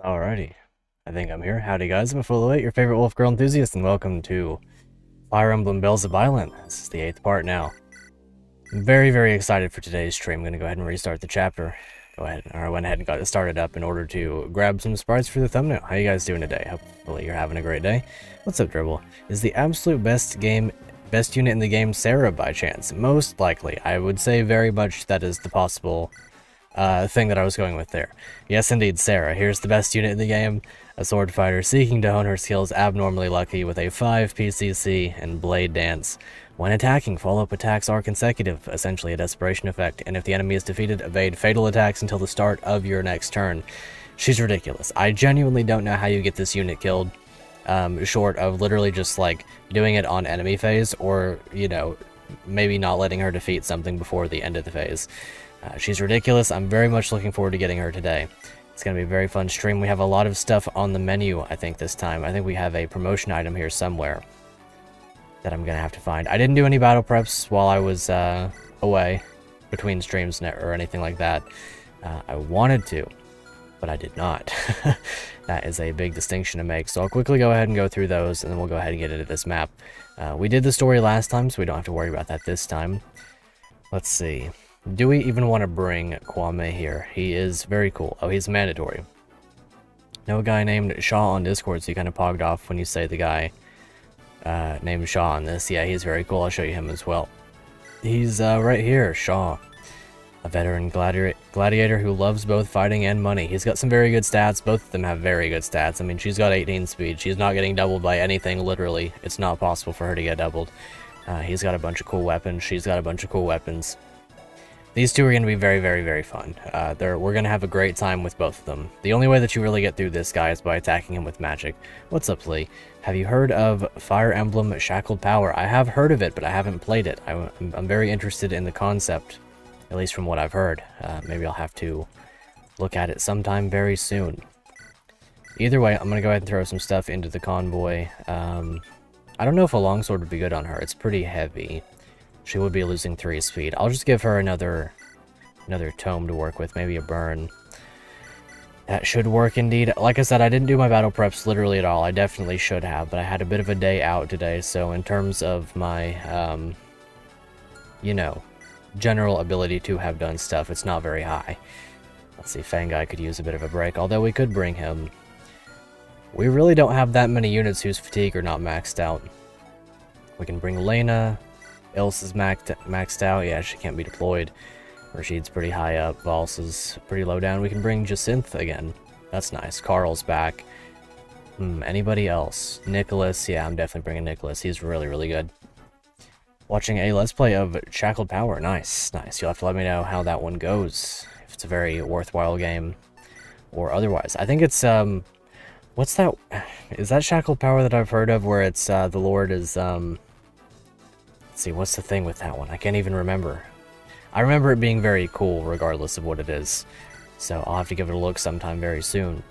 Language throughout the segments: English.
Alrighty, I think I'm here. Howdy guys, I'm Aforementioned, your favorite Wolfgirl Enthusiast, and welcome to Fire Emblem Bells of Byelen. This is the 8th part now. I'm very excited for today's stream. I'm going to go ahead and restart the chapter. I went ahead and got it started up in order to grab some sprites for the thumbnail. How you guys doing today? Hopefully you're having a great day. What's up, Dribble? Is the absolute best unit in the game Sarah by chance? Most likely. I would say very much that is the possible thing that I was going with there. Yes, indeed, Sarah. Here's the best unit in the game. A sword fighter seeking to hone her skills abnormally lucky with a 5 PCC and Blade Dance. When attacking, follow-up attacks are consecutive, essentially a desperation effect, and if the enemy is defeated, evade fatal attacks until the start of your next turn. She's ridiculous. I genuinely don't know how you get this unit killed, short of literally just, like, doing it on enemy phase, or, you know, maybe not letting her defeat something before the end of the phase. She's ridiculous. I'm very much looking forward to getting her today. It's going to be a very fun stream. We have a lot of stuff on the menu, I think, this time. I think we have a promotion item here somewhere that I'm going to have to find. I didn't do any battle preps while I was away between streams or anything like that. I wanted to, but I did not. That is a big distinction to make. So I'll quickly go ahead and go through those, and then we'll go ahead and get into this map. We did the story last time, so we don't have to worry about that this time. Let's see. Do we even want to bring Kwame here? He is very cool. Oh, he's mandatory. Know a guy named Shaw on Discord, so you kind of pogged off when you say the guy named Shaw on this. Yeah, he's very cool. I'll show you him as well. He's right here, Shaw. A veteran gladiator who loves both fighting and money. He's got some very good stats. Both of them have very good stats. I mean, she's got 18 speed. She's not getting doubled by anything, literally. It's not possible for her to get doubled. He's got a bunch of cool weapons. She's got a bunch of cool weapons. These two are going to be very fun. We're going to have a great time with both of them. The only way that you really get through this guy is by attacking him with magic. What's up, Lee? Have you heard of Fire Emblem Shackled Power? I have heard of it, but I haven't played it. I'm very interested in the concept, at least from what I've heard. Maybe I'll have to look at it sometime very soon. Either way, I'm going to go ahead and throw some stuff into the convoy. I don't know if a longsword would be good on her. It's pretty heavy. She would be losing 3 speed. I'll just give her another tome to work with, maybe a burn. That should work indeed. Like I said, I didn't do my battle preps literally at all. I definitely should have, but I had a bit of a day out today, so in terms of my, you know, general ability to have done stuff, it's not very high. Let's see, Fangai could use a bit of a break, although we could bring him. We really don't have that many units whose fatigue are not maxed out. We can bring Lena. Ilse is maxed out. Yeah, she can't be deployed. Rashid's pretty high up. Valse is pretty low down. We can bring Jacinth again. That's nice. Carl's back. Anybody else? Nicholas. Yeah, I'm definitely bringing Nicholas. He's really good. Watching a Let's Play of Shackled Power. Nice. You'll have to let me know how that one goes. If it's a very worthwhile game. Or otherwise. I think it's, what's that? Is that Shackled Power that I've heard of where it's, the Lord is, see, what's the thing with that one? I can't even remember. I remember it being very cool regardless of what it is, so I'll have to give it a look sometime very soon.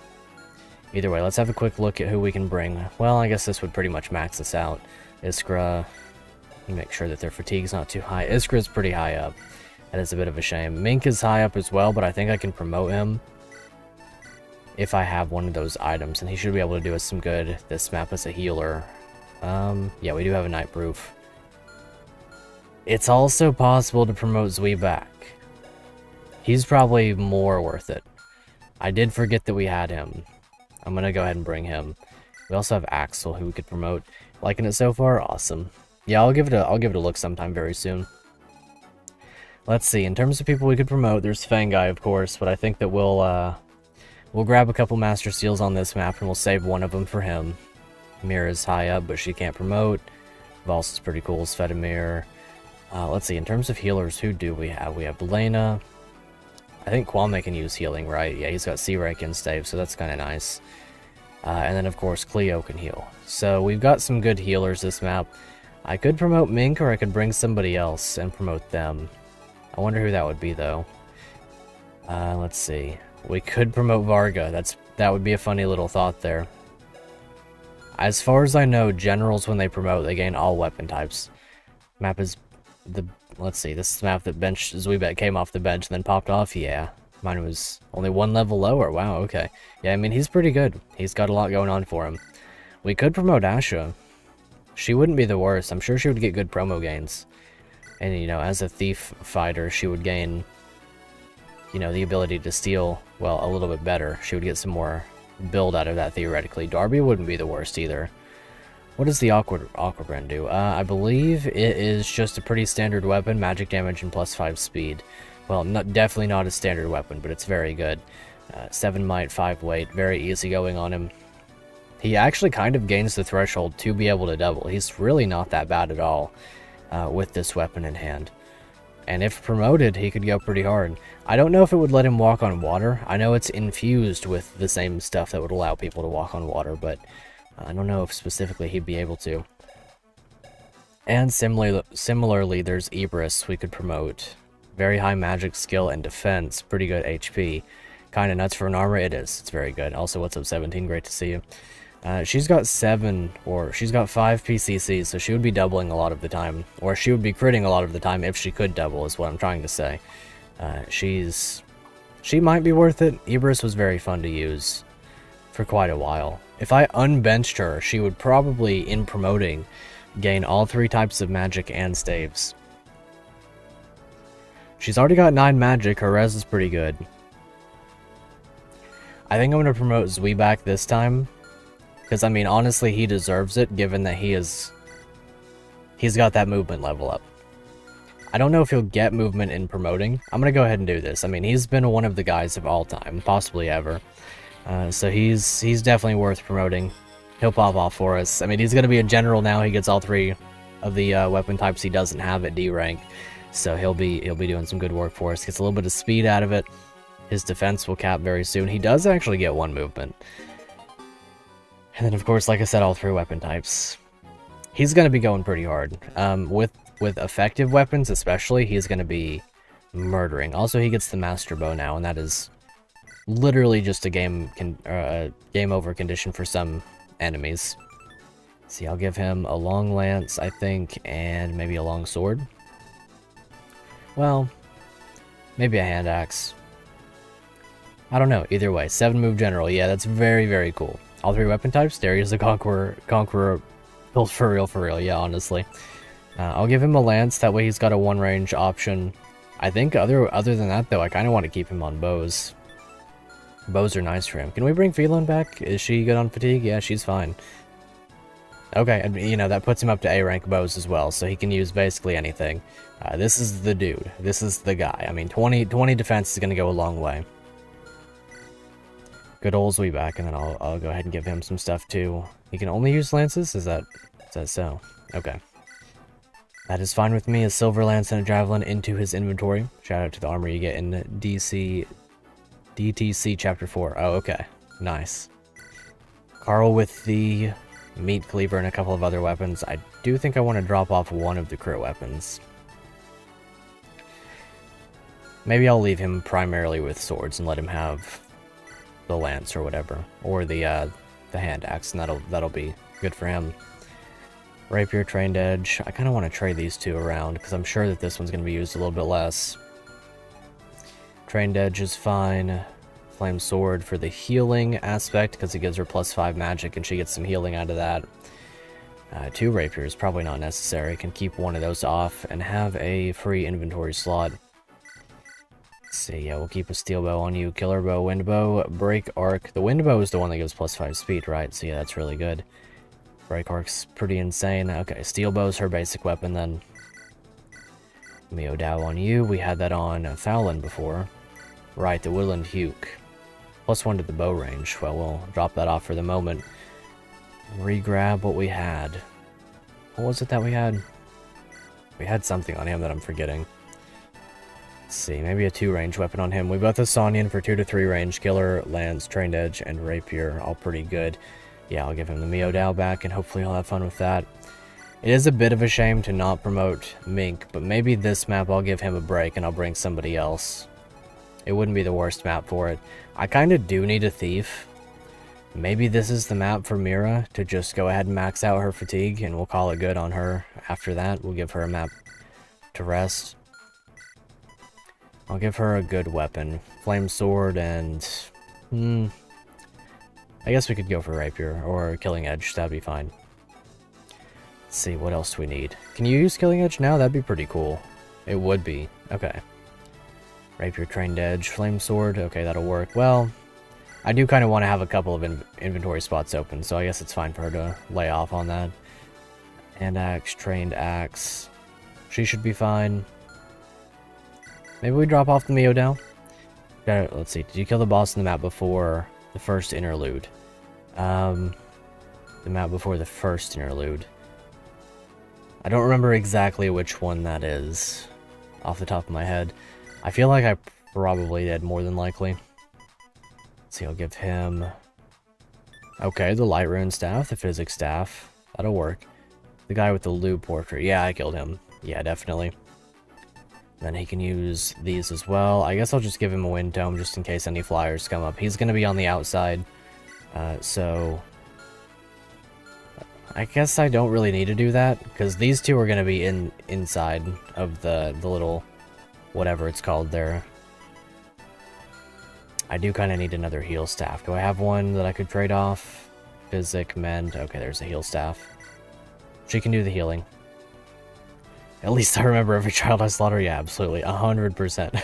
Either way, let's have a quick look at who we can bring. Well, I guess this would pretty much max us out. Iskra, make sure that their fatigue's not too high. Iskra's pretty high up. That is a bit of a shame. Mink is high up as well, but I think I can promote him if I have one of those items, and he should be able to do us some good. This map is a healer. Yeah, we do have a night proof. It's also possible to promote Zui back. He's probably more worth it. I did forget that we had him. I'm gonna go ahead and bring him. We also have Axel, who we could promote. Liking it so far? Awesome. Yeah, I'll give it a look sometime very soon. Let's see. In terms of people we could promote, there's Fangai, of course, but I think that we'll grab a couple Master Seals on this map and we'll save one of them for him. Mira's high up, but she can't promote. Valse is pretty cool. Svedimir. Let's see, in terms of healers, who do we have? We have Lena. I think Kwame can use healing, right? Yeah, he's got C-Rank and stave, so that's kind of nice. And then, of course, Cleo can heal. So we've got some good healers this map. I could promote Mink, or I could bring somebody else and promote them. I wonder who that would be, though. Let's see. We could promote Varga. That would be a funny little thought there. As far as I know, generals, when they promote, they gain all weapon types. Map is... let's see, this is the map that Zuibet came off the bench and then popped off. Yeah, Mine was only one level lower. Wow, okay. Yeah, I mean, he's pretty good. He's got a lot going on for him. We could promote Asha. She wouldn't be the worst. I'm sure she would get good promo gains. And, you know, as a thief fighter, she would gain, you know, the ability to steal, well, a little bit better. She would get some more build out of that, theoretically. Darby wouldn't be the worst either. What does the Aqua Brand do? I believe it is just a pretty standard weapon, magic damage and +5 speed. Well, definitely not a standard weapon, but it's very good. 7 might, 5 weight, very easygoing on him. He actually kind of gains the threshold to be able to double. He's really not that bad at all with this weapon in hand. And if promoted, he could go pretty hard. I don't know if it would let him walk on water. I know it's infused with the same stuff that would allow people to walk on water, but I don't know if specifically he'd be able to. And similarly, there's Ibris we could promote. Very high magic skill and defense, pretty good HP. Kind of nuts for an armor, it is. It's very good. Also, what's up, 17? Great to see you. She's got 5 PCCs, so she would be doubling a lot of the time. Or she would be critting a lot of the time if she could double, is what I'm trying to say. She might be worth it. Ibris was very fun to use for quite a while. If I unbenched her, she would probably, in promoting, gain all 3 types of magic and staves. She's already got 9 magic, her res is pretty good. I think I'm going to promote Zweback this time. Because, I mean, honestly, he deserves it, given that he's got that movement level up. I don't know if he'll get movement in promoting. I'm going to go ahead and do this. I mean, he's been one of the guys of all time, possibly ever. So he's definitely worth promoting. He'll pop off for us. I mean, he's going to be a general now. He gets all 3 of the weapon types he doesn't have at D rank. So he'll be doing some good work for us. Gets a little bit of speed out of it. His defense will cap very soon. He does actually get 1 movement. And then, of course, like I said, all 3 weapon types. He's going to be going pretty hard. With effective weapons, especially, he's going to be murdering. Also, he gets the Master Bow now, and that is literally just a game over condition for some enemies. See, I'll give him a long lance, I think, and maybe a long sword. Well, maybe a hand axe. I don't know. Either way, 7 move general. Yeah, that's very, very cool. All 3 weapon types. Darius the Conqueror built for real. Yeah, honestly. I'll give him a lance. That way he's got a 1 range option. I think other than that, though, I kind of want to keep him on bows. Bows are nice for him. Can we bring Byelen back? Is she good on fatigue? Yeah, she's fine. Okay, and you know, that puts him up to A rank bows as well, so he can use basically anything. This is the dude. This is the guy. I mean, 20 defense is going to go a long way. Good old Zweback, and then I'll go ahead and give him some stuff too. He can only use lances? Is that so? Okay. That is fine with me. A silver lance and a javelin into his inventory. Shout out to the armor you get in DTC Chapter 4. Oh, okay. Nice. Carl with the meat cleaver and a couple of other weapons. I do think I want to drop off one of the crit weapons. Maybe I'll leave him primarily with swords and let him have the lance or whatever, or the hand axe, and that'll be good for him. Rapier, trained edge. I kind of want to trade these 2 around because I'm sure that this one's going to be used a little bit less. Trained edge is fine. Flame sword for the healing aspect because it gives her +5 magic and she gets some healing out of that. 2 rapiers, probably not necessary. Can keep 1 of those off and have a free inventory slot. Let's see, yeah, we'll keep a steel bow on you. Killer bow, wind bow, break arc. The wind bow is the one that gives +5 speed, right? So yeah, that's really good. Break arc's pretty insane. Okay, steel bow's her basic weapon then. Mio Dao on you. We had that on Fallon before. Right, the Woodland Huke. +1 to the bow range. Well, we'll drop that off for the moment. Regrab what we had. What was it that we had? We had something on him that I'm forgetting. Let's see, maybe a 2 range weapon on him. We both have Sonyan for 2 to 3 range. Killer, lance, trained edge, and rapier. All pretty good. Yeah, I'll give him the Mio Dao back, and hopefully he'll have fun with that. It is a bit of a shame to not promote Mink, but maybe this map I'll give him a break and I'll bring somebody else. It wouldn't be the worst map for it. I kind of do need a thief. Maybe this is the map for Mira to just go ahead and max out her fatigue, and we'll call it good on her. After that, we'll give her a map to rest. I'll give her a good weapon. Flame sword and... I guess we could go for rapier or killing edge. That'd be fine. Let's see, what else do we need? Can you use killing edge now? That'd be pretty cool. It would be. Okay. Rapier, trained edge, flame sword. Okay, that'll work. Well, I do kind of want to have a couple of inventory spots open, so I guess it's fine for her to lay off on that. Hand axe, trained axe. She should be fine. Maybe we drop off the Mio down? Let's see, did you kill the boss in the map before the first interlude? The map before the first interlude. I don't remember exactly which one that is off the top of my head. I feel like I probably did, more than likely. Let's see, I'll give him... Okay, the light rune staff, the physics staff. That'll work. The guy with the lube portrait. Yeah, I killed him. Yeah, definitely. Then he can use these as well. I guess I'll just give him a wind tome just in case any flyers come up. He's going to be on the outside. So... I guess I don't really need to do that, because these two are going to be inside of the little... whatever it's called there. I do kind of need another heal staff. Do I have one that I could trade off? Physic, mend. Okay, there's a heal staff. She can do the healing. At least I remember every child I slaughter. Yeah, absolutely, 100%.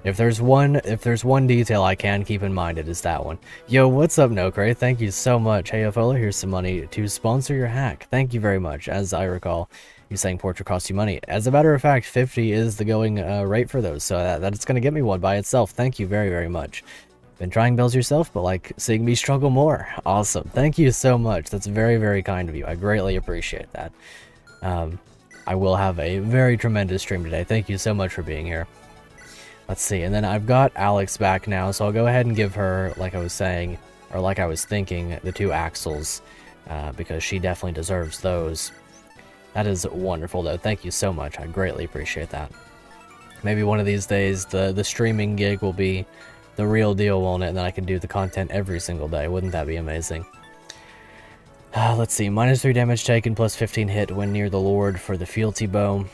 If there's one detail I can keep in mind, it is that one. Yo, what's up, Nokray? Thank you so much. Hey, Afola, here's some money to sponsor your hack. Thank you very much. As I recall, you saying portrait costs you money. As a matter of fact, 50 is the going rate for those, so that's gonna get me one by itself. Thank you very, very much. Been trying bells yourself, but like seeing me struggle more. Awesome. Thank you so much. That's very, very kind of you. I greatly appreciate that. I will have a very tremendous stream today. Thank you so much for being here. Let's see, and then I've got Alex back now, so I'll go ahead and give her, like I was saying, or like I was thinking, the 2 axles, because she definitely deserves those. That is wonderful, though. Thank you so much. I greatly appreciate that. Maybe one of these days, the streaming gig will be the real deal, won't it? And then I can do the content every single day. Wouldn't that be amazing? Let's see, -3 damage taken, plus 15 hit when near the Lord for the fealty bow.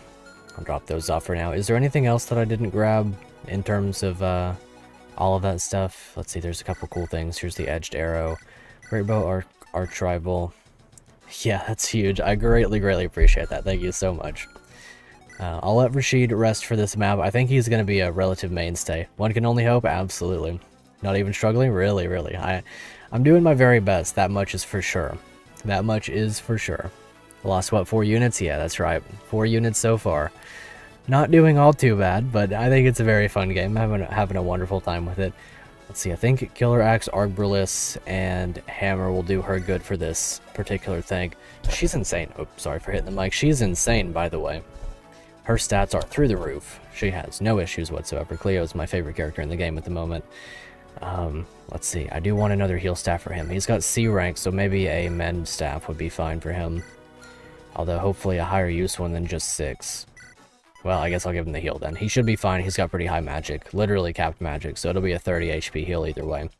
I'll drop those off for now. Is there anything else that I didn't grab in terms of all of that stuff? Let's see, there's a couple cool things. Here's the edged arrow. Great bow, arch rival. Yeah, that's huge. I greatly, greatly appreciate that. Thank you so much. I'll let Rashid rest for this map. I think he's going to be a relative mainstay. One can only hope. Absolutely. Not even struggling? Really, really. I'm doing my very best. That much is for sure. That much is for sure. Lost, what, 4 units? Yeah, that's right. 4 units so far. Not doing all too bad, but I think it's a very fun game. I'm having a wonderful time with it. Let's see, I think Killer Axe, Argbrilis, and Hammer will do her good for this particular thing. She's insane. Oh, sorry for hitting the mic. She's insane, by the way. Her stats are through the roof. She has no issues whatsoever. Cleo's my favorite character in the game at the moment. Let's see, I do want another heal staff for him. He's got C rank, so maybe a mend staff would be fine for him. Although hopefully a higher use one than just 6. Well, I guess I'll give him the heal then. He should be fine. He's got pretty high magic, literally capped magic, so it'll be a 30 HP heal either way.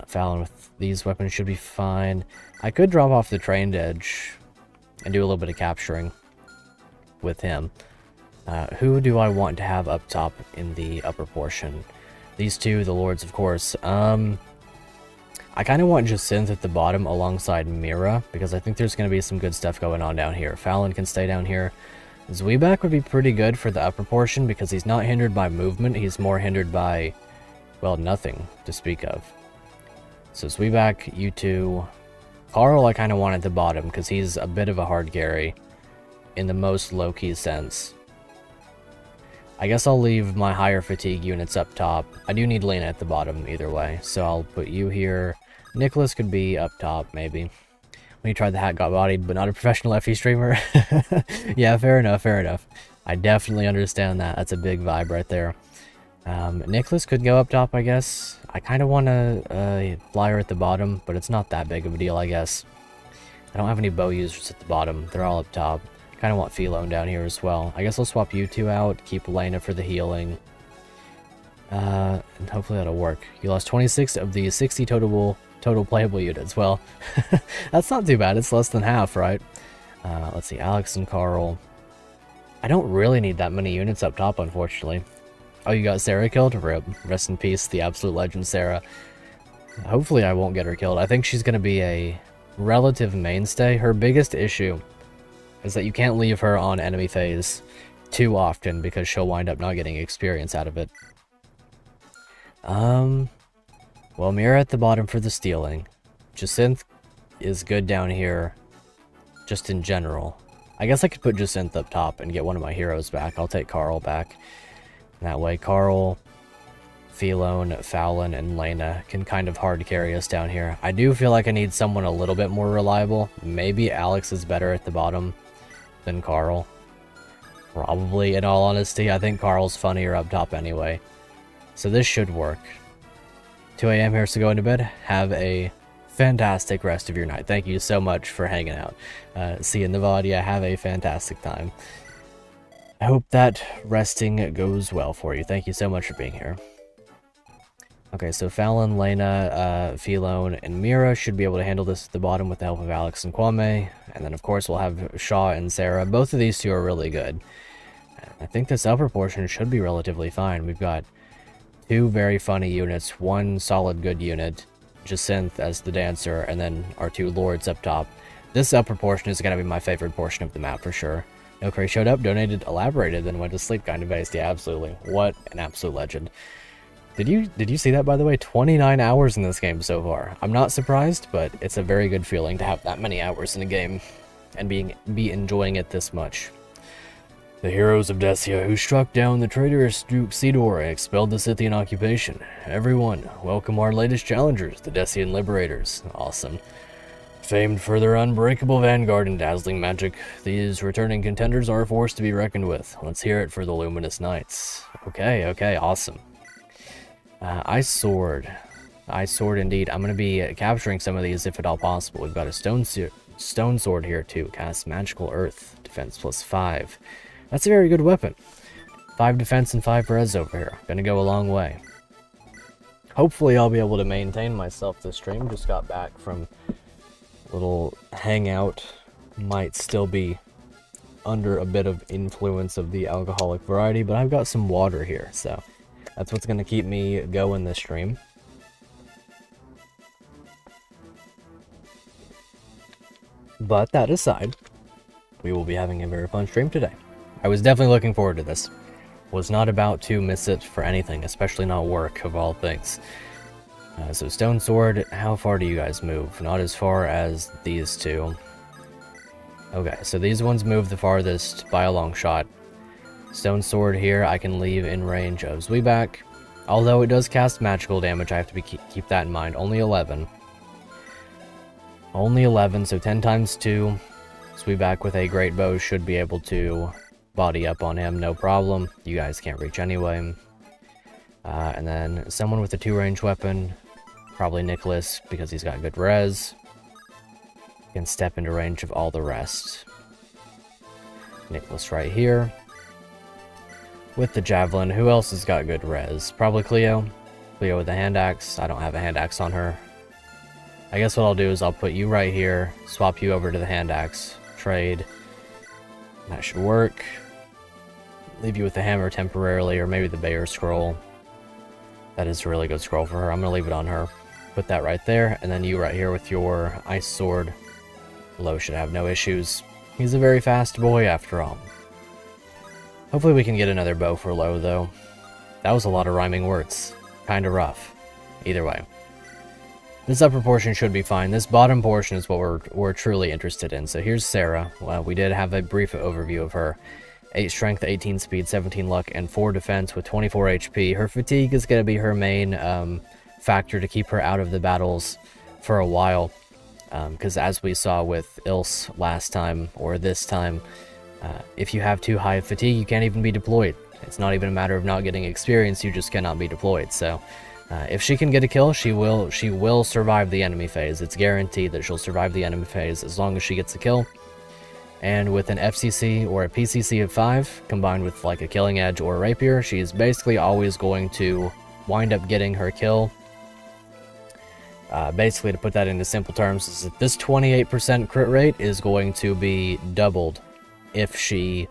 Fallon with these weapons should be fine. I could drop off the trained edge and do a little bit of capturing with him. Who do I want to have up top in the upper portion? These two, the lords, of course. I kind of want Jacinth at the bottom alongside Mira, because I think there's going to be some good stuff going on down here. Fallon can stay down here. Zweebak would be pretty good for the upper portion, because he's not hindered by movement. He's more hindered by, well, nothing to speak of. So Zweebak, you two. Carl I kind of want at the bottom, because he's a bit of a hard carry in the most low-key sense. I guess I'll leave my higher fatigue units up top. I do need Lena at the bottom either way, so I'll put you here. Nicholas could be up top, maybe. When you tried the hat, got bodied, but not a professional FE streamer. Yeah, fair enough, fair enough. I definitely understand that. That's a big vibe right there. Nicholas could go up top, I guess. I kind of want a flyer at the bottom, but it's not that big of a deal, I guess. I don't have any bow users at the bottom. They're all up top. Kind of want Philone down here as well. I guess I'll swap you two out, keep Lena for the healing. And hopefully that'll work. You lost 26 of the 60 total playable units. Well, that's not too bad. It's less than half, right? Let's see, Alex and Carl. I don't really need that many units up top, unfortunately. Oh, you got Sarah killed? Rip. Rest in peace, the absolute legend Sarah. Hopefully I won't get her killed. I think she's going to be a relative mainstay. Her biggest issue is that you can't leave her on enemy phase too often because she'll wind up not getting experience out of it. Well, Mira at the bottom for the stealing. Jacinth is good down here, just in general. I guess I could put Jacinth up top and get one of my heroes back. I'll take Carl back. That way, Carl, Philone, Fallon, and Lena can kind of hard carry us down here. I do feel like I need someone a little bit more reliable. Maybe Alex is better at the bottom than Carl. Probably, in all honesty. I think Carl's funnier up top anyway. So this should work. 2 a.m. here, so go into bed. Have a fantastic rest of your night. Thank you so much for hanging out. See you in the VOD. Yeah, have a fantastic time. I hope that resting goes well for you. Thank you so much for being here. Okay, so Fallon, Lena, Philone, and Mira should be able to handle this at the bottom with the help of Alex and Kwame. And then, of course, we'll have Shaw and Sarah. Both of these two are really good. I think this upper portion should be relatively fine. We've got 2 very funny units, 1 solid good unit, Jacinth as the dancer, and then our 2 lords up top. This upper portion is going to be my favorite portion of the map for sure. No Cray showed up, donated, elaborated, then went to sleep kind of based. Yeah, absolutely. What an absolute legend. Did you see that, by the way? 29 hours in this game so far. I'm not surprised, but it's a very good feeling to have that many hours in a game and be enjoying it this much. The heroes of Thracia who struck down the traitorous Duke Sidor and expelled the Scythian occupation. Everyone, welcome our latest challengers, the Thracian Liberators. Awesome. Famed for their unbreakable vanguard and dazzling magic, these returning contenders are a force to be reckoned with. Let's hear it for the Luminous Knights. Okay, awesome. Ice Sword. Ice Sword indeed. I'm going to be capturing some of these if at all possible. We've got a Stone Sword here too. Cast Magical Earth. Defense +5. That's a very good weapon. 5 defense and 5 res over here. Gonna go a long way. Hopefully I'll be able to maintain myself this stream. Just got back from little hangout. Might still be under a bit of influence of the alcoholic variety, but I've got some water here, so that's what's gonna keep me going this stream. But that aside, we will be having a very fun stream today. I was definitely looking forward to this. Was not about to miss it for anything, especially not work, of all things. So Stone Sword, how far do you guys move? Not as far as these two. Okay, so these ones move the farthest by a long shot. Stone Sword here, I can leave in range of Zweebak. Although it does cast magical damage, I have to keep that in mind. Only 11. Only 11, so 10 times 2. Zweebak with a great bow should be able to body up on him, no problem. You guys can't reach anyway. And then someone with a 2-range weapon, probably Nicholas, because he's got good res. Can step into range of all the rest. Nicholas right here. With the javelin, who else has got good res? Probably Cleo. Cleo with the hand axe. I don't have a hand axe on her. I guess what I'll do is I'll put you right here, swap you over to the hand axe, trade. That should work. Leave you with the hammer temporarily, or maybe the Bayer scroll. That is a really good scroll for her. I'm going to leave it on her. Put that right there, and then you right here with your ice sword. Lo should have no issues. He's a very fast boy after all. Hopefully we can get another bow for Lo, though. That was a lot of rhyming words. Kinda rough. Either way. This upper portion should be fine. This bottom portion is what we're truly interested in. So here's Sarah. Well, we did have a brief overview of her. 8 strength, 18 speed, 17 luck, and 4 defense with 24 HP. Her fatigue is going to be her main factor to keep her out of the battles for a while. Because as we saw with Ilse last time, or this time, if you have too high of fatigue, you can't even be deployed. It's not even a matter of not getting experience, you just cannot be deployed. So if she can get a kill, she will survive the enemy phase. It's guaranteed that she'll survive the enemy phase as long as she gets a kill. And with an FCC or a PCC of 5, combined with like a killing edge or a rapier, she's basically always going to wind up getting her kill. Basically, to put that into simple terms, is that this 28% crit rate is going to be doubled if she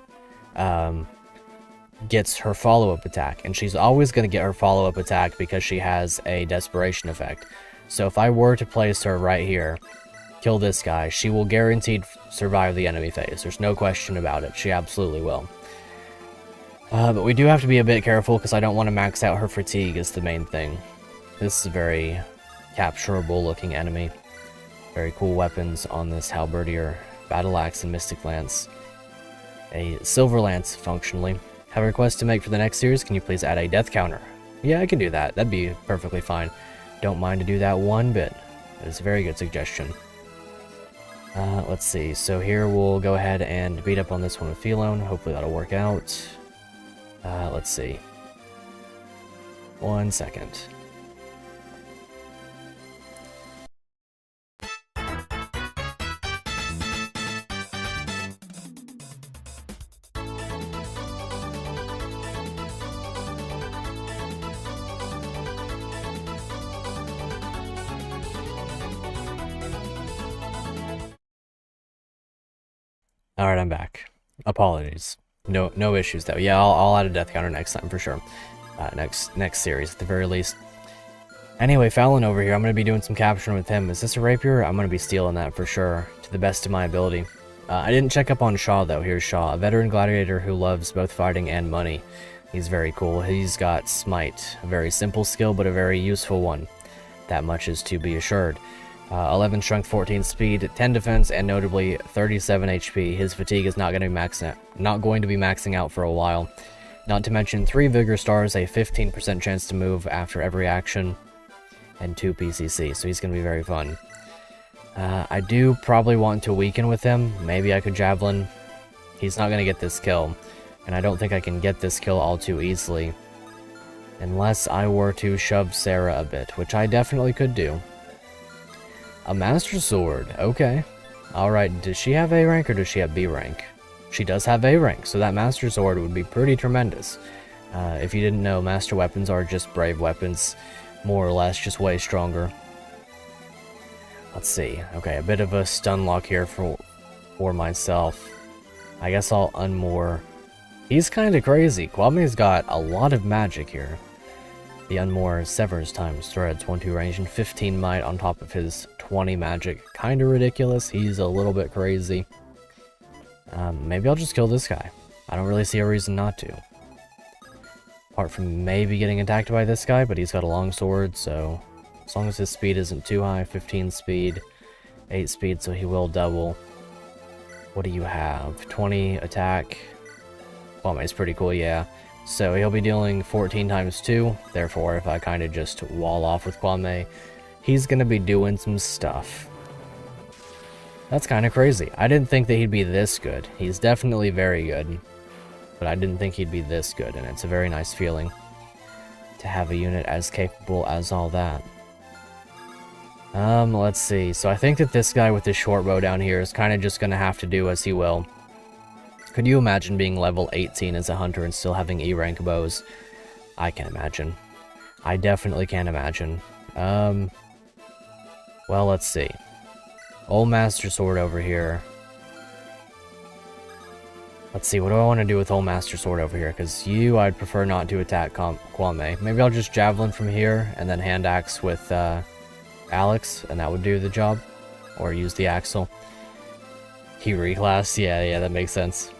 gets her follow-up attack, and she's always going to get her follow-up attack because she has a desperation effect. So if I were to place her right here, kill this guy, she will guaranteed survive the enemy phase. There's no question about it. She absolutely will. But we do have to be a bit careful because I don't want to max out her fatigue is the main thing. This is a very capturable looking enemy. Very cool weapons on this halberdier, battle axe and mystic lance. A silver lance, functionally. Have a request to make for the next series. Can you please add a death counter? Yeah, I can do that. That'd be perfectly fine. Don't mind to do that one bit. It's a very good suggestion. Let's see. So here we'll go ahead and beat up on this one with Philone. Hopefully that'll work out. Let's see. 1 second. Alright, I'm back. Apologies. No issues though. Yeah, I'll add a death counter next time for sure. Next series at the very least. Anyway, Fallon over here, I'm going to be doing some capturing with him. Is this a rapier? I'm going to be stealing that for sure, to the best of my ability. I didn't check up on Shaw though. Here's Shaw, a veteran gladiator who loves both fighting and money. He's very cool. He's got Smite, a very simple skill but a very useful one. That much is to be assured. 11 strength, 14 speed, 10 defense, and notably 37 HP. His fatigue is not going to be maxing out for a while. Not to mention 3 vigor stars, a 15% chance to move after every action, and 2 PCC. So he's going to be very fun. I do probably want to weaken with him. Maybe I could javelin. He's not going to get this kill, and I don't think I can get this kill all too easily, unless I were to shove Sarah a bit, which I definitely could do. A Master Sword, okay. Alright, does she have A rank or does she have B rank? She does have A rank, so that Master Sword would be pretty tremendous. If you didn't know, Master Weapons are just brave weapons, more or less, just way stronger. Let's see, okay, a bit of a stun lock here for myself. I guess I'll unmoor. He's kind of crazy. Kwame's got a lot of magic here. The unmoor severs times threads, 1-2 range, and 15 might on top of his 20 magic. Kinda ridiculous. He's a little bit crazy. Maybe I'll just kill this guy. I don't really see a reason not to. Apart from maybe getting attacked by this guy, but he's got a long sword, so as long as his speed isn't too high, 15 speed, 8 speed, so he will double. What do you have? 20 attack. Kwame is pretty cool, yeah. So he'll be dealing 14 times 2, therefore if I kind of just wall off with Kwame, he's going to be doing some stuff. That's kind of crazy. I didn't think that he'd be this good. He's definitely very good, but I didn't think he'd be this good, and it's a very nice feeling to have a unit as capable as all that. Let's see. So I think that this guy with this short bow down here is kind of just going to have to do as he will. Could you imagine being level 18 as a hunter and still having E-rank bows? I can imagine. I definitely can imagine. Well, let's see. Old Master Sword over here. Let's see, what do I want to do with Old Master Sword over here? Because I'd prefer not to attack Kwame. Maybe I'll just Javelin from here, and then Hand Axe with Alex, and that would do the job. Or use the Axle. He reclass? Yeah, that makes sense.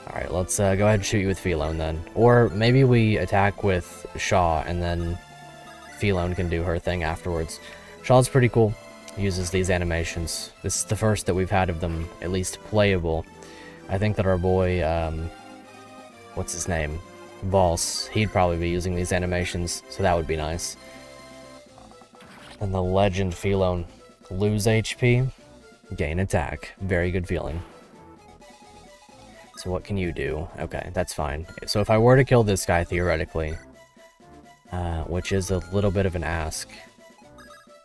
Alright, let's go ahead and shoot you with Philone then. Or maybe we attack with Shaw, and then Philone can do her thing afterwards. Shaw's pretty cool. Uses these animations. This is the first that we've had of them, at least playable. I think that our boy, what's his name? Valse, he'd probably be using these animations, so that would be nice. And the legend Philone. Lose HP, gain attack. Very good feeling. So what can you do? Okay, that's fine. So if I were to kill this guy, theoretically, which is a little bit of an ask.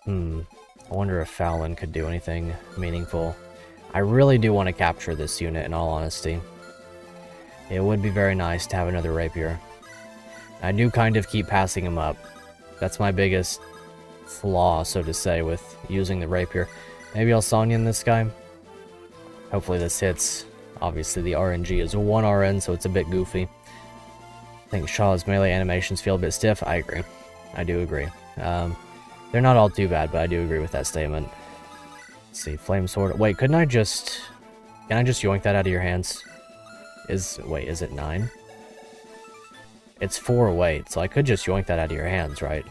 I wonder if Fallon could do anything meaningful. I really do want to capture this unit, in all honesty. It would be very nice to have another rapier. I do kind of keep passing him up. That's my biggest flaw, so to say, with using the rapier. Maybe I'll Sonyan this guy. Hopefully this hits. Obviously the RNG is 1 RN, so it's a bit goofy. think Shaw's melee animations feel a bit stiff. I agree. I do agree. They're not all too bad, but I do agree with that statement. Let's see, Flame Sword. Wait, couldn't I just... Can I just yoink that out of your hands? Wait, is it 9? It's 4 weight, so I could just yoink that out of your hands, right?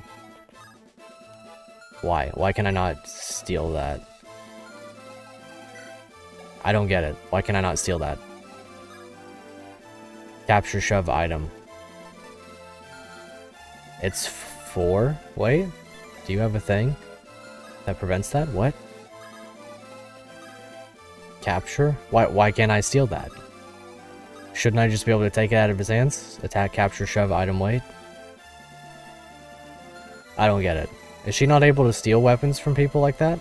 Why? Why can I not steal that? I don't get it. Why can I not steal that? Capture shove item. It's 4? Wait? Do you have a thing that prevents that? What? Capture? Why can't I steal that? Shouldn't I just be able to take it out of his hands? Attack, capture, shove, item, weight? I don't get it. Is she not able to steal weapons from people like that?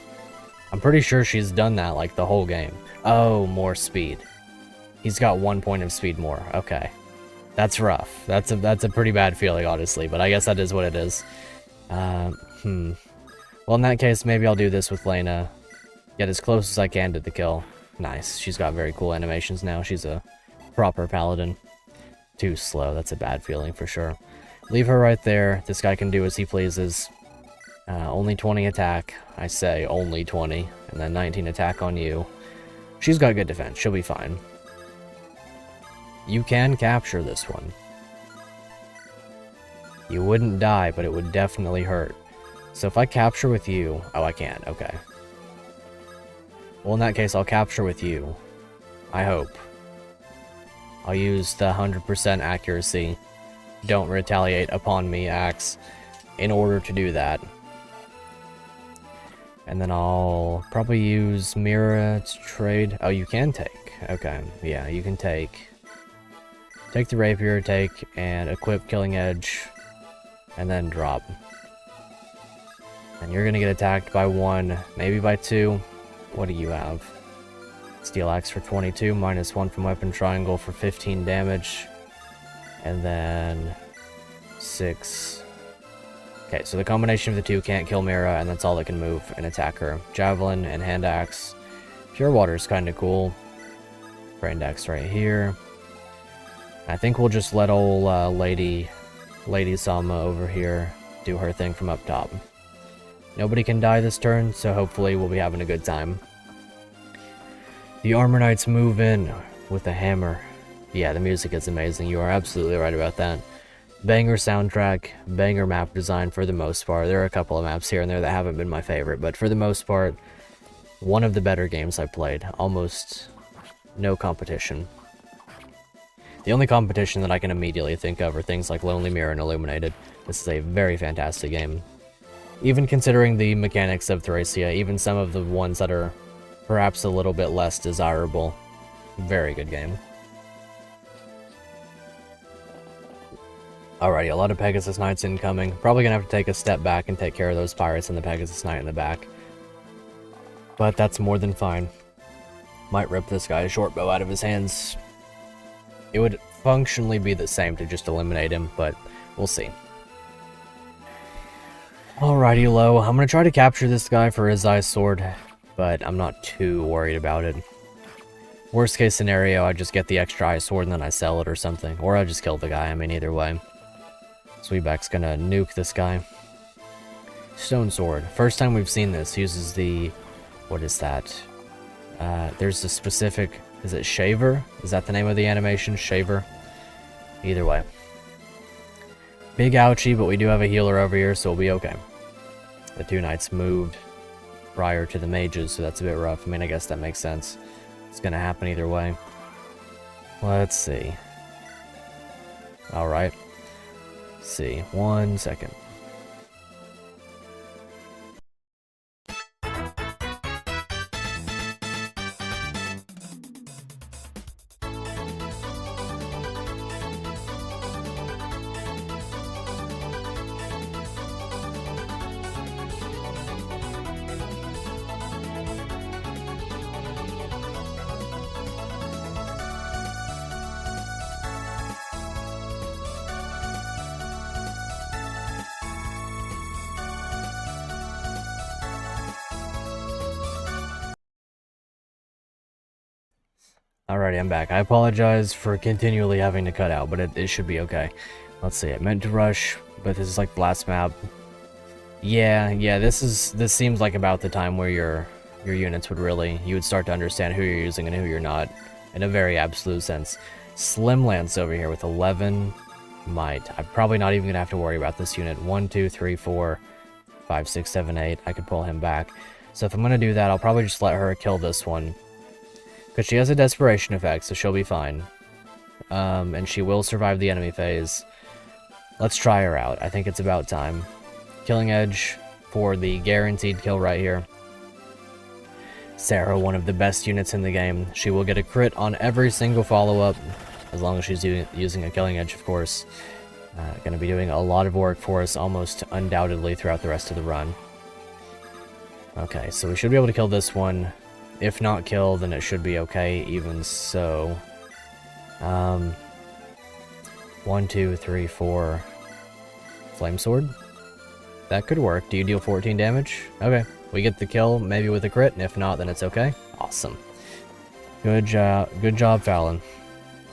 I'm pretty sure she's done that like the whole game. Oh, more speed. He's got 1 point of speed more. Okay. That's rough. That's a pretty bad feeling, honestly, but I guess that is what it is. Well, in that case, maybe I'll do this with Lena. Get as close as I can to the kill. Nice. She's got very cool animations now. She's a proper paladin. Too slow. That's a bad feeling for sure. Leave her right there. This guy can do as he pleases. Only 20 attack. I say only 20. And then 19 attack on you. She's got good defense. She'll be fine. You can capture this one. You wouldn't die, but it would definitely hurt. So if I capture with you... Oh, I can't. Okay. Well, in that case, I'll capture with you. I hope. I'll use the 100% accuracy. Don't retaliate upon me axe in order to do that. And then I'll probably use Mira to trade. Oh, you can take. Okay. Yeah, you can take. Take the rapier, take, and equip Killing Edge. And then drop. And you're gonna get attacked by 1, maybe by 2. What do you have? Steel Axe for 22, minus 1 from Weapon Triangle for 15 damage. And then 6. Okay, so the combination of the two can't kill Mira, and that's all that can move and attack her. Javelin and Hand Axe. Pure Water's kinda cool. Brand Axe right here. I think we'll just let old Lady Sama over here do her thing from up top. Nobody can die this turn, so hopefully we'll be having a good time. The Armor Knights move in with a hammer. Yeah, the music is amazing. You are absolutely right about that. Banger soundtrack, banger map design for the most part. There are a couple of maps here and there that haven't been my favorite, but for the most part, one of the better games I've played. Almost no competition. The only competition that I can immediately think of are things like Lonely Mirror and Illuminated. This is a very fantastic game. Even considering the mechanics of Thracia, even some of the ones that are perhaps a little bit less desirable. Very good game. Alrighty, a lot of Pegasus Knights incoming. Probably gonna have to take a step back and take care of those pirates and the Pegasus Knight in the back. But that's more than fine. Might rip this guy's short bow out of his hands. It would functionally be the same to just eliminate him, but we'll see. Alrighty, Lo. I'm gonna try to capture this guy for his Ice Sword, but I'm not too worried about it. Worst case scenario, I just get the extra Ice Sword and then I sell it or something. Or I just kill the guy, I mean, either way. Sweetback's gonna nuke this guy. Stone Sword. First time we've seen this. Uses the... What is that? There's a specific... Is it Shaver? Is that the name of the animation? Shaver? Either way. Big ouchie, but we do have a healer over here, so we'll be okay. The two knights moved prior to the mages, so that's a bit rough. I mean, I guess that makes sense. It's gonna happen either way. Let's see. Alright. Let's see. 1 second. Alrighty, I'm back. I apologize for continually having to cut out, but it should be okay. Let's see, I meant to rush, but this is like the last map. Yeah, this seems like about the time where your units would you would start to understand who you're using and who you're not, in a very absolute sense. Slim Lance over here with 11 might. I'm probably not even gonna have to worry about this unit. 1, 2, 3, 4, 5, 6, 7, 8. I could pull him back. So if I'm gonna do that, I'll probably just let her kill this one, because she has a desperation effect, so she'll be fine. And she will survive the enemy phase. Let's try her out. I think it's about time. Killing Edge for the guaranteed kill right here. Sarah, one of the best units in the game. She will get a crit on every single follow-up, as long as she's using a Killing Edge, of course. Going to be doing a lot of work for us, almost undoubtedly, throughout the rest of the run. Okay, so we should be able to kill this one. If not kill, then it should be okay, even so. 1, 2, 3, 4. Flame Sword? That could work. Do you deal 14 damage? Okay. We get the kill, maybe with a crit, and if not, then it's okay. Awesome. Good job, Fallon.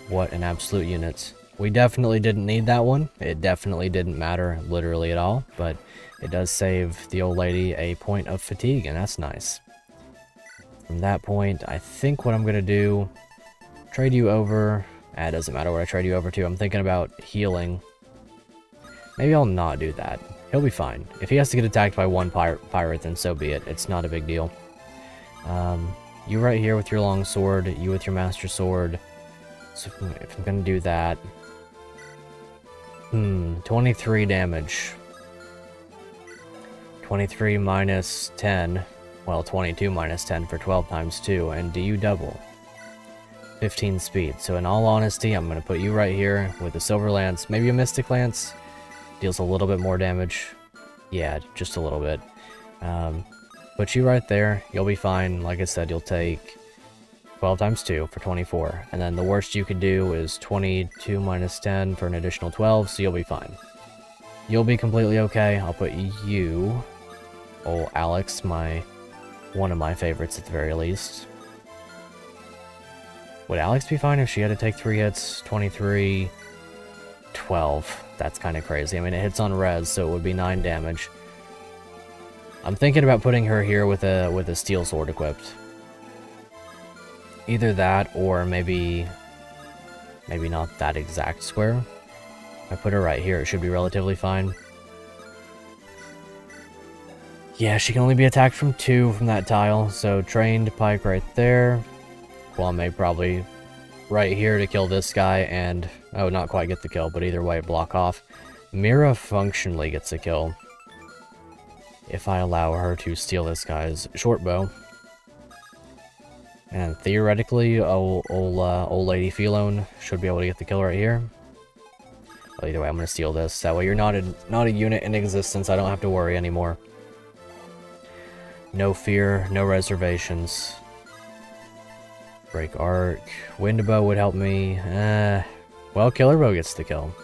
What an absolute unit. We definitely didn't need that one. It definitely didn't matter literally at all, but it does save the old lady a point of fatigue, and that's nice. From that point, I think what I'm going to do, trade you over. It doesn't matter what I trade you over to. I'm thinking about healing. Maybe I'll not do that. He'll be fine. If he has to get attacked by one pirate, then so be it. It's not a big deal. You right here with your long sword, you with your master sword. So if I'm gonna do that... 23 damage. 23 minus 10. Well, 22 minus 10 for 12 times 2. And do you double? 15 speed. So in all honesty, I'm gonna put you right here with a Silver Lance. Maybe a Mystic Lance. Deals a little bit more damage. Yeah, just a little bit. Put you right there. You'll be fine. Like I said, you'll take 12 times 2 for 24. And then the worst you could do is 22 minus 10 for an additional 12, so you'll be fine. You'll be completely okay. I'll put you... Oh, Alex, one of my favorites at the very least. Would Alex be fine if she had to take 3 hits? 23... 12. That's kind of crazy. I mean, it hits on res, so it would be 9 damage. I'm thinking about putting her here with a steel sword equipped. Either that, or maybe not that exact square. If I put her right here, it should be relatively fine. Yeah, she can only be attacked from 2 from that tile, so trained pike right there. Kwame probably right here to kill this guy, and oh, not quite get the kill, but either way, block off. Mira functionally gets a kill if I allow her to steal this guy's short bow. And theoretically, old lady Philone should be able to get the kill right here. Well, either way, I'm going to steal this. That way you're not a unit in existence. I don't have to worry anymore. No fear, no reservations. Break arc. Wind bow would help me. Well, killer bow gets the kill.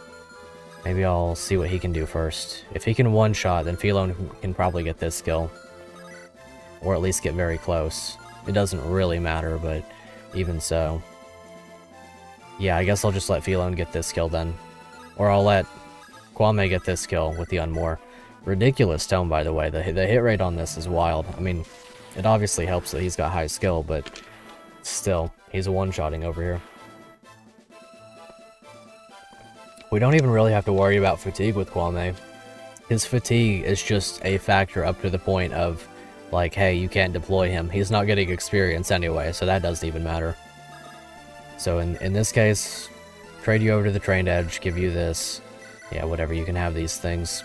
Maybe I'll see what he can do first. If he can one-shot, then Philone can probably get this kill. Or at least get very close. It doesn't really matter, but even so. Yeah, I guess I'll just let Philone get this kill then. Or I'll let Kwame get this kill with the Unmore. Ridiculous tone, by the way. The hit rate on this is wild. I mean, it obviously helps that he's got high skill, but still, he's a one-shotting over here. We don't even really have to worry about fatigue with Kwame. His fatigue is just a factor up to the point of, like, hey, you can't deploy him. He's not getting experience anyway, so that doesn't even matter. So in this case, trade you over to the trained edge, give you this. Yeah, whatever, you can have these things.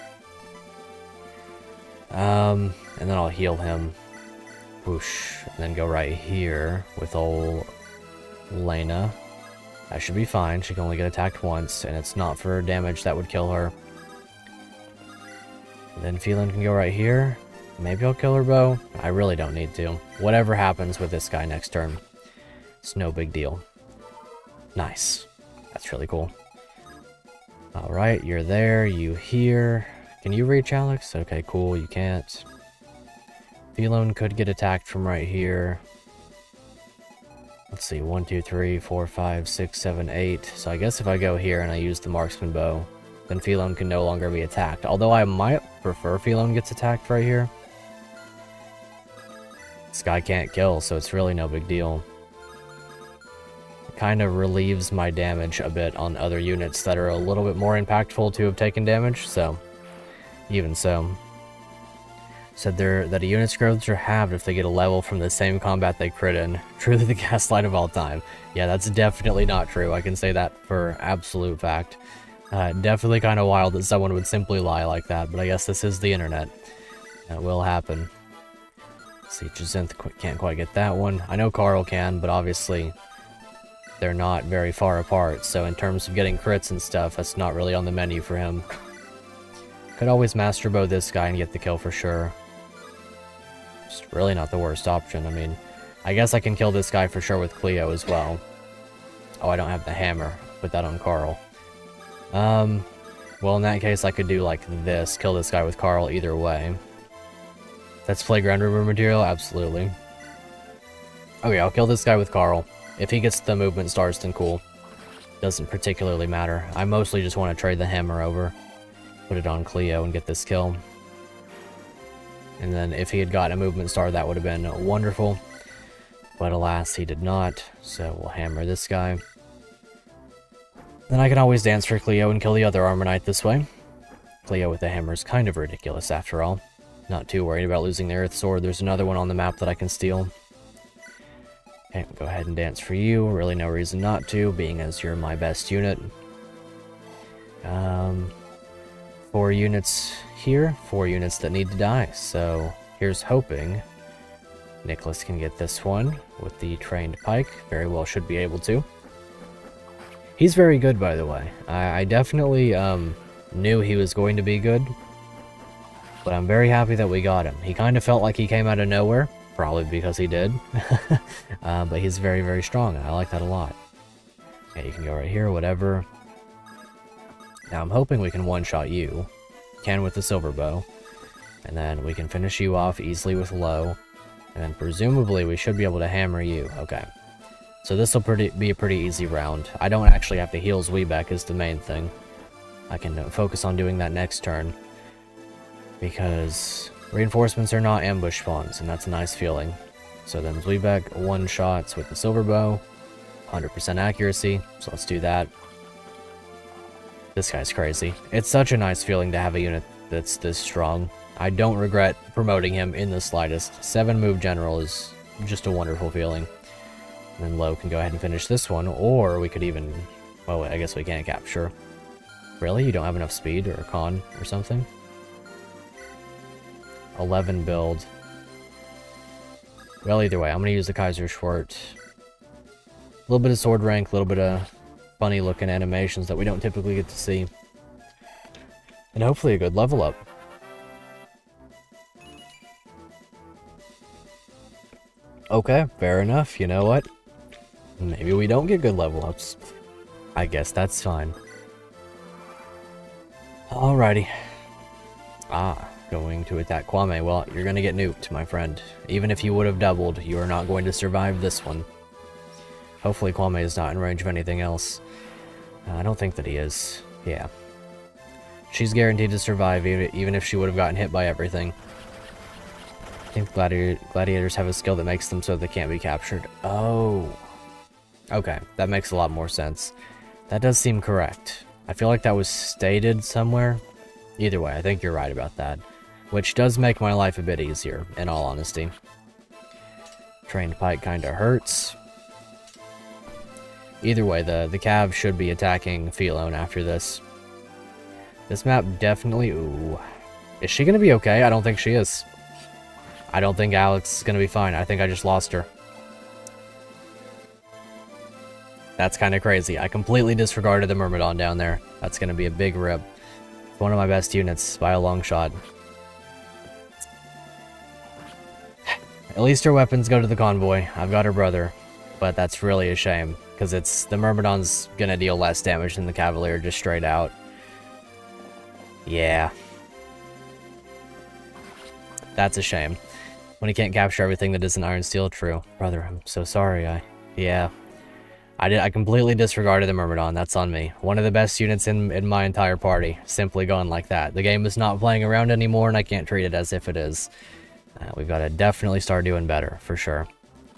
And then I'll heal him. Whoosh. And then go right here with old Lena. That should be fine. She can only get attacked once, and it's not for damage that would kill her. And then Phelan can go right here. Maybe I'll kill her bow. I really don't need to. Whatever happens with this guy next turn, it's no big deal. Nice. That's really cool. Alright, you're there. You here. Can you reach, Alex? Okay, cool. You can't. Phelan could get attacked from right here. Let's see, 1, 2, 3, 4, 5, 6, 7, 8. So I guess if I go here and I use the marksman bow, then Philone can no longer be attacked. Although I might prefer Philone gets attacked right here. This guy can't kill, so it's really no big deal. It kind of relieves my damage a bit on other units that are a little bit more impactful to have taken damage, so even so. Said that a unit's growths are halved if they get a level from the same combat they crit in. Truly the gaslight of all time. Yeah, that's definitely not true. I can say that for absolute fact. Definitely kind of wild that someone would simply lie like that, but I guess this is the internet. That will happen. See, Jacinth can't quite get that one. I know Carl can, but obviously they're not very far apart, so in terms of getting crits and stuff, that's not really on the menu for him. Could always Master Bow this guy and get the kill for sure. Just really not the worst option. I mean, I guess I can kill this guy for sure with Cleo as well. Oh, I don't have the hammer. Put that on Carl. Well, in that case, I could do like this. Kill this guy with Carl either way. That's Playground Rumor material? Absolutely. Okay, I'll kill this guy with Carl. If he gets the movement stars, then cool. Doesn't particularly matter. I mostly just want to trade the hammer over. Put it on Cleo and get this kill. And then if he had gotten a movement star, that would have been wonderful. But alas, he did not. So we'll hammer this guy. Then I can always dance for Cleo and kill the other Armor Knight this way. Cleo with the hammer is kind of ridiculous after all. Not too worried about losing the Earth Sword. There's another one on the map that I can steal. Okay, go ahead and dance for you. Really no reason not to, being as you're my best unit. 4 units here, 4 units that need to die, so here's hoping Nicholas can get this one with the trained pike. Very well should be able to. He's very good, by the way. I definitely knew he was going to be good, but I'm very happy that we got him. He kind of felt like he came out of nowhere, probably because he did, but he's very, very strong, and I like that a lot. Okay, you can go right here, whatever. Now I'm hoping we can one-shot you. Can with the silver bow. And then we can finish you off easily with low. And then presumably we should be able to hammer you. Okay. So this will be a pretty easy round. I don't actually have to heal Zwebeck is the main thing. I can focus on doing that next turn. Because reinforcements are not ambush spawns, and that's a nice feeling. So then Zwebeck one-shots with the silver bow. 100% accuracy, so let's do that. This guy's crazy. It's such a nice feeling to have a unit that's this strong. I don't regret promoting him in the slightest. 7 move general is just a wonderful feeling. And then Low can go ahead and finish this one, or we could even... well, I guess we can't capture. Really? You don't have enough speed or con or something? 11 build. Well, either way, I'm going to use the Kaiserschwart. A little bit of sword rank, a little bit of funny looking animations that we don't typically get to see. And hopefully a good level up. Okay, fair enough. You know what? Maybe we don't get good level ups. I guess that's fine. Alrighty. Going to attack Kwame. Well, you're going to get nuked, my friend. Even if you would have doubled, you are not going to survive this one. Hopefully Kwame is not in range of anything else. I don't think that he is. Yeah. She's guaranteed to survive even if she would have gotten hit by everything. I think gladiators have a skill that makes them so they can't be captured. Oh. Okay, that makes a lot more sense. That does seem correct. I feel like that was stated somewhere. Either way, I think you're right about that. Which does make my life a bit easier, in all honesty. Trained pike kinda hurts. Either way, the Cav should be attacking Philone after this. This map definitely... ooh. Is she gonna be okay? I don't think she is. I don't think Alex is gonna be fine. I think I just lost her. That's kind of crazy. I completely disregarded the Myrmidon down there. That's gonna be a big rip. It's one of my best units by a long shot. At least her weapons go to the convoy. I've got her brother. But that's really a shame. Because it's the Myrmidon's gonna deal less damage than the Cavalier just straight out. Yeah. That's a shame. When he can't capture everything that isn't Iron Steel, true. Brother, I'm so sorry. Yeah. I completely disregarded the Myrmidon. That's on me. One of the best units in my entire party. Simply gone like that. The game is not playing around anymore, and I can't treat it as if it is. We've got to definitely start doing better, for sure.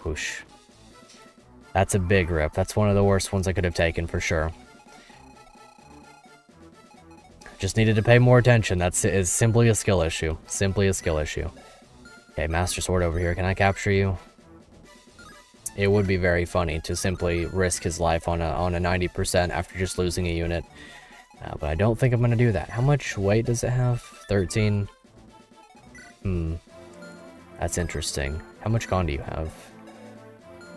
Whoosh. That's a big rip. That's one of the worst ones I could have taken, for sure. Just needed to pay more attention. It's simply a skill issue. Simply a skill issue. Okay, Master Sword over here. Can I capture you? It would be very funny to simply risk his life on a 90% after just losing a unit. But I don't think I'm going to do that. How much weight does it have? 13? That's interesting. How much con do you have?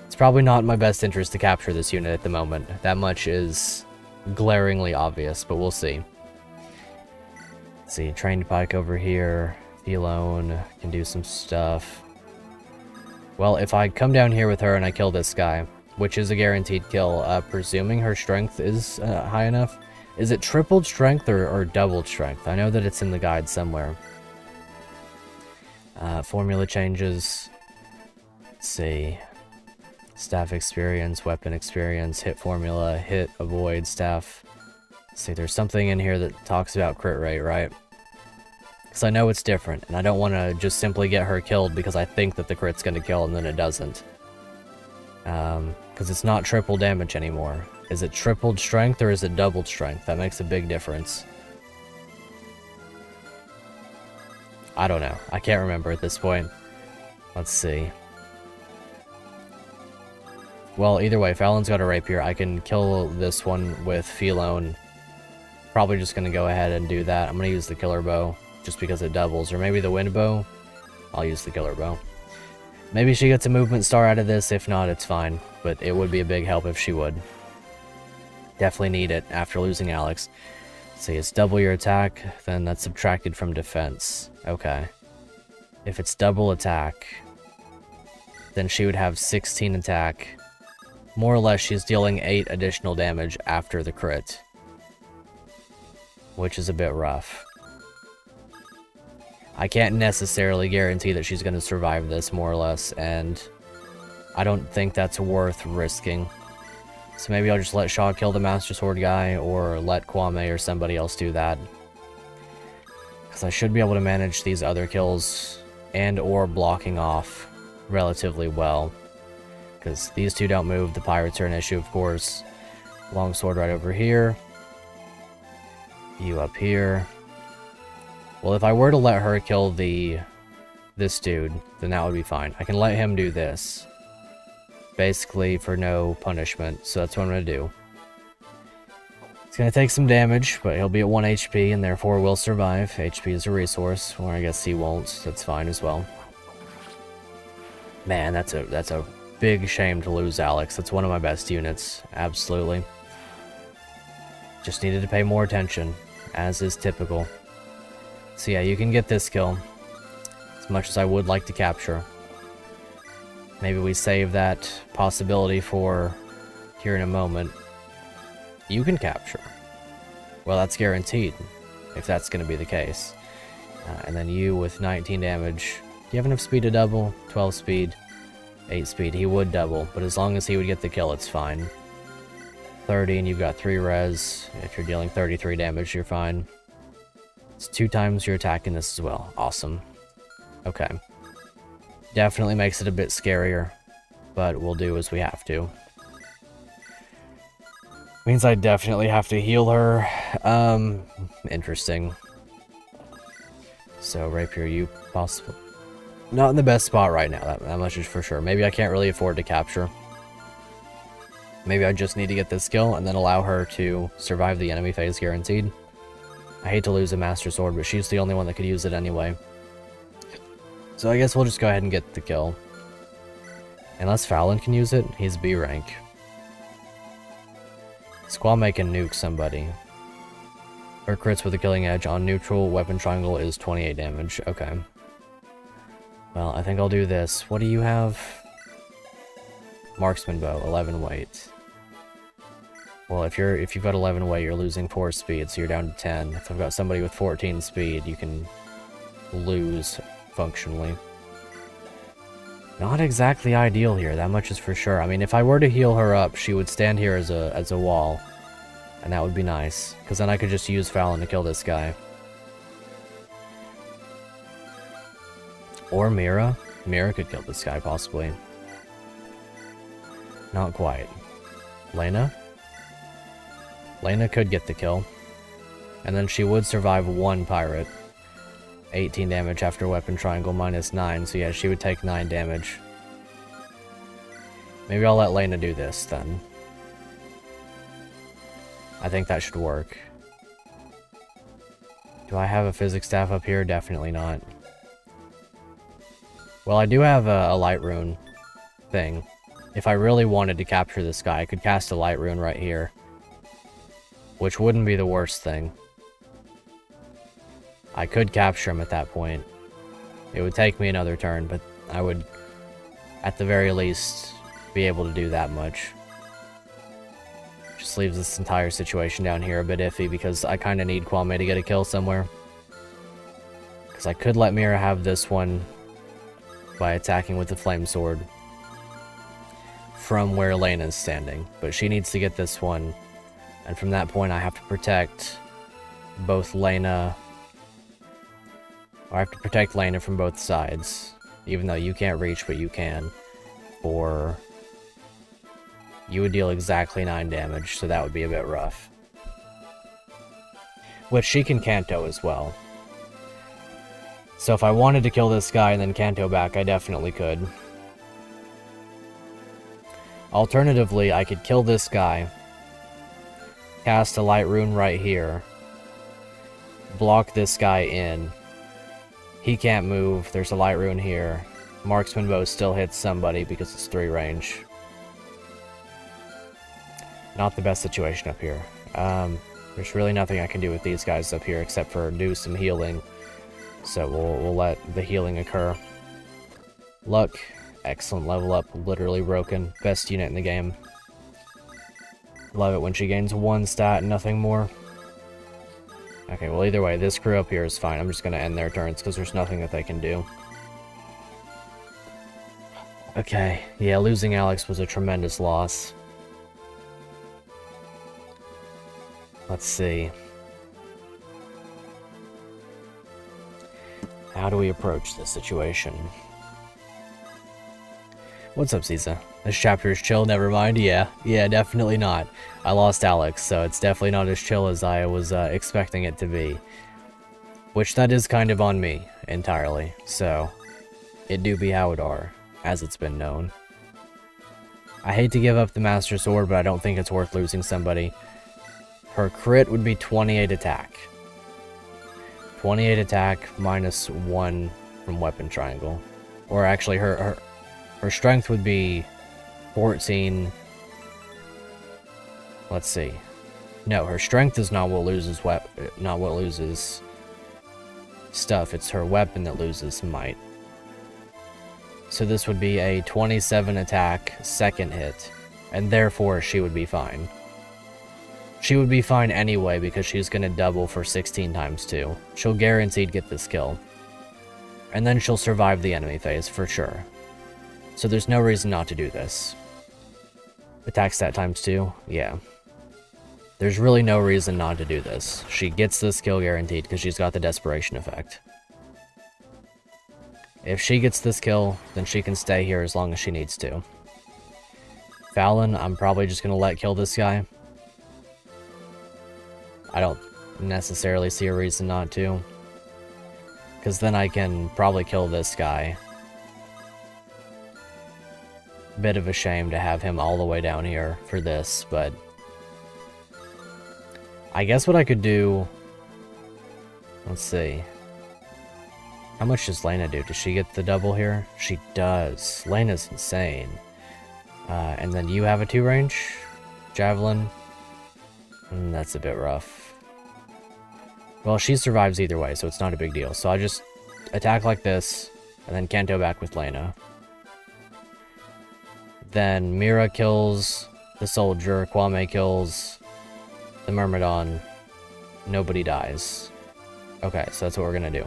It's probably not in my best interest to capture this unit at the moment. That much is glaringly obvious, but we'll see. Let's see, Trained Pike over here. Byelen can do some stuff. Well, if I come down here with her and I kill this guy, which is a guaranteed kill, presuming her strength is high enough. Is it tripled strength or doubled strength? I know that it's in the guide somewhere. Formula changes. Let's see. Staff experience, weapon experience, hit formula, hit, avoid, staff. Let's see, there's something in here that talks about crit rate, right? Because I know it's different, and I don't want to just simply get her killed because I think that the crit's going to kill and then it doesn't. Because it's not triple damage anymore. Is it tripled strength or is it doubled strength? That makes a big difference. I don't know. I can't remember at this point. Let's see. Well, either way, Fallon's got a rapier. I can kill this one with Byelen. Probably just going to go ahead and do that. I'm going to use the killer bow. Just because it doubles, or maybe the wind bow. I'll use the killer bow. Maybe she gets a movement star out of this. If not, it's fine, but it would be a big help if she would. Definitely need it after losing Alex. See, it's double your attack, then that's subtracted from defense. Okay. If it's double attack, then she would have 16 attack. More or less, she's dealing 8 additional damage after the crit, which is a bit rough. I can't necessarily guarantee that she's going to survive this, more or less, and I don't think that's worth risking. So maybe I'll just let Shaw kill the Master Sword guy, or let Kwame or somebody else do that. Because I should be able to manage these other kills and or blocking off relatively well. Because these two don't move, the pirates are an issue, of course. Longsword right over here. You up here. Well, if I were to let her kill this dude, then that would be fine. I can let him do this. Basically for no punishment, so that's what I'm going to do. It's going to take some damage, but he'll be at 1 HP and therefore will survive. HP is a resource, or I guess he won't. That's fine as well. Man, that's a big shame to lose Alex. That's one of my best units, absolutely. Just needed to pay more attention, as is typical. So yeah, you can get this kill, as much as I would like to capture. Maybe we save that possibility for here in a moment. You can capture. Well, that's guaranteed, if that's going to be the case. And then you with 19 damage. Do you have enough speed to double? 12 speed, 8 speed. He would double, but as long as he would get the kill, it's fine. 30, and you've got 3 res. If you're dealing 33 damage, you're fine. It's 2 times your attack in this as well. Awesome. Okay. Definitely makes it a bit scarier, but we'll do as we have to. Means I definitely have to heal her. Interesting. So, Rapier, you possible. Not in the best spot right now, that much is for sure. Maybe I can't really afford to capture. Maybe I just need to get this kill and then allow her to survive the enemy phase guaranteed. I hate to lose a Master Sword, but she's the only one that could use it anyway. So I guess we'll just go ahead and get the kill. Unless Fallon can use it, he's B rank. Squame can nuke somebody. Her crits with a killing edge on neutral weapon triangle is 28 damage. Okay. Well, I think I'll do this. What do you have? Marksman bow, 11 weight. Well, if you've got 11 weight, you're losing 4 speed, so you're down to 10. If I've got somebody with 14 speed, you can lose functionally. Not exactly ideal here, that much is for sure. I mean, if I were to heal her up, she would stand here as a wall. And that would be nice, because then I could just use Fallon to kill this guy. Or Mira. Mira could kill this guy, possibly. Not quite. Lena? Lena could get the kill. And then she would survive one pirate. 18 damage after weapon triangle minus 9, so yeah, she would take 9 damage. Maybe I'll let Lena do this, then. I think that should work. Do I have a physics staff up here? Definitely not. Well, I do have a light rune thing. If I really wanted to capture this guy, I could cast a light rune right here. Which wouldn't be the worst thing. I could capture him at that point. It would take me another turn, but I would, at the very least, be able to do that much. Just leaves this entire situation down here a bit iffy, because I kind of need Kwame to get a kill somewhere. Because I could let Mira have this one by attacking with the flame sword from where Lena's standing, but she needs to get this one, and from that point I have to protect both Lena, or I have to protect Lena from both sides, even though you can't reach, but you can, or you would deal exactly 9 damage, so that would be a bit rough. Which she can Kanto as well. So if I wanted to kill this guy and then Kanto back, I definitely could. Alternatively, I could kill this guy, cast a light rune right here, block this guy in. He can't move, there's a light rune here. Marksman bow still hits somebody because it's 3 range. Not the best situation up here. There's really nothing I can do with these guys up here except for do some healing. So we'll let the healing occur. Luck, excellent level up, literally broken. Best unit in the game. Love it when she gains 1 stat and nothing more. Okay, well either way, this crew up here is fine. I'm just going to end their turns because there's nothing that they can do. Okay, yeah, losing Alex was a tremendous loss. Let's see. How do we approach this situation? What's up, Caesar? This chapter is chill, never mind. Yeah, definitely not. I lost Alex, so it's definitely not as chill as I was expecting it to be. Which that is kind of on me, entirely. So, it do be how it are, as it's been known. I hate to give up the Master Sword, but I don't think it's worth losing somebody. Her crit would be 28 attack. 28 attack minus 1 from weapon triangle. Or actually, her strength would be 14. Let's see. No, her strength is not what loses stuff. It's her weapon that loses might. So this would be a 27 attack second hit, and therefore she would be fine. She would be fine anyway because she's going to double for 16 times 2. She'll guaranteed get this kill. And then she'll survive the enemy phase for sure. So there's no reason not to do this. Attack stat times 2? Yeah. There's really no reason not to do this. She gets this kill guaranteed because she's got the desperation effect. If she gets this kill, then she can stay here as long as she needs to. Fallon, I'm probably just going to let kill this guy. I don't necessarily see a reason not to. Because then I can probably kill this guy. Bit of a shame to have him all the way down here for this, but... I guess what I could do... Let's see. How much does Lena do? Does she get the double here? She does. Lena's insane. And then you have a 2 range? Javelin? That's a bit rough. Well, she survives either way, so it's not a big deal. So I just attack like this, and then Kanto back with Lena. Then Mira kills the soldier, Kwame kills the Myrmidon. Nobody dies. Okay, so that's what we're gonna do.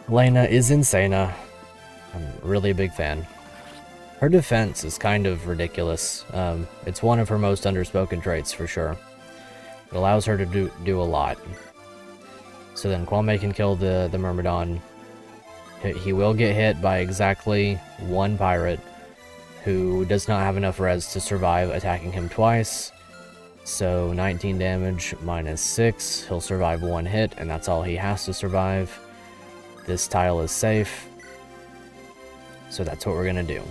Lena is insane. I'm really a big fan. Her defense is kind of ridiculous. It's one of her most underspoken traits for sure. It allows her to do a lot. So then Kwame can kill the Myrmidon. He will get hit by exactly one pirate who does not have enough res to survive attacking him twice. So 19 damage minus 6. He'll survive one hit, and that's all he has to survive. This tile is safe. So that's what we're going to do.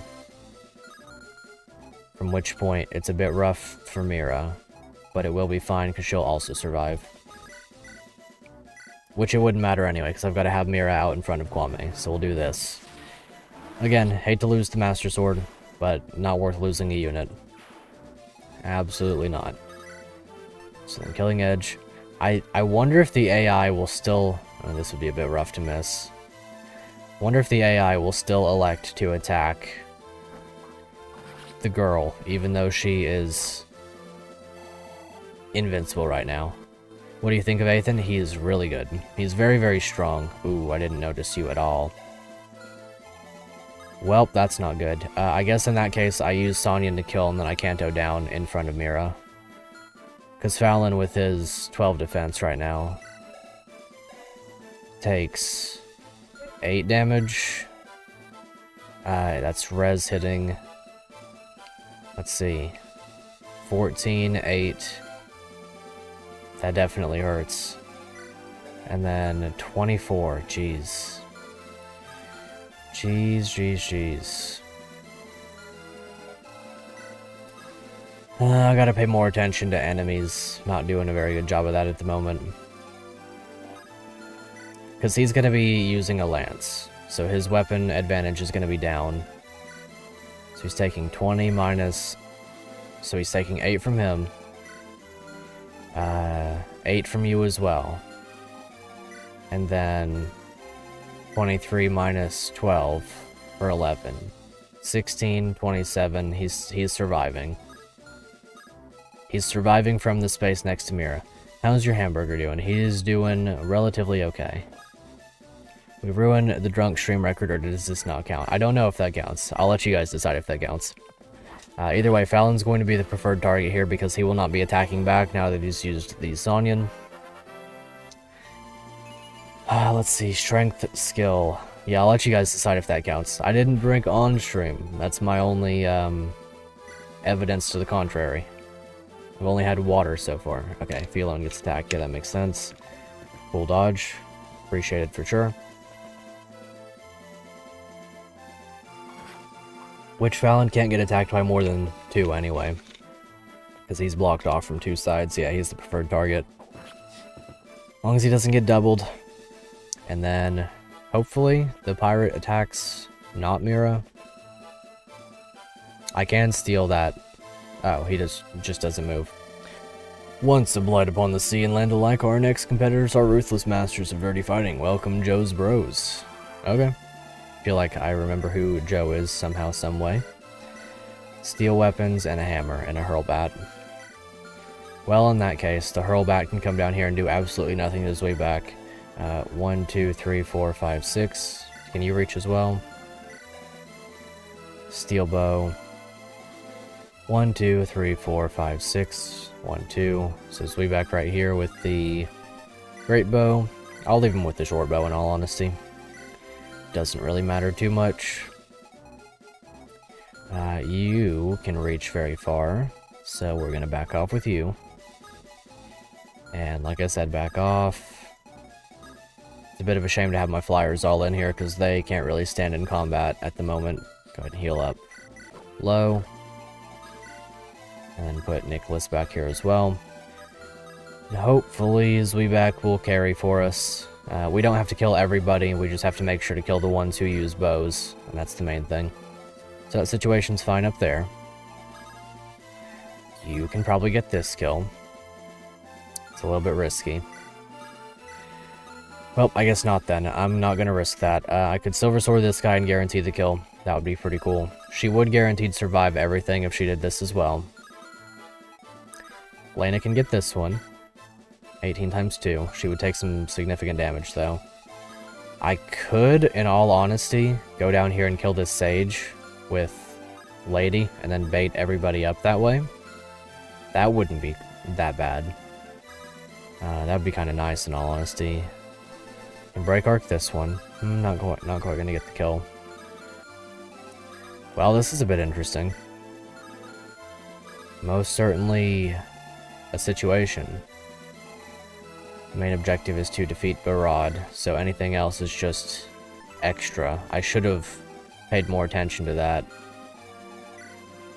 From which point, it's a bit rough for Mira, but it will be fine because she'll also survive. Which it wouldn't matter anyway, because I've got to have Mira out in front of Kwame, so we'll do this. Again, hate to lose the Master Sword, but not worth losing a unit. Absolutely not. So then Killing Edge. I wonder if the AI will still... Oh, this would be a bit rough to miss. Wonder if the AI will still elect to attack the girl, even though she is invincible right now. What do you think of Ethan? He is really good. He's very, very strong. Ooh, I didn't notice you at all. Well, that's not good. I guess in that case, I use Sonyan to kill, and then I Kanto down in front of Mira. Because Fallon, with his 12 defense right now, takes 8 damage. That's res hitting. Let's see. 14, 8. That definitely hurts. And then 24. Jeez. Jeez. I gotta pay more attention to enemies. Not doing a very good job of that at the moment. Because he's gonna be using a lance. So his weapon advantage is gonna be down. So he's taking 20 minus... So he's taking 8 from him. 8 from you as well. And then 23 minus 12 or 11. 16, 27. He's surviving. He's surviving from the space next to Mira. How's your hamburger doing? He's doing relatively okay. We ruined the drunk stream record, or does this not count? I don't know if that counts. I'll let you guys decide if that counts. Either way, Fallon's going to be the preferred target here because he will not be attacking back now that he's used the Sonyan. Let's see, strength, skill. Yeah, I'll let you guys decide if that counts. I didn't drink on stream. That's my only evidence to the contrary. I've only had water so far. Okay, Felon gets attacked. Yeah, that makes sense. Cool dodge. Appreciated for sure. Which Fallon can't get attacked by more than 2 anyway. Because he's blocked off from 2 sides. Yeah, he's the preferred target. As long as he doesn't get doubled. And then, hopefully, the pirate attacks not Mira. I can steal that. Oh, he just doesn't move. Once a blight upon the sea and land alike, our next competitors are ruthless masters of dirty fighting. Welcome, Joe's Bros. Okay. Feel like I remember who Joe is somehow, some way. Steel weapons and a hammer and a hurlbat. Well, in that case, the hurlbat can come down here and do absolutely nothing to his way back. 1, 2, 3, 4, 5, 6. Can you reach as well? Steel bow. 1, 2, 3, 4, 5, 6. 1, 2. So his way back right here with the great bow. I'll leave him with the short bow in all honesty. Doesn't really matter too much. You can reach very far, so we're gonna back off with you. And like I said, back off. It's a bit of a shame to have my flyers all in here because they can't really stand in combat at the moment. Go ahead and heal up. Low. And then put Nicholas back here as well. And hopefully Zweeback will carry for us. We don't have to kill everybody, we just have to make sure to kill the ones who use bows, and that's the main thing. So that situation's fine up there. You can probably get this kill. It's a little bit risky. Well, I guess not then. I'm not going to risk that. I could Silver Sword this guy and guarantee the kill. That would be pretty cool. She would guaranteed survive everything if she did this as well. Lena can get this one. 18 times 2. She would take some significant damage, though. I could, in all honesty, go down here and kill this Sage with Lady, and then bait everybody up that way. That wouldn't be that bad. That would be kind of nice, in all honesty. And break arc this one. Not quite gonna get the kill. Well, this is a bit interesting. Most certainly a situation. The main objective is to defeat Barad, so anything else is just extra. I should have paid more attention to that.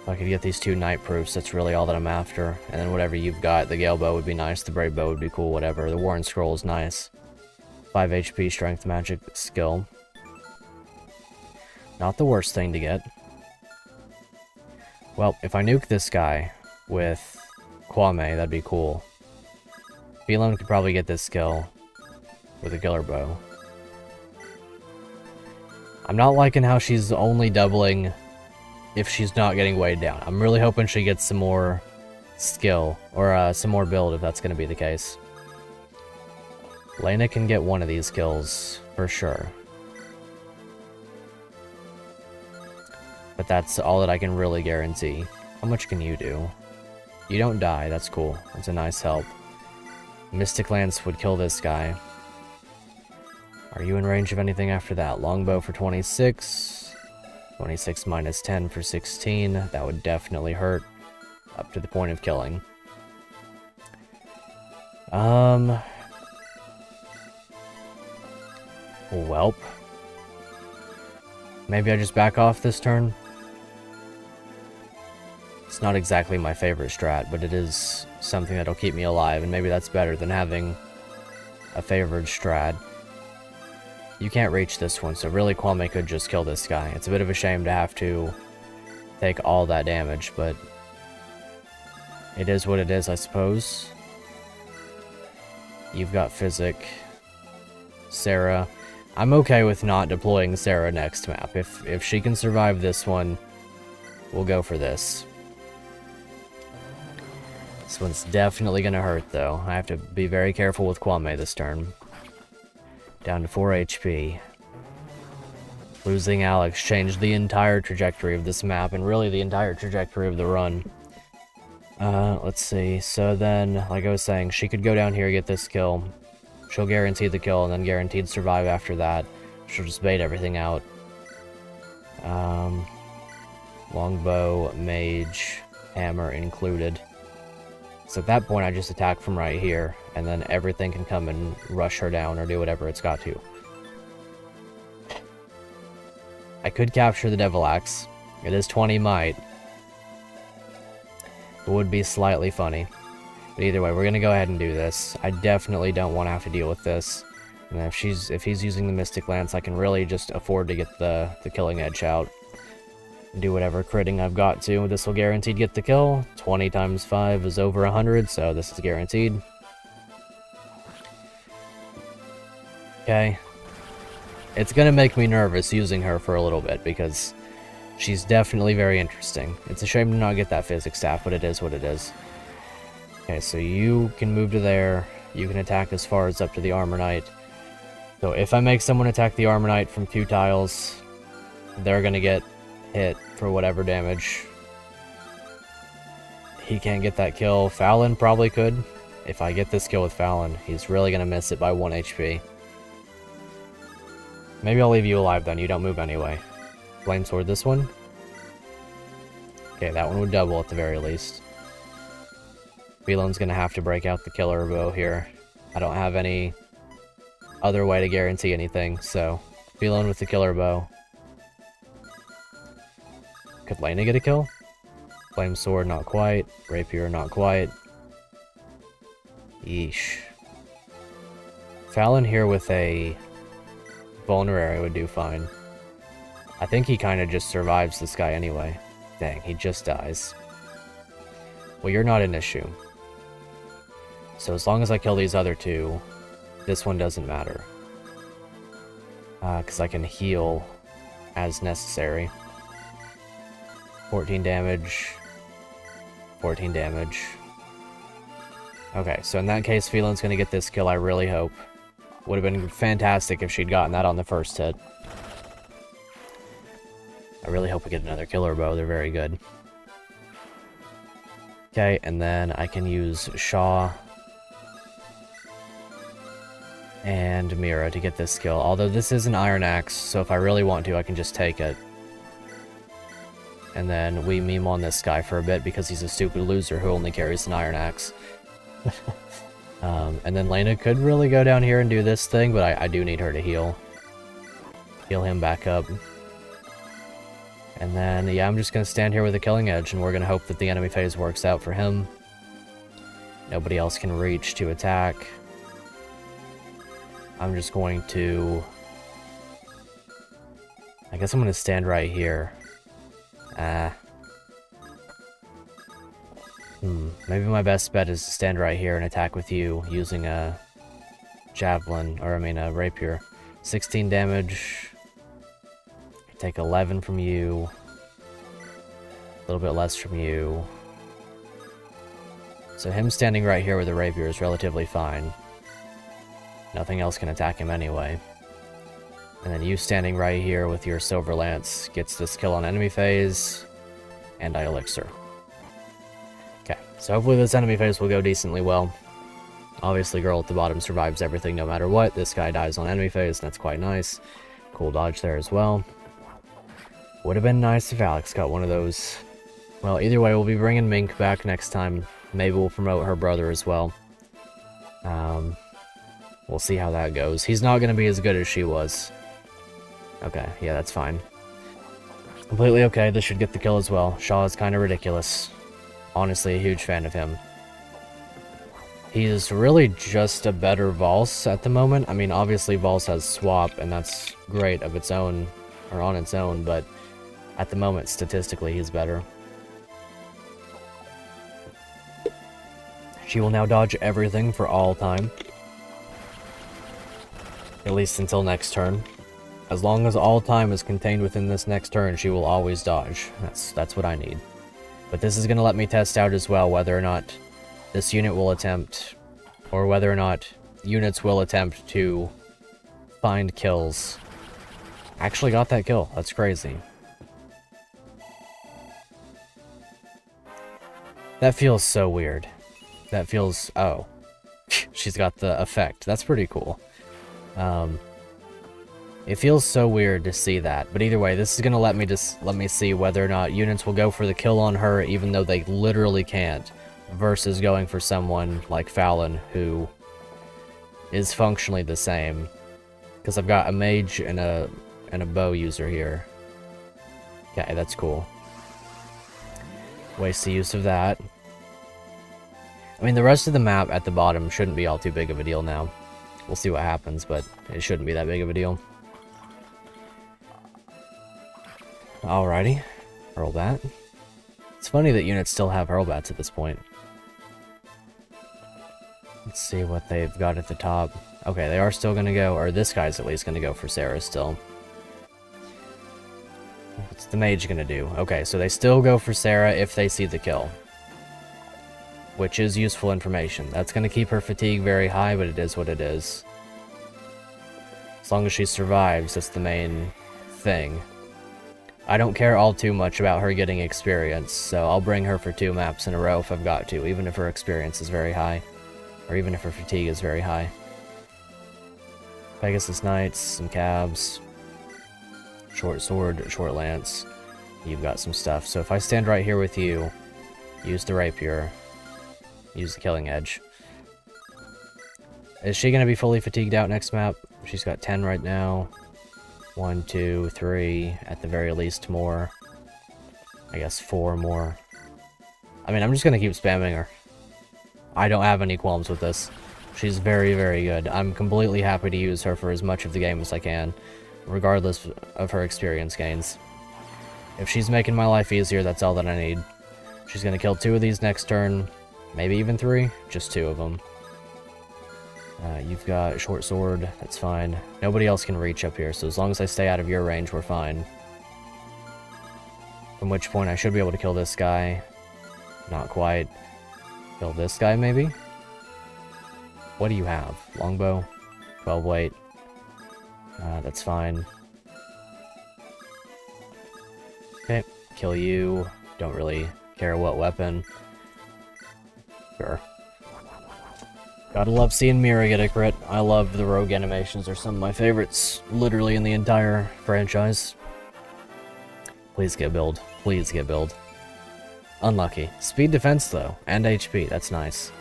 If I could get these 2 Knight Proofs, that's really all that I'm after. And then whatever you've got, the Gale Bow would be nice, the Brave Bow would be cool, whatever. The Warren Scroll is nice. 5 HP Strength Magic skill. Not the worst thing to get. Well, if I nuke this guy with Kwame, that'd be cool. Byelen could probably get this skill with a Killer Bow. I'm not liking how she's only doubling if she's not getting weighed down. I'm really hoping she gets some more skill, or some more build if that's going to be the case. Lena can get one of these kills, for sure. But that's all that I can really guarantee. How much can you do? You don't die, that's cool. That's a nice help. Mystic Lance would kill this guy. Are you in range of anything after that? Longbow for 26. 26 minus 10 for 16. That would definitely hurt. Up to the point of killing. Welp. Maybe I just back off this turn? It's not exactly my favorite strat, but it is something that'll keep me alive, and maybe that's better than having a favored strat. You can't reach this one, so really Kwame could just kill this guy. It's a bit of a shame to have to take all that damage, but it is what it is, I suppose. You've got Physic. Sarah. I'm okay with not deploying Sarah next map. If she can survive this one, we'll go for this. This one's definitely gonna hurt, though. I have to be very careful with Kwame this turn. Down to 4 HP. Losing Alex changed the entire trajectory of this map, and really the entire trajectory of the run. Let's see. So then, like I was saying, she could go down here, get this kill. She'll guarantee the kill, and then guaranteed survive after that. She'll just bait everything out. Longbow, Mage, Hammer included. So at that point, I just attack from right here, and then everything can come and rush her down or do whatever it's got to. I could capture the Devil Axe. It is 20 might. It would be slightly funny. But either way, we're going to go ahead and do this. I definitely don't want to have to deal with this. And if he's using the Mystic Lance, I can really just afford to get the killing edge out. Do whatever critting I've got to. This will guaranteed get the kill. 20 times 5 is over 100, so this is guaranteed. Okay. It's gonna make me nervous using her for a little bit, because she's definitely very interesting. It's a shame to not get that physics staff, but it is what it is. Okay, so you can move to there. You can attack as far as up to the Armor Knight. So if I make someone attack the Armor Knight from 2 tiles, they're gonna get hit for whatever damage. He can't get that kill. Fallon probably could. If I get this kill with Fallon, he's really gonna miss it by 1 HP. Maybe I'll leave you alive then, you don't move anyway. Flame Sword this one. Okay, that one would double at the very least. Byelen's gonna have to break out the Killer Bow here. I don't have any other way to guarantee anything, so Byelen with the Killer Bow. Could Lena get a kill? Flame Sword, not quite. Rapier, not quite. Yeesh. Fallon here with a Vulnerary would do fine. I think he kind of just survives this guy anyway. Dang, he just dies. Well, you're not an issue. So as long as I kill these other 2, this one doesn't matter. Because I can heal as necessary. 14 damage. 14 damage. Okay, so in that case, Phelan's gonna get this kill, I really hope. Would have been fantastic if she'd gotten that on the first hit. I really hope we get another killer bow. They're very good. Okay, and then I can use Shaw and Mira to get this skill. Although this is an iron axe, so if I really want to, I can just take it. And then we meme on this guy for a bit because he's a stupid loser who only carries an iron axe. And then Lena could really go down here and do this thing, but I do need her to heal. Heal him back up. And then, yeah, I'm just going to stand here with a killing edge, and we're going to hope that the enemy phase works out for him. Nobody else can reach to attack. I'm just going to... I guess I'm going to stand right here. Maybe my best bet is to stand right here and attack with you using a javelin, or I mean a rapier. 16 damage. Take 11 from you. A little bit less from you. So him standing right here with a rapier is relatively fine. Nothing else can attack him anyway. And then you standing right here with your silver lance gets this kill on enemy phase, and I elixir. Okay, so hopefully this enemy phase will go decently well. Obviously girl at the bottom survives everything no matter what. This guy dies on enemy phase, and that's quite nice. Cool dodge there as well. Would have been nice if Alex got one of those. Well, either way, we'll be bringing Mink back next time. Maybe we'll promote her brother as well. We'll see how that goes. He's not going to be as good as she was. Okay, yeah, that's fine. Completely okay, this should get the kill as well. Shaw is kind of ridiculous. Honestly, a huge fan of him. He is really just a better Valse at the moment. I mean, obviously Valse has swap, and that's great of its own, or on its own, but at the moment, statistically, he's better. She will now dodge everything for all time. At least until next turn. As long as all time is contained within this next turn, she will always dodge. That's what I need. But this is going to let me test out as well whether or not this unit will attempt, or whether or not units will attempt to find kills. Actually got that kill. That's crazy. That feels so weird. That feels... oh. She's got the effect. That's pretty cool. It feels so weird to see that. But either way, this is going to let me see whether or not units will go for the kill on her even though they literally can't. Versus going for someone like Fallon who is functionally the same. Because I've got a mage and a bow user here. Okay, that's cool. Waste the use of that. I mean, the rest of the map at the bottom shouldn't be all too big of a deal now. We'll see what happens, but it shouldn't be that big of a deal. Alrighty. Hurl bat. It's funny that units still have hurl bats at this point. Let's see what they've got at the top. Okay, they are still going to go, or this guy's at least going to go for Sarah still. What's the mage going to do? Okay, so they still go for Sarah if they see the kill. Which is useful information. That's going to keep her fatigue very high, but it is what it is. As long as she survives, that's the main thing. I don't care all too much about her getting experience, so I'll bring her for 2 maps in a row if I've got to, even if her experience is very high. Or even if her fatigue is very high. Pegasus Knights, some cabs. Short sword, short lance. You've got some stuff. So if I stand right here with you, use the rapier. Use the killing edge. Is she going to be fully fatigued out next map? She's got 10 right now. 1, 2, 3, at the very least more. I guess 4 more. I mean, I'm just going to keep spamming her. I don't have any qualms with this. She's very, very good. I'm completely happy to use her for as much of the game as I can, regardless of her experience gains. If she's making my life easier, that's all that I need. She's going to kill 2 of these next turn. Maybe even 3? Just 2 of them. You've got short sword, that's fine. Nobody else can reach up here, so as long as I stay out of your range, we're fine. From which point I should be able to kill this guy. Not quite. Kill this guy, maybe? What do you have? Longbow? 12 weight. That's fine. Okay, kill you. Don't really care what weapon. Sure. Gotta love seeing Mira get a crit. I love the rogue animations. They're some of my favorites, literally, in the entire franchise. Please get build. Please get build. Unlucky. Speed defense, though, and HP. That's nice.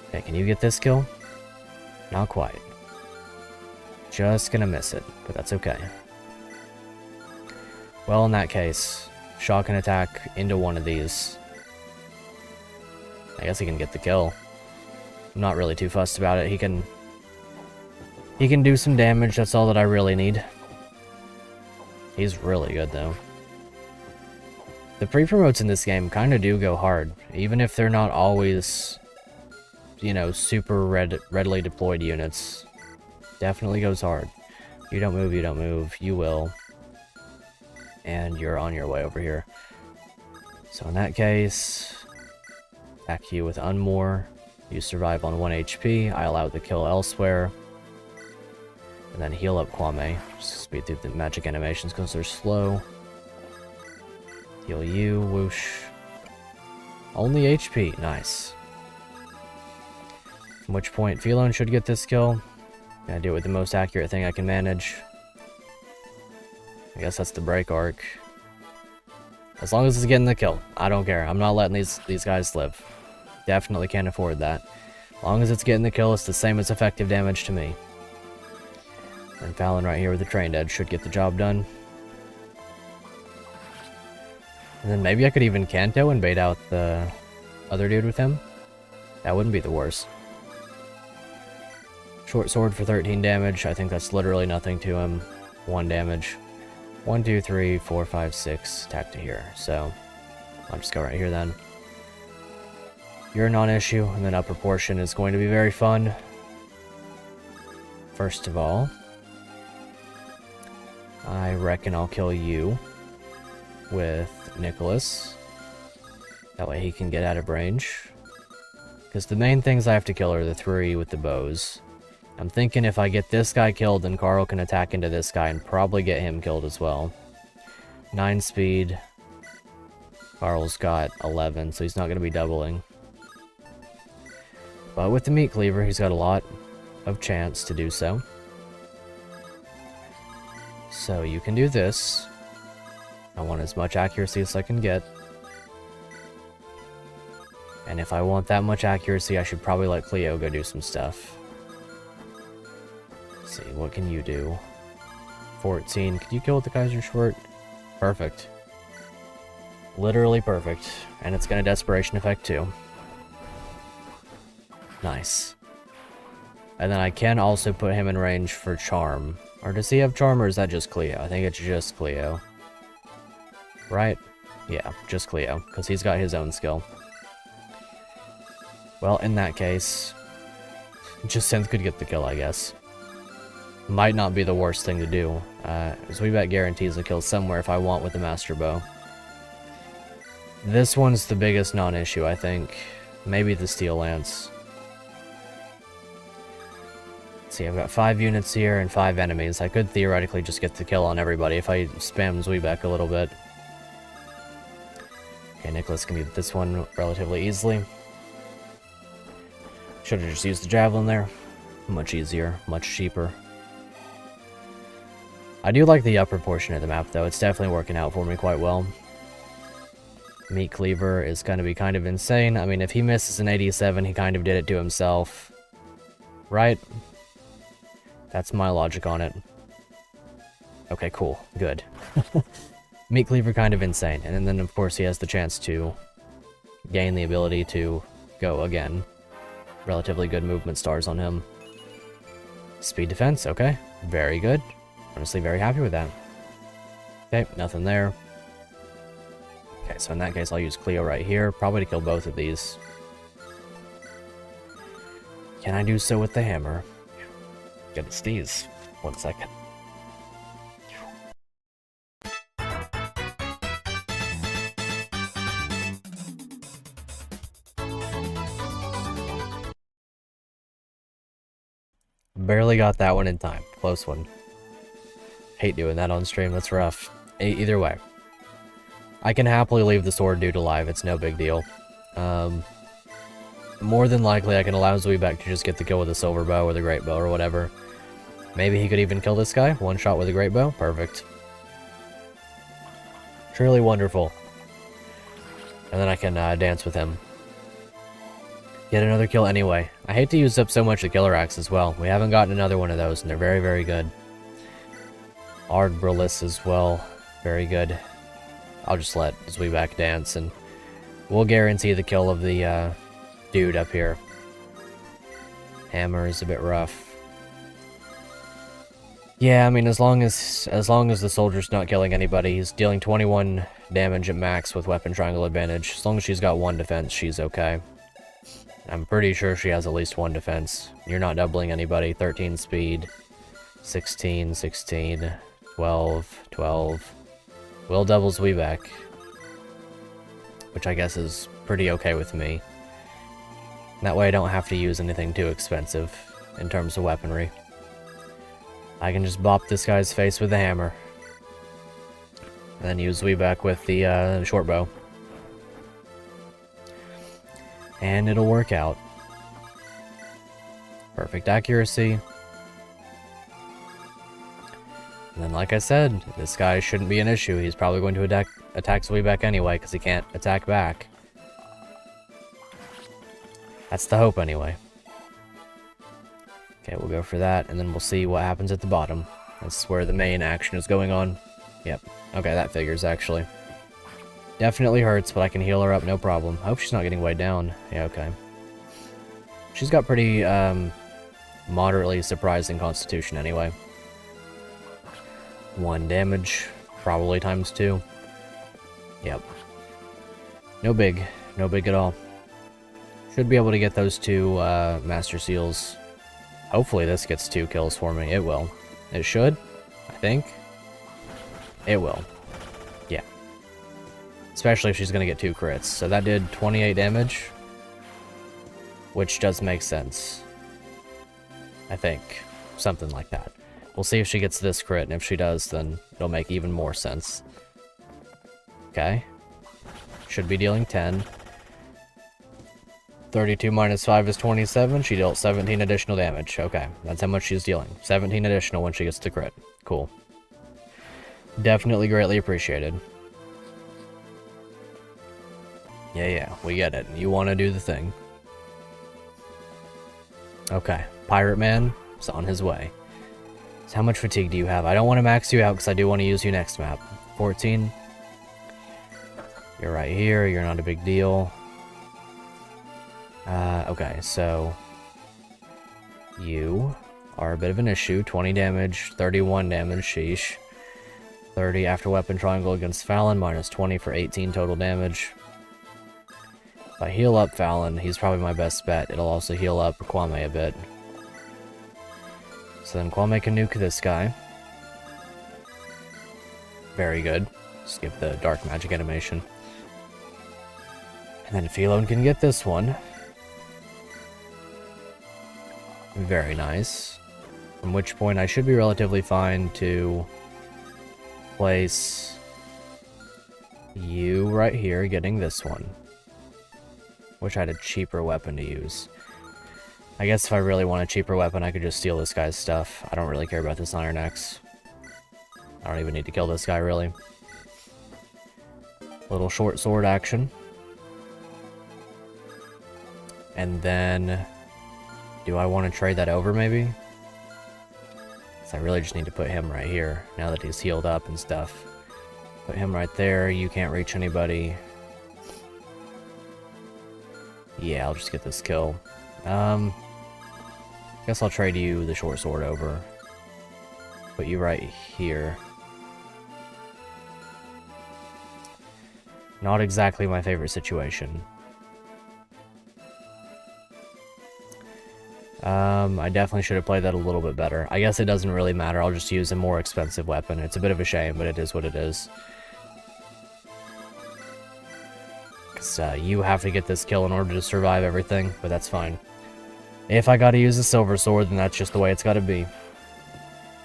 Okay, can you get this kill? Not quite. Just gonna miss it, but that's okay. Well, in that case, shock and attack into one of these. I guess he can get the kill. I'm not really too fussed about it. He can do some damage. That's all that I really need. He's really good, though. The pre-promotes in this game kind of do go hard, even if they're not always, you know, super readily deployed units. Definitely goes hard. You don't move, you don't move. You will. And you're on your way over here. So in that case, attack you with Unmoor. You survive on 1 HP. I allow the kill elsewhere. And then heal up Kwame. Just speed through the magic animations because they're slow. Heal you. Whoosh. Only HP. Nice. From which point, Felon should get this kill. Gonna do it with the most accurate thing I can manage. I guess that's the break arc. As long as it's getting the kill. I don't care. I'm not letting these guys live. Definitely can't afford that. As long as it's getting the kill, it's the same as effective damage to me. And Fallon right here with the trained edge should get the job done. And then maybe I could even Kanto and bait out the other dude with him. That wouldn't be the worst. Short sword for 13 damage. I think that's literally nothing to him. 1 damage. 1, 2, 3, 4, 5, 6. Attack to here. So I'll just go right here then. You're a non-issue, and then upper portion is going to be very fun. First of all, I reckon I'll kill you with Nicholas. That way he can get out of range. Because the main things I have to kill are the 3 with the bows. I'm thinking if I get this guy killed, then Carl can attack into this guy and probably get him killed as well. 9 speed. Carl's got 11, so he's not going to be doubling. But with the meat cleaver, he's got a lot of chance to do so. So you can do this. I want as much accuracy as I can get. And if I want that much accuracy, I should probably let Cleo go do some stuff. Let's see, what can you do? 14. Can you kill with the Kaiser Short? Perfect. Literally perfect. And it's got a desperation effect too. Nice. And then I can also put him in range for Charm. Or does he have Charm, or is that just Cleo? I think it's just Cleo. Right? Yeah, just Cleo, because he's got his own skill. Well, in that case, just Synth could get the kill, I guess. Might not be the worst thing to do. Zweebet guarantees a kill somewhere if I want with the Master Bow. This one's the biggest non-issue, I think. Maybe the Steel Lance. See, I've got 5 units here and 5 enemies. I could theoretically just get the kill on everybody if I spam Zweebek a little bit. Okay, Nicholas can get this one relatively easily. Should have just used the Javelin there. Much easier, much cheaper. I do like the upper portion of the map, though. It's definitely working out for me quite well. Meat Cleaver is going to be kind of insane. I mean, if he misses an 87, he kind of did it to himself. Right? That's my logic on it. Okay, cool. Good. Meat Cleaver kind of insane. And then, of course, he has the chance to gain the ability to go again. Relatively good movement stars on him. Speed defense, okay. Very good. Honestly, very happy with that. Okay, nothing there. Okay, so in that case, I'll use Cleo right here. Probably to kill both of these. Can I do so with the hammer? Get a sneeze. 1 second. Barely got that one in time. Close one. Hate doing that on stream, that's rough. Either way. I can happily leave the sword dude alive, it's no big deal. More than likely I can allow Zweebek to just get the kill with a silver bow or the great bow or whatever. Maybe he could even kill this guy. One shot with a great bow. Perfect. Truly wonderful. And then I can dance with him. Get another kill anyway. I hate to use up so much the killer axe as well. We haven't gotten another one of those, and they're very, very good. Ardbralis as well. Very good. I'll just let Zweebek dance, and we'll guarantee the kill of the dude up here. Hammer is a bit rough. Yeah, I mean, as long as the soldier's not killing anybody, he's dealing 21 damage at max with weapon triangle advantage. As long as she's got 1 defense, she's okay. I'm pretty sure she has at least 1 defense. You're not doubling anybody. 13 speed, 16, 16, 12, 12. Will double Zweebek, which I guess is pretty okay with me. That way I don't have to use anything too expensive in terms of weaponry. I can just bop this guy's face with the hammer. And then use Zweebek with the short bow. And it'll work out. Perfect accuracy. And then, like I said, this guy shouldn't be an issue. He's probably going to attack Zweebek anyway, because he can't attack back. That's the hope, anyway. Okay, we'll go for that, and then we'll see what happens at the bottom. That's where the main action is going on. Yep. Okay, that figures, actually. Definitely hurts, but I can heal her up, no problem. I hope she's not getting weighed down. Yeah, okay. She's got pretty, moderately surprising constitution, anyway. 1 damage, probably times 2. Yep. No big at all. Should be able to get those 2 Master Seals. Hopefully this gets 2 kills for me. It will. It should, I think. It will. Yeah. Especially if she's going to get 2 crits. So that did 28 damage. Which does make sense. I think. Something like that. We'll see if she gets this crit, and if she does, then it'll make even more sense. Okay. Should be dealing 10. 32 minus 5 is 27. She dealt 17 additional damage. Okay, that's how much she's dealing. 17 additional when she gets the crit. Cool. Definitely greatly appreciated. Yeah, we get it. You want to do the thing. Okay, Pirate Man is on his way. So how much fatigue do you have? I don't want to max you out because I do want to use you next map. 14. You're right here. You're not a big deal. Okay, so you are a bit of an issue. 20 damage, 31 damage, sheesh. 30 after weapon triangle against Fallon, minus 20 for 18 total damage. If I heal up Fallon, he's probably my best bet. It'll also heal up Kwame a bit. So then Kwame can nuke this guy. Very good. Skip the dark magic animation. And then Philone can get this one. Very nice. From which point I should be relatively fine to place you right here, getting this one. Wish I had a cheaper weapon to use. I guess if I really want a cheaper weapon, I could just steal this guy's stuff. I don't really care about this Iron Axe. I don't even need to kill this guy, really. Little short sword action. And then... do I want to trade that over, maybe? So I really just need to put him right here, now that he's healed up and stuff. Put him right there, you can't reach anybody. Yeah, I'll just get this kill. Guess I'll trade you the short sword over. Put you right here. Not exactly my favorite situation. I definitely should have played that a little bit better. I guess it doesn't really matter. I'll just use a more expensive weapon. It's a bit of a shame, but it is what it is. Because you have to get this kill in order to survive everything, but that's fine. If I gotta use a silver sword, then that's just the way it's gotta be.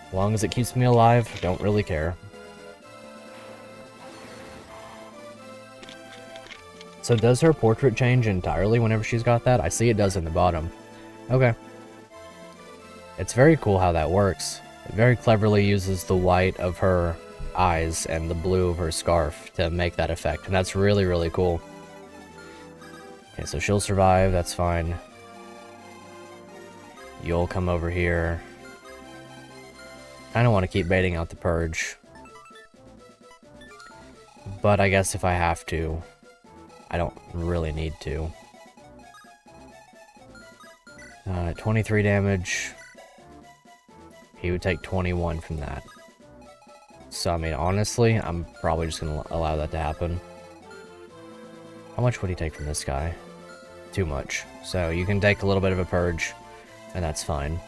As long as it keeps me alive, I don't really care. So does her portrait change entirely whenever she's got that? I see it does in the bottom. Okay. It's very cool how that works. It very cleverly uses the white of her eyes and the blue of her scarf to make that effect, and that's really, really cool. Okay, so she'll survive, that's fine. You'll come over here. Kinda want to keep baiting out the purge. But I guess if I have to, I don't really need to. 23 damage. He would take 21 from that. So, I mean, honestly, I'm probably just going to allow that to happen. How much would he take from this guy? Too much. So, you can take a little bit of a purge, and that's fine.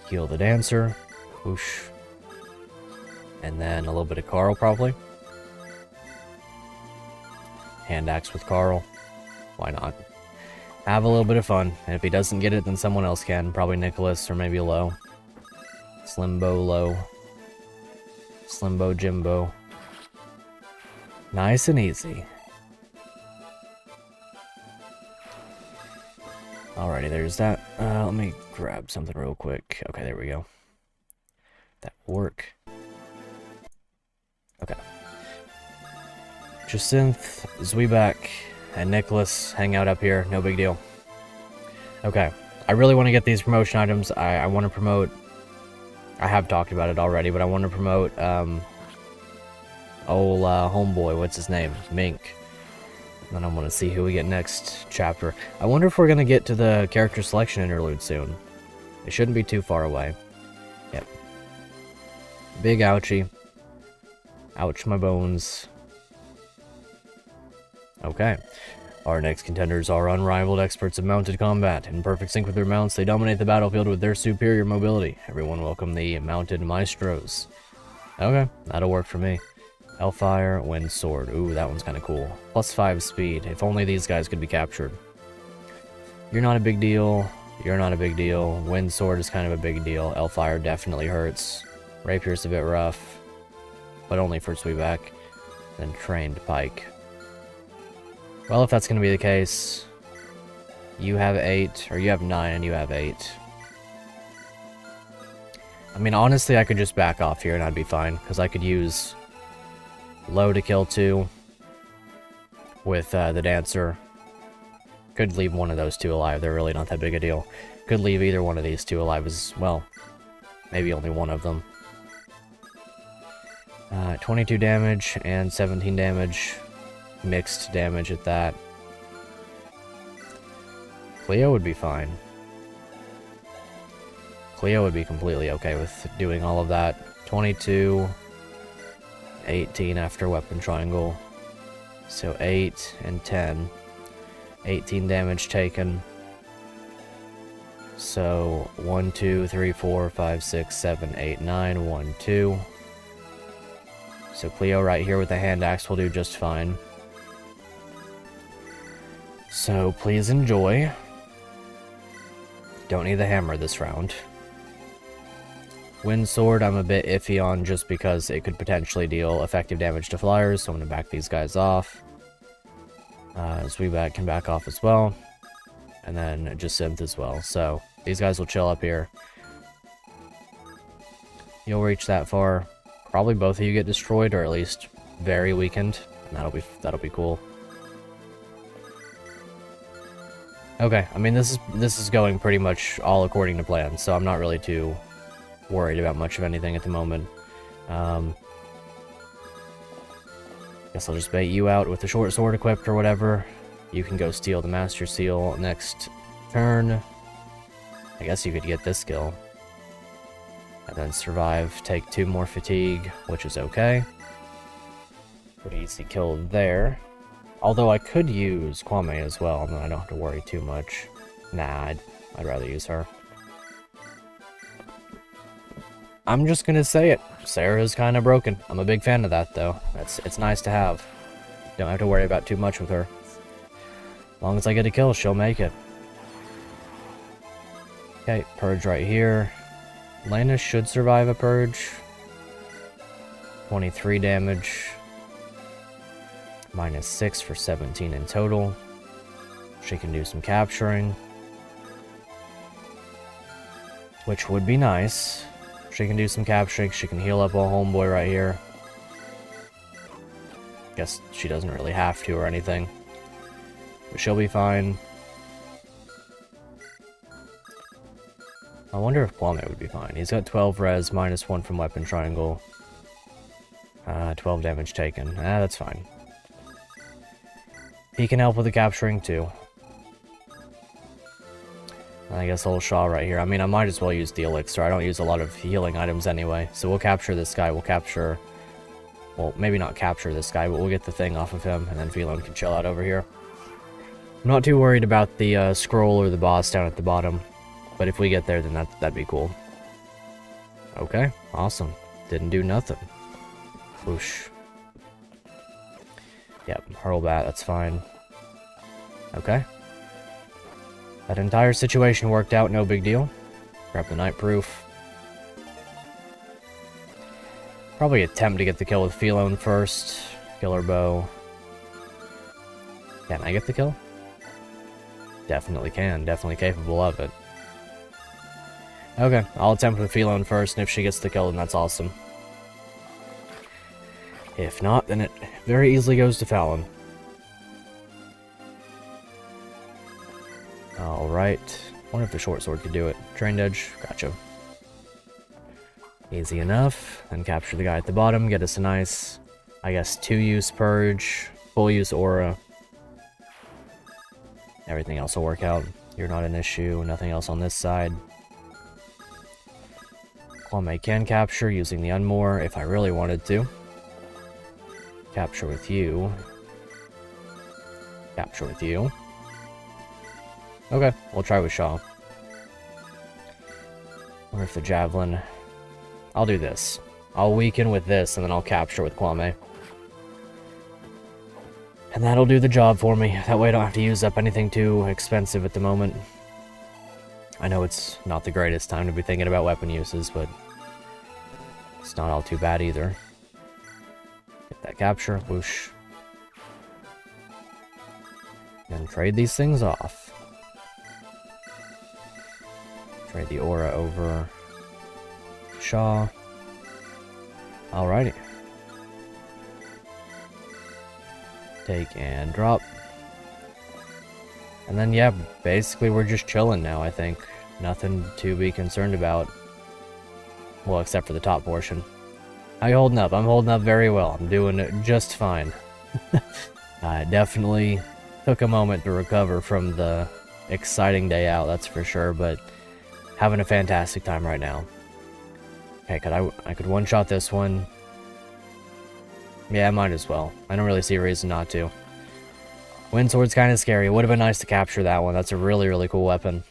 Heal the dancer. Whoosh. And then a little bit of Carl, probably. Hand axe with Carl. Why not? Have a little bit of fun. And if he doesn't get it, then someone else can. Probably Nicholas or maybe Low. Slimbo Low. Slimbo Jimbo. Nice and easy. Alrighty, there's that. Let me grab something real quick. Okay, there we go. That will work. Okay. Jacinth, Zweebak, and Nicholas hang out up here. No big deal. Okay. I really want to get these promotion items. I want to promote... I have talked about it already, but I want to promote, homeboy, what's his name? Mink. And I want to see who we get next chapter. I wonder if we're going to get to the character selection interlude soon. It shouldn't be too far away. Yep. Big ouchie. Ouch my bones. Okay. Our next contenders are unrivaled experts of mounted combat. In perfect sync with their mounts, they dominate the battlefield with their superior mobility. Everyone welcome the mounted maestros. Okay, that'll work for me. Hellfire, Wind Sword. Ooh, that one's kind of cool. +5 speed. If only these guys could be captured. You're not a big deal. You're not a big deal. Wind Sword is kind of a big deal. Hellfire definitely hurts. Rapier's a bit rough. But only for Zweebak. Then Trained Pike. Well, if that's going to be the case, you have 8, or you have 9 and you have 8. I mean, honestly, I could just back off here and I'd be fine, because I could use Low to kill 2 with the Dancer. Could leave one of those 2 alive, they're really not that big a deal. Could leave either one of these 2 alive as well. Maybe only one of them. 22 damage and 17 damage. Mixed damage at that. Cleo would be fine. Cleo would be completely okay with doing all of that. 22, 18 after weapon triangle. So 8 and 10. 18 damage taken. So 1, 2, 3, 4, 5, 6, 7, 8, 9. 1, 2. So Cleo right here with the hand axe will do just fine. So, please enjoy. Don't need the hammer this round. Wind Sword I'm a bit iffy on just because it could potentially deal effective damage to flyers, so I'm going to back these guys off. Zweebak can back off as well. And then Jacinth as well. So, these guys will chill up here. You'll reach that far. Probably both of you get destroyed, or at least very weakened. And that'll be cool. Okay, I mean, this is going pretty much all according to plan, so I'm not really too worried about much of anything at the moment. Guess I'll just bait you out with the short sword equipped or whatever. You can go steal the Master Seal next turn. I guess you could get this skill. And then survive, take 2 more fatigue, which is okay. Pretty easy kill there. Although I could use Kwame as well, and then I don't have to worry too much. Nah, I'd rather use her. I'm just gonna say it. Sarah's kind of broken. I'm a big fan of that, though. It's nice to have. Don't have to worry about too much with her. As long as I get a kill, she'll make it. Okay, purge right here. Lana should survive a purge. 23 damage. -6 for 17 in total. She can do some capturing, which would be nice. She can do some capturing. She can heal up a homeboy right here. Guess she doesn't really have to or anything, but she'll be fine. I wonder if Kwame would be fine. He's got 12 res, -1 from weapon triangle. 12 damage taken. That's fine. He can help with the capturing too. I guess a little Shaw right here. I mean, I might as well use the elixir. I don't use a lot of healing items anyway. So we'll capture this guy. We'll capture... Well, maybe not capture this guy, but we'll get the thing off of him, and then Byelen can chill out over here. I'm not too worried about the scroll or the boss down at the bottom. But if we get there, then that'd be cool. Okay, awesome. Didn't do nothing. Whoosh. Yep, hurl bat, that's fine. Okay. That entire situation worked out, no big deal. Grab the night proof. Probably attempt to get the kill with Byelen first. Killer bow. Can I get the kill? Definitely can, definitely capable of it. Okay, I'll attempt with Byelen first, and if she gets the kill, then that's awesome. If not, then it very easily goes to Fallon. Alright. Wonder if the short sword could do it. Trained edge, gotcha. Easy enough. Then capture the guy at the bottom, get us a nice, I guess, 2-use purge, full-use aura. Everything else will work out. You're not an issue, nothing else on this side. Kwame can capture using the Unmoor if I really wanted to. Capture with you. Capture with you. Okay, we'll try with Shaw. Wonder if the Javelin... I'll do this. I'll weaken with this, and then I'll capture with Kwame. And that'll do the job for me. That way I don't have to use up anything too expensive at the moment. I know it's not the greatest time to be thinking about weapon uses, but it's not all too bad either. Get that capture, whoosh. And trade these things off. Trade the aura over Shaw. Alrighty. Take and drop. And then, yeah, basically we're just chilling now, I think. Nothing to be concerned about. Well, except for the top portion. How you holding up? I'm holding up very well. I'm doing it just fine. I definitely took a moment to recover from the exciting day out, that's for sure, but having a fantastic time right now. Okay, I could one-shot this one. Yeah, I might as well. I don't really see a reason not to. Wind Sword's kind of scary. It would have been nice to capture that one. That's a really, really cool weapon.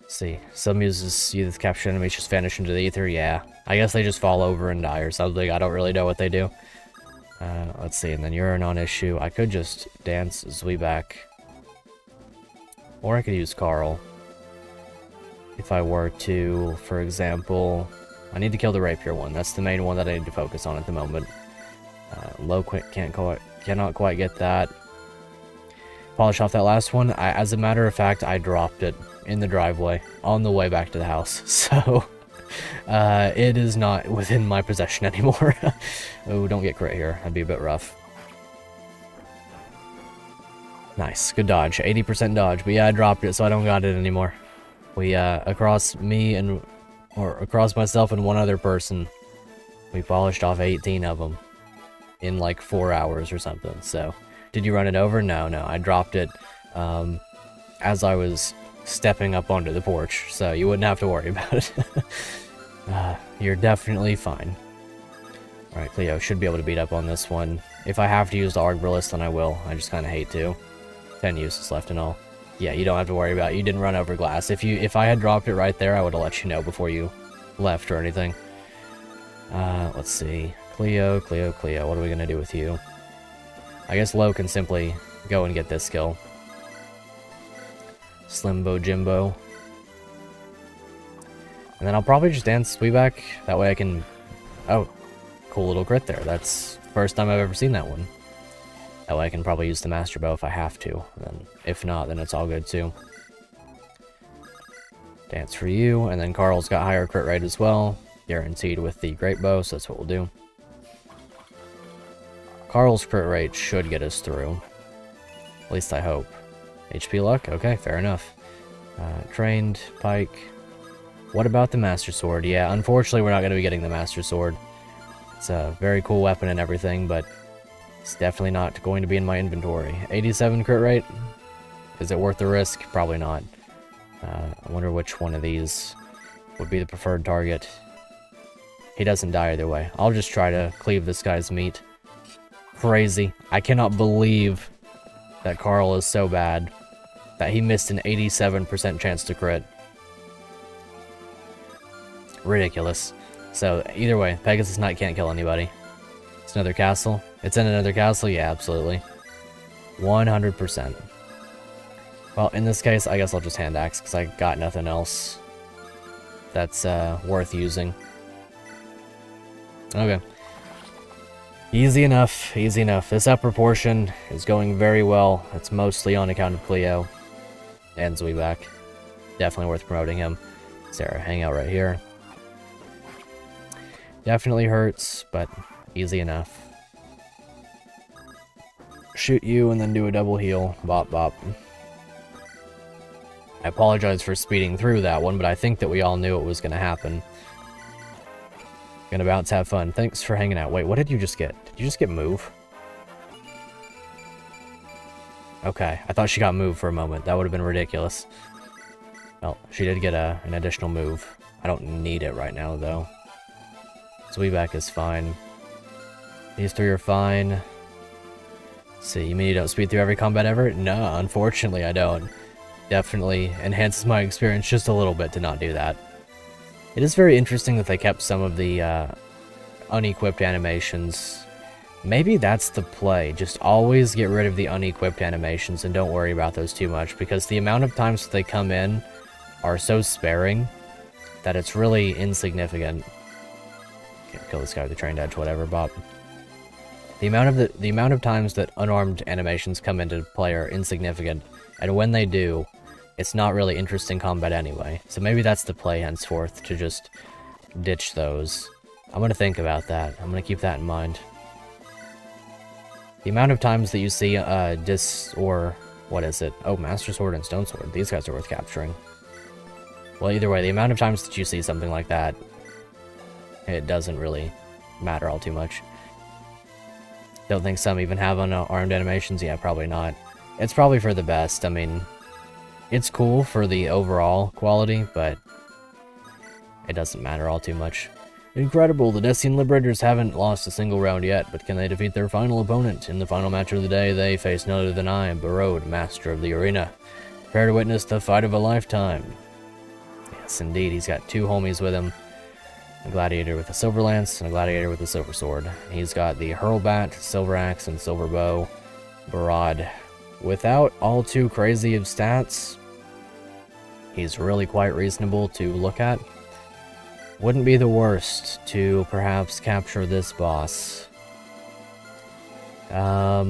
Let's see. Some uses you the capture enemies just vanish into the ether. Yeah. I guess they just fall over and die or something. I don't really know what they do. Let's see. And then you're a non-issue. I could just dance Zweeback. Or I could use Carl. If I were to, for example... I need to kill the Rapier one. That's the main one that I need to focus on at the moment. Low quick cannot quite get that. Polish off that last one. As a matter of fact, I dropped it in the driveway on the way back to the house. So, it is not within my possession anymore. Oh, don't get crit here. That'd be a bit rough. Nice. Good dodge. 80% dodge. But yeah, I dropped it, so I don't got it anymore. We, across myself and one other person, we polished off 18 of them in like 4 hours or something. So, did you run it over? No, I dropped it as I was stepping up onto the porch, so you wouldn't have to worry about it. You're definitely fine. Alright, Cleo should be able to beat up on this one. If I have to use the Argbrillus, then I will. I just kind of hate to. 10 uses left and all. Yeah, you don't have to worry about it. You didn't run over glass. If I had dropped it right there, I would have let you know before you left or anything. Let's see. Cleo. What are we going to do with you? I guess Lo can simply go and get this skill. Slimbo Jimbo. And then I'll probably just dance Sweetback. That way I can... Oh, cool little crit there. That's the first time I've ever seen that one. That way I can probably use the Master Bow if I have to. And then if not, then it's all good too. Dance for you. And then Carl's got higher crit rate as well. Guaranteed with the Great Bow, so that's what we'll do. Carl's crit rate should get us through. At least I hope. HP luck? Okay, fair enough. Trained, Pike. What about the Master Sword? Yeah, unfortunately we're not going to be getting the Master Sword. It's a very cool weapon and everything, but it's definitely not going to be in my inventory. 87 crit rate? Is it worth the risk? Probably not. I wonder which one of these would be the preferred target. He doesn't die either way. I'll just try to cleave this guy's meat. Crazy. I cannot believe that Carl is so bad that he missed an 87% chance to crit. Ridiculous. So, either way, Pegasus Knight can't kill anybody. It's another castle. It's in another castle? Yeah, absolutely. 100%. Well, in this case, I guess I'll just hand axe, because I got nothing else that's worth using. Okay. Easy enough, easy enough. This upper portion is going very well. It's mostly on account of Cleo and Zweeback. Definitely worth promoting him. Sarah, hang out right here. Definitely hurts, but easy enough. Shoot you and then do a double heal. Bop, bop. I apologize for speeding through that one, but I think that we all knew it was going to happen. Gonna bounce, have fun. Thanks for hanging out. Wait, what did you just get? Did you just get move? Okay, I thought she got move for a moment. That would have been ridiculous. Well, she did get an additional move. I don't need it right now, though. Zweeback is fine. These three are fine. Let's see, you mean you don't speed through every combat ever? No, unfortunately I don't. Definitely enhances my experience just a little bit to not do that. It is very interesting that they kept some of the unequipped animations. Maybe that's the play. Just always get rid of the unequipped animations and don't worry about those too much, because the amount of times that they come in are so sparing that it's really insignificant. Can't kill this guy with the trained edge, whatever, Bob. The amount of times that unarmed animations come into play are insignificant, and when they do, it's not really interesting combat anyway. So maybe that's the play henceforth, to just ditch those. I'm gonna think about that. I'm gonna keep that in mind. The amount of times that you see or what is it? Oh, Master Sword and Stone Sword. These guys are worth capturing. Well, either way, the amount of times that you see something like that, it doesn't really matter all too much. Don't think some even have unarmed animations? Yeah, probably not. It's probably for the best. I mean, it's cool for the overall quality, but it doesn't matter all too much. Incredible, the Decian Liberators haven't lost a single round yet, but can they defeat their final opponent? In the final match of the day, they face none other than I, Barode, Master of the Arena. Prepare to witness the fight of a lifetime. Yes, indeed, he's got two homies with him. A gladiator with a silver lance, and a gladiator with a silver sword. He's got the hurlbat, silver axe, and silver bow. Barode. Without all too crazy of stats, he's really quite reasonable to look at. Wouldn't be the worst to perhaps capture this boss. I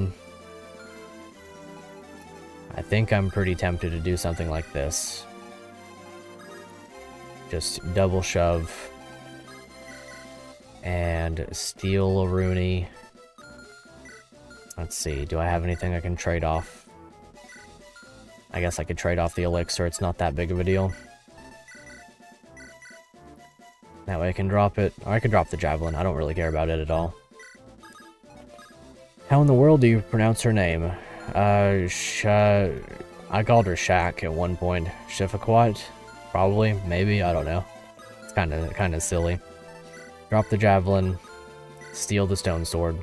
think I'm pretty tempted to do something like this. Just double shove and steal a Rooney. Let's see, do I have anything I can trade off? I guess I could trade off the elixir, it's not that big of a deal. That way I can drop it, or I can drop the javelin, I don't really care about it at all. How in the world do you pronounce her name? I called her Shaq at one point. Shifaquat? Probably, maybe, I don't know. It's kinda silly. Drop the javelin, steal the stone sword.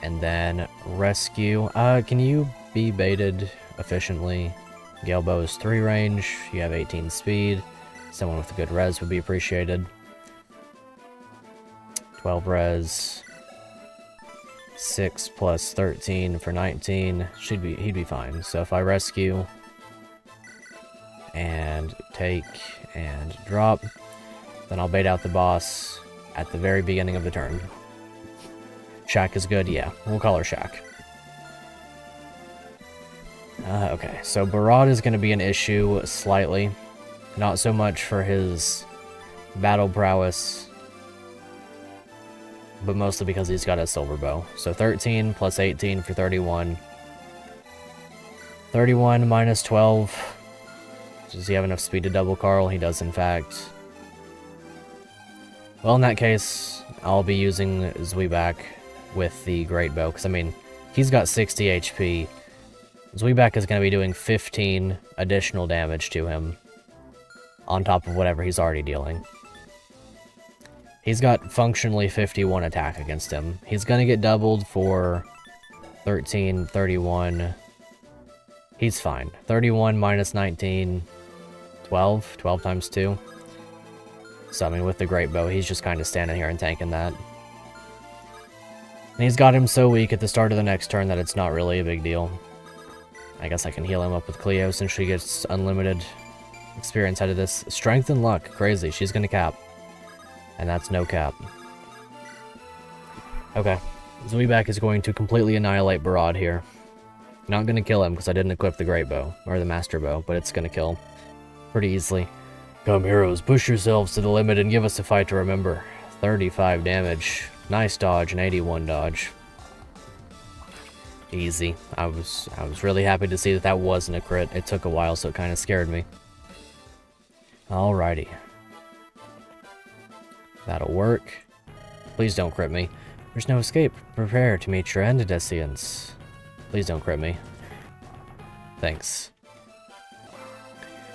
And then rescue. Can you be baited efficiently? Gale bow is 3 range. You have 18 speed. Someone with a good res would be appreciated. 12 res. 6 plus 13 for 19. He'd be fine. So if I rescue and take and drop. Then I'll bait out the boss at the very beginning of the turn. Shack is good? Yeah, we'll call her Shack. Okay, so Barad is going to be an issue slightly. Not so much for his battle prowess, but mostly because he's got a silver bow. So 13 plus 18 for 31. 31 minus 12. Does he have enough speed to double Carl? He does, in fact. Well, in that case, I'll be using Zweibak with the Great Bow, because, I mean, he's got 60 HP. Zweibak is going to be doing 15 additional damage to him, on top of whatever he's already dealing. He's got functionally 51 attack against him. He's going to get doubled for 13, 31. He's fine. 31 minus 19, 12. 12 times 2. So, I mean, with the Great Bow, he's just kind of standing here and tanking that. And he's got him so weak at the start of the next turn that it's not really a big deal. I guess I can heal him up with Cleo since she gets unlimited experience out of this. Strength and luck. Crazy. She's going to cap. And that's no cap. Okay. Zweibak is going to completely annihilate Barad here. Not going to kill him because I didn't equip the Great Bow, or the Master Bow, but it's going to kill pretty easily. Come heroes, push yourselves to the limit and give us a fight to remember. 35 damage. Nice dodge and 81 dodge. Easy. I was really happy to see that that wasn't a crit. It took a while, so it kind of scared me. Alrighty. That'll work. Please don't crit me. There's no escape. Prepare to meet your end, Odysseans. Please don't crit me. Thanks.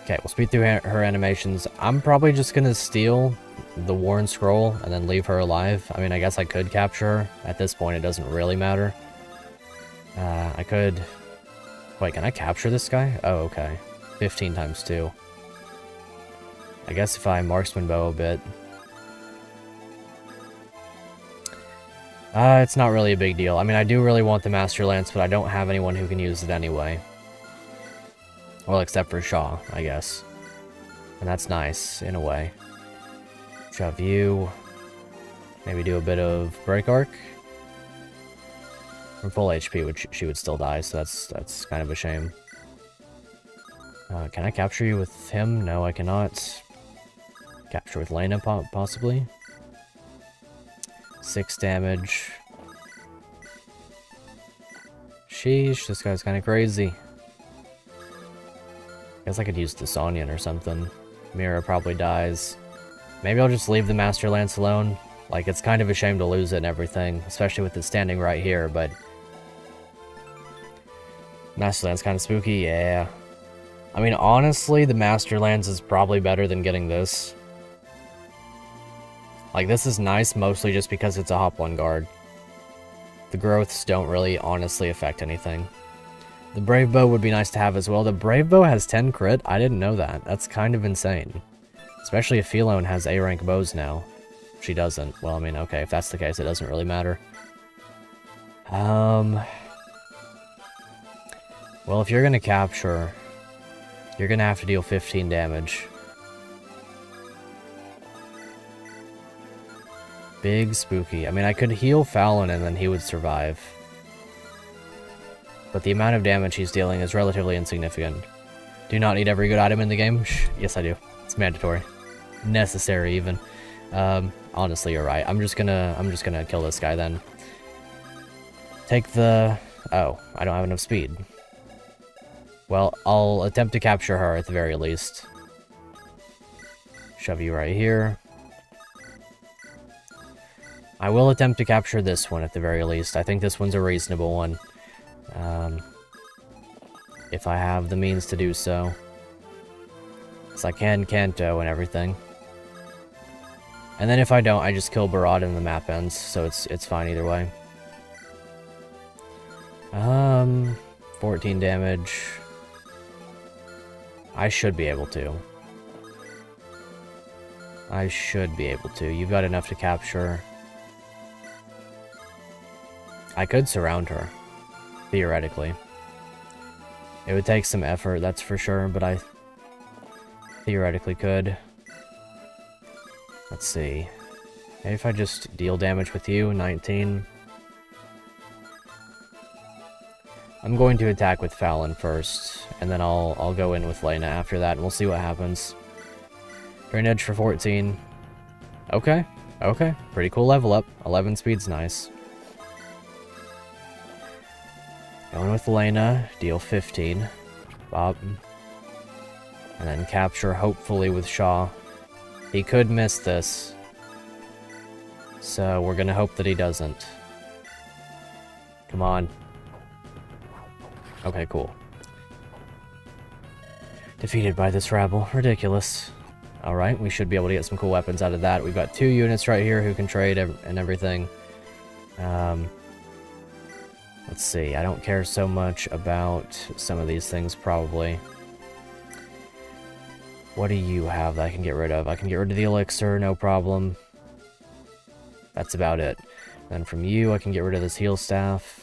Okay, we'll speed through her animations. I'm probably just gonna steal the Worn Scroll and then leave her alive. I mean, I guess I could capture her. At this point, it doesn't really matter. I could... Wait, can I capture this guy? Oh, okay. 15 times 2. I guess if I marksman bow a bit... it's not really a big deal. I mean, I do really want the Master Lance, but I don't have anyone who can use it anyway. Well, except for Shaw, I guess. And that's nice, in a way. Shove you. Maybe do a bit of Break Arc. From full HP, she would still die, so that's kind of a shame. Can I capture you with him? No, I cannot. Capture with Lena, possibly. 6 damage. Sheesh, this guy's kind of crazy. Guess I could use the Sonyan or something. Mira probably dies. Maybe I'll just leave the Master Lance alone. Like, it's kind of a shame to lose it and everything, especially with it standing right here, but... Master Lance kind of spooky, yeah. I mean, honestly, the Master Lance is probably better than getting this. Like, this is nice mostly just because it's a hop 1 guard. The growths don't really honestly affect anything. The Brave Bow would be nice to have as well. The Brave Bow has 10 crit? I didn't know that. That's kind of insane. Especially if Philone has A-rank bows now. She doesn't. Well, I mean, okay, if that's the case, it doesn't really matter. Well, if you're gonna capture, you're gonna have to deal 15 damage. Big spooky. I mean, I could heal Fallon and then he would survive. But the amount of damage he's dealing is relatively insignificant. Do not need every good item in the game? Yes, I do. It's mandatory. Necessary, even. Honestly, you're right. I'm just gonna kill this guy then. Take the... Oh, I don't have enough speed. Well, I'll attempt to capture her at the very least. Shove you right here. I will attempt to capture this one at the very least. I think this one's a reasonable one. If I have the means to do so. Because I can Kanto and everything. And then if I don't, I just kill Barad and the map ends, so it's fine either way. 14 damage. I should be able to. I should be able to. You've got enough to capture. I could surround her. Theoretically. It would take some effort, that's for sure, but Theoretically could. Let's see. Maybe if I just deal damage with you, 19. I'm going to attack with Fallon first, and then I'll go in with Lena after that, and we'll see what happens. Drain Edge for 14. Okay, okay. Pretty cool level up. 11 speed's nice. Going with Lena, deal 15. Bop. And then capture, hopefully, with Shaw. He could miss this. So we're gonna hope that he doesn't. Come on. Okay, cool. Defeated by this rabble. Ridiculous. Alright, we should be able to get some cool weapons out of that. We've got 2 units right here who can trade and everything. Let's see. I don't care so much about some of these things, probably. What do you have that I can get rid of? I can get rid of the elixir, no problem. That's about it. Then from you, I can get rid of this heal staff.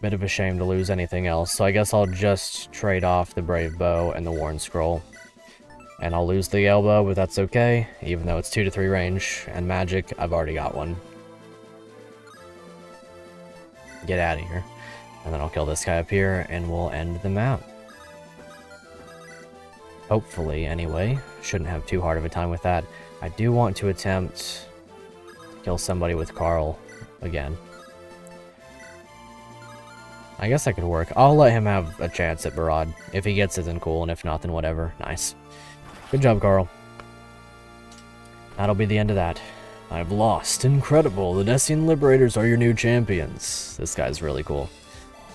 Bit of a shame to lose anything else, so I guess I'll just trade off the Brave Bow and the Worn Scroll. And I'll lose the Elbow, but that's okay, even though it's 2 to 3 range, and magic, I've already got one. Get out of here. And then I'll kill this guy up here, and we'll end the map. Hopefully, anyway. Shouldn't have too hard of a time with that. I do want to attempt to kill somebody with Carl again. I guess that could work. I'll let him have a chance at Barad. If he gets it, then cool, and if not, then whatever. Nice. Good job, Carl. That'll be the end of that. I've lost. Incredible. The Nessian Liberators are your new champions. This guy's really cool.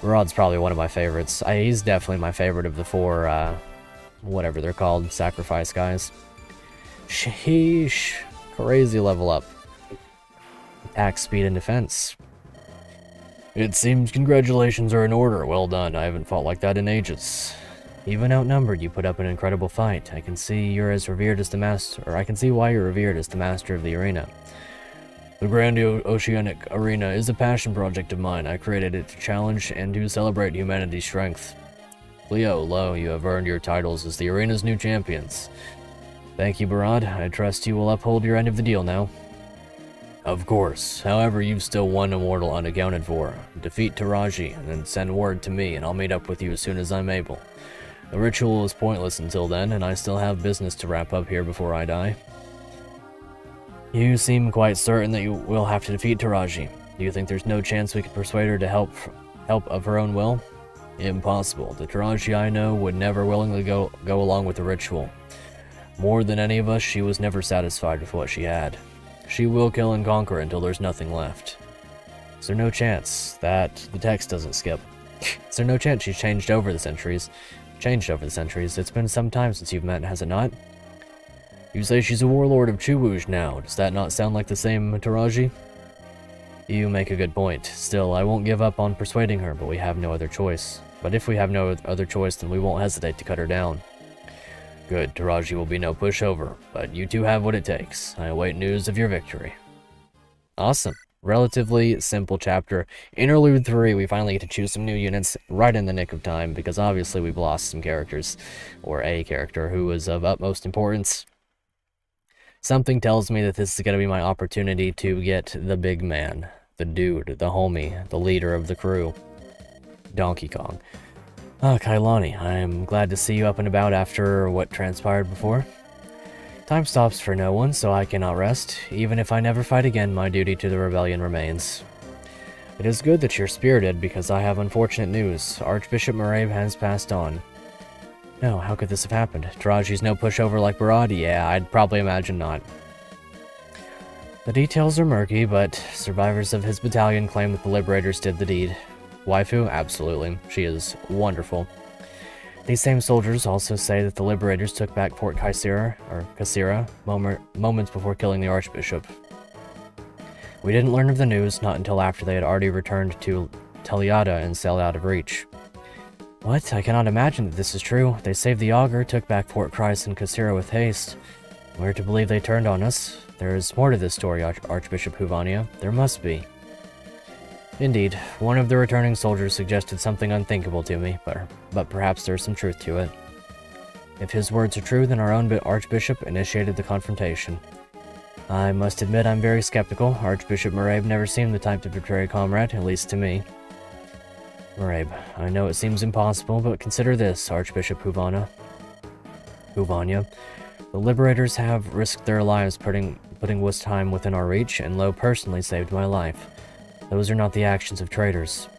Barad's probably one of my favorites. He's definitely my favorite of the 4, whatever they're called, sacrifice guys. Sheesh. Crazy level up. Attack, speed, and defense. It seems congratulations are in order. Well done. I haven't fought like that in ages. Even outnumbered, you put up an incredible fight. I can see you're as revered as the master, or I can see why you're revered as the master of the arena. The Grand Oceanic Arena is a passion project of mine. I created it to challenge and to celebrate humanity's strength. Leo, lo, you have earned your titles as the arena's new champions. Thank you, Barad. I trust you will uphold your end of the deal now. Of course. However, you've still one immortal unaccounted for. Defeat Thracia, and then send word to me, and I'll meet up with you as soon as I'm able. The ritual is pointless until then, and I still have business to wrap up here before I die. You seem quite certain that you will have to defeat Thracia. Do you think there's no chance we could persuade her to help of her own will? Impossible. The Thracia I know would never willingly go along with the ritual. More than any of us, she was never satisfied with what she had. She will kill and conquer until there's nothing left. Is there no chance that the text doesn't skip? Is there no chance she's changed over the centuries? It's been some time since you've met, has it not? You say she's a warlord of Chuwuj now. Does that not sound like the same Thracia? You make a good point. Still, I won't give up on persuading her, but we have no other choice. But if we have no other choice, then we won't hesitate to cut her down. Good, Thracia will be no pushover, but you two have what it takes. I await news of your victory. Awesome. Relatively simple chapter. Interlude 3, we finally get to choose some new units right in the nick of time, because obviously we've lost some characters, or a character who was of utmost importance. Something tells me that this is going to be my opportunity to get the big man, the dude, the homie, the leader of the crew. Donkey Kong. Ah, Kailani, I am glad to see you up and about after what transpired before. Time stops for no one, so I cannot rest. Even if I never fight again, my duty to the rebellion remains. It is good that you're spirited, because I have unfortunate news. Archbishop Marabe has passed on. No, how could this have happened? Thracia's no pushover like Barad? Yeah, I'd probably imagine not. The details are murky, but survivors of his battalion claim that the Liberators did the deed. Waifu? Absolutely. She is wonderful. These same soldiers also say that the Liberators took back Fort Caesira moments before killing the Archbishop. We didn't learn of the news, not until after they had already returned to Teliata and sailed out of reach. What? I cannot imagine that this is true. They saved the Augur, took back Fort Christ and Caesira with haste. We're to believe they turned on us. There is more to this story, Archbishop Huvania. There must be. Indeed, one of the returning soldiers suggested something unthinkable to me, but perhaps there's some truth to it. If his words are true, then our own Archbishop initiated the confrontation. I must admit I'm very skeptical. Archbishop Marabe never seemed the type to betray a comrade, at least to me. Marabe, I know it seems impossible, but consider this, Archbishop Huvanya. The Liberators have risked their lives putting Wustheim within our reach, and Lo personally saved my life. Those are not the actions of traitors.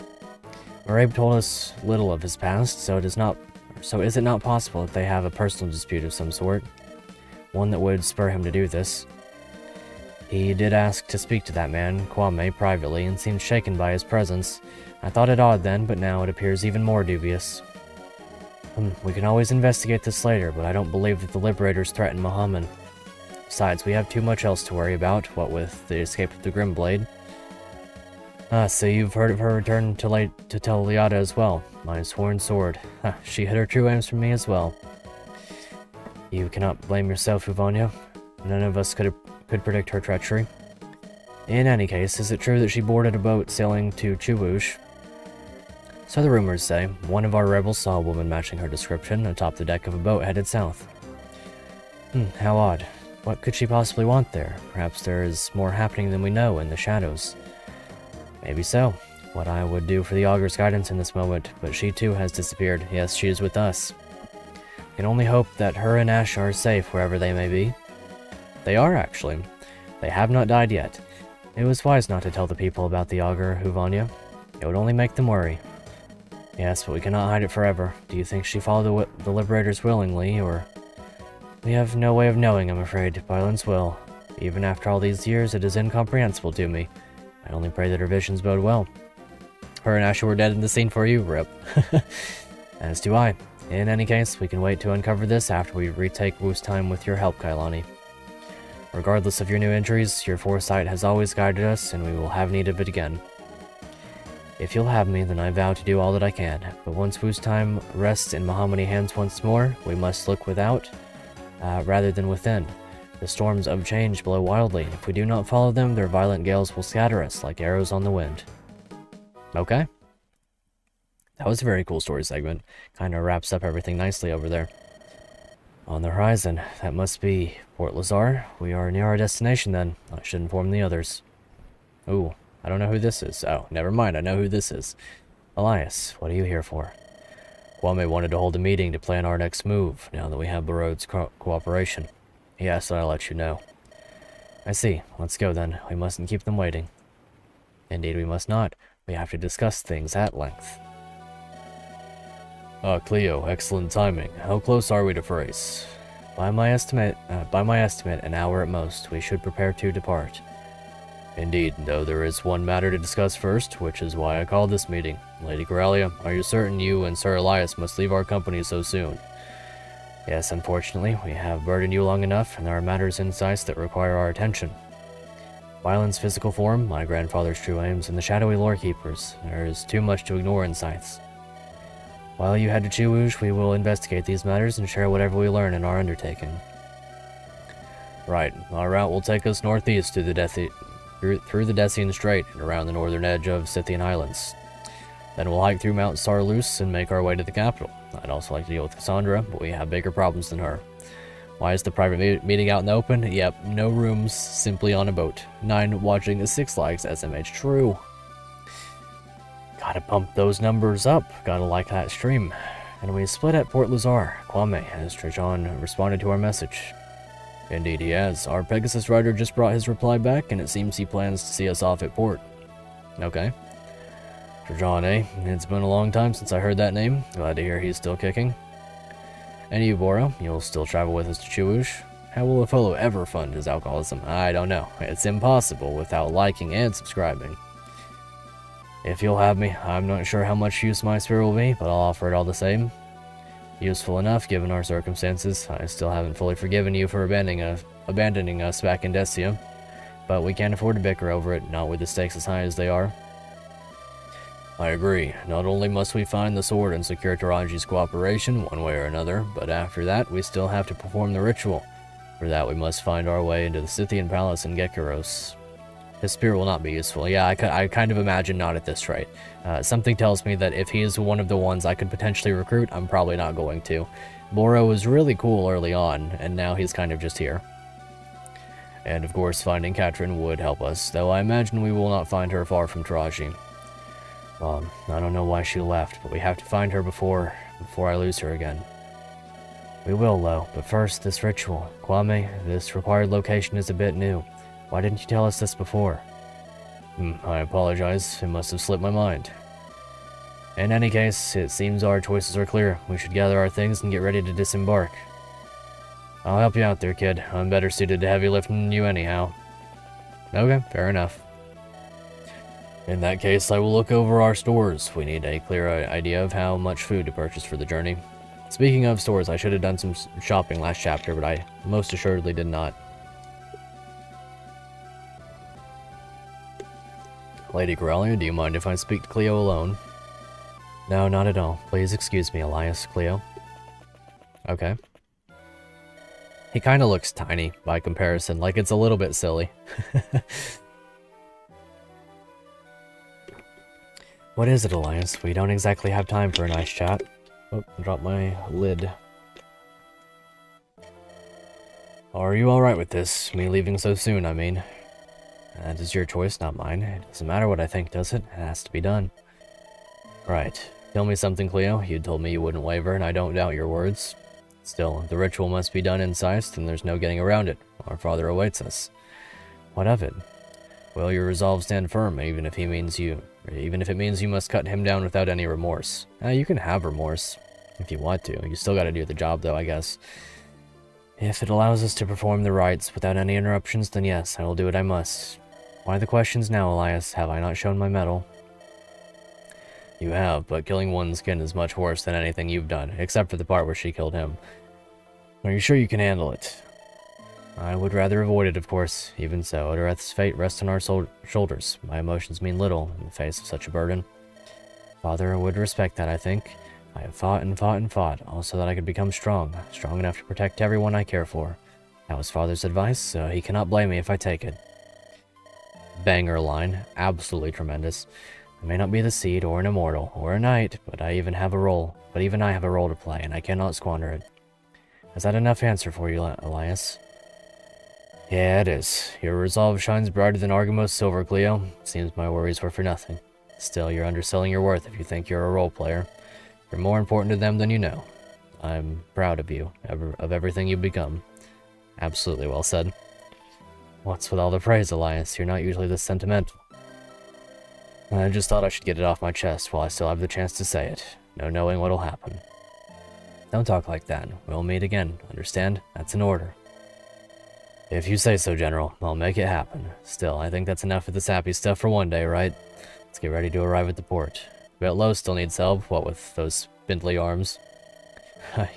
Marabe told us little of his past, so is it not possible that they have a personal dispute of some sort? One that would spur him to do this. He did ask to speak to that man, Kwame, privately, and seemed shaken by his presence. I thought it odd then, but now it appears even more dubious. We can always investigate this later, but I don't believe that the Liberators threaten Muhammad. Besides, we have too much else to worry about, what with the escape of the Grimblade. So you've heard of her return to tell Liada as well. My sworn sword. She hid her true aims from me as well. You cannot blame yourself, Huvanya. None of us could predict her treachery. In any case, is it true that she boarded a boat sailing to Chuwush? So the rumors say. One of our rebels saw a woman matching her description atop the deck of a boat headed south. How odd. What could she possibly want there? Perhaps there is more happening than we know in the shadows. Maybe so. What I would do for the Augur's guidance in this moment, but she too has disappeared. Yes, she is with us. We can only hope that her and Ash are safe wherever they may be. They are, actually. They have not died yet. It was wise not to tell the people about the Augur, Huvanya. It would only make them worry. Yes, but we cannot hide it forever. Do you think she followed the Liberators willingly, or... We have no way of knowing, I'm afraid. Byelen's will. Even after all these years, it is incomprehensible to me. I only pray that her visions bode well. Her and Asher were dead in the scene for you, Rip. As do I. In any case, we can wait to uncover this after we retake Wustheim with your help, Kailani. Regardless of your new injuries, your foresight has always guided us, and we will have need of it again. If you'll have me, then I vow to do all that I can. But once Wustheim rests in Mahomany hands once more, we must look without, rather than within. The storms of change blow wildly. If we do not follow them, their violent gales will scatter us like arrows on the wind. Okay. That was a very cool story segment. Kind of wraps up everything nicely over there. On the horizon, that must be Port Lazar. We are near our destination then. I should inform the others. Ooh, I don't know who this is. Oh, never mind, I know who this is. Elias, what are you here for? Kwame wanted to hold a meeting to plan our next move, now that we have Barode's cooperation. He asked that I let you know. I see. Let's go then. We mustn't keep them waiting. Indeed we must not. We have to discuss things at length. Cleo, excellent timing. How close are we to Thrace? By my estimate, an hour at most. We should prepare to depart. Indeed, though there is one matter to discuss first, which is why I called this meeting. Lady Coralia, are you certain you and Sir Elias must leave our company so soon? Yes, unfortunately, we have burdened you long enough, and there are matters in sight that require our attention. Byelen's physical form, my grandfather's true aims, and the shadowy lore keepers. There is too much to ignore in sights. While you head to Chuwush, we will investigate these matters and share whatever we learn in our undertaking. Right, our route will take us northeast through the Decian Strait and around the northern edge of Scythian Islands. Then we'll hike through Mount Sarlus and make our way to the capital. I'd also like to deal with Cassandra, but we have bigger problems than her. Why is the private meeting out in the open? Yep, no rooms, simply on a boat. 9 watching the 6 likes, SMH true. Gotta pump those numbers up, gotta like that stream. And we split at Port Lazar. Kwame, has Trajan responded to our message? Indeed he has. Our Pegasus rider just brought his reply back, and it seems he plans to see us off at port. Okay. Trajan, eh? It's been a long time since I heard that name. Glad to hear he's still kicking. And you, Bora, you'll still travel with us to Chuwush? How will a fellow ever fund his alcoholism? I don't know. It's impossible without liking and subscribing. If you'll have me, I'm not sure how much use my spear will be, but I'll offer it all the same. Useful enough, given our circumstances. I still haven't fully forgiven you for abandoning us back in Decia, but we can't afford to bicker over it, not with the stakes as high as they are. I agree. Not only must we find the sword and secure Taraji's cooperation, one way or another, but after that, we still have to perform the ritual. For that, we must find our way into the Scythian palace in Gekuros. His spear will not be useful. Yeah, I kind of imagine not at this rate. Something tells me that if he is one of the ones I could potentially recruit, I'm probably not going to. Boro was really cool early on, and now he's kind of just here. And of course, finding Katrin would help us, though I imagine we will not find her far from Thracia. I don't know why she left, but we have to find her before I lose her again. We will, though, but first, this ritual. Kwame, this required location is a bit new. Why didn't you tell us this before? I apologize. It must have slipped my mind. In any case, it seems our choices are clear. We should gather our things and get ready to disembark. I'll help you out there, kid. I'm better suited to heavy lifting than you anyhow. Okay, fair enough. In that case, I will look over our stores. We need a clear idea of how much food to purchase for the journey. Speaking of stores, I should have done some shopping last chapter, but I most assuredly did not. Lady Corellia, do you mind if I speak to Cleo alone? No, not at all. Please excuse me, Elias, Cleo. Okay. He kind of looks tiny by comparison, like it's a little bit silly. What is it, Elias? We don't exactly have time for a nice chat. Oh, dropped my lid. Are you alright with this? Me leaving so soon, I mean. That is your choice, not mine. It doesn't matter what I think, does it? It has to be done. Right. Tell me something, Cleo. You told me you wouldn't waver, and I don't doubt your words. Still, the ritual must be done in sight, and there's no getting around it. Our father awaits us. What of it? Will your resolve stand firm, even if it means you must cut him down without any remorse? You can have remorse, if you want to. You still gotta do the job, though, I guess. If it allows us to perform the rites without any interruptions, then yes, I will do what I must. Why the questions now, Elias? Have I not shown my mettle? You have, but killing one's kin is much worse than anything you've done, except for the part where she killed him. Are you sure you can handle it? I would rather avoid it, of course. Even so, Odoreth's fate rests on our shoulders. My emotions mean little in the face of such a burden. Father would respect that, I think. I have fought and fought and fought, all so that I could become strong enough to protect everyone I care for. That was Father's advice, so he cannot blame me if I take it. Banger line. Absolutely tremendous. I may not be the seed, or an immortal, or a knight, but even I have a role to play, and I cannot squander it. Is that enough answer for you, Elias? Yeah, it is. Your resolve shines brighter than Argamos silver, Cleo. Seems my worries were for nothing. Still, you're underselling your worth if you think you're a role player. You're more important to them than you know. I'm proud of you, of everything you've become. Absolutely well said. What's with all the praise, Elias? You're not usually this sentimental. I just thought I should get it off my chest while I still have the chance to say it. No knowing what'll happen. Don't talk like that. We'll meet again, understand? That's an order. If you say so, General, I'll make it happen. Still, I think that's enough of this happy stuff for one day, right? Let's get ready to arrive at the port. Bet Lowe still needs help, what with those spindly arms.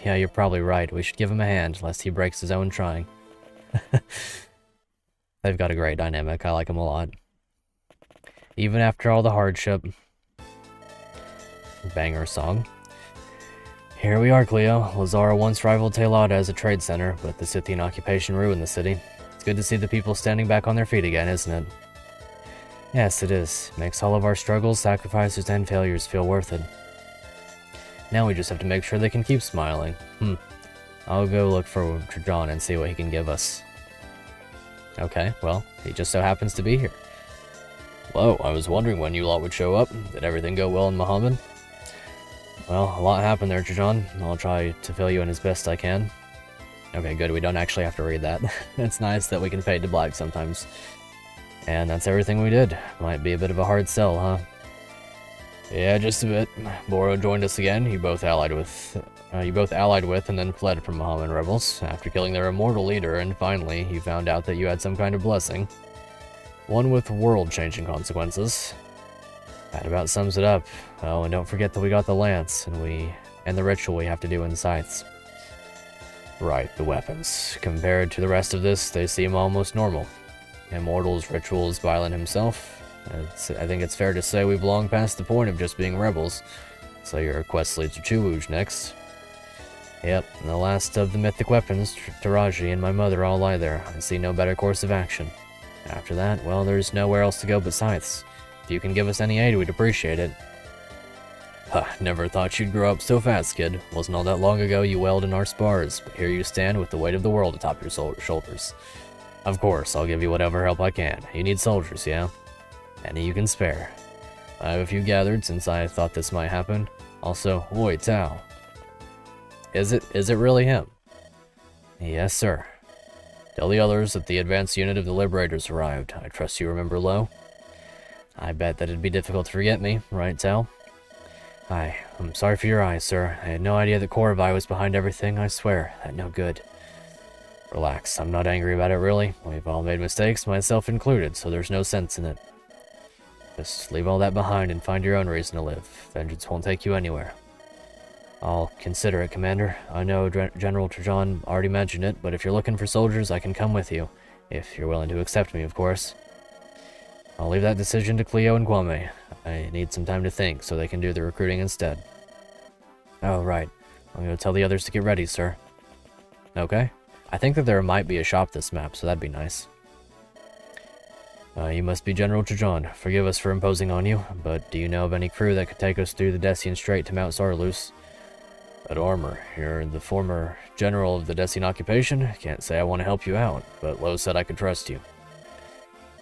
Yeah, you're probably right. We should give him a hand, lest he breaks his own trying. They've got a great dynamic. I like them a lot. Even after all the hardship. Banger song. Here we are, Cleo. Lazar once rivaled Taylada as a trade center, but the Scythian occupation ruined the city. It's good to see the people standing back on their feet again, isn't it? Yes, it is. Makes all of our struggles, sacrifices, and failures feel worth it. Now we just have to make sure they can keep smiling. I'll go look for Trajan and see what he can give us. Okay, well, he just so happens to be here. Whoa, I was wondering when you lot would show up. Did everything go well in Muhammad? Well, a lot happened there, Trajan. I'll try to fill you in as best I can. Okay, good, we don't actually have to read that. It's nice that we can fade to black sometimes. And that's everything we did. Might be a bit of a hard sell, huh? Yeah, just a bit. Boro joined us again. You both allied with and then fled from Muhammad rebels after killing their immortal leader, and finally, you found out that you had some kind of blessing. One with world-changing consequences. That about sums it up. Oh, and don't forget that we got the lance, and the ritual we have to do in Scythes. Right, the weapons. Compared to the rest of this, they seem almost normal. Immortals, rituals, Byelen himself. I think it's fair to say we've long passed the point of just being rebels. So your quest leads to Chuwuj next. Yep, and the last of the mythic weapons, Taraji and my mother all lie there. I see no better course of action. After that, well, there's nowhere else to go but Scythes. If you can give us any aid, we'd appreciate it. Huh, never thought you'd grow up so fast, kid. Wasn't all that long ago you wailed in our spars, but here you stand with the weight of the world atop your shoulders. Of course, I'll give you whatever help I can. You need soldiers, yeah? Any you can spare. I have a few gathered since I thought this might happen. Also, Oi, Tao. Is it really him? Yes, sir. Tell the others that the advanced unit of the Liberators arrived. I trust you remember Lo? I bet that it'd be difficult to forget me, right, Tal? I'm sorry for your eyes, sir. I had no idea that Korvai was behind everything, I swear. That no good. Relax, I'm not angry about it, really. We've all made mistakes, myself included, so there's no sense in it. Just leave all that behind and find your own reason to live. Vengeance won't take you anywhere. I'll consider it, Commander. I know General Trajan already mentioned it, but if you're looking for soldiers, I can come with you. If you're willing to accept me, of course. I'll leave that decision to Cleo and Kwame. I need some time to think, so they can do the recruiting instead. Oh, right. I'm going to tell the others to get ready, sir. Okay. I think that there might be a shop this map, so that'd be nice. You must be General Trajan. Forgive us for imposing on you, but do you know of any crew that could take us through the Decian Strait to Mount Sarlus? But Armor, you're the former general of the Decian occupation. Can't say I want to help you out, but Lo said I could trust you.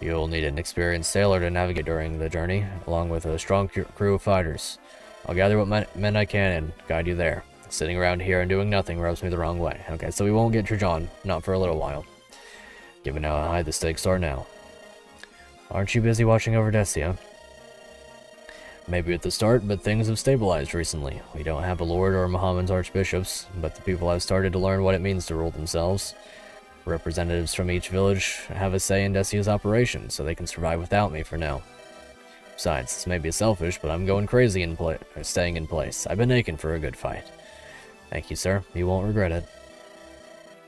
You'll need an experienced sailor to navigate during the journey, along with a strong crew of fighters. I'll gather what men I can and guide you there. Sitting around here and doing nothing rubs me the wrong way. Okay, so we won't get Trajan, not for a little while. Given how high the stakes are now. Aren't you busy watching over Decia? Maybe at the start, but things have stabilized recently. We don't have a lord or Muhammad's archbishops, but the people have started to learn what it means to rule themselves. Representatives from each village have a say in Decia's operations, so they can survive without me for now. Besides, this may be selfish, but I'm going crazy staying in place. I've been aching for a good fight. Thank you, sir. You won't regret it.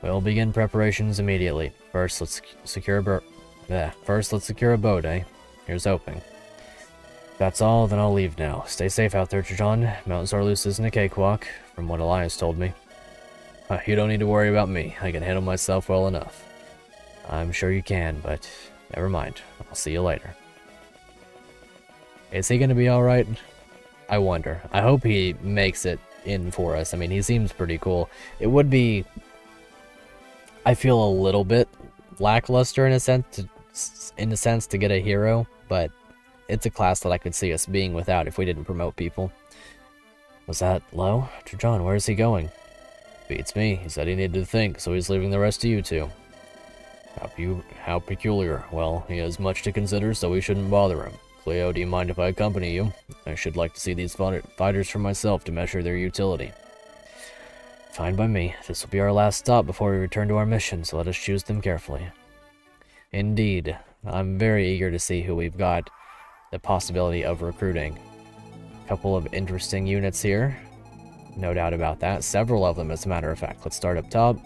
We'll begin preparations immediately. First, let's secure a boat, eh? Here's hoping. If that's all, then I'll leave now. Stay safe out there, Trajan. Mount Sarlus isn't a cakewalk, from what Elias told me. You don't need to worry about me. I can handle myself well enough. I'm sure you can, but never mind. I'll see you later. Is he gonna be alright? I wonder. I hope he makes it in for us. I mean, he seems pretty cool. It would be... I feel a little bit lackluster in a sense to get a hero, but it's a class that I could see us being without if we didn't promote people. Was that Lo? Trajan, where is he going? Beats me. He said he needed to think, so he's leaving the rest of you two. How peculiar. Well, he has much to consider, so we shouldn't bother him. Cleo, do you mind if I accompany you? I should like to see these fighters for myself to measure their utility. Fine by me. This will be our last stop before we return to our mission, so let us choose them carefully. Indeed. I'm very eager to see who we've got the possibility of recruiting. A couple of interesting units here. No doubt about that. Several of them, as a matter of fact. Let's start up top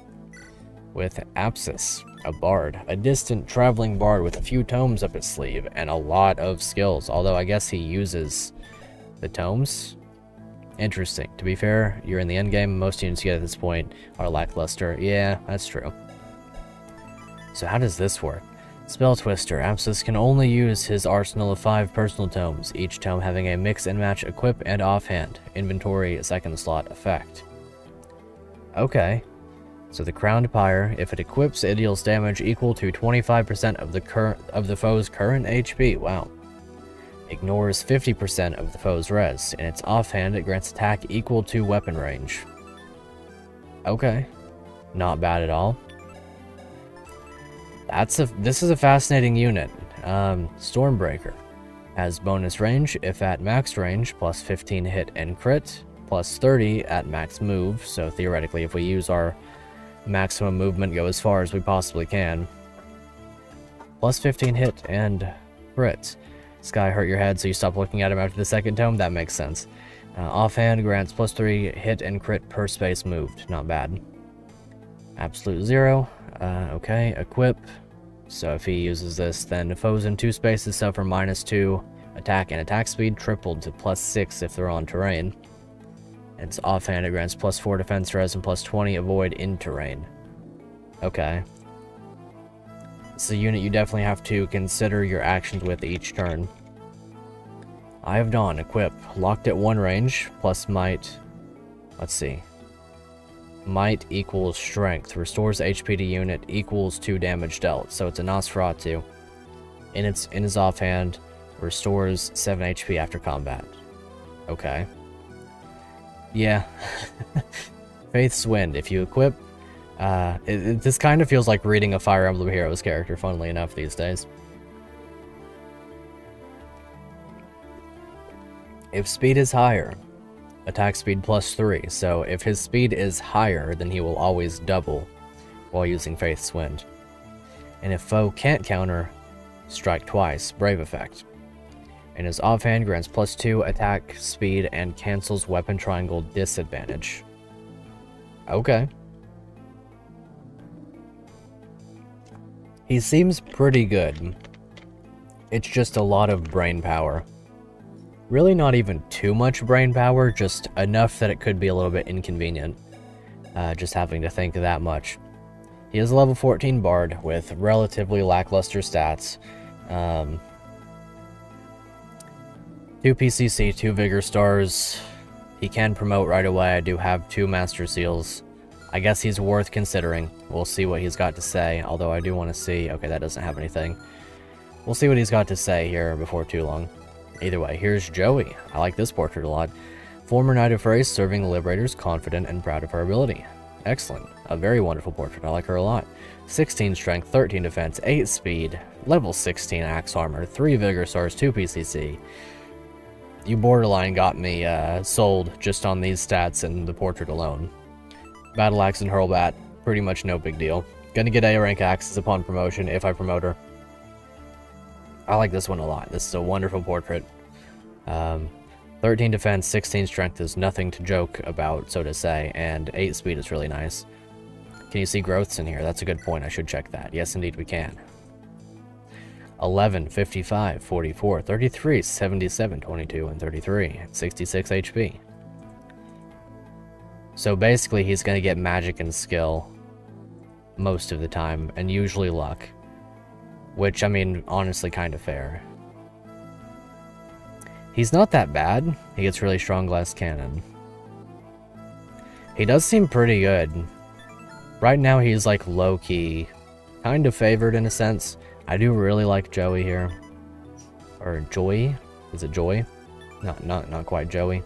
with Apsis, a bard. A distant traveling bard with a few tomes up his sleeve and a lot of skills. Although I guess he uses the tomes. Interesting. To be fair, you're in the endgame. Most units you get at this point are lackluster. Yeah, that's true. So how does this work? Spell Twister. Apsis can only use his arsenal of 5 personal tomes, each tome having a mix and match equip and offhand. Inventory second slot effect. Okay. So the Crowned Pyre, if it equips, it deals damage equal to 25% of the foe's current HP. Wow. Ignores 50% of the foe's res. In its offhand, it grants attack equal to weapon range. Okay. Not bad at all. This is a fascinating unit. Stormbreaker has bonus range if at max range, plus 15 hit and crit, plus 30 at max move. So theoretically, if we use our maximum movement, go as far as we possibly can. Plus 15 hit and crit. This guy hurt your head, so you stop looking at him after the second tome. That makes sense. Offhand grants plus 3 hit and crit per space moved. Not bad. Absolute 0. Okay, equip. So if he uses this, then foes in 2 spaces suffer -2 attack and attack speed, tripled to plus 6 if they're on terrain. It's offhand, it grants plus 4 defense res and plus 20 avoid in terrain. Okay. It's a unit you definitely have to consider your actions with each turn. Eye of Dawn, equip. Locked at 1 range, plus might. Let's see. Might equals strength. Restores HP to unit equals 2 damage dealt. So it's a Nosferatu. In his offhand, restores 7 HP after combat. Okay. Yeah. Faith's Wind. If you equip... this kind of feels like reading a Fire Emblem Heroes character, funnily enough, these days. If speed is higher, attack speed +3. So if his speed is higher, then he will always double while using Faith's Wind. And if foe can't counter, strike twice, Brave effect. And his offhand grants +2 attack speed and cancels weapon triangle disadvantage. Okay. He seems pretty good. It's just a lot of brain power. Really not even too much brain power, just enough that it could be a little bit inconvenient. Just having to think that much. He is a level 14 bard with relatively lackluster stats. 2 PCC, 2 Vigor Stars. He can promote right away. I do have 2 Master Seals. I guess he's worth considering. We'll see what he's got to say, although I do want to see... Okay, that doesn't have anything. We'll see what he's got to say here before too long. Either way, here's Joey. I like this portrait a lot. Former Knight of Thrace, serving the Liberators, confident and proud of her ability. Excellent. A very wonderful portrait. I like her a lot. 16 strength, 13 defense, 8 speed, level 16 axe armor, 3 Vigor Stars, 2 PCC. You borderline got me sold just on these stats and the portrait alone. Battle axe and hurlbat, pretty much no big deal. Gonna get A rank axes upon promotion if I promote her. I like this one a lot. This is a wonderful portrait. 13 defense, 16 strength is nothing to joke about, so to say, and 8 speed is really nice. Can you see growths in here? That's a good point. I should check that. Yes, indeed we can. 11, 55, 44, 33, 77, 22, and 33. 66 HP. So basically, he's going to get magic and skill most of the time, and usually luck. Which, I mean, honestly kind of fair. He's not that bad. He gets really strong glass cannon. He does seem pretty good. Right now, he's like low-key, kind of favored in a sense. I do really like Joey here. Or Joy? Is it Joy? Not quite Joey.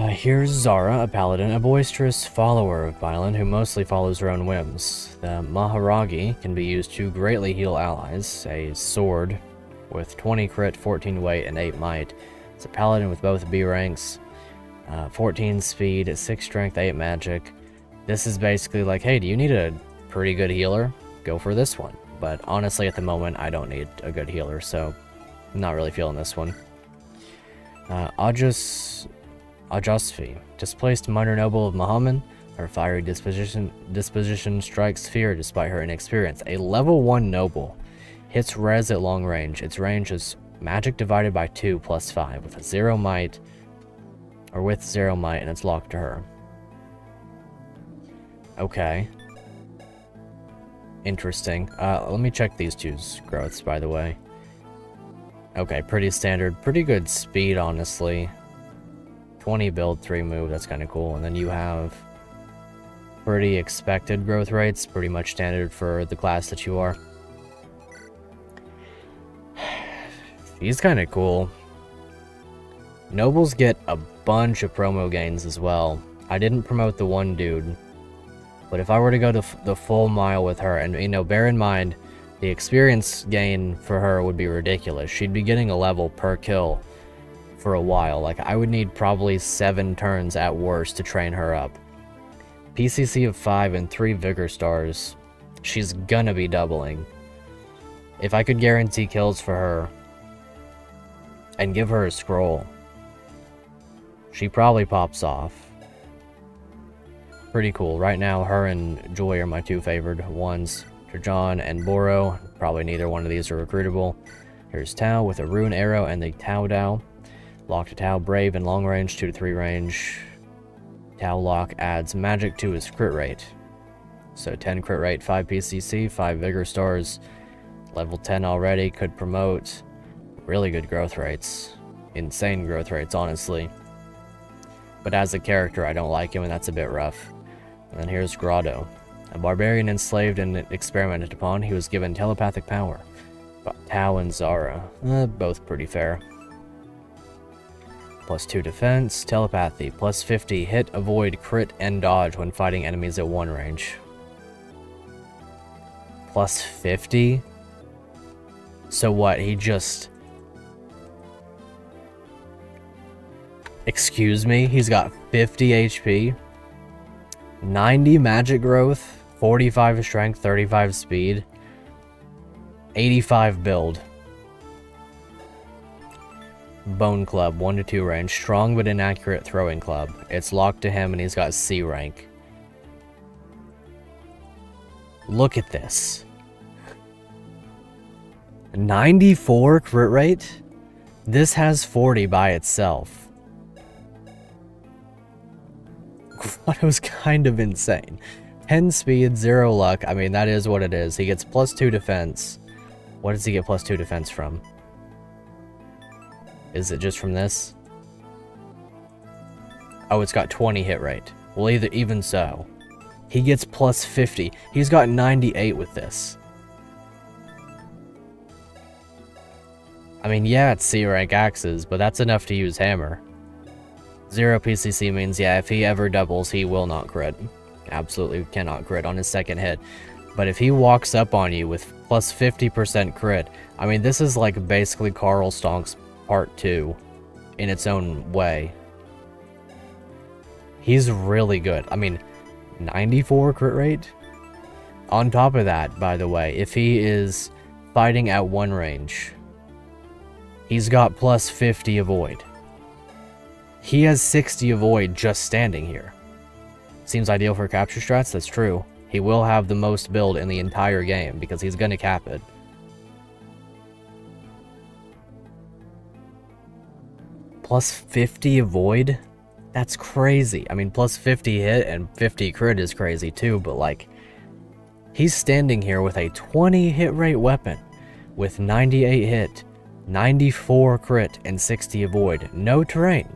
Here's Zara, a paladin, a boisterous follower of Byelen who mostly follows her own whims. The Maharagi can be used to greatly heal allies. A sword with 20 crit, 14 weight, and 8 might. It's a paladin with both B ranks. 14 speed, 6 strength, 8 magic. This is basically like, hey, do you need a pretty good healer? Go for this one. But honestly, at the moment, I don't need a good healer, so I'm not really feeling this one. Ajasfi, displaced minor noble of Muhammad. Her fiery disposition strikes fear despite her inexperience. A level 1 noble hits res at long range. Its range is magic divided by 2 plus 5 with 0 might, or with 0 might, and it's locked to her. Okay. Interesting. Let me check these two's growths, by the way. Okay, pretty standard. Pretty good speed, honestly. 20 build, 3 move, that's kind of cool. And then you have pretty expected growth rates, pretty much standard for the class that you are. He's kind of cool. Nobles get a bunch of promo gains as well. I didn't promote the one dude, but if I were to go to the full mile with her, and you know, bear in mind, the experience gain for her would be ridiculous. She'd be getting a level per kill for a while. Like, I would need probably 7 turns at worst to train her up. PCC of 5 and 3 Vigor Stars. She's gonna be doubling. If I could guarantee kills for her and give her a scroll, she probably pops off. Pretty cool. Right now, her and Joy are my 2 favored ones. Trajan and Boro. Probably neither one of these are recruitable. Here's Tau with a rune arrow and the Tau Dao. Lock to Tau, brave and long range, 2 to 3 range. Tau lock adds magic to his crit rate. So 10 crit rate, 5 PCC, 5 vigor stars, level 10 already, could promote. Really good growth rates. Insane growth rates, honestly. But as a character, I don't like him, and that's a bit rough. And then here's Grotto. A barbarian enslaved and experimented upon, he was given telepathic power. But Tau and Zara, both pretty fair. Plus 2 defense, telepathy, plus 50, hit, avoid, crit, and dodge when fighting enemies at 1 range. Plus 50? So what, he just... Excuse me? He's got 50 HP, 90 magic growth, 45 strength, 35 speed, 85 build. Bone Club, 1 to 2 range, strong but inaccurate throwing club. It's locked to him and he's got C rank. Look at this. 94 crit rate? This has 40 by itself. Grotto's kind of insane. 10 speed, 0 luck. I mean, that is what it is. He gets plus 2 defense. What does he get plus 2 defense from? Is it just from this? Oh, it's got 20 hit rate. Well, even so. He gets plus 50. He's got 98 with this. I mean, yeah, it's C rank axes, but that's enough to use hammer. 0 PCC means, yeah, if he ever doubles, he will not crit. Absolutely cannot crit on his second hit. But if he walks up on you with plus 50% crit, I mean, this is like basically Carl Stonk's Part 2 in its own way. He's really good. I mean, 94 crit rate? On top of that, by the way, if he is fighting at 1 range, he's got plus 50 avoid. He has 60 avoid just standing here. Seems ideal for capture strats, that's true. He will have the most build in the entire game because he's gonna cap it. Plus 50 avoid? That's crazy. I mean, plus 50 hit and 50 crit is crazy too, but like, he's standing here with a 20 hit rate weapon with 98 hit, 94 crit, and 60 avoid. No terrain.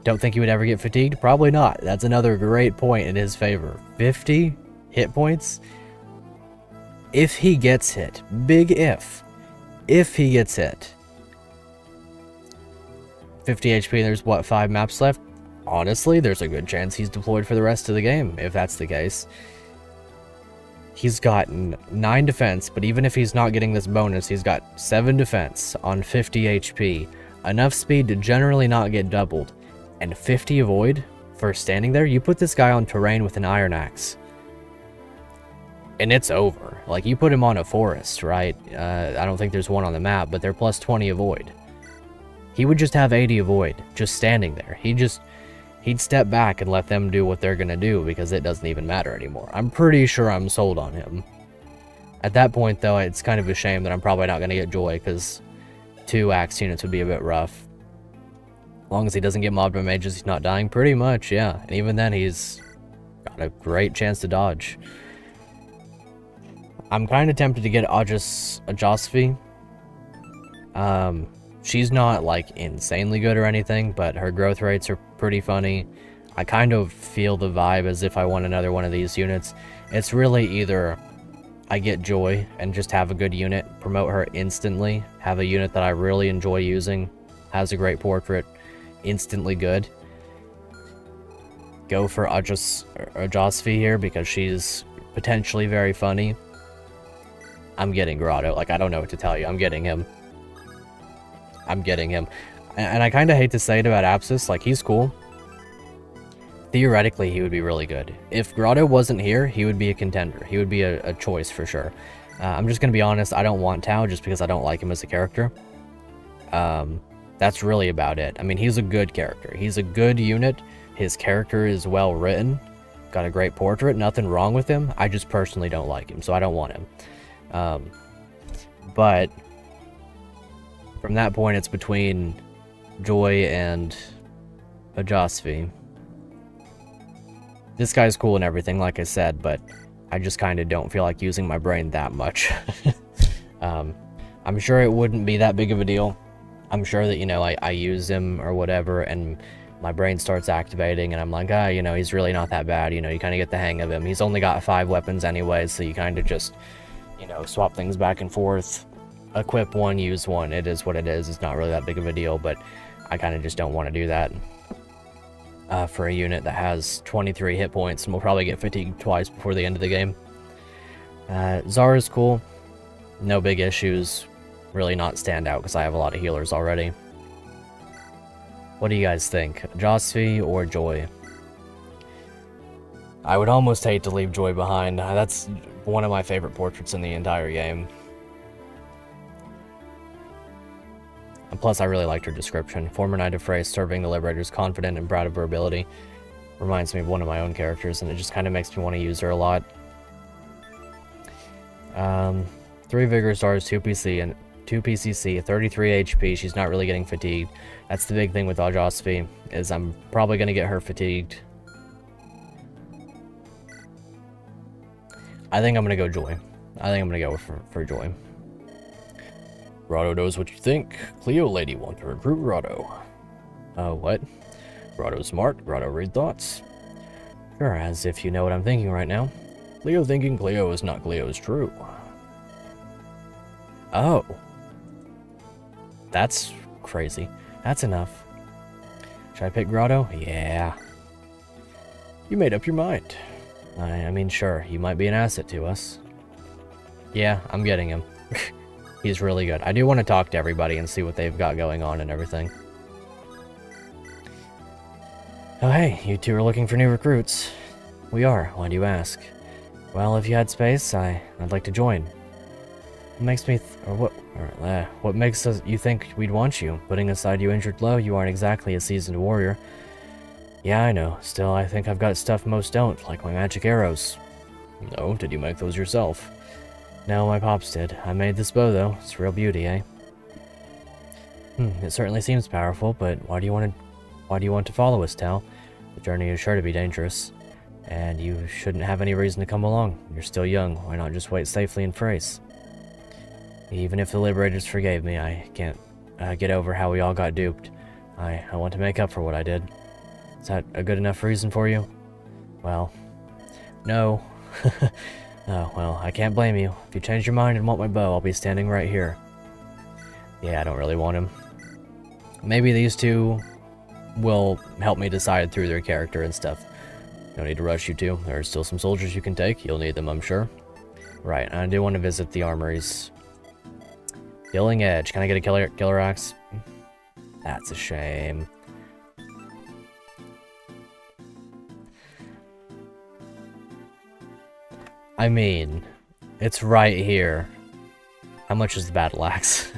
Don't think he would ever get fatigued? Probably not. That's another great point in his favor. 50 hit points? If he gets hit, big if he gets hit. 50 HP, there's what, 5 maps left? Honestly, there's a good chance he's deployed for the rest of the game, if that's the case. He's got 9 defense, but even if he's not getting this bonus, he's got 7 defense on 50 HP. Enough speed to generally not get doubled. And 50 avoid for standing there. You put this guy on terrain with an iron axe, and it's over. Like, you put him on a forest, right? I don't think there's one on the map, but they're plus 20 avoid. He would just have 80 avoid, just standing there. He'd step back and let them do what they're gonna do, because it doesn't even matter anymore. I'm pretty sure I'm sold on him. At that point, though, it's kind of a shame that I'm probably not gonna get Joy, because 2 axe units would be a bit rough. As long as he doesn't get mobbed by mages, he's not dying. Pretty much, yeah. And even then, he's got a great chance to dodge. I'm kind of tempted to get Ajosvi. She's not, like, insanely good or anything, but her growth rates are pretty funny. I kind of feel the vibe as if I want another one of these units. It's really either I get Joy and just have a good unit, promote her instantly, have a unit that I really enjoy using, has a great portrait, instantly good. Go for Ajosvi here because she's potentially very funny. I'm getting Grotto. Like, I don't know what to tell you. I'm getting him. And I kind of hate to say it about Apsis. Like, he's cool. Theoretically, he would be really good. If Grotto wasn't here, he would be a contender. He would be a choice for sure. I'm just going to be honest. I don't want Tau just because I don't like him as a character. That's really about it. I mean, he's a good character. He's a good unit. His character is well written. Got a great portrait. Nothing wrong with him. I just personally don't like him, so I don't want him. But from that point, it's between Joy and Ajosvi. This guy's cool and everything, like I said, but I just kind of don't feel like using my brain that much. I'm sure it wouldn't be that big of a deal. I'm sure that, you know, I use him or whatever, and my brain starts activating, and I'm like, you know, he's really not that bad. You know, you kind of get the hang of him. He's only got 5 weapons anyway, so you kind of just, you know, swap things back and forth. Equip one, use one. It is what it is. It's not really that big of a deal, but I kind of just don't want to do that. For a unit that has 23 hit points and will probably get fatigued twice before the end of the game. Zara is cool. No big issues. Really not stand out because I have a lot of healers already. What do you guys think? Josphy or Joy? I would almost hate to leave Joy behind. That's one of my favorite portraits in the entire game. And plus, I really liked her description. Former Knight of Thracia, serving the Liberators, confident and proud of her ability. Reminds me of one of my own characters, and it just kind of makes me want to use her a lot. 3 Vigor Stars, 2 PC, and 2 PCC, 33 HP. She's not really getting fatigued. That's the big thing with Josphy, is I'm probably going to get her fatigued. I think I'm going to go Joy. I think I'm going to go for Joy. Rado knows what you think. Cleo lady want to recruit Rado. What? Rado's smart. Rado read thoughts. Sure, as if you know what I'm thinking right now. Cleo thinking Cleo is not Cleo's true. Oh. That's crazy. That's enough. Should I pick Grotto? Yeah. You made up your mind. I mean, sure, he might be an asset to us. Yeah, I'm getting him. He's really good. I do want to talk to everybody and see what they've got going on and everything. Oh hey, you two are looking for new recruits. We are. Why do you ask? Well, if you had space, I'd like to join. What makes me what makes you think we'd want you? Putting aside you injured low, you aren't exactly a seasoned warrior. Yeah, I know. Still, I think I've got stuff most don't, like my magic arrows. No, did you make those yourself? No, my pops did. I made this bow, though. It's real beauty, eh? It certainly seems powerful, but why do you want to follow us, Tal? The journey is sure to be dangerous. And you shouldn't have any reason to come along. You're still young. Why not just wait safely in Thracia? Even if the Liberators forgave me, I can't get over how we all got duped. I want to make up for what I did. Is that a good enough reason for you? Well, no. Oh, well, I can't blame you. If you change your mind and want my bow, I'll be standing right here. Yeah, I don't really want him. Maybe these two will help me decide through their character and stuff. No need to rush you two. There are still some soldiers you can take. You'll need them, I'm sure. Right, I do want to visit the armories. Killing Edge. Can I get a killer axe? That's a shame. I mean, it's right here. How much is the battle axe?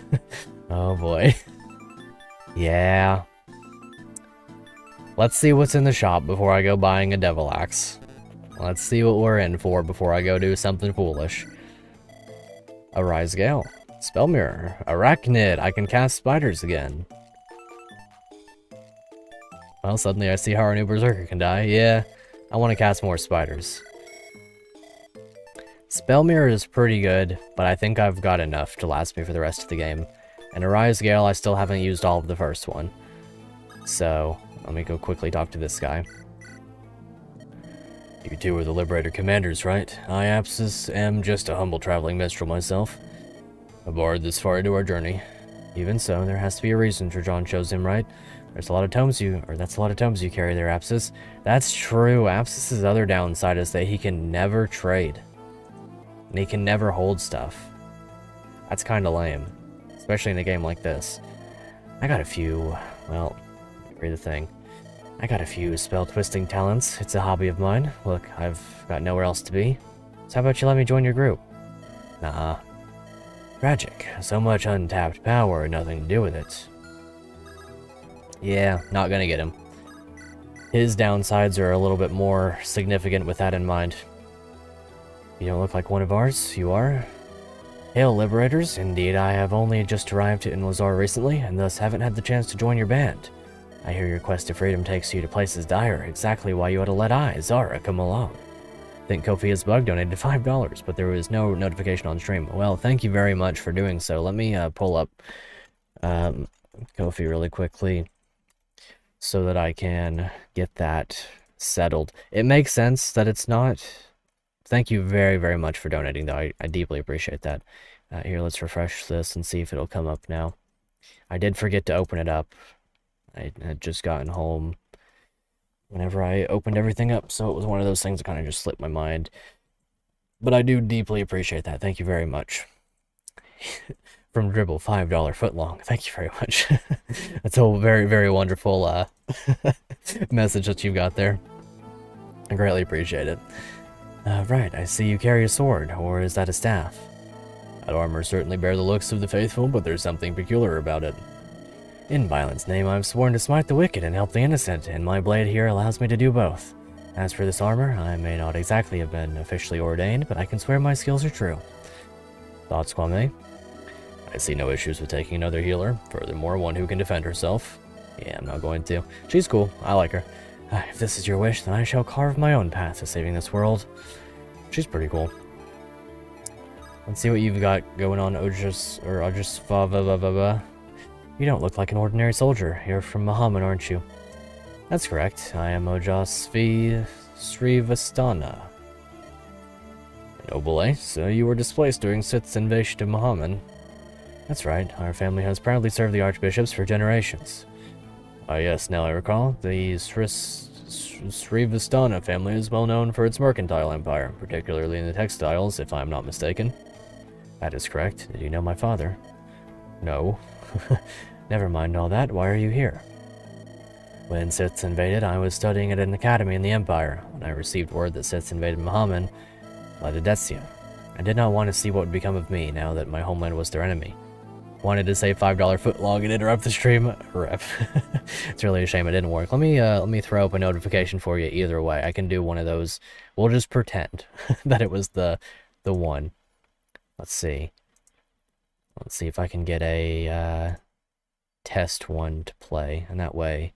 Oh boy. Yeah. Let's see what's in the shop before I go buying a devil axe. Let's see what we're in for before I go do something foolish. A Rise Gale. Spell Mirror. Arachnid. I can cast spiders again. Well, suddenly I see how our new Berserker can die. Yeah, I want to cast more spiders. Spell Mirror is pretty good, but I think I've got enough to last me for the rest of the game. And Arise Gale, I still haven't used all of the first one. So, let me go quickly talk to this guy. You two are the Liberator commanders, right? I, Apsis, am just a humble traveling minstrel myself. A bard this far into our journey. Even so, there has to be a reason Trajan chose him, right? That's a lot of tomes you carry there, Apsis. That's true. Apsis's other downside is that he can never trade. And he can never hold stuff. That's kinda lame. Especially in a game like this. I got a few, well, read the thing. I got a few spell twisting talents. It's a hobby of mine. Look, I've got nowhere else to be. So how about you let me join your group? Nah. Tragic. So much untapped power and nothing to do with it. Yeah, not gonna get him. His downsides are a little bit more significant with that in mind. You don't look like one of ours, you are? Hail, Liberators. Indeed, I have only just arrived in Lazar recently, and thus haven't had the chance to join your band. I hear your quest to freedom takes you to places dire, exactly why you ought to let I, Zara, come along. Think Kofi is bugged, donated $5, but there was no notification on stream. Well, thank you very much for doing so. Let me pull up Kofi really quickly so that I can get that settled. It makes sense that it's not. Thank you very, very much for donating, though. I deeply appreciate that. Here, let's refresh this and see if it'll come up now. I did forget to open it up. I had just gotten home whenever I opened everything up, so it was one of those things that kind of just slipped my mind. But I do deeply appreciate that. Thank you very much. From Dribble, $5 footlong. Thank you very much. That's a very, very wonderful message that you've got there. I greatly appreciate it. Right, I see you carry a sword, or is that a staff? That armor certainly bears the looks of the faithful, but there's something peculiar about it. In Byelen's name, I've sworn to smite the wicked and help the innocent, and my blade here allows me to do both. As for this armor, I may not exactly have been officially ordained, but I can swear my skills are true. Thoughts, Kwame? I see no issues with taking another healer, furthermore one who can defend herself. Yeah, I'm not going to. She's cool, I like her. If this is your wish, then I shall carve my own path to saving this world. She's pretty cool. Let's see what you've got going on, Ojasva. You don't look like an ordinary soldier. You're from Muhammad, aren't you? That's correct. I am Ojasvi Srivastana. Noble, eh? So you were displaced during Sith's invasion of Muhammad. That's right. Our family has proudly served the archbishops for generations. Ah yes, now I recall. The Srivastana family is well known for its mercantile empire, particularly in the textiles, if I'm not mistaken. That is correct. Did you know my father? No. Never mind all that. Why are you here? When Siths invaded, I was studying at an academy in the Empire. When I received word that Siths invaded Muhammad, I fled to Thracia. I did not want to see what would become of me now that my homeland was their enemy. Wanted to say $5 footlong and interrupt the stream. Rep. It's really a shame it didn't work. Let me throw up a notification for you either way. I can do one of those. We'll just pretend that it was the one. Let's see. Let's see if I can get a test one to play, and that way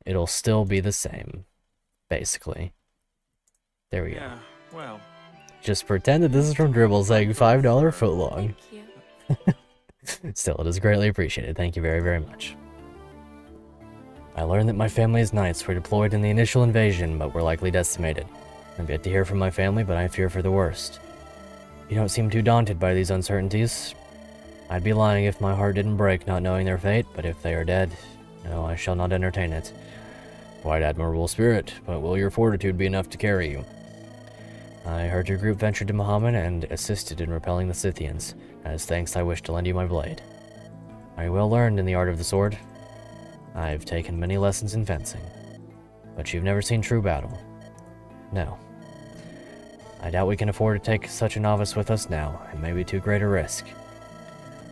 it'll still be the same, basically. There we go. Well. Just pretend that this is from Dribble saying $5 footlong. Thank you. Still, it is greatly appreciated. Thank you very, very much. I learned that my family's knights were deployed in the initial invasion, but were likely decimated. I've yet to hear from my family, but I fear for the worst. You don't seem too daunted by these uncertainties. I'd be lying if my heart didn't break not knowing their fate, but if they are dead, no, I shall not entertain it. Quite admirable spirit, but will your fortitude be enough to carry you? I heard your group ventured to Muhammad and assisted in repelling the Scythians. As thanks, I wish to lend you my blade. Are you well learned in the art of the sword? I've taken many lessons in fencing, but you've never seen true battle. No. I doubt we can afford to take such a novice with us now. It may be too great a risk.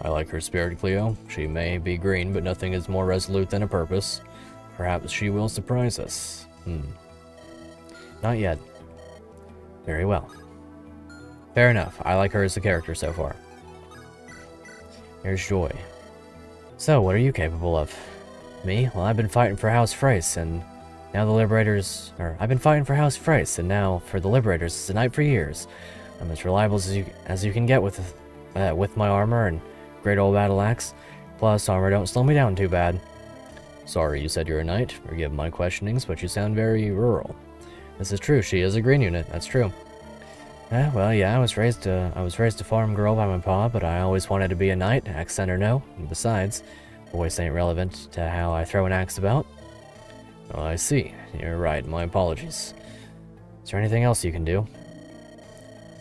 I like her spirit, Cleo. She may be green, but nothing is more resolute than a purpose. Perhaps she will surprise us. Not yet. Very well. Fair enough. I like her as a character so far. Here's Joy. So, what are you capable of? Me? Well, I've been fighting for House Frace, and now the Liberators... I've been fighting for House Frace, and now for the Liberators as a knight for years. I'm as reliable as you can get with my armor and great old battle axe. Plus, armor don't slow me down too bad. Sorry you said you're a knight. Forgive my questionings, but you sound very rural. This is true. She is a green unit. That's true. Well, yeah, I was raised a farm girl by my pa, but I always wanted to be a knight, accent or no. And besides, voice ain't relevant to how I throw an axe about. Oh, I see. You're right. My apologies. Is there anything else you can do?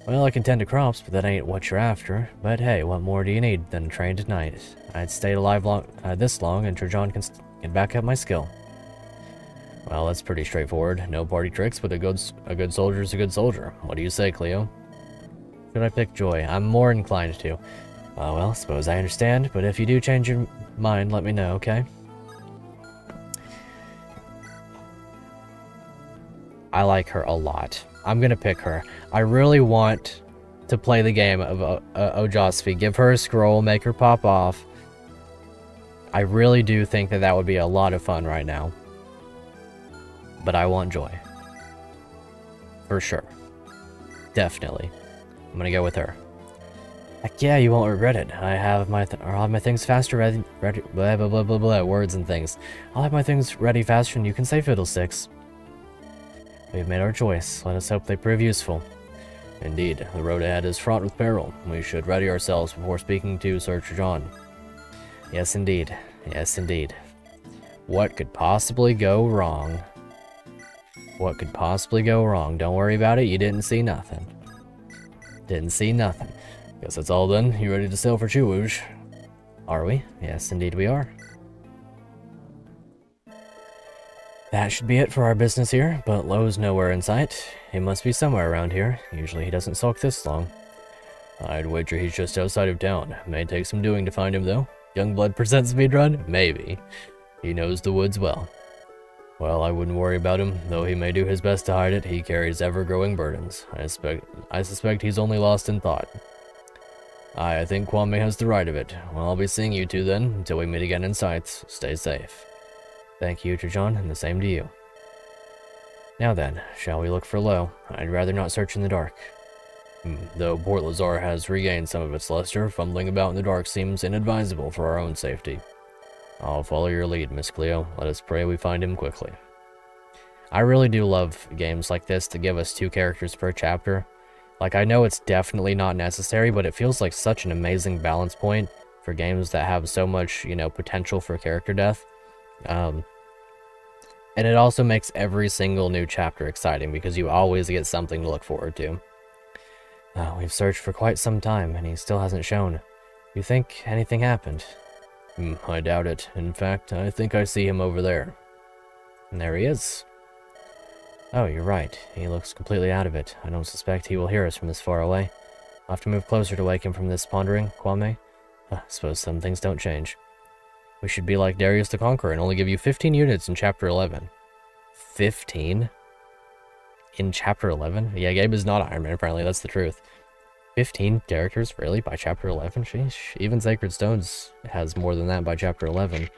Well, I can tend to crops, but that ain't what you're after. But hey, what more do you need than a trained knight? I'd stayed alive this long until John can back up my skill. Well, that's pretty straightforward. No party tricks, but a good soldier's a good soldier. What do you say, Cleo? Should I pick Joy? I'm more inclined to. Well, suppose I understand, but if you do change your mind, let me know, okay? I like her a lot. I'm gonna pick her. I really want to play the game of Ojasvi. Give her a scroll, make her pop off. I really do think that that would be a lot of fun right now. But I want joy. For sure. Definitely. I'm gonna go with her. Heck yeah, you won't regret it. I'll have my things faster ready, blah, blah, blah, blah, blah, words and things. I'll have my things ready faster and you can say fiddlesticks. We've made our choice. Let us hope they prove useful. Indeed, the road ahead is fraught with peril. We should ready ourselves before speaking to Sir John. Yes, indeed. Yes, indeed. What could possibly go wrong? What could possibly go wrong? Don't worry about it. You didn't see nothing. Didn't see nothing. Guess that's all done. You ready to sail for Chewooge? Are we? Yes, indeed we are. That should be it for our business here, but Lo's nowhere in sight. He must be somewhere around here. Usually he doesn't sulk this long. I'd wager he's just outside of town. May take some doing to find him, though. Youngblood % speedrun? Maybe. He knows the woods well. Well, I wouldn't worry about him, though he may do his best to hide it. He carries ever-growing burdens. I suspect he's only lost in thought. I think Kwame has the right of it. Well, I'll be seeing you two then, until we meet again in sights. Stay safe. Thank you, Trajan, and the same to you. Now then, shall we look for Lo? I'd rather not search in the dark. Though Port Lazar has regained some of its luster, fumbling about in the dark seems inadvisable for our own safety. I'll follow your lead, Miss Cleo. Let us pray we find him quickly. I really do love games like this that give us 2 characters per chapter. Like, I know it's definitely not necessary, but it feels like such an amazing balance point for games that have so much, you know, potential for character death. And it also makes every single new chapter exciting because you always get something to look forward to. We've searched for quite some time, and he still hasn't shown. You think anything happened? I doubt it. In fact, I think I see him over there. And there he is. Oh, you're right. He looks completely out of it. I don't suspect he will hear us from this far away. I'll have to move closer to wake him from this pondering, Kwame. I suppose some things don't change. We should be like Darius the Conqueror and only give you 15 units in Chapter 11. 15? In Chapter 11? Yeah, Gabe is not Iron Man, apparently. That's the truth. 15 characters, really, by Chapter 11? Sheesh. Even Sacred Stones has more than that by Chapter 11.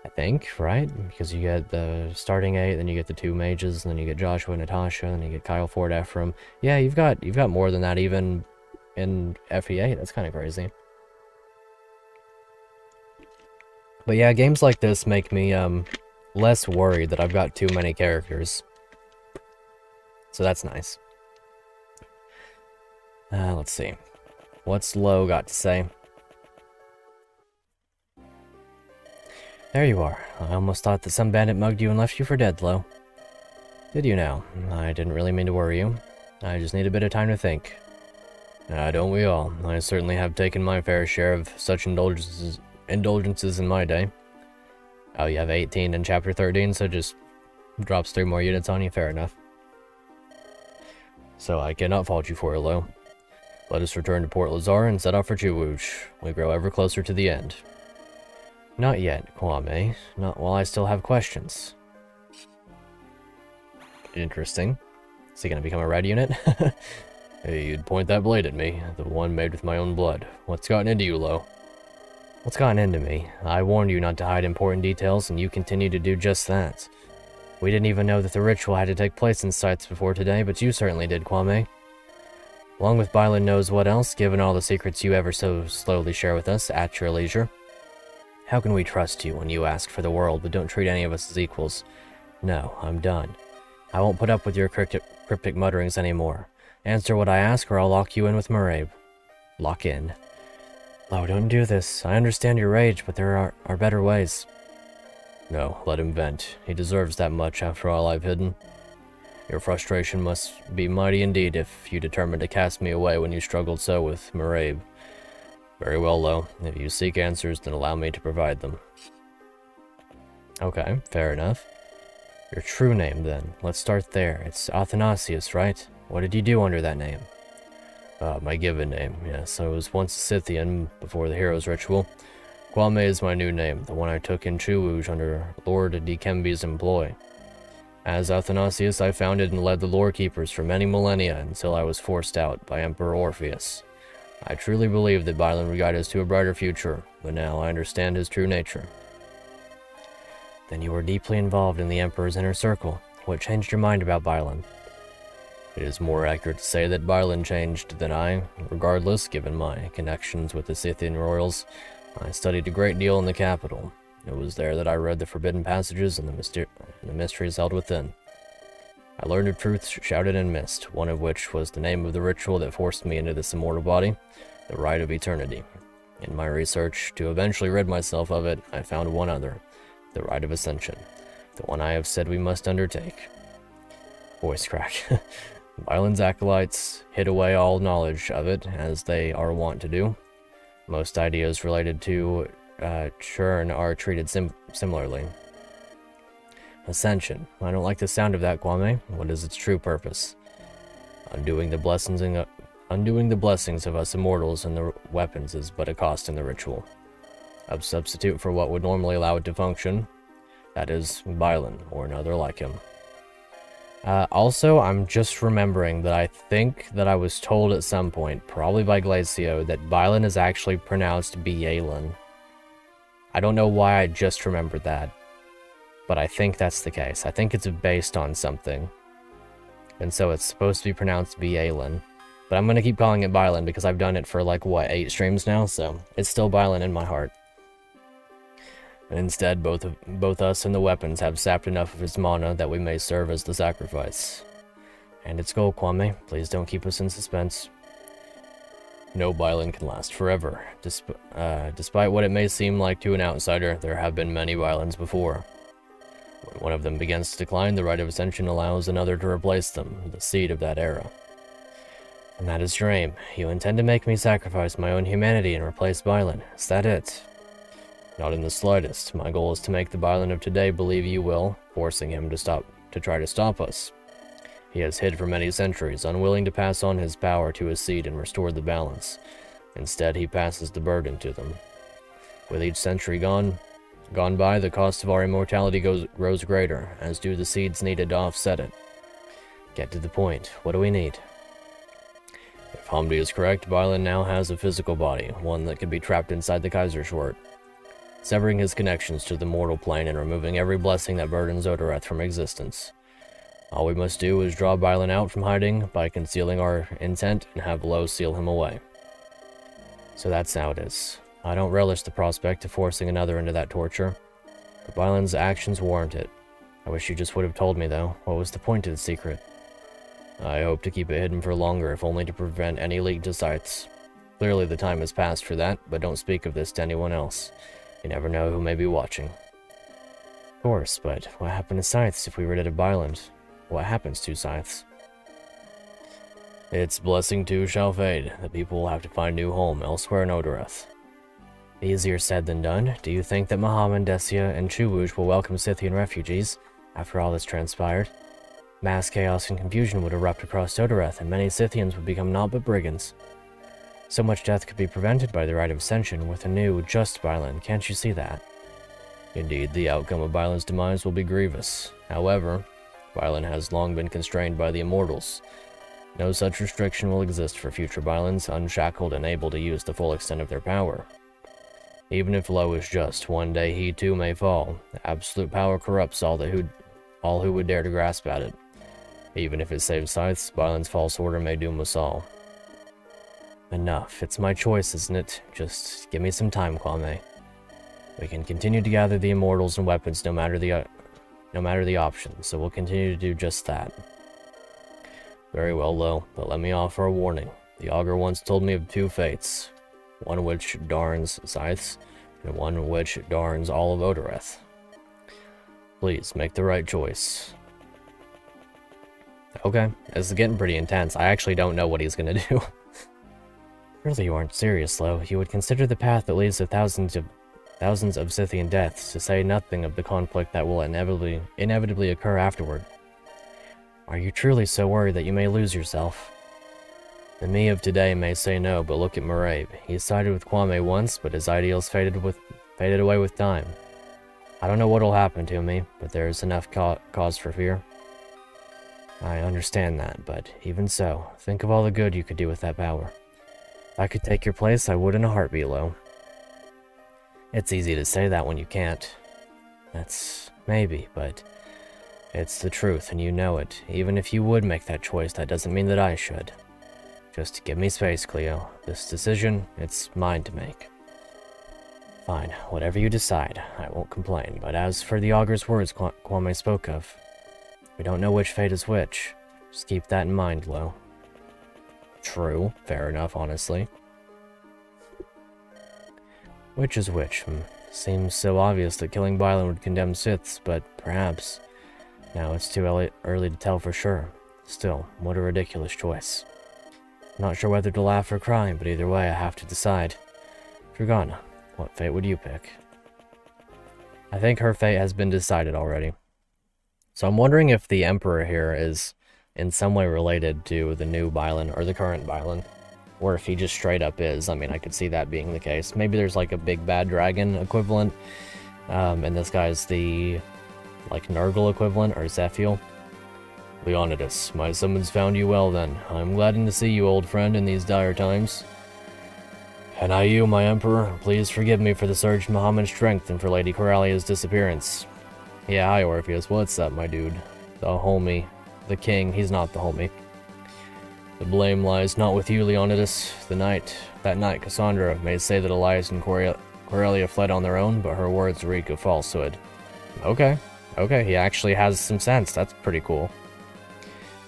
I think, right? Because you get the starting 8, then you get the 2 mages, and then you get Joshua, Natasha, and then you get Kyle, Ford, Ephraim. Yeah, you've got more than that even in FE8. That's kind of crazy. But yeah, games like this make me less worried that I've got too many characters. So that's nice. Let's see. What's Lo got to say? There you are. I almost thought that some bandit mugged you and left you for dead, Lo. Did you now? I didn't really mean to worry you. I just need a bit of time to think. Don't we all? I certainly have taken my fair share of such indulgences in my day. Oh, you have 18 in Chapter 13, so just drops 3 more units on you. Fair enough. So I cannot fault you for it, Lo. Let us return to Port Lazar and set off for Chewooge. We grow ever closer to the end. Not yet, Kwame. Not while I still have questions. Interesting. Is he gonna become a red unit? Hey, you'd point that blade at me. The one made with my own blood. What's gotten into you, Lo? What's gotten into me? I warned you not to hide important details, and you continue to do just that. We didn't even know that the ritual had to take place in sites before today, but you certainly did, Kwame. Along with Byelen knows what else, given all the secrets you ever so slowly share with us at your leisure. How can we trust you when you ask for the world but don't treat any of us as equals? No, I'm done. I won't put up with your cryptic mutterings anymore. Answer what I ask or I'll lock you in with Marabe. Lock in. Lo, don't do this. I understand your rage, but there are better ways. No, let him vent. He deserves that much after all I've hidden. Your frustration must be mighty indeed if you determined to cast me away when you struggled so with Marabe. Very well, Lo. If you seek answers, then allow me to provide them. Okay, fair enough. Your true name, then. Let's start there. It's Athanasius, right? What did you do under that name? My given name, yes. I was once a Scythian before the Heroes Ritual. Kwame is my new name, the one I took in Chewooge under Lord Dikembe's employ. As Athanasius, I founded and led the Lore Keepers for many millennia until I was forced out by Emperor Orpheus. I truly believed that Byelen would guide us to a brighter future, but now I understand his true nature. Then you were deeply involved in the Emperor's inner circle. What changed your mind about Byelen? It is more accurate to say that Byelen changed than I. Regardless, given my connections with the Scythian royals, I studied a great deal in the capital. It was there that I read the forbidden passages and the mysteries held within. I learned of truths shouted in mist, one of which was the name of the ritual that forced me into this immortal body, the Rite of Eternity. In my research to eventually rid myself of it, I found one other, the Rite of Ascension, the one I have said we must undertake. Voice crack. Byelen's acolytes hid away all knowledge of it, as they are wont to do. Most ideas related to churn are treated similarly. Ascension. I don't like the sound of that, Kwame. What is its true purpose? Undoing the blessings of us immortals and the weapons is but a cost in the ritual. A substitute for what would normally allow it to function. That is Byelen, or another like him. Also, I'm just remembering that I think that I was told at some point, probably by Glacio, that Byelen is actually pronounced Byelen. I don't know why I just remembered that, but I think that's the case. I think it's based on something, and so it's supposed to be pronounced Byelen. But I'm going to keep calling it Byelen because I've done it for like, what, 8 streams now, so it's still Byelen in my heart. And instead, both us and the weapons have sapped enough of his mana that we may serve as the sacrifice. And its goal, Kwame. Please don't keep us in suspense. No Byelen can last forever. Despite what it may seem like to an outsider, there have been many Byelens before. When one of them begins to decline, the Rite of Ascension allows another to replace them, the seed of that era. And that is your aim. You intend to make me sacrifice my own humanity and replace Byelen. Is that it? Not in the slightest. My goal is to make the Byelen of today believe you will, forcing him to try to stop us. He has hid for many centuries, unwilling to pass on his power to his seed and restore the balance. Instead, he passes the burden to them. With each century gone by, the cost of our immortality grows greater, as do the seeds needed to offset it. Get to the point. What do we need? If Hamdi is correct, Byelen now has a physical body, one that can be trapped inside the Kaiserschwert. Severing his connections to the mortal plane and removing every blessing that burdens Odoreth from existence. All we must do is draw Byelen out from hiding by concealing our intent and have Lo seal him away. So that's how it is. I don't relish the prospect of forcing another into that torture, but Byelen's actions warrant it. I wish you just would have told me, though. What was the point of the secret? I hope to keep it hidden for longer, if only to prevent any leak to Scythes. Clearly the time has passed for that, but don't speak of this to anyone else. You never know who may be watching. Of course, but what happened to Scythes if we rid it of Byelen? What happens to Scythes? Its blessing too shall fade. The people will have to find new home elsewhere in Odoreth. Easier said than done. Do you think that Muhammad, Desia, and Chuwuj will welcome Scythian refugees after all that's transpired? Mass chaos and confusion would erupt across Odoreth, and many Scythians would become naught but brigands. So much death could be prevented by the Rite of Ascension with a new, just Byelen. Can't you see that? Indeed, the outcome of Byelen's demise will be grievous. However, Byelen has long been constrained by the Immortals. No such restriction will exist for future Byelens, unshackled and able to use the full extent of their power. Even if Lo is just, one day he too may fall. Absolute power corrupts all who would dare to grasp at it. Even if it saves Scythes, Byelen's false order may doom us all. Enough. It's my choice, isn't it? Just give me some time, Kwame. We can continue to gather the Immortals and weapons no matter the option, so we'll continue to do just that. Very well, Lo, but let me offer a warning. The Augur once told me of 2 fates, one which darns Scythes, and one which darns all of Odoreth. Please, make the right choice. Okay, this is getting pretty intense. I actually don't know what he's gonna do. Surely you aren't serious, Lo. You would consider the path that leads to thousands of Scythian deaths, to say nothing of the conflict that will inevitably occur afterward. Are you truly so worried that you may lose yourself? The me of today may say no, but look at Marabe. He sided with Kwame once, but his ideals faded away with time. I don't know what'll happen to me, but there is enough cause for fear. I understand that, but even so, think of all the good you could do with that power. If I could take your place, I would in a heartbeat, Lo. It's easy to say that when you can't. That's maybe, but it's the truth, and you know it. Even if you would make that choice, that doesn't mean that I should. Just give me space, Cleo. This decision, it's mine to make. Fine, whatever you decide, I won't complain. But as for the Augur's words Kwame spoke of, we don't know which fate is which. Just keep that in mind, Lo. True, fair enough, honestly. Which is which? Seems so obvious that killing Byelen would condemn Siths, but perhaps now it's too early to tell for sure. Still, what a ridiculous choice. I'm not sure whether to laugh or cry, but either way I have to decide. Dragana, what fate would you pick? I think her fate has been decided already. So I'm wondering if the Emperor here is in some way related to the new Byelen, or the current Byelen. Or if he just straight up is. I mean, I could see that being the case. Maybe there's like a big bad dragon equivalent. And this guy's the, like, Nurgle equivalent, or Zephiel. Leonidas, my summons found you well then. I'm glad to see you, old friend, in these dire times. And I you, my emperor, please forgive me for the surge in Muhammad's strength and for Lady Coralia's disappearance. Yeah, hi Orpheus, what's up, my dude? The homie. The king, he's not the homie. The blame lies not with you, Leonidas. That night, Cassandra may say that Elias and Corelia fled on their own, but her words reek of falsehood. Okay, he actually has some sense. That's pretty cool.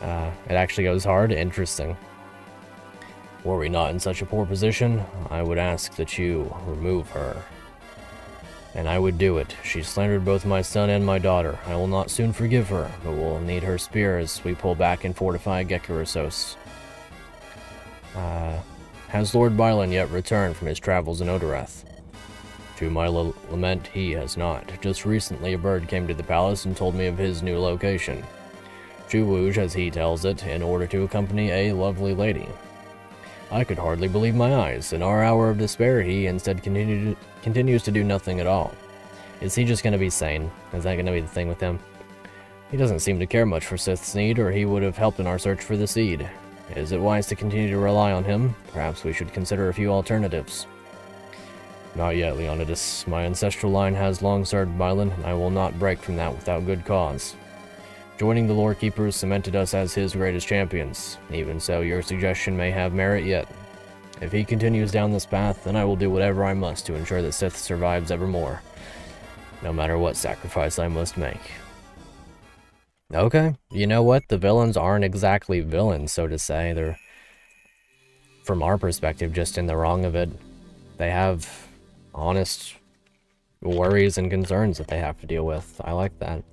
It actually goes hard. Interesting. Were we not in such a poor position, I would ask that you remove her. And I would do it. She slandered both my son and my daughter. I will not soon forgive her, but will need her spear as we pull back and fortify Gekirosos. Has Lord Byelen yet returned from his travels in Odoreth? To my lament, he has not. Just recently a bird came to the palace and told me of his new location. Chuwuj, as he tells it, in order to accompany a lovely lady. I could hardly believe my eyes. In our hour of despair, he instead continues to do nothing at all. Is he just going to be sane? Is that going to be the thing with him? He doesn't seem to care much for Sith's need, or he would have helped in our search for the seed. Is it wise to continue to rely on him? Perhaps we should consider a few alternatives. Not yet, Leonidas. My ancestral line has long served Byelen, and I will not break from that without good cause. Joining the Lore Keepers cemented us as his greatest champions. Even so, your suggestion may have merit yet. If he continues down this path, then I will do whatever I must to ensure that Sith survives evermore, no matter what sacrifice I must make. Okay, you know what? The villains aren't exactly villains, so to say. They're, from our perspective, just in the wrong of it. They have honest worries and concerns that they have to deal with. I like that.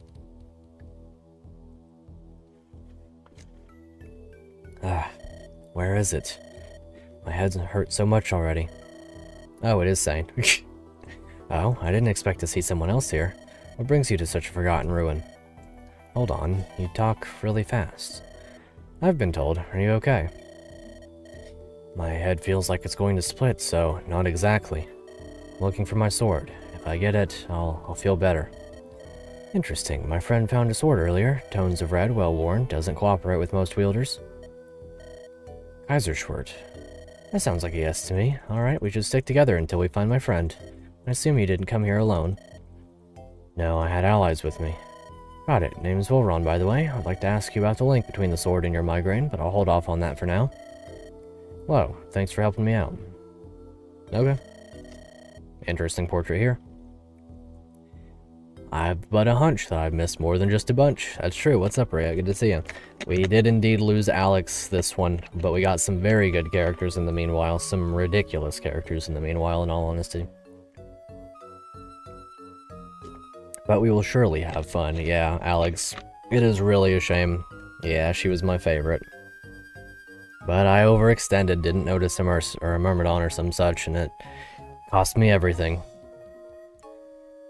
Where is it? My head's hurt so much already. Oh, it is sane. Oh, I didn't expect to see someone else here. What brings you to such a forgotten ruin? Hold on, you talk really fast. I've been told. Are you okay? My head feels like it's going to split, so not exactly. I'm looking for my sword. If I get it, I'll feel better. Interesting. My friend found a sword earlier. Tones of red, well worn, doesn't cooperate with most wielders. Kaiserschwert. That sounds like a yes to me. Alright, we should stick together until we find my friend. I assume you didn't come here alone. No, I had allies with me. Got it. Name's Volron, by the way. I'd like to ask you about the link between the sword and your migraine, but I'll hold off on that for now. Whoa, thanks for helping me out. Okay. Interesting portrait here. I've but a hunch that I've missed more than just a bunch. That's true. What's up, Rhea? Good to see you. We did indeed lose Alex this one, but we got some very good characters in the meanwhile. Some ridiculous characters in the meanwhile, in all honesty. But we will surely have fun. Yeah, Alex. It is really a shame. Yeah, she was my favorite. But I overextended, didn't notice him or a Myrmidon or some such, and it cost me everything.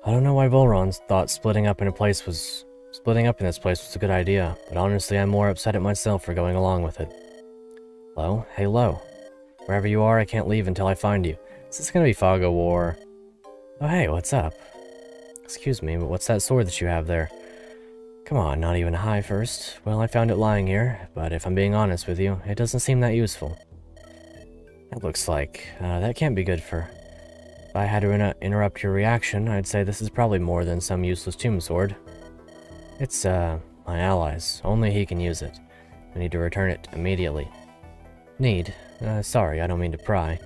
I don't know why Volron thought splitting up in this place was a good idea, but honestly I'm more upset at myself for going along with it. Lo? Hey, Lo. Wherever you are, I can't leave until I find you. Is this gonna be Fog of War? Oh hey, what's up? Excuse me, but what's that sword that you have there? Come on, not even high first. Well, I found it lying here, but if I'm being honest with you, it doesn't seem that useful. It looks like that can't be good for... If I had to interrupt your reaction, I'd say this is probably more than some useless tomb sword. It's, my ally's. Only he can use it. We need to return it immediately. Need? Sorry, I don't mean to pry.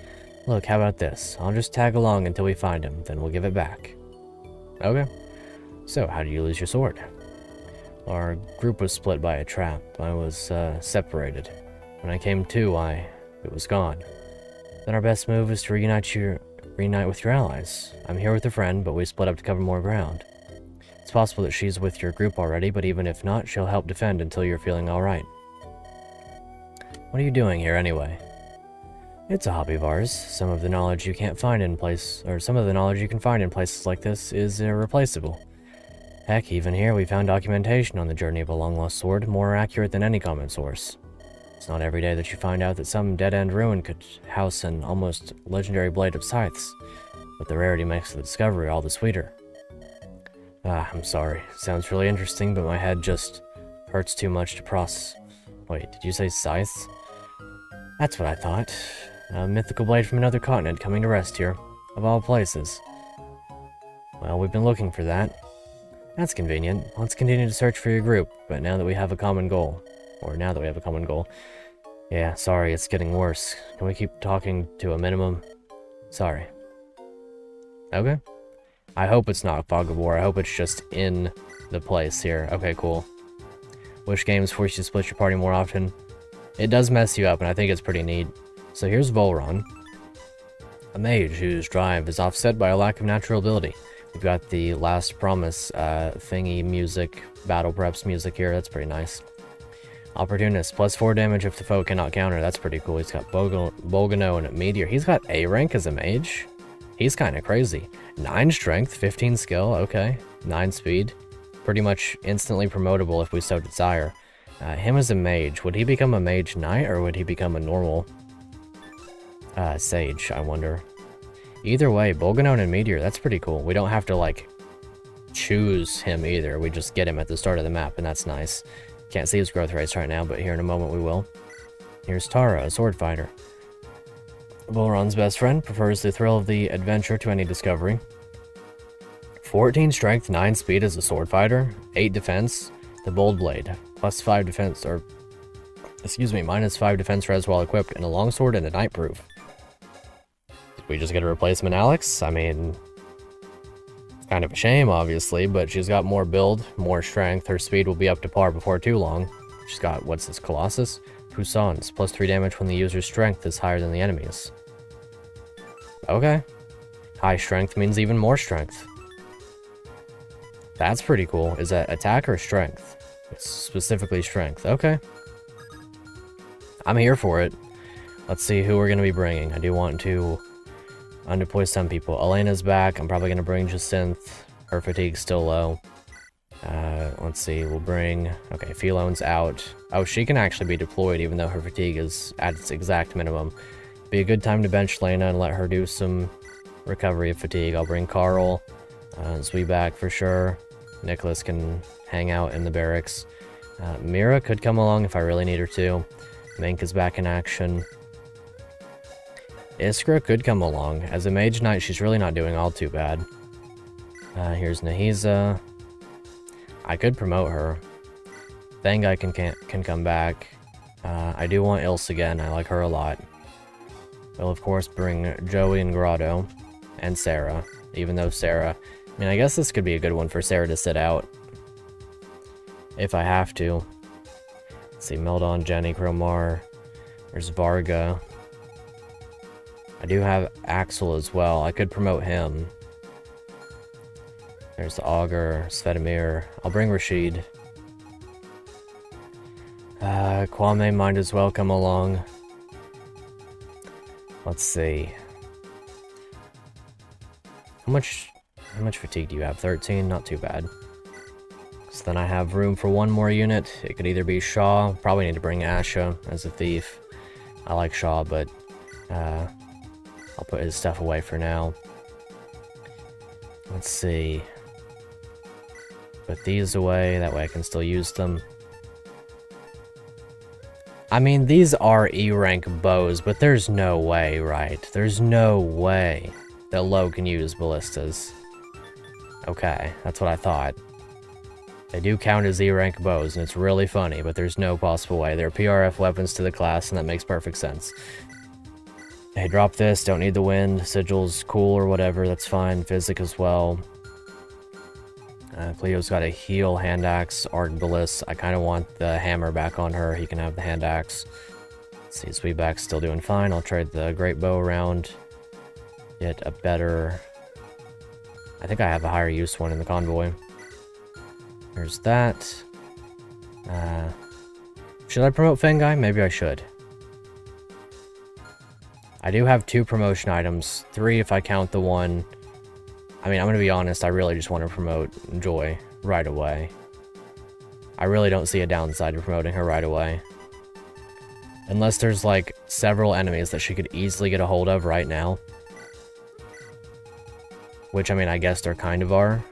Look, how about this? I'll just tag along until we find him, then we'll give it back. Okay. So, how did you lose your sword? Our group was split by a trap. I was, separated. When I came to, it was gone. Then our best move is to reunite with your allies. I'm here with a friend, but we split up to cover more ground. It's possible that she's with your group already, but even if not, she'll help defend until you're feeling alright. What are you doing here, anyway? It's a hobby of ours. Some of the knowledge you can find in places like this is irreplaceable. Heck, even here we found documentation on the journey of a long-lost sword, more accurate than any common source. It's not every day that you find out that some dead-end ruin could house an almost legendary blade of scythes, but the rarity makes the discovery all the sweeter. I'm sorry. Sounds really interesting, but my head just hurts too much to process. Wait, did you say scythes? That's what I thought. A mythical blade from another continent coming to rest here, of all places. Well, we've been looking for that. That's convenient. Let's continue to search for your group, but now that we have a common goal. Yeah, sorry, it's getting worse. Can we keep talking to a minimum? Sorry. Okay. I hope it's not Fog of War. I hope it's just in the place here. Okay, cool. Which games force you to split your party more often? It does mess you up, and I think it's pretty neat. So here's Volron, a mage whose drive is offset by a lack of natural ability. We've got the Last Promise thingy music, battle preps music here. That's pretty nice. Opportunist, +4 damage if the foe cannot counter. That's pretty cool. He's got Bolgano and a Meteor. He's got A rank as a mage. He's kind of crazy. 9 strength, 15 skill. Okay. 9 speed. Pretty much instantly promotable if we so desire. Him as a mage. Would he become a mage knight or would he become a normal sage, I wonder. Either way, Bolgano and Meteor, that's pretty cool. We don't have to, like, choose him either. We just get him at the start of the map, and that's nice. Can't see his growth rates right now, but here in a moment we will. Here's Tara, a sword fighter. Volron's best friend, prefers the thrill of the adventure to any discovery. 14 strength, 9 speed as a sword fighter, 8 defense, the bold blade, +5 defense, or, excuse me, -5 defense res while equipped, and a longsword and a knight proof. Did we just get a replacement Alex? I mean, kind of a shame, obviously, but she's got more build, more strength. Her speed will be up to par before too long. She's got, what's this, Colossus? Puissance, +3 damage when the user's strength is higher than the enemy's. Okay. High strength means even more strength. That's pretty cool. Is that attack or strength? It's specifically strength. Okay. I'm here for it. Let's see who we're going to be bringing. I do want to undeploy some people. Elena's back. I'm probably going to bring Jacinth. Her fatigue's still low. Let's see. We'll bring... Okay, Philone's out. Oh, she can actually be deployed even though her fatigue is at its exact minimum. Be a good time to bench Lena and let her do some recovery of fatigue. I'll bring Carl. Sweetback for sure. Nicholas can hang out in the barracks. Mira could come along if I really need her to. Mink is back in action. Iskra could come along. As a mage knight, she's really not doing all too bad. Here's Nahiza. I could promote her. Thangai can come back. I do want Ilse again. I like her a lot. We'll, of course, bring Joey and Grotto. And Sarah. Even though Sarah... I mean, I guess this could be a good one for Sarah to sit out. If I have to. Let's see, Meldon, Jenny, Cromar. There's Varga. I do have Axel as well. I could promote him. There's the Augur, Svetomir. I'll bring Rashid. Kwame might as well come along. Let's see. How much fatigue do you have? 13? Not too bad. So then I have room for one more unit. It could either be Shaw. Probably need to bring Asha as a thief. I like Shaw, but I'll put his stuff away for now. Let's see. Put these away. That way I can still use them. I mean, these are E-rank bows, but there's no way, right? There's no way that low can use ballistas. Okay, that's what I thought. They do count as E-rank bows, and it's really funny, but there's no possible way. They're PRF weapons to the class, and that makes perfect sense. Hey, drop this, don't need the wind. Sigil's cool or whatever, that's fine. Physic as well. Cleo's got a heal hand axe, Arbalist. I kind of want the hammer back on her. He can have the hand axe. Let's see, Sweetback's still doing fine. I'll trade the great bow around. Get a better... I think I have a higher use one in the convoy. There's that. Should I promote Fangai? Maybe I should. I do have 2 promotion items. 3 if I count the one... I mean, I'm gonna be honest, I really just want to promote Joy right away. I really don't see a downside to promoting her right away. Unless there's, like, several enemies that she could easily get a hold of right now. Which, I mean, I guess there kind of are.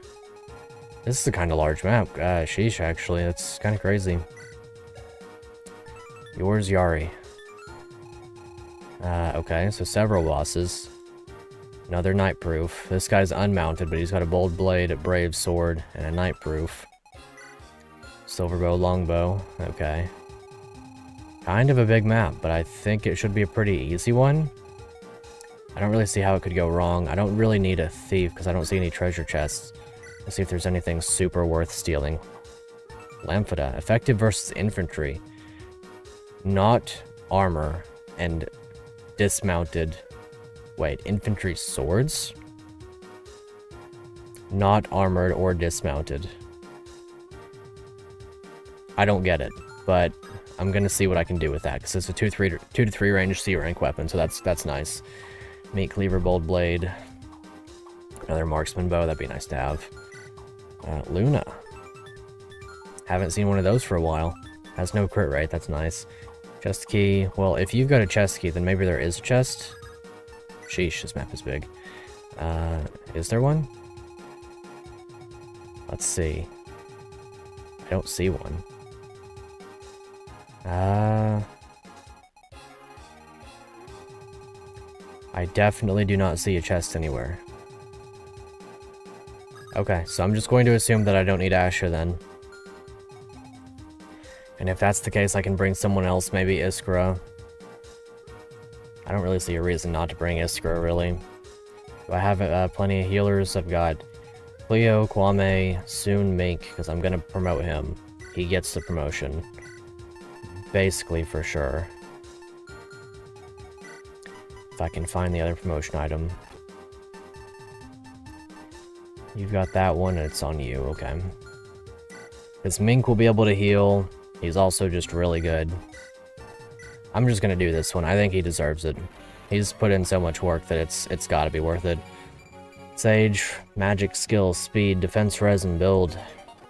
This is a kind of large map. Sheesh, actually. That's kind of crazy. Yours, Yari. Okay, so several bosses. Another Knightproof. This guy's unmounted, but he's got a Bold Blade, a Brave Sword, and a Knightproof. Silverbow, Longbow. Okay. Kind of a big map, but I think it should be a pretty easy one. I don't really see how it could go wrong. I don't really need a Thief, because I don't see any treasure chests. Let's see if there's anything super worth stealing. Lamphida. Effective versus infantry. Not armor and dismounted... Wait, infantry swords? Not armored or dismounted. I don't get it, but I'm gonna see what I can do with that, because it's a 2 to 3 range C-rank weapon, so that's nice. Meat Cleaver, Bold Blade. Another Marksman Bow, that'd be nice to have. Luna. Haven't seen one of those for a while. Has no crit rate, that's nice. Chest key. Well, if you've got a chest key, then maybe there is a chest. Sheesh, this map is big. Is there one? Let's see. I don't see one. I definitely do not see a chest anywhere. Okay, so I'm just going to assume that I don't need Asher then. And if that's the case, I can bring someone else, maybe Iskra. I don't really see a reason not to bring Iskra, really. Do I have plenty of healers? I've got Cleo, Kwame, soon Mink, because I'm going to promote him. He gets the promotion. Basically, for sure. If I can find the other promotion item. You've got that one, and it's on you, okay. Because Mink will be able to heal. He's also just really good. I'm just gonna do this one. I think he deserves it. He's put in so much work that it's gotta be worth it. Sage, magic, skill, speed, defense, res, and build.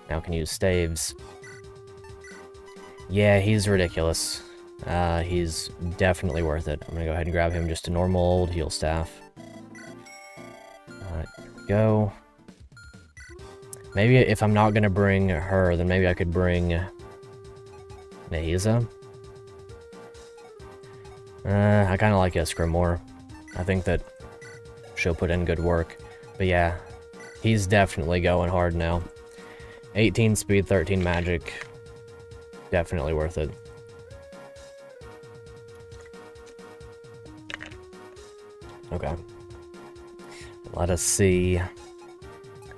Now can use staves. Yeah, he's ridiculous. He's definitely worth it. I'm gonna go ahead and grab him just a normal old heal staff. Go. Maybe if I'm not gonna bring her, then maybe I could bring Nahiza. I kind of like Iskra more. I think that she'll put in good work. But yeah, he's definitely going hard now. 18 speed, 13 magic. Definitely worth it. Okay. Let us see.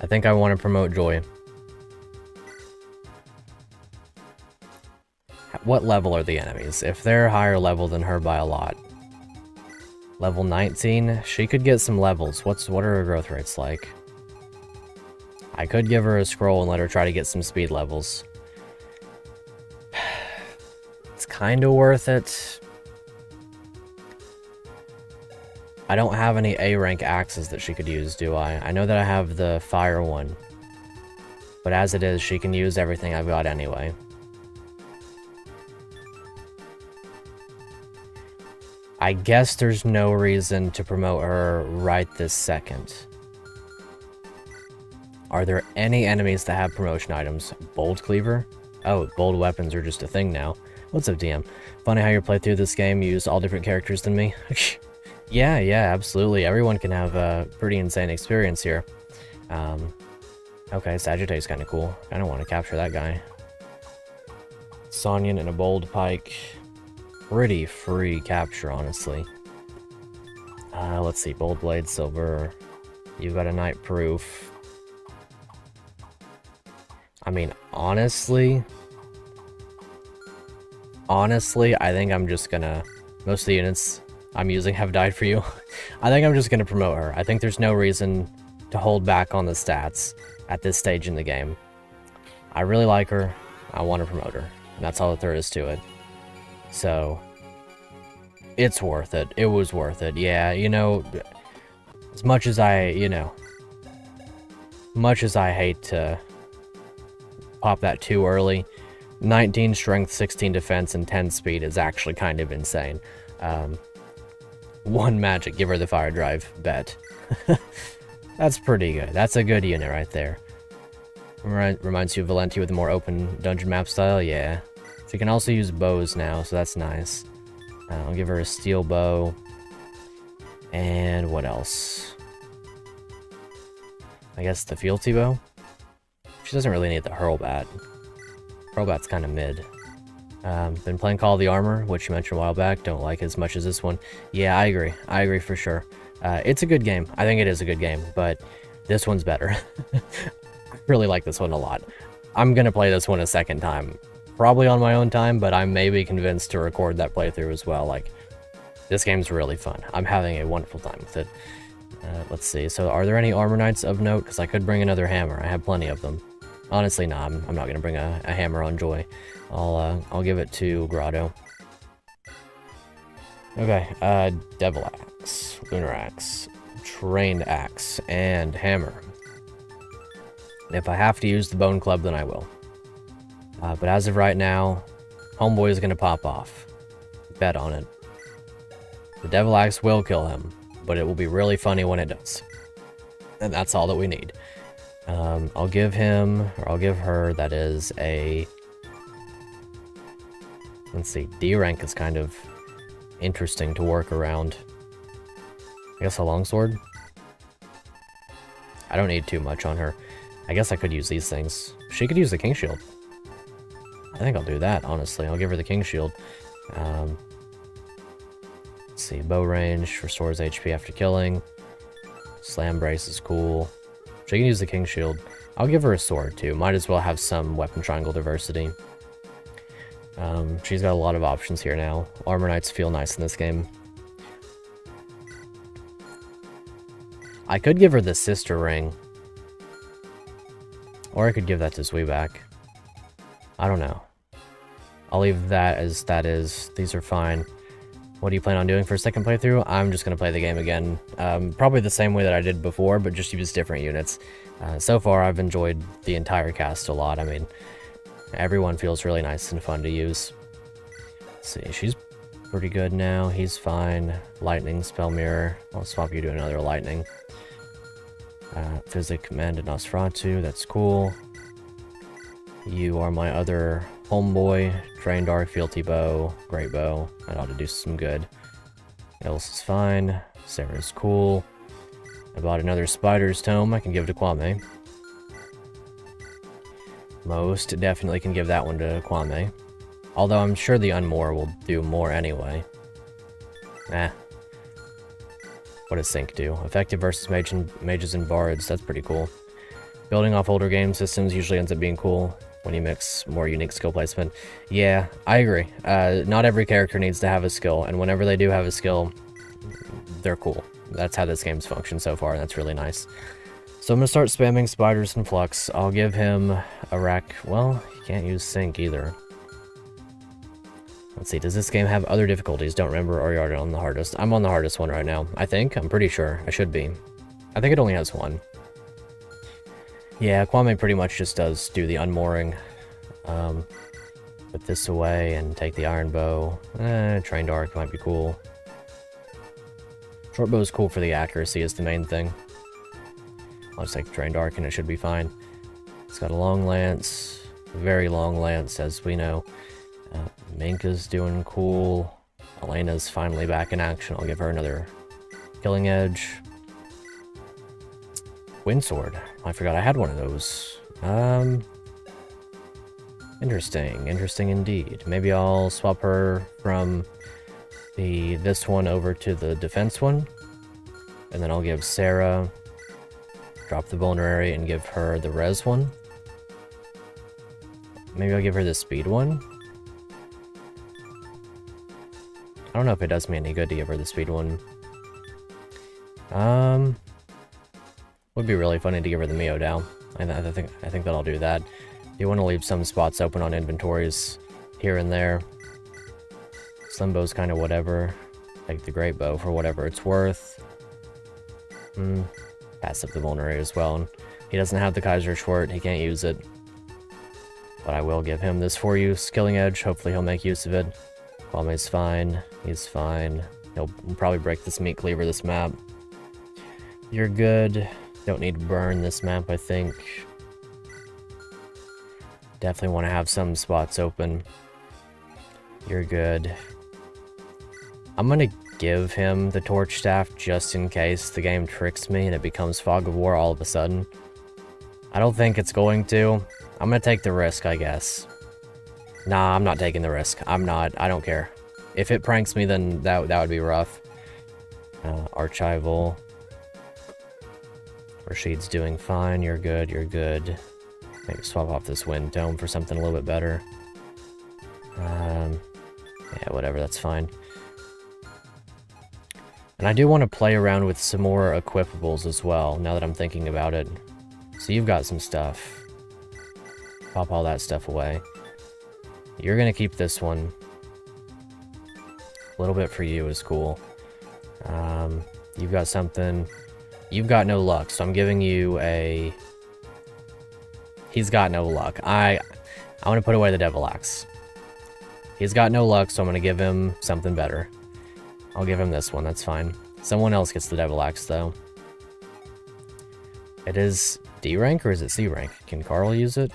I think I want to promote Joy. What level are the enemies? If they're higher level than her by a lot. Level 19? She could get some levels. What are her growth rates like? I could give her a scroll and let her try to get some speed levels. It's kind of worth it. I don't have any A-rank axes that she could use, do I? I know that I have the fire one. But as it is, she can use everything I've got anyway. I guess there's no reason to promote her right this second. Are there any enemies that have promotion items? Bold Cleaver? Oh, bold weapons are just a thing now. What's up, DM? Funny how you play through this game, you use all different characters than me. Yeah, absolutely. Everyone can have a pretty insane experience here. Okay, Sagittarius kind of cool. I don't want to capture that guy. Sonyan and a bold pike. Pretty free capture, honestly. Let's see, bold blade, silver. You've got a knight proof. I mean, honestly, I think I'm just gonna... Most of the units I'm using have died for you. I think I'm just gonna promote her. I think there's no reason to hold back on the stats at this stage in the game. I really like her. I want to promote her. And that's all that there is to it. So, it's worth it. It was worth it. Yeah, you know, as much as I, much as I hate to pop that too early, 19 strength, 16 defense, and 10 speed is actually kind of insane. 1 magic, give her the fire drive, bet. That's pretty good. That's a good unit right there. Reminds you of Valenti with a more open dungeon map style, yeah. She can also use bows now, so that's nice. I'll give her a steel bow. And what else? I guess the fealty bow? She doesn't really need the hurlbat. Hurlbat's kind of mid. Been playing Call of the Armor, which you mentioned a while back. Don't like it as much as this one. Yeah, I agree. I agree for sure. It's a good game. I think it is a good game, but this one's better. I really like this one a lot. I'm gonna play this one a second time. Probably on my own time, but I may be convinced to record that playthrough as well. Like, this game's really fun. I'm having a wonderful time with it. Let's see. So, are there any armor knights of note? Because I could bring another hammer. I have plenty of them. Honestly, nah, I'm not gonna bring a hammer on Joy. I'll give it to Grotto. Okay, Devil Axe, Lunar Axe, Trained Axe, and Hammer. And if I have to use the Bone Club, then I will. But as of right now, Homeboy is gonna pop off. Bet on it. The Devil Axe will kill him, but it will be really funny when it does. And that's all that we need. I'll give him, or I'll give her, that is a... Let's see, D rank is kind of interesting to work around. I guess a longsword? I don't need too much on her. I guess I could use these things. She could use the King Shield. I think I'll do that, honestly. I'll give her the King Shield. Let's see, bow range, restores HP after killing. Slam brace is cool. She can use the King Shield. I'll give her a sword, too. Might as well have some weapon triangle diversity. She's got a lot of options here now. Armor Knights feel nice in this game. I could give her the Sister Ring. Or I could give that to Zweeback. I don't know. I'll leave that as that is. These are fine. What do you plan on doing for a second playthrough? I'm just going to play the game again. Probably the same way that I did before, but just use different units. So far, I've enjoyed the entire cast a lot. I mean, everyone feels really nice and fun to use. Let's see, she's pretty good now. He's fine. Lightning, Spell Mirror. I'll swap you to another Lightning. Physic, Command, and Nosferatu. That's cool. You are my other homeboy. Trained Dark, Fealty Bow, Great Bow. That ought to do some good. Else is fine. Sarah's cool. I bought another Spider's Tome. I can give to Kwame. Most definitely can give that one to Kwame. Although I'm sure the Unmoor will do more anyway. What does Sync do? Effective versus mages and bards. That's pretty cool. Building off older game systems usually ends up being cool when you mix more unique skill placement. Yeah, I agree. Not every character needs to have a skill, and whenever they do have a skill, they're cool. That's how this game's functioned so far, and that's really nice. So I'm going to start spamming Spiders and Flux. I'll give him a rack. Well, he can't use Sync either. Let's see, does this game have other difficulties? Don't remember, or you're on the hardest. I'm on the hardest one right now, I think. I'm pretty sure. I should be. I think it only has one. Yeah, Kwame pretty much just does do the unmooring. Put this away and take the iron bow. Trained Arc might be cool. Short bow is cool for the accuracy is the main thing. I'll just take the Trained Arc and it should be fine. It's got a long lance. Very long lance, as we know. Minka's doing cool. Elena's finally back in action. I'll give her another killing edge. Windsword. I forgot I had one of those. Interesting. Interesting indeed. Maybe I'll swap her from this one over to the defense one. And then I'll give Sarah, drop the vulnerary, and give her the res one. Maybe I'll give her the speed one. I don't know if it does me any good to give her the speed one. Would be really funny to give her the Mio Dow. I think that I'll do that. You want to leave some spots open on inventories here and there. Slimbow's kind of whatever. Take the Great Bow for whatever it's worth. Pass up the vulnerary as well. He doesn't have the Kaiser Schwert, he can't use it. But I will give him this for you, Skilling Edge. Hopefully he'll make use of it. Kwame fine. He's fine. He'll probably break this meat cleaver this map. You're good. Don't need to burn this map, I think. Definitely want to have some spots open. You're good. I'm gonna give him the Torch Staff just in case the game tricks me and it becomes Fog of War all of a sudden. I don't think it's going to. I'm gonna take the risk, I guess. Nah, I'm not taking the risk. I'm not. I don't care. If it pranks me, then that would be rough. Archival. Rashid's doing fine. You're good. You're good. Maybe swap off this Wind Tome for something a little bit better. Yeah, whatever. That's fine. And I do want to play around with some more equipables as well, now that I'm thinking about it. So you've got some stuff. Pop all that stuff away. You're going to keep this one. A little bit for you is cool. You've got something. You've got no luck, so I'm giving you a... He's got no luck. I'm going to put away the Devil Axe. He's got no luck, so I'm going to give him something better. I'll give him this one, that's fine. Someone else gets the Devil Axe, though. It is D rank or is it C rank? Can Carl use it?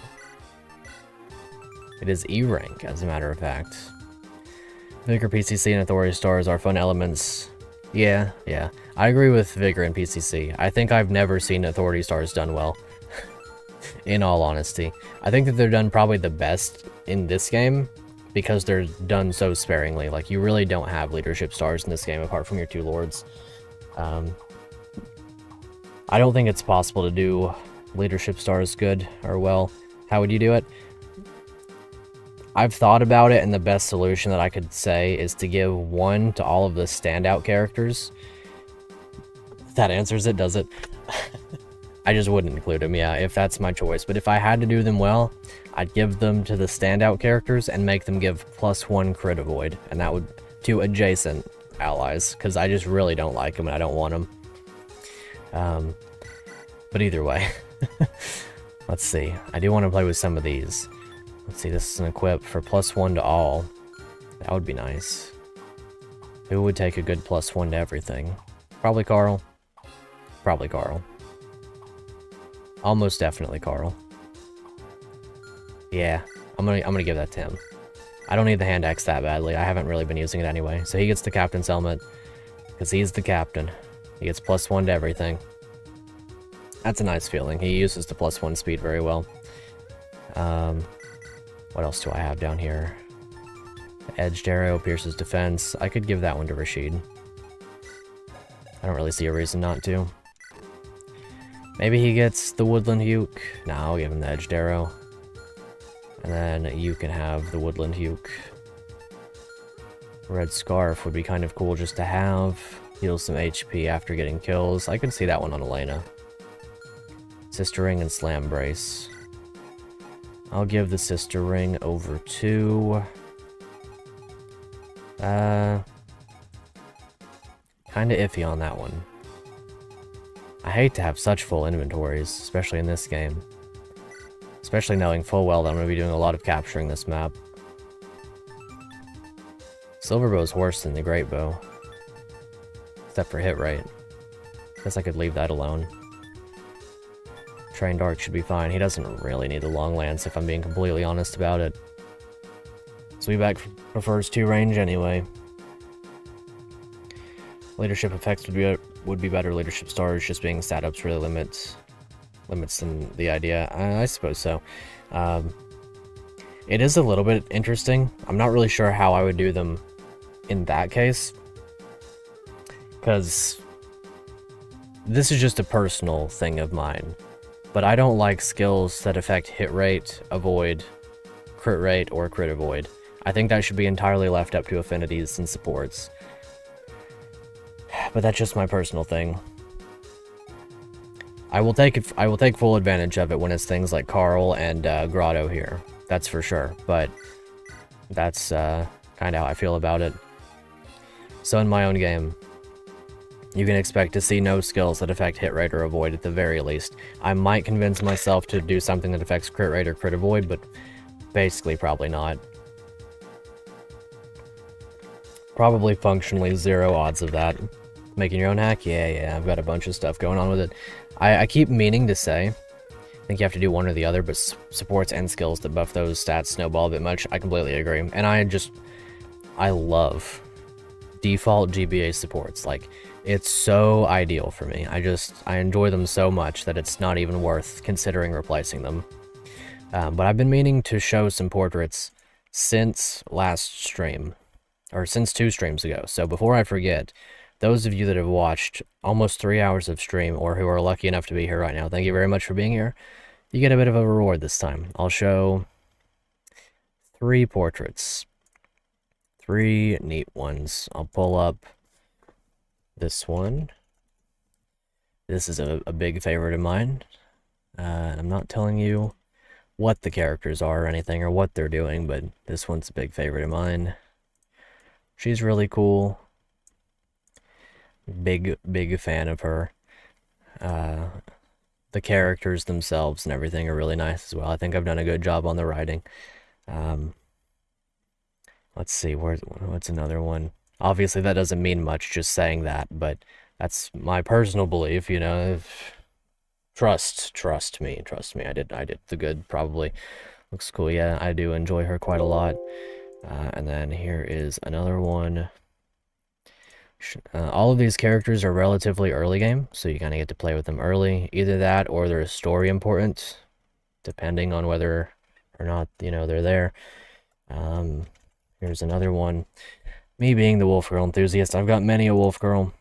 It is E rank, as a matter of fact. Vigor, PCC, and Authority Stars are fun elements. Yeah. I agree with Vigor and PCC. I think I've never seen Authority Stars done well. In all honesty. I think that they're done probably the best in this game, because they're done so sparingly. Like, you really don't have leadership stars in this game apart from your two lords. I don't think it's possible to do leadership stars good or well. How would you do it? I've thought about it, and the best solution that I could say is to give one to all of the standout characters. That answers it, does it? I just wouldn't include them, yeah, if that's my choice. But if I had to do them well, I'd give them to the standout characters and make them give +1 crit avoid. And that would to adjacent allies, because I just really don't like them and I don't want them. But either way. Let's see. I do want to play with some of these. Let's see, this is an equip for +1 to all. That would be nice. Who would take a good +1 to everything? Probably Carl. Probably Carl. Almost definitely Carl. Yeah, I'm gonna give that to him. I don't need the hand axe that badly. I haven't really been using it anyway. So he gets the captain's helmet because he's the captain. He gets +1 to everything. That's a nice feeling. He uses the +1 speed very well. What else do I have down here? Edged arrow pierces defense. I could give that one to Rashid. I don't really see a reason not to. Maybe he gets the Woodland Uke. No, I'll give him the Edged Arrow. And then you can have the Woodland Uke. Red Scarf would be kind of cool just to have. Heals some HP after getting kills. I could see that one on Elena. Sister Ring and Slam Brace. I'll give the Sister Ring over to... Kinda iffy on that one. I hate to have such full inventories, especially in this game. Especially knowing full well that I'm going to be doing a lot of capturing this map. Silverbow's worse than the Great Bow. Except for hit rate. Guess I could leave that alone. Trained Arc should be fine. He doesn't really need the long lance if I'm being completely honest about it. Sweetback prefers 2 range anyway. Leadership effects would be better. Leadership stars just being stat ups really limits the idea. I suppose so. It is a little bit interesting. I'm not really sure how I would do them in that case, because this is just a personal thing of mine. But I don't like skills that affect hit rate, avoid, crit rate, or crit avoid. I think that should be entirely left up to affinities and supports. But that's just my personal thing. I will take full advantage of it when it's things like Carl and Grotto here. That's for sure. But that's kind of how I feel about it. So in my own game, you can expect to see no skills that affect hit rate or avoid at the very least. I might convince myself to do something that affects crit rate or crit avoid, but basically probably not. Probably functionally 0 odds of that. Making your own hack? Yeah, I've got a bunch of stuff going on with it. I keep meaning to say, I think you have to do one or the other, but supports and skills that buff those stats snowball a bit much. I completely agree. And I love default GBA supports. Like, it's so ideal for me. I enjoy them so much that it's not even worth considering replacing them. But I've been meaning to show some portraits since last stream, or since 2 streams ago. So before I forget, those of you that have watched almost 3 hours of stream, or who are lucky enough to be here right now, thank you very much for being here. You get a bit of a reward this time. I'll show 3 portraits. 3 neat ones. I'll pull up this one. This is a big favorite of mine. I'm not telling you what the characters are or anything, or what they're doing, but this one's a big favorite of mine. She's really cool. Big fan of her. The characters themselves and everything are really nice as well. I think I've done a good job on the writing. Let's see, what's another one? Obviously that doesn't mean much just saying that, but that's my personal belief, you know. Trust me. I did the good, probably. Looks cool. Yeah, I do enjoy her quite a lot. And then here is another one. All of these characters are relatively early game, so you kind of get to play with them early. Either that, or they're story important, depending on whether or not, you know, they're there. Here's another one. Me being the Wolfgirl Enthusiast, I've got many a Wolfgirl.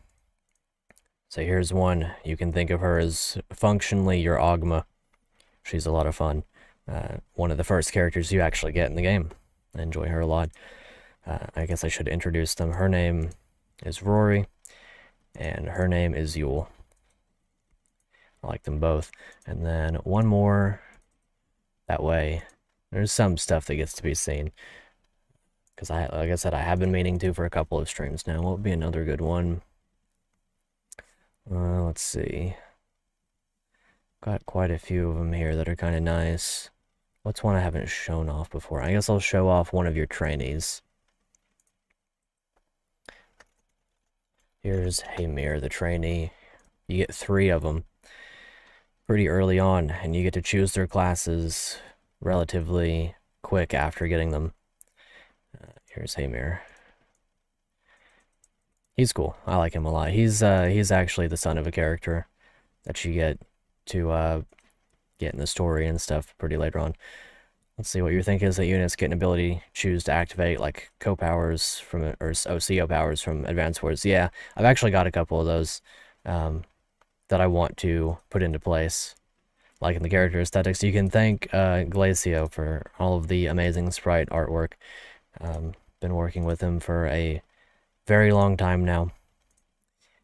So here's one. You can think of her as functionally your Ogma. She's a lot of fun. One of the first characters you actually get in the game. I enjoy her a lot. I guess I should introduce them. Her name is Rory, and her name is Yule. I like them both. And then one more. That way, there's some stuff that gets to be seen. Because like I said, I have been meaning to for a couple of streams now. What would be another good one? Let's see. Got quite a few of them here that are kind of nice. What's one I haven't shown off before? I guess I'll show off one of your trainees. Here's Hamir, the trainee. You get 3 of them pretty early on, and you get to choose their classes relatively quick after getting them. Here's Hamir. He's cool. I like him a lot. He's actually the son of a character that you get to get in the story and stuff pretty later on. Let's see, what you think is that units get an ability choose to activate, like co-powers from, or CO powers from Advanced Wars. Yeah, I've actually got a couple of those that I want to put into place. Like in the character aesthetics, you can thank Glacio for all of the amazing sprite artwork. Been working with him for a very long time now.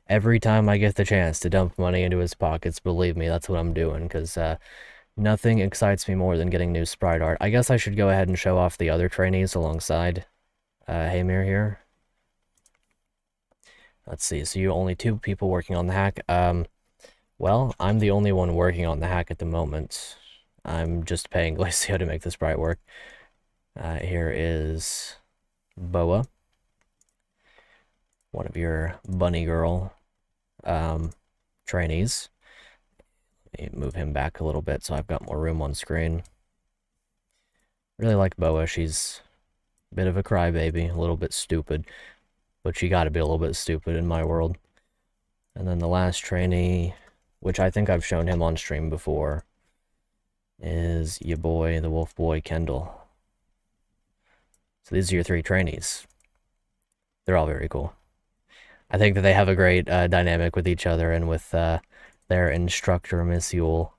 Every time I get the chance to dump money into his pockets, believe me, that's what I'm doing, because nothing excites me more than getting new sprite art. I guess I should go ahead and show off the other trainees alongside Hamir here. Let's see, so you only 2 people working on the hack. Well, I'm the only one working on the hack at the moment. I'm just paying Glacio to make the sprite work. Here is Boa, one of your bunny girl trainees. Let me move him back a little bit so I've got more room on screen. Really like Boa. She's Bit of a crybaby, a little bit stupid, but you gotta be a little bit stupid in my world. And then the last trainee, which I think I've shown him on stream before, is your boy, the wolf boy, Kendall. So these are your 3 trainees. They're all very cool. I think that they have a great dynamic with each other and with their instructor, Miss Yule.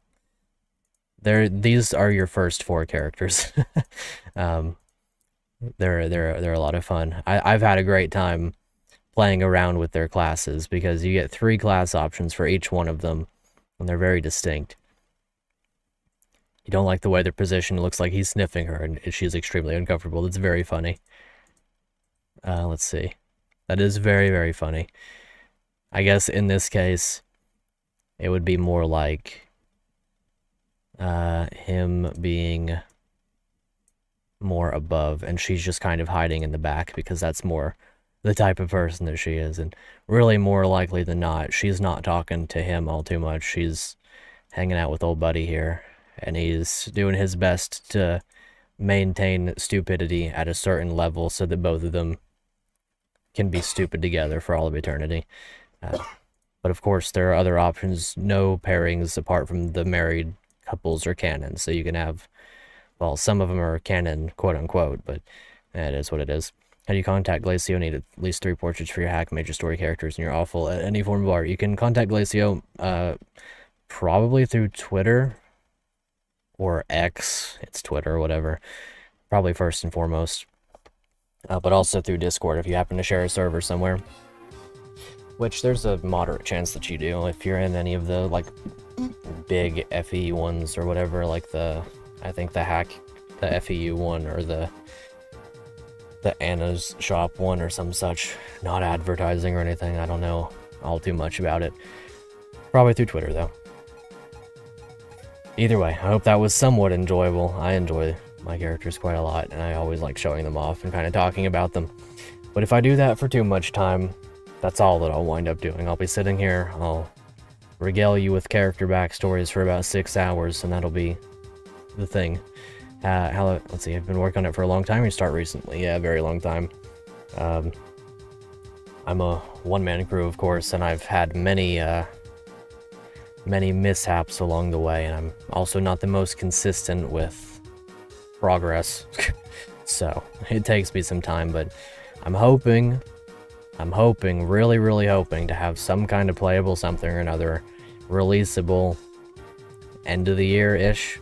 These are your first 4 characters. They're a lot of fun. I've had a great time playing around with their classes because you get 3 class options for each one of them, and they're very distinct. You don't like the way they're positioned. It looks like he's sniffing her, and she's extremely uncomfortable. It's very funny. Let's see. That is very, very funny. I guess in this case, it would be more like him being more above, and she's just kind of hiding in the back because that's more the type of person that she is. And really, more likely than not, she's not talking to him all too much. She's hanging out with old buddy here, and he's doing his best to maintain stupidity at a certain level so that both of them can be stupid together for all of eternity. But of course, there are other options. No pairings apart from the married couples or canon. So you can have, well, some of them are canon, quote unquote, but it is what it is. How do you contact Glacio? Need at least 3 portraits for your hack, major story characters, and you're awful at any form of art. You can contact Glacio probably through Twitter or X. It's Twitter or whatever. Probably first and foremost. But also through Discord if you happen to share a server somewhere. Which there's a moderate chance that you do if you're in any of the, like, big FE ones or whatever, like I think the FEU one or the Anna's shop one or some such. Not advertising or anything, I don't know all too much about it. Probably through Twitter, though. Either way, I hope that was somewhat enjoyable. I enjoy my characters quite a lot, and I always like showing them off and kind of talking about them. But if I do that for too much time, that's all that I'll wind up doing. I'll be sitting here, I'll regale you with character backstories for about 6 hours, and that'll be the thing. Let's see, I've been working on it for a long time. You start recently, yeah, a very long time. I'm a one-man crew, of course, and I've had many mishaps along the way, and I'm also not the most consistent with progress. So it takes me some time, but I'm hoping, really, really hoping to have some kind of playable something or another, releasable end of the year-ish.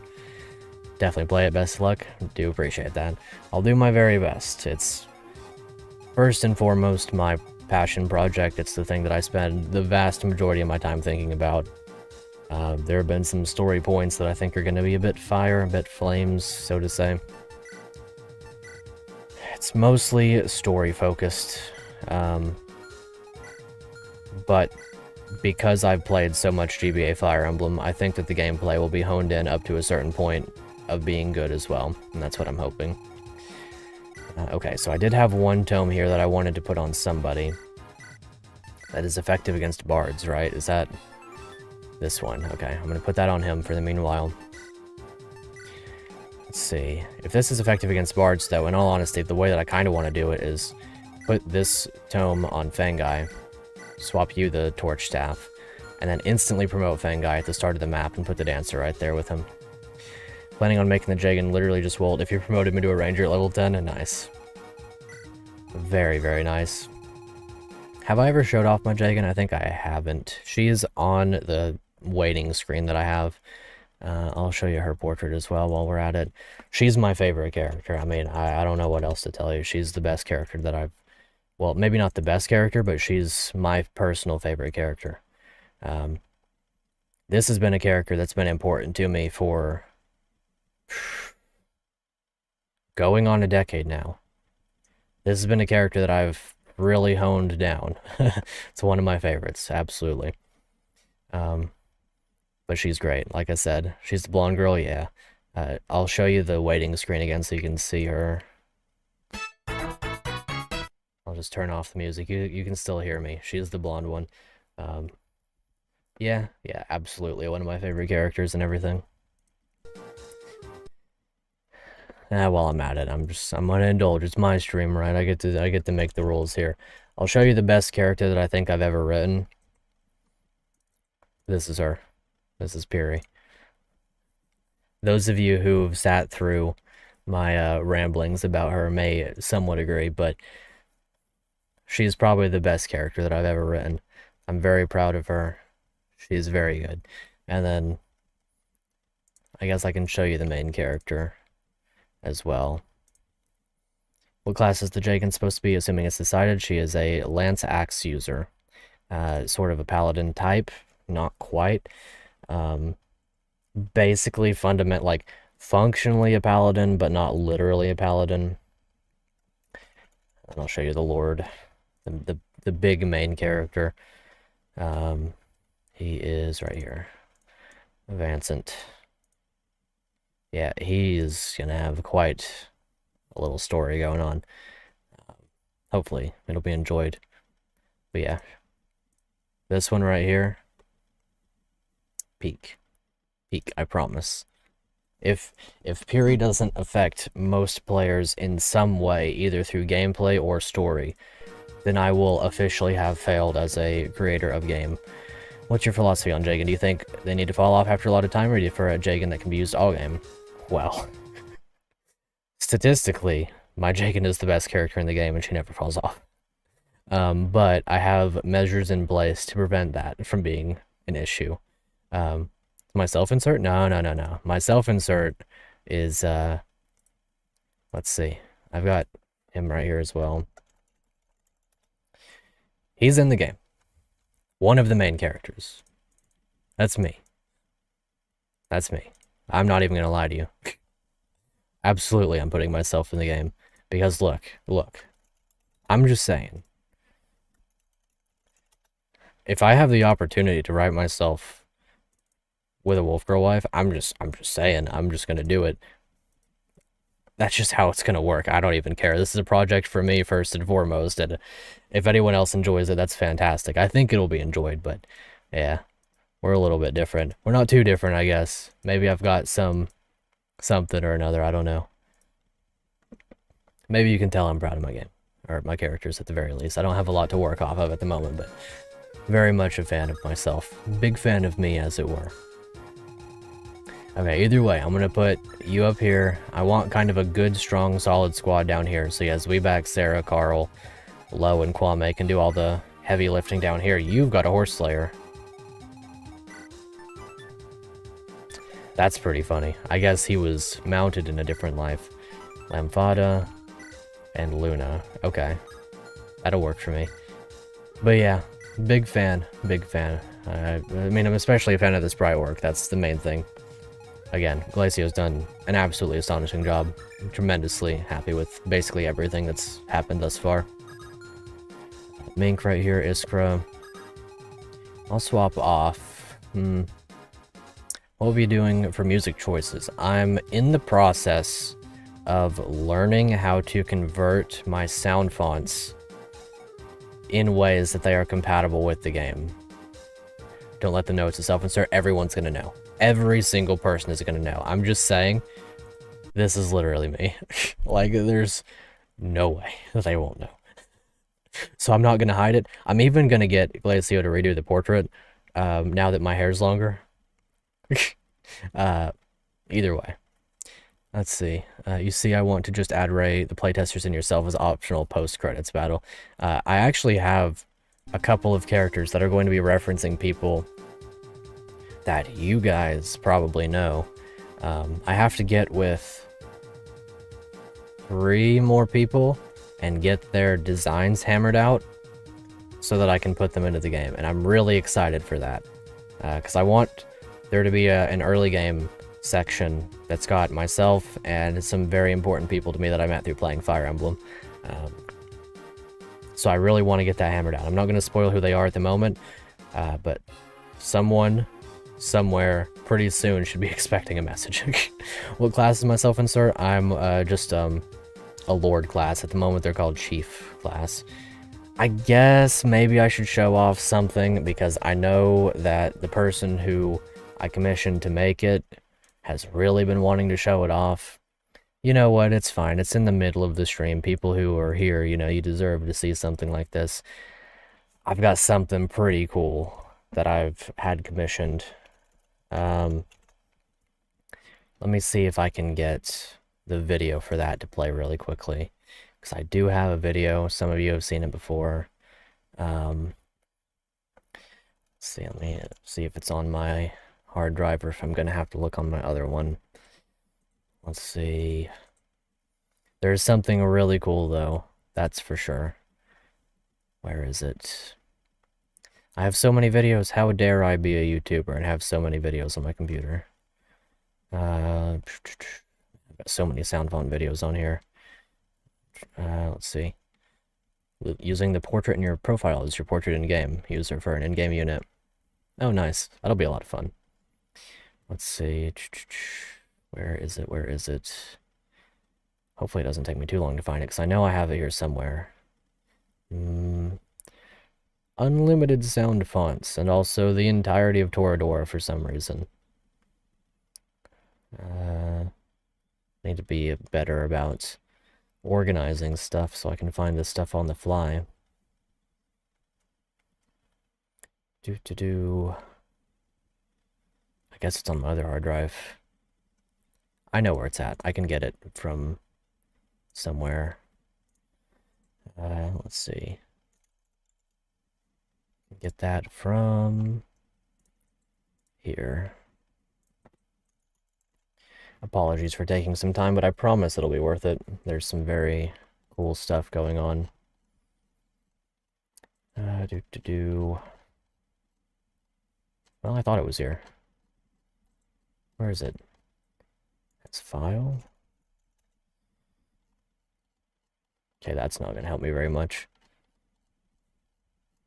Definitely play it, best of luck. Do appreciate that. I'll do my very best. It's first and foremost my passion project. It's the thing that I spend the vast majority of my time thinking about. There have been some story points that I think are going to be a bit fire, a bit flames, so to say. It's mostly story focused, but because I've played so much GBA Fire Emblem, I think that the gameplay will be honed in up to a certain point of being good as well, and that's what I'm hoping. Okay, so I did have one tome here that I wanted to put on somebody that is effective against bards, right? Is that this one? Okay, I'm gonna put that on him for the meanwhile. Let's see. If this is effective against bards, though, in all honesty, the way that I kind of want to do it is put this tome on Fangai, swap you the torch staff, and then instantly promote Fangai at the start of the map and put the dancer right there with him. Planning on making the Jagan literally just Wolt if you promote him into a ranger at level 10, and nice. Very, very nice. Have I ever showed off my Jagan? I think I haven't. She is on the waiting screen that I have. I'll show you her portrait as well while we're at it. She's my favorite character. I mean, I don't know what else to tell you. She's the best character that I've... Well, maybe not the best character, but she's my personal favorite character. This has been a character that's been important to me for... going on a decade now. This has been a character that I've really honed down. It's one of my favorites, absolutely. But she's great, like I said. She's the blonde girl, yeah. I'll show you the waiting screen again so you can see her. I'll just turn off the music. You can still hear me. She's the blonde one. Yeah, absolutely. One of my favorite characters and everything. While I'm at it, I'm gonna indulge. It's my stream, right? I get to make the rules here. I'll show you the best character that I think I've ever written. This is her. This is Piri. Those of you who've sat through my ramblings about her may somewhat agree, but she's probably the best character that I've ever written. I'm very proud of her. She's very good. And then I guess I can show you the main character as well. What class is the Jagan supposed to be? Assuming it's decided, she is a lance axe user. Sort of a paladin type, not quite. Basically functionally a paladin, but not literally a paladin. And I'll show you the Lord, the big main character. He is right here. Vancent. Yeah, he's gonna have quite a little story going on. Hopefully, it'll be enjoyed. But yeah, this one right here, peak, I promise. If Piri doesn't affect most players in some way, either through gameplay or story, then I will officially have failed as a creator of game. What's your philosophy on Jagan? Do you think they need to fall off after a lot of time, or do you prefer a Jagan that can be used all game? Well, statistically, my Jagan is the best character in the game and she never falls off. But I have measures in place to prevent that from being an issue. My self-insert? No. My self-insert is, let's see. I've got him right here as well. He's in the game. One of the main characters. That's me. That's me. I'm not even gonna lie to you. Absolutely, I'm putting myself in the game. Because look. I'm just saying. If I have the opportunity to write myself with a Wolfgirl wife, I'm just saying, I'm just gonna do it. That's just how it's gonna work. I don't even care. This is a project for me first and foremost, and if anyone else enjoys it, that's fantastic. I think it'll be enjoyed, but yeah, we're a little bit different. We're not too different, I guess. Maybe I've got something or another, I don't know. Maybe you can tell I'm proud of my game, or my characters at the very least. I don't have a lot to work off of at the moment, but very much a fan of myself. Big fan of me, as it were. Okay, either way, I'm gonna put you up here. I want kind of a good, strong, solid squad down here. So yes, Weeback, Sarah, Carl, Lo, and Kwame can do all the heavy lifting down here. You've got a Horse Slayer. That's pretty funny. I guess he was mounted in a different life. Lamfada and Luna. Okay. That'll work for me. But yeah, big fan. I mean, I'm especially a fan of the sprite work. That's the main thing. Again, Glacio's done an absolutely astonishing job. I'm tremendously happy with basically everything that's happened thus far. Mink right here, Iskra. I'll swap off. What will we be doing for music choices? I'm in the process of learning how to convert my sound fonts in ways that they are compatible with the game. Don't let them know it's a self-insert. Everyone's gonna know. Every single person is gonna know. I'm just saying, this is literally me. Like, there's no way that they won't know. So I'm not gonna hide it. I'm even gonna get Glacio to redo the portrait, now that my hair's longer. Either way. Let's see. You see, I want to just add Ray, the playtesters, and yourself as optional post-credits battle. I actually have a couple of characters that are going to be referencing people that you guys probably know. I have to get with 3 more people and get their designs hammered out so that I can put them into the game. And I'm really excited for that. Because I want there to be an early game section that's got myself and some very important people to me that I met through playing Fire Emblem. So I really want to get that hammered out. I'm not going to spoil who they are at the moment, but someone, somewhere, pretty soon should be expecting a message. What class is my self-insert? I'm just a Lord class. At the moment, they're called Chief class. I guess maybe I should show off something, because I know that the person who I commissioned to make it has really been wanting to show it off. You know what? It's fine. It's in the middle of the stream. People who are here, you know, you deserve to see something like this. I've got something pretty cool that I've had commissioned. Let me see if I can get the video for that to play really quickly. Because I do have a video. Some of you have seen it before. Let's see, let me see if it's on my hard drive or if I'm going to have to look on my other one. Let's see. There's something really cool, though. That's for sure. Where is it? I have so many videos. How dare I be a YouTuber and have so many videos on my computer? I've got so many sound font videos on here. Let's see. Using the portrait in your profile as your portrait in-game. User for an in-game unit. Oh, nice. That'll be a lot of fun. Let's see. Where is it? Where is it? Hopefully it doesn't take me too long to find it, because I know I have it here somewhere. Unlimited sound fonts, and also the entirety of Toradora for some reason. Need to be better about organizing stuff so I can find this stuff on the fly. I guess it's on my other hard drive. I know where it's at. I can get it from somewhere. Let's see. Get that from here. Apologies for taking some time, but I promise it'll be worth it. There's some very cool stuff going on. Well, I thought it was here. Where is it? That's file. Okay, that's not gonna help me very much.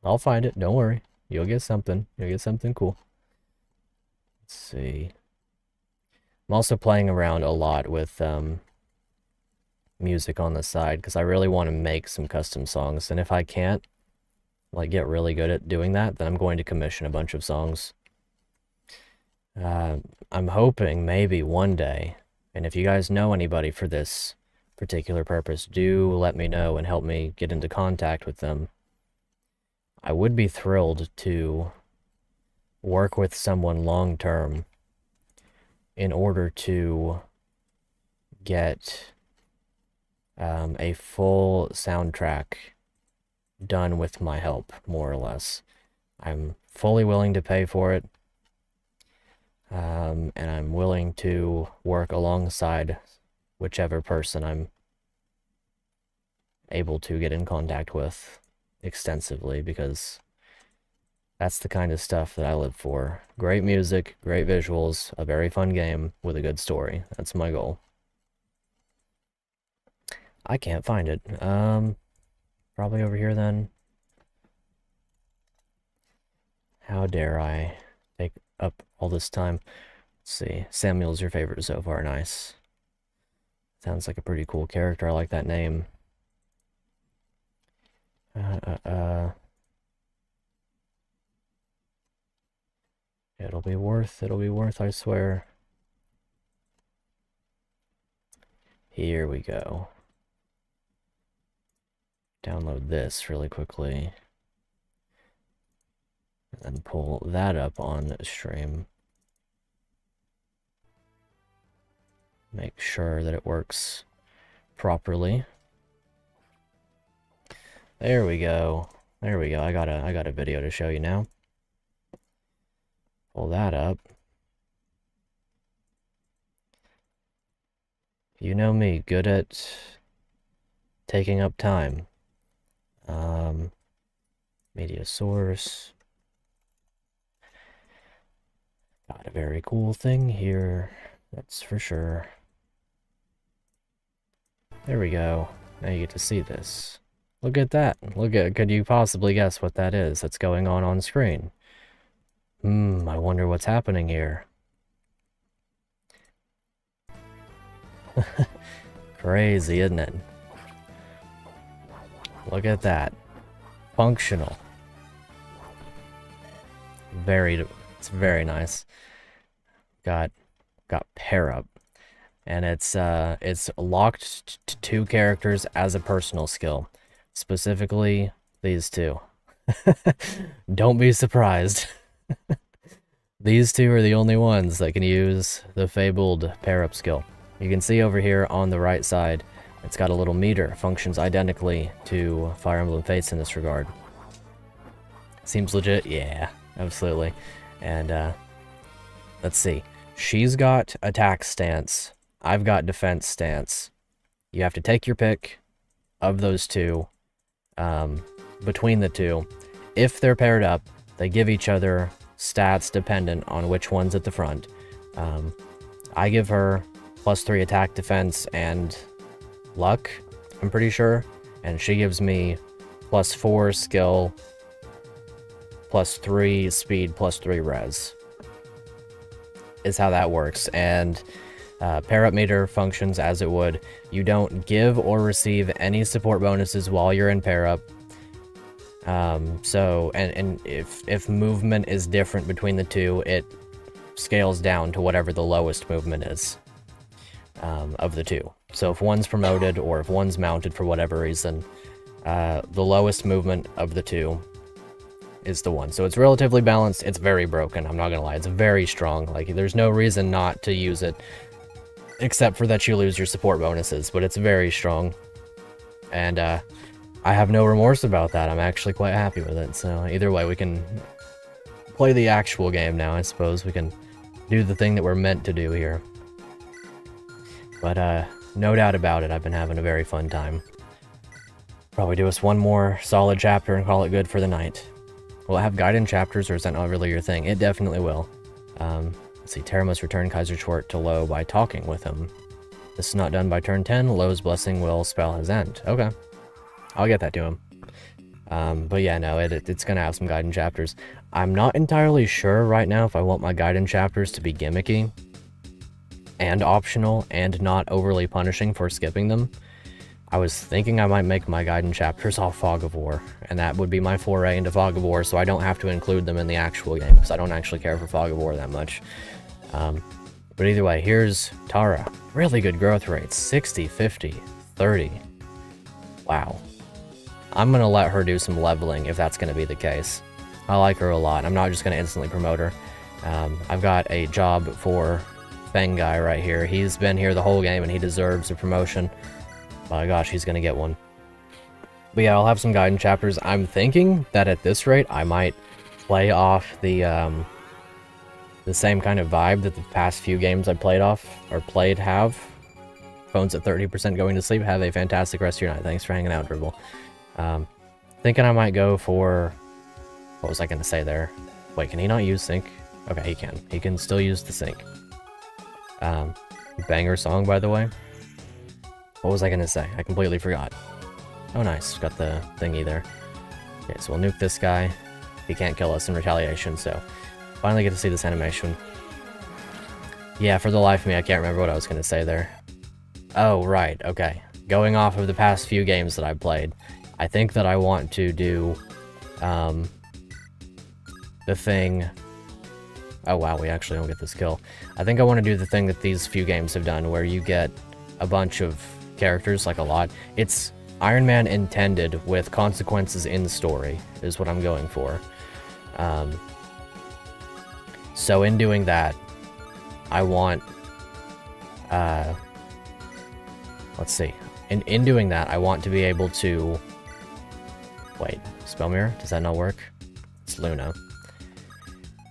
I'll find it, don't worry. You'll get something. You'll get something cool. Let's see. I'm also playing around a lot with music on the side because I really want to make some custom songs, and if I can't like get really good at doing that, then I'm going to commission a bunch of songs. I'm hoping maybe one day, and if you guys know anybody for this particular purpose, do let me know and help me get into contact with them. I would be thrilled to work with someone long term in order to get a full soundtrack done with my help, more or less. I'm fully willing to pay for it, and I'm willing to work alongside whichever person I'm able to get in contact with extensively, because that's the kind of stuff that I live for. Great music, great visuals, a very fun game with a good story. That's my goal. I can't find it. Probably over here then. How dare I take up all this time? Let's see. Samuel's your favorite so far. Nice. Sounds like a pretty cool character. I like that name. It'll be worth, I swear. Here we go. Download this really quickly. And then pull that up on stream. Make sure that it works properly. There we go. There we go. I got a video to show you now. Pull that up. You know me, good at taking up time. Media source. Got a very cool thing here, that's for sure. There we go. Now you get to see this. Look at that. Could you possibly guess what that is that's going on screen? I wonder what's happening here. Crazy, isn't it? Look at that. Functional. It's very nice. Got pair up. and it's locked to 2 characters as a personal skill, specifically these 2. Don't be surprised. These 2 are the only ones that can use the fabled pair-up skill. You can see over here on the right side, it's got a little meter, functions identically to Fire Emblem Fates in this regard. Seems legit? Yeah, absolutely. And let's see. She's got attack stance. I've got defense stance. You have to take your pick of those 2 between the 2. If they're paired up, they give each other stats dependent on which one's at the front. I give her +3 attack, defense, and luck, I'm pretty sure. And she gives me +4 skill, +3 speed, +3 res. Is how that works. And pair-up meter functions as it would. You don't give or receive any support bonuses while you're in pair-up. And if movement is different between the 2, it scales down to whatever the lowest movement is of the 2. So if one's promoted or if one's mounted for whatever reason, the lowest movement of the 2 is the one. So it's relatively balanced. It's very broken, I'm not gonna lie. It's very strong. Like, there's no reason not to use it, except for that you lose your support bonuses, but it's very strong. And I have no remorse about that. I'm actually quite happy with it. So either way, we can play the actual game now, I suppose. We can do the thing that we're meant to do here. But no doubt about it, I've been having a very fun time. Probably do us one more solid chapter and call it good for the night. Will it have guidance chapters, or is that not really your thing? It definitely will. Let's see, Terra must return Kaiser Schwart to Lo by talking with him. This is not done by turn 10. Lo's blessing will spell his end. Okay. I'll get that to him. But yeah, no, it's gonna have some guidance chapters. I'm not entirely sure right now if I want my guidance chapters to be gimmicky and optional and not overly punishing for skipping them. I was thinking I might make my guidance chapters all Fog of War, and that would be my foray into Fog of War, so I don't have to include them in the actual game, because I don't actually care for Fog of War that much. But either way, here's Tara. Really good growth rates. 60, 50, 30. Wow. I'm going to let her do some leveling if that's going to be the case. I like her a lot. I'm not just going to instantly promote her. I've got a job for Feng Guy right here. He's been here the whole game and he deserves a promotion. My gosh, he's going to get one. But yeah, I'll have some guidance chapters. I'm thinking that at this rate, I might play off the same kind of vibe that the past few games I played have. Phone's at 30% going to sleep. Have a fantastic rest of your night. Thanks for hanging out, Dribble. Thinking I might go for... What was I going to say there? Wait, can he not use sync? Okay, he can. He can still use the sync. Banger song, by the way. What was I going to say? I completely forgot. Oh, nice. Got the thingy there. Okay, so we'll nuke this guy. He can't kill us in retaliation, so... Finally get to see this animation. Yeah, for the life of me, I can't remember what I was going to say there. Oh, right. Okay. Going off of the past few games that I've played, I think that I want to do the thing... Oh wow, we actually don't get this kill. I think I want to do the thing that these few games have done, where you get a bunch of characters, like a lot. It's Iron Man intended with consequences in the story, is what I'm going for. So in doing that, I want... let's see. In doing that, I want to be able to... Wait, spell mirror? Does that not work? It's Luna.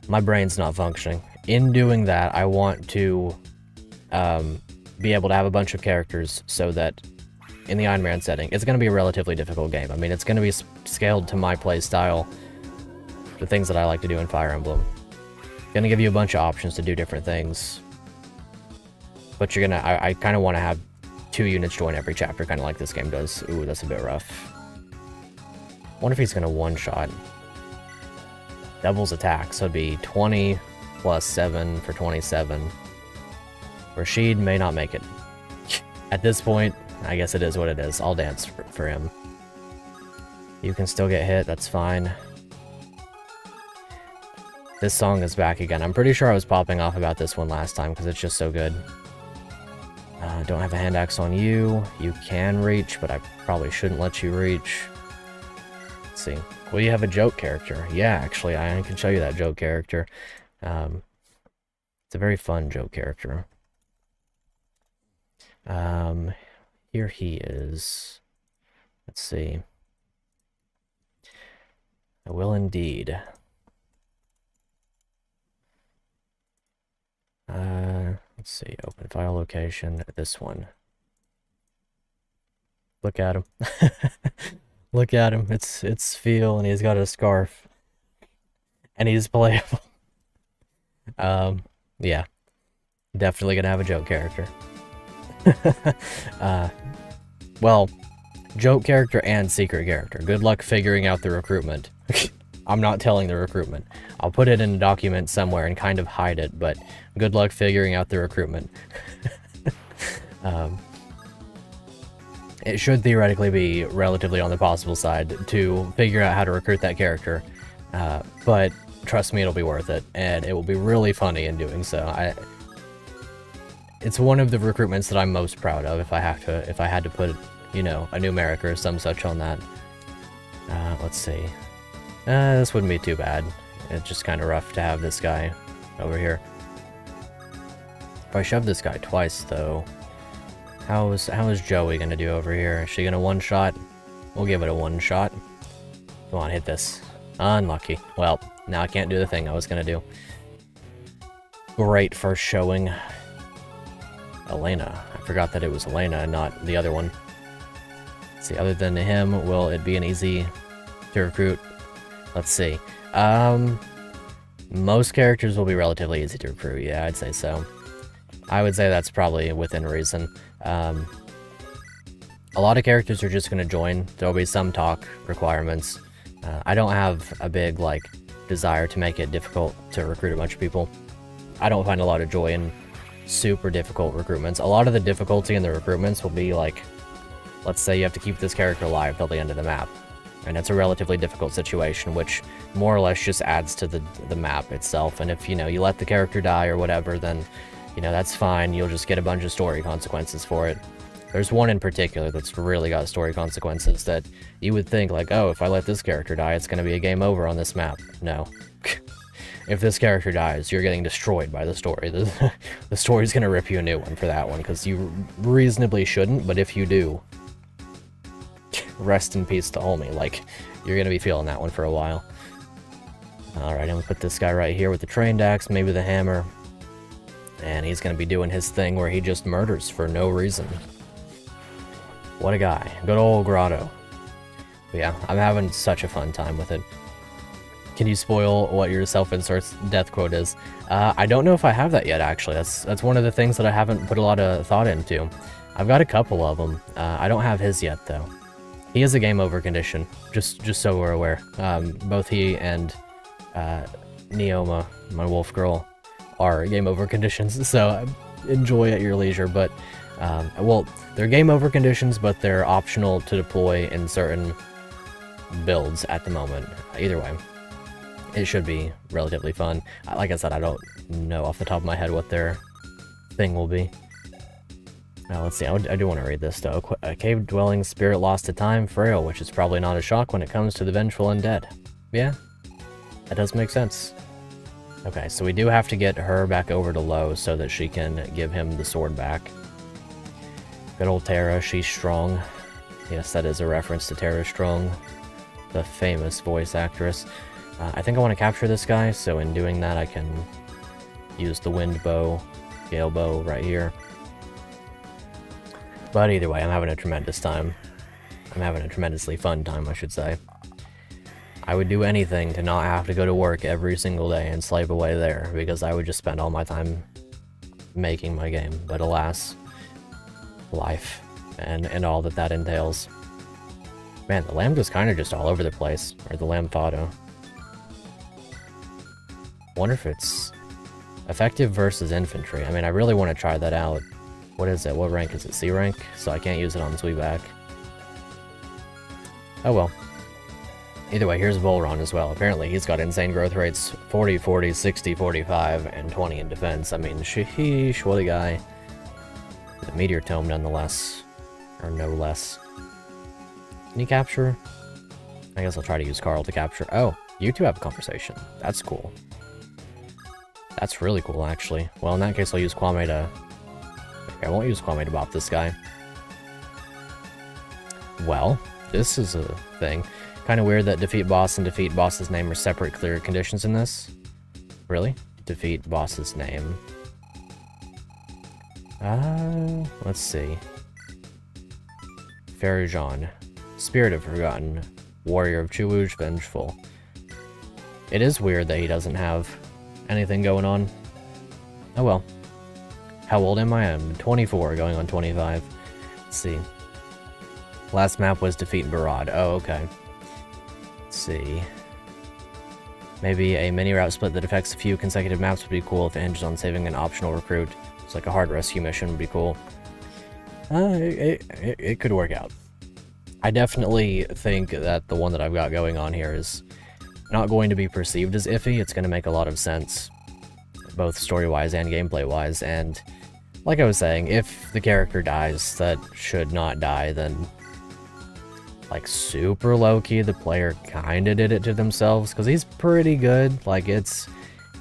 My brain's not functioning. In doing that, I want to be able to have a bunch of characters so that in the Iron Man setting, it's going to be a relatively difficult game. I mean, it's going to be scaled to my play style, the things that I like to do in Fire Emblem. Going to give you a bunch of options to do different things. But you're going to... I kind of want to have 2 units join every chapter, kind of like this game does. Ooh, that's a bit rough. Wonder if he's going to one-shot. Doubles attack, so it'd be 20 plus 7 for 27. Rashid may not make it. At this point, I guess it is what it is. I'll dance for him. You can still get hit, that's fine. This song is back again. I'm pretty sure I was popping off about this one last time because it's just so good. Don't have a hand axe on you. You can reach, but I probably shouldn't let you reach. Let's see. Well, you have a joke character. Yeah, actually, I can show you that joke character. It's a very fun joke character. Here he is. Let's see. I will indeed. Let's see, open file location, this one. Look at him. Look at him, it's Phil, and he's got a scarf. And he's playable. Yeah. Definitely gonna have a joke character. Well, joke character and secret character. Good luck figuring out the recruitment. I'm not telling the recruitment. I'll put it in a document somewhere and kind of hide it, but good luck figuring out the recruitment. It should theoretically be relatively on the possible side to figure out how to recruit that character, but trust me, it'll be worth it, and it will be really funny in doing so. It's one of the recruitments that I'm most proud of. If I had to put, you know, a numeric or some such on that. Let's see. This wouldn't be too bad. It's just kind of rough to have this guy over here. If I shove this guy twice, though, how is Joey gonna do over here? Is she gonna one-shot? We'll give it a one-shot. Come on, hit this. Unlucky. Well, now I can't do the thing I was gonna do. Great first showing. Elena. I forgot that it was Elena and not the other one. Let's see, other than him, will it be an easy to recruit? Let's see. Most characters will be relatively easy to recruit. Yeah, I'd say so. I would say that's probably within reason. A lot of characters are just going to join. There'll be some talk requirements. I don't have a big, like, desire to make it difficult to recruit a bunch of people. I don't find a lot of joy in super difficult recruitments. A lot of the difficulty in the recruitments will be, like, let's say you have to keep this character alive till the end of the map. And it's a relatively difficult situation, which more or less just adds to the map itself. And if, you know, you let the character die or whatever, then, you know, that's fine. You'll just get a bunch of story consequences for it. There's one in particular that's really got story consequences that you would think, like, oh, if I let this character die, it's going to be a game over on this map. No. If this character dies, you're getting destroyed by the story. The story's going to rip you a new one for that one, because you reasonably shouldn't, but if you do, rest in peace to Olmi. Like, you're going to be feeling that one for a while. Alright, I'm going to put this guy right here with the trained axe, maybe the hammer. And he's going to be doing his thing where he just murders for no reason. What a guy. Good old Grotto. But yeah, I'm having such a fun time with it. Can you spoil what your self-insert's death quote is? I don't know if I have that yet, actually. That's one of the things that I haven't put a lot of thought into. I've got a couple of them. I don't have his yet, though. He is a game over condition, just so we're aware. Both he and Neoma, my wolf girl, are game over conditions, so enjoy at your leisure. But, well, they're game over conditions, but they're optional to deploy in certain builds at the moment. Either way, it should be relatively fun. Like I said, I don't know off the top of my head what their thing will be. Let's see, I do want to read this, though. A cave-dwelling spirit lost to time, frail, which is probably not a shock when it comes to the vengeful undead. Yeah, that does make sense. Okay, so we do have to get her back over to low so that she can give him the sword back. Good old Tara, she's strong. Yes, that is a reference to Tara Strong, the famous voice actress. I think I want to capture this guy, so in doing that I can use the wind bow, gale bow right here. But either way, I'm having a tremendous time. I'm having a tremendously fun time, I should say. I would do anything to not have to go to work every single day and slave away there, because I would just spend all my time making my game. But alas, life, and all that entails. Man, the lamb was kind of just all over the place, or the lamb fado. Wonder if it's effective versus infantry. I mean, I really want to try that out. What is it? What rank is it? C rank? So I can't use it on Zweeback. Oh well. Either way, here's Volron as well. Apparently he's got insane growth rates. 40, 40, 60, 45, and 20 in defense. I mean, sheesh, what a guy. a meteor tome nonetheless. Or no less. Can you capture? I guess I'll try to use Carl to capture. Oh, you two have a conversation. That's cool. That's really cool, actually. Well, in that case, I'll use Kwame to... Okay, I won't use Kwame to bop this guy. Well, this is a thing. Kind of weird that defeat boss and defeat boss's name are separate clear conditions in this. Really? Defeat boss's name. Let's see. Farajan. Spirit of Forgotten. Warrior of Chuwuj, Vengeful. It is weird that he doesn't have anything going on. Oh well. How old am I? I'm 24, going on 25. Let's see. Last map was Defeat Barad. Oh, okay. Let's see. Maybe a mini route split that affects a few consecutive maps would be cool if it hinges on saving an optional recruit. It's like a hard rescue mission would be cool. It could work out. I definitely think that the one that I've got going on here is not going to be perceived as iffy. It's going to make a lot of sense, both story-wise and gameplay-wise, and like I was saying, if the character dies that should not die, then like super low-key the player kinda did it to themselves, because he's pretty good. Like it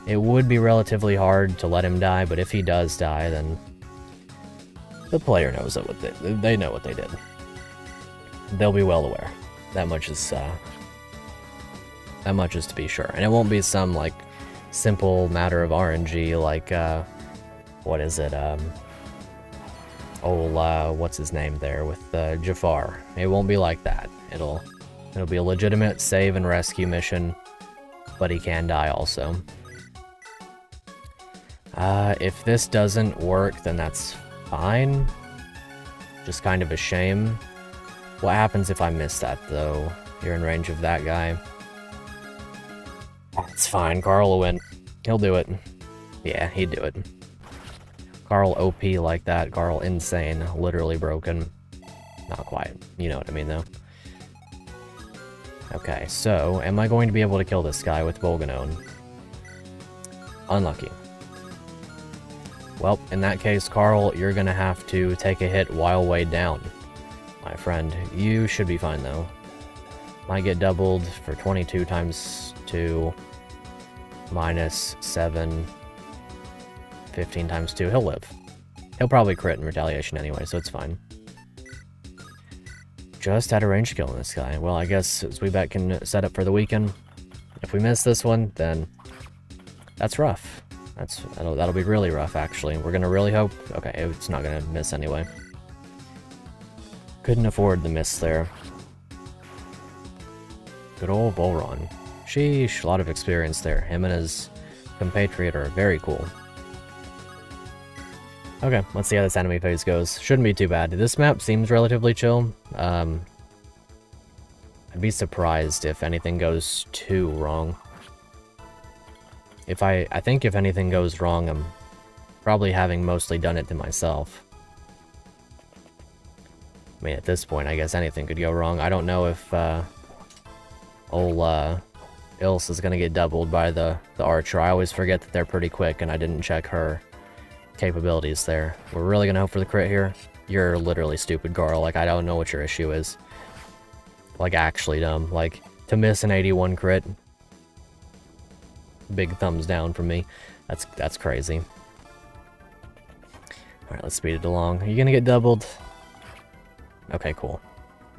would be relatively hard to let him die, but if he does die, then the player knows what they know what they did. They'll be well aware. That much is to be sure. And it won't be some like simple matter of RNG like what is it? What's his name there with Jafar? It won't be like that. It'll be a legitimate save and rescue mission, but he can die also. If this doesn't work, then that's fine. Just kind of a shame. What happens if I miss that, though? You're in range of that guy. It's fine, Carl will win. He'll do it. Yeah, he'd do it. Carl OP like that. Carl insane. Literally broken. Not quite. You know what I mean, though. Okay, so, am I going to be able to kill this guy with Bolganone? Unlucky. Well, in that case, Carl, you're gonna have to take a hit while weighed down. My friend, you should be fine, though. Might get doubled for 22 times 2, minus 7, 15 times 2. He'll live. He'll probably crit in retaliation anyway, so it's fine. Just had a range kill on this guy. Well, I guess Zweebek can set up for the weekend. If we miss this one, then that's rough. That'll be really rough, actually. We're gonna really hope... Okay, it's not gonna miss anyway. Couldn't afford the miss there. Good old Bolron. Sheesh, a lot of experience there. Him and his compatriot are very cool. Okay, let's see how this enemy phase goes. Shouldn't be too bad. This map seems relatively chill. I'd be surprised if anything goes too wrong. I think if anything goes wrong, I'm probably having mostly done it to myself. I mean, at this point, I guess anything could go wrong. I don't know if Ilse is gonna get doubled by the archer. I always forget that they're pretty quick, and I didn't check her capabilities there. We're really gonna hope for the crit here? You're literally stupid, Garl. Like, I don't know what your issue is. Like, actually dumb. Like, to miss an 81 crit... Big thumbs down from me. That's crazy. Alright, let's speed it along. Are you gonna get doubled? Okay, cool.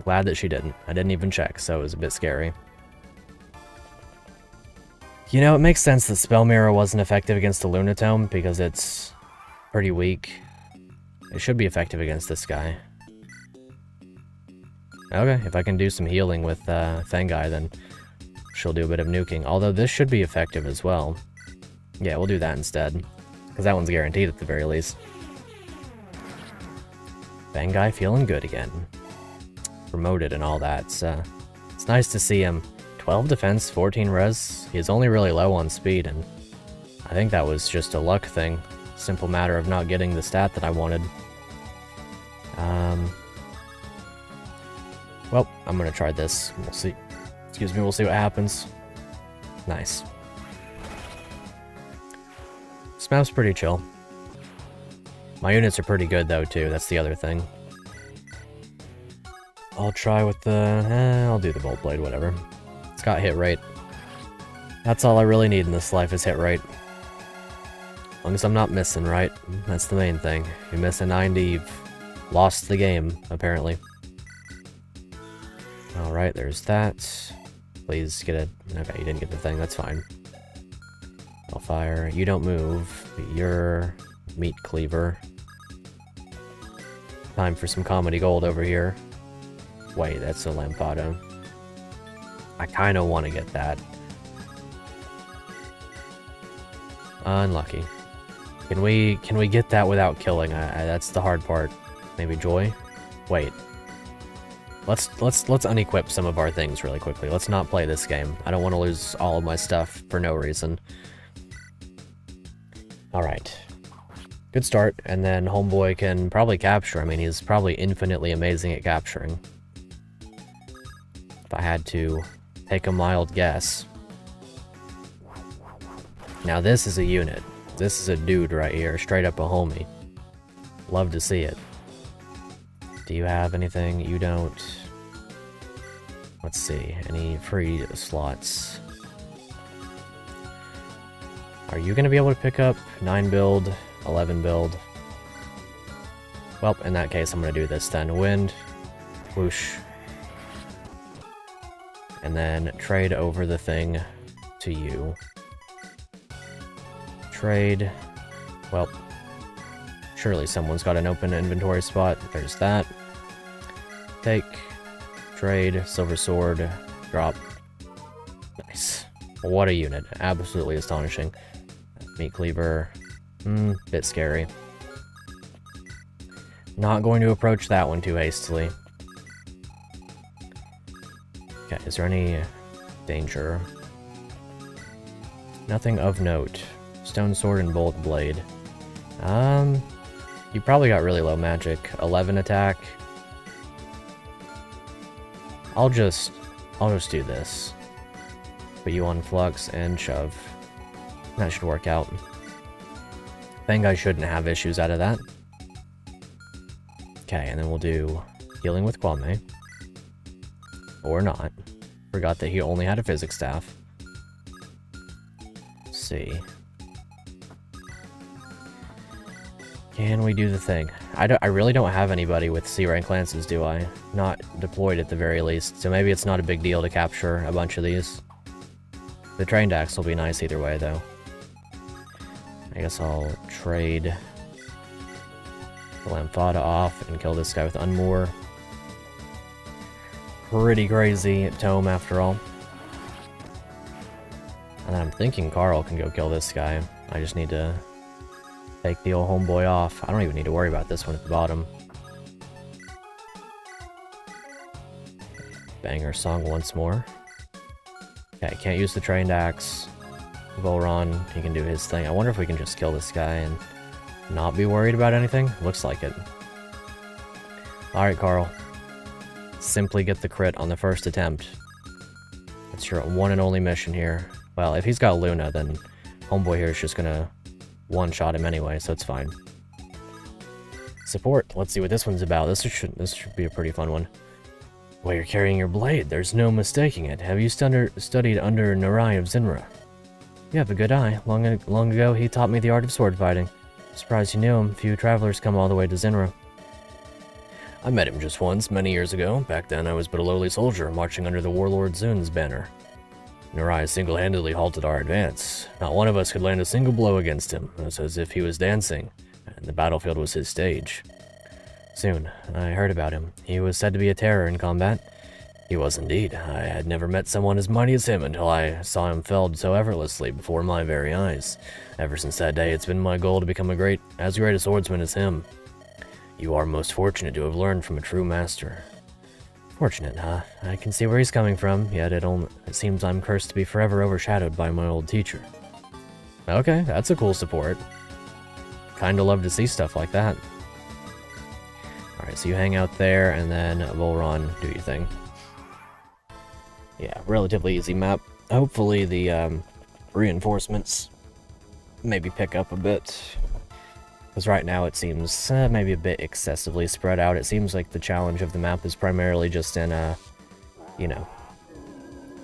Glad that she didn't. I didn't even check, so it was a bit scary. You know, it makes sense that Spell Mirror wasn't effective against the Lunatome, because it's pretty weak. It should be effective against this guy. Okay, if I can do some healing with Thengai, then she'll do a bit of nuking. Although this should be effective as well. Yeah, we'll do that instead. Because that one's guaranteed at the very least. Thengai feeling good again. Promoted and all that. It's nice to see him. 12 defense, 14 res. He's only really low on speed, and I think that was just a luck thing. Simple matter of not getting the stat that I wanted. Well, I'm gonna try this. We'll see. Excuse me, we'll see what happens. Nice. This map's pretty chill. My units are pretty good though too, that's the other thing. I'll try with the... I'll do the Bolt Blade, whatever. It's got hit rate. That's all I really need in this life is hit rate. As long as I'm not missing, right? That's the main thing. If you miss a 90, you've lost the game, apparently. Alright, there's that. Please get it. Okay, you didn't get the thing, that's fine. I'll fire. You don't move. You're meat cleaver. Time for some comedy gold over here. Wait, that's a Lampada. I kind of want to get that. Unlucky. Can we get that without killing? That's the hard part. Maybe Joy? Wait. Let's unequip some of our things really quickly. Let's not play this game. I don't want to lose all of my stuff for no reason. Alright. Good start, and then Homeboy can probably capture. I mean, he's probably infinitely amazing at capturing. If I had to take a mild guess. Now this is a unit. This is a dude right here, straight up a homie. Love to see it. Do you have anything? You don't. Let's see, any free slots? Are you going to be able to pick up 9 build, 11 build? Well, in that case, I'm going to do this then. Wind, whoosh. And then trade over the thing to you. Trade. Well, surely someone's got an open inventory spot. There's that. Take. Trade. Silver sword. Drop. Nice. What a unit. Absolutely astonishing. Meat cleaver. Bit scary. Not going to approach that one too hastily. Okay, is there any danger? Nothing of note. Stone sword and bolt blade. You probably got really low magic. 11 attack. I'll just do this. Put you on flux and shove. That should work out. I think I shouldn't have issues out of that. Okay, and then we'll do healing with Kwame. Or not. Forgot that he only had a physics staff. Let's see. Can we do the thing? I really don't have anybody with C-rank lances, do I? Not deployed at the very least, so maybe it's not a big deal to capture a bunch of these. The trained axe will be nice either way, though. I guess I'll trade the Lampada off and kill this guy with Unmoor. Pretty crazy tome after all. And then I'm thinking Carl can go kill this guy. I just need to take the old homeboy off. I don't even need to worry about this one at the bottom. Banger song once more. Okay, can't use the trained axe. Volron, he can do his thing. I wonder if we can just kill this guy and not be worried about anything? Looks like it. Alright, Carl. Simply get the crit on the first attempt. That's your one and only mission here. Well, if he's got Luna, then homeboy here is just gonna one-shot him anyway, so it's fine. Support. Let's see what this one's about. This should be a pretty fun one. Well, you're carrying your blade. There's no mistaking it. Have you studied under Narai of Zinra? You have a good eye. Long ago, he taught me the art of sword fighting. Surprised you knew him. Few travelers come all the way to Zinra. I met him just once, many years ago. Back then, I was but a lowly soldier, marching under the warlord Zun's banner. Narai single-handedly halted our advance. Not one of us could land a single blow against him. It was as if he was dancing, and the battlefield was his stage. Soon, I heard about him. He was said to be a terror in combat. He was indeed. I had never met someone as mighty as him until I saw him felled so effortlessly before my very eyes. Ever since that day, it's been my goal to become as great a swordsman as him. You are most fortunate to have learned from a true master. Fortunate, huh? I can see where he's coming from, yet it seems I'm cursed to be forever overshadowed by my old teacher. Okay, that's a cool support. Kinda love to see stuff like that. Alright, so you hang out there, and then Volron, do your thing. Yeah, relatively easy map. Hopefully the reinforcements maybe pick up a bit. Because right now it seems maybe a bit excessively spread out. It seems like the challenge of the map is primarily just in, you know,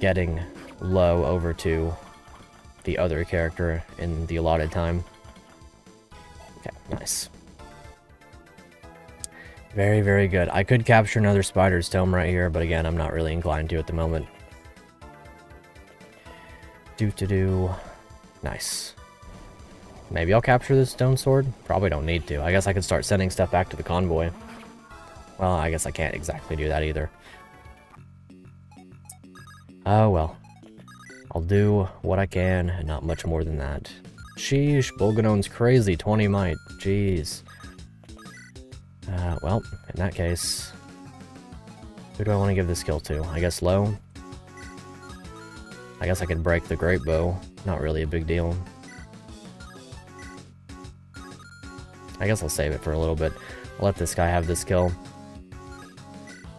getting low over to the other character in the allotted time. Okay, nice. Very, very good. I could capture another spider's tome right here, but again, I'm not really inclined to at the moment. Do-to-do. Nice. Maybe I'll capture this stone sword? Probably don't need to. I guess I could start sending stuff back to the convoy. Well, I guess I can't exactly do that either. Oh, well. I'll do what I can, and not much more than that. Sheesh, Bolganone's crazy. 20 might. Jeez. Well, in that case... Who do I want to give this skill to? I guess low? I guess I could break the great bow. Not really a big deal. I guess I'll save it for a little bit. I'll let this guy have this kill.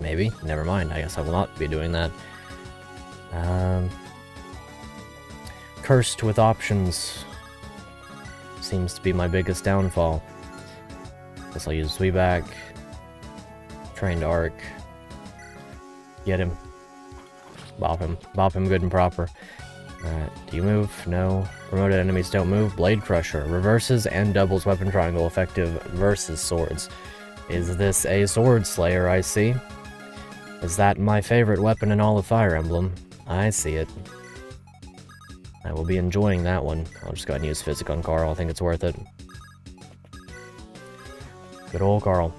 Maybe. Never mind. I guess I will not be doing that. Cursed with options. Seems to be my biggest downfall. Guess I'll use Sweetback. Trained Arc. Get him. Bop him. Bop him good and proper. Do you move? No. Promoted enemies don't move. Blade Crusher. Reverses and doubles weapon triangle effective versus swords. Is this a sword slayer I see? Is that my favorite weapon in all of Fire Emblem? I see it. I will be enjoying that one. I'll just go ahead and use Physic on Carl. I think it's worth it. Good old Carl.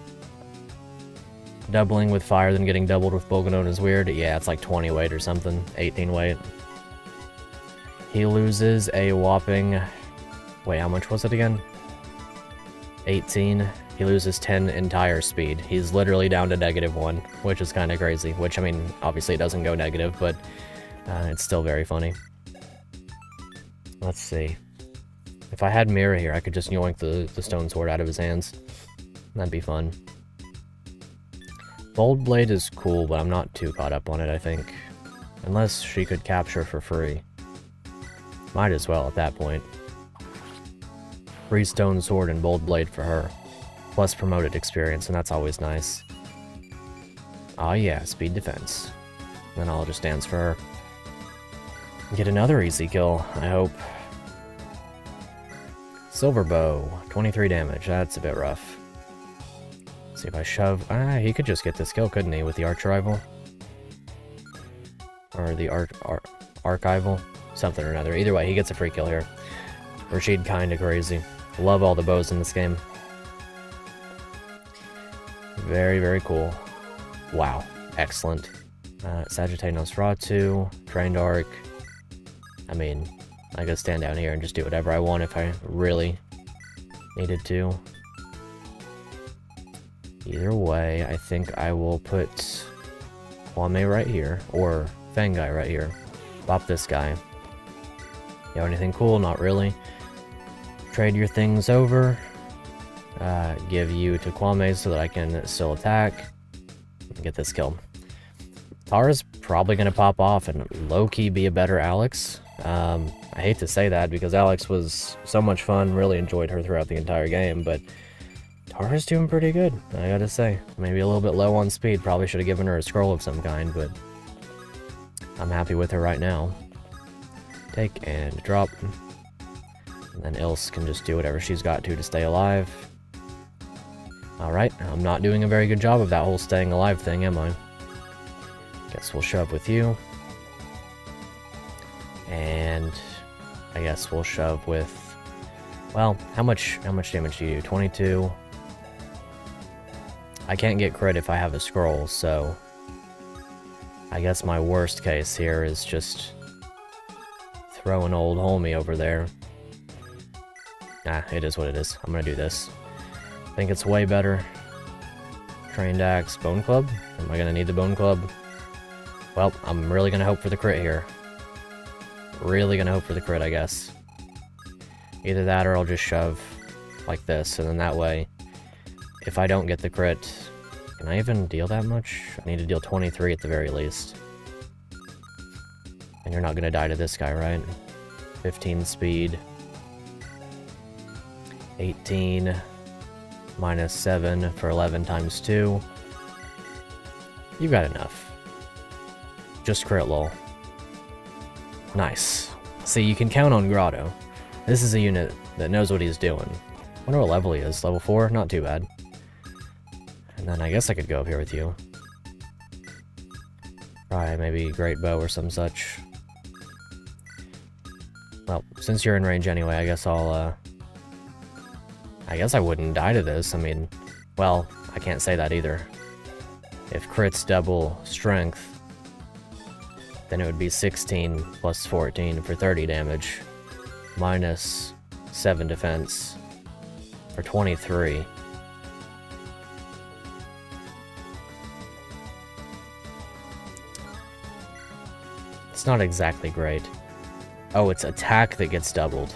Doubling with fire, then getting doubled with Bolganone is weird. Yeah, it's like 20 weight or something. 18 weight. He loses a whopping... Wait, how much was it again? 18. He loses 10 entire speed. He's literally down to -1, which is kind of crazy. Which, I mean, obviously it doesn't go negative, but it's still very funny. Let's see. If I had Mira here, I could just yoink the stone sword out of his hands. That'd be fun. Bold Blade is cool, but I'm not too caught up on it, I think. Unless she could capture for free. Might as well at that point. Free Stone Sword and Bold Blade for her. Plus promoted experience, and that's always nice. Ah yeah, speed defense. Then I'll just dance for her. Get another easy kill, I hope. Silver Bow, 23 damage, that's a bit rough. See if I shove... he could just get this kill, couldn't he, with the Arch Rival? Or the Archival? Something or another. Either way, he gets a free kill here. Rashid kinda crazy. Love all the bows in this game. Very, very cool. Wow. Excellent. Sagittae Nosferatu, Trained Arc. I mean, I could stand down here and just do whatever I want if I really needed to. Either way, I think I will put Kwame right here, or Fangai right here. Bop this guy. You have anything cool? Not really. Trade your things over. Give you to Kwame so that I can still attack. Get this kill. Tara's probably going to pop off and low-key be a better Alex. I hate to say that because Alex was so much fun. Really enjoyed her throughout the entire game, but Tara's doing pretty good, I gotta say. Maybe a little bit low on speed. Probably should have given her a scroll of some kind, but I'm happy with her right now. Take and drop. And then Ilse can just do whatever she's got to stay alive. Alright, I'm not doing a very good job of that whole staying alive thing, am I? Guess we'll shove with you. And I guess we'll shove with... Well, how much damage do you do? 22. I can't get crit if I have a scroll, so... I guess my worst case here is just... throw an old homie over there. It is what it is. I'm gonna do this. I think it's way better. Trained Axe, Bone Club? Am I gonna need the Bone Club? Well, I'm really gonna hope for the crit here. Really gonna hope for the crit, I guess. Either that or I'll just shove like this, and then that way, if I don't get the crit... Can I even deal that much? I need to deal 23 at the very least. And you're not gonna die to this guy, right? 15 speed. 18. Minus 7 for 11 times 2. You got enough. Just crit lol. Nice. See, you can count on Grotto. This is a unit that knows what he's doing. Wonder what level he is. Level 4? Not too bad. And then I guess I could go up here with you. Try maybe Great Bow or some such. Well, since you're in range anyway, I guess I'll, I guess I wouldn't die to this. I mean, well, I can't say that either. If crits double strength, then it would be 16 plus 14 for 30 damage, minus 7 defense for 23. It's not exactly great. Oh, it's attack that gets doubled.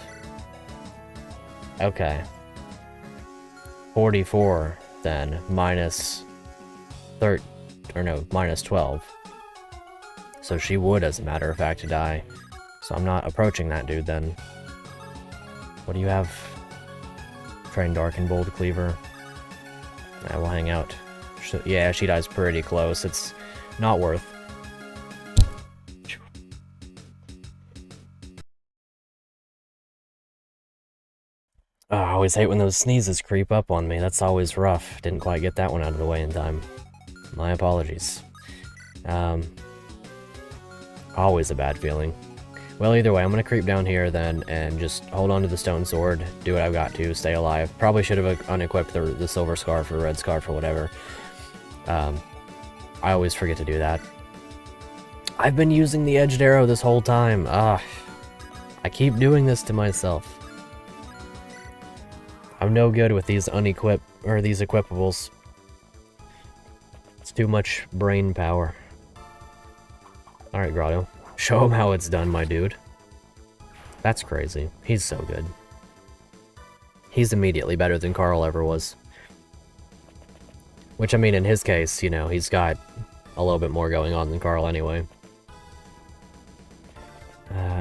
Okay. 44, then, minus 12. So she would, as a matter of fact, die. So I'm not approaching that dude, then. What do you have? Train Dark and Bold Cleaver. I will hang out. Yeah, she dies pretty close. It's not worth. Oh, I always hate when those sneezes creep up on me. That's always rough. Didn't quite get that one out of the way in time. My apologies. Always a bad feeling. Well, either way, I'm gonna creep down here then and just hold on to the stone sword, do what I've got to, stay alive. Probably should have unequipped the silver scarf or red scarf or whatever. I always forget to do that. I've been using the edged arrow this whole time. I keep doing this to myself. I'm no good with these these equipables. It's too much brain power. Alright, Grotto. Show him how it's done, my dude. That's crazy. He's so good. He's immediately better than Carl ever was. Which, I mean, in his case, you know, he's got a little bit more going on than Carl anyway.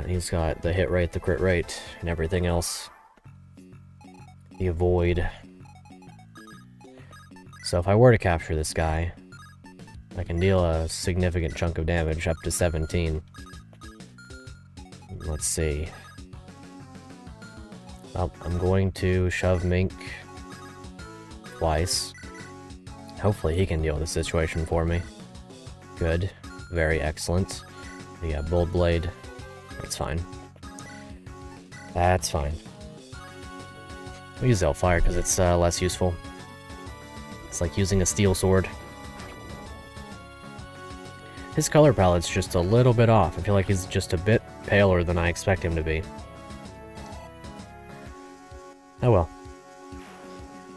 He's got the hit rate, the crit rate, and everything else. The avoid. So if I were to capture this guy, I can deal a significant chunk of damage, up to 17. Let's see. Well, I'm going to shove Mink twice. Hopefully he can deal with the situation for me. Good. Very excellent. Yeah, Bold Blade. That's fine. That's fine. We'll use Elfire because it's less useful. It's like using a steel sword. His color palette's just a little bit off. I feel like he's just a bit paler than I expect him to be. Oh well.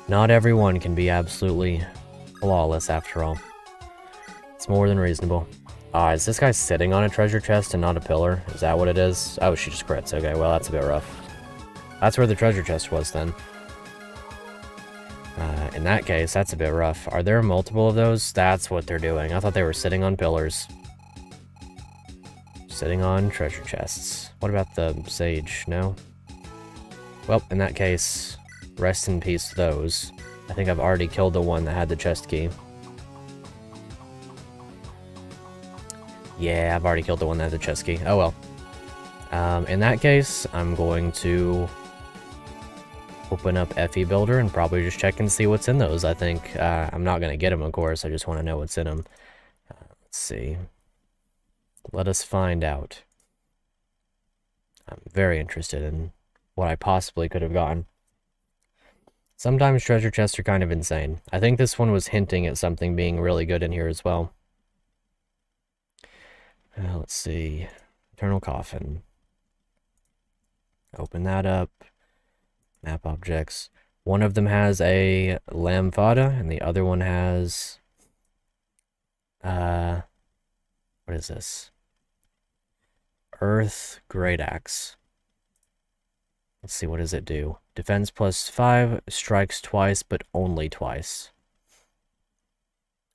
Not everyone can be absolutely flawless after all. It's more than reasonable. Is this guy sitting on a treasure chest and not a pillar? Is that what it is? Oh, she just crits. Okay, well that's a bit rough. That's where the treasure chest was then. In that case, that's a bit rough. Are there multiple of those? That's what they're doing. I thought they were sitting on pillars. Sitting on treasure chests. What about the sage? No? Well, in that case, rest in peace those. I think I've already killed the one that had the chest key. Yeah, I've already killed the one that had the chest key. Oh well. In that case, I'm going to open up FE Builder and probably just check and see what's in those, I think. I'm not going to get them, of course. I just want to know what's in them. Let's see. Let us find out. I'm very interested in what I possibly could have gotten. Sometimes treasure chests are kind of insane. I think this one was hinting at something being really good in here as well. Let's see. Eternal Coffin. Open that up. Map objects. One of them has a Lamfada, and the other one has... what is this? Earth Great Axe. Let's see, what does it do? Defense plus 5, strikes twice, but only twice.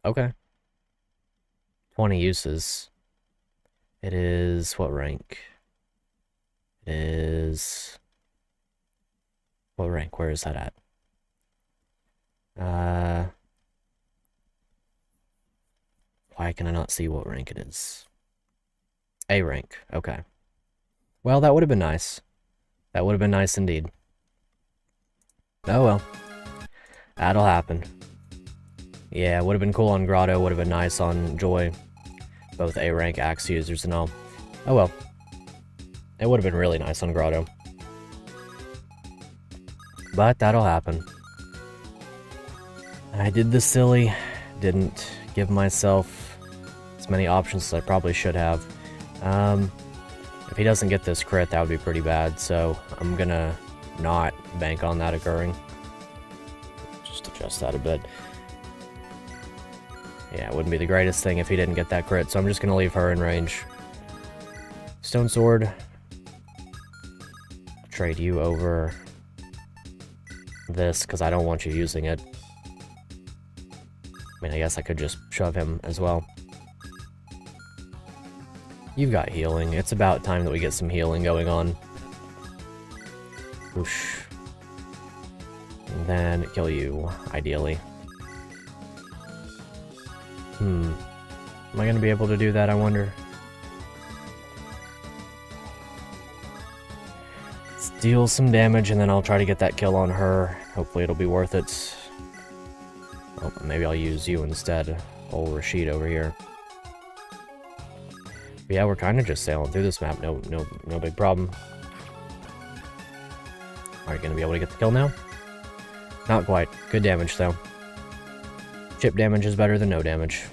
Okay. 20 uses. It is... what rank? It is... what rank? Where is that at? Why can I not see what rank it is? A rank. Okay. Well, that would have been nice. That would have been nice indeed. Oh well. That'll happen. Yeah, it would have been cool on Grotto, would have been nice on Joy. Both A rank axe users and all. Oh well. It would have been really nice on Grotto. But that'll happen. I did this silly. Didn't give myself as many options as I probably should have. If he doesn't get this crit, that would be pretty bad, so I'm gonna not bank on that occurring. Just adjust that a bit. Yeah, it wouldn't be the greatest thing if he didn't get that crit, so I'm just gonna leave her in range. Stone Sword. Trade you over this, because I don't want you using it. I mean, I guess I could just shove him as well. You've got healing. It's about time that we get some healing going on. Whoosh. And then kill you, ideally. Am I going to be able to do that, I wonder? Let's deal some damage, and then I'll try to get that kill on her. Hopefully it'll be worth it. Oh, maybe I'll use you instead. Old Rashid over here. But yeah, we're kind of just sailing through this map. No big problem. Are you going to be able to get the kill now? Not quite. Good damage, though. Chip damage is better than no damage.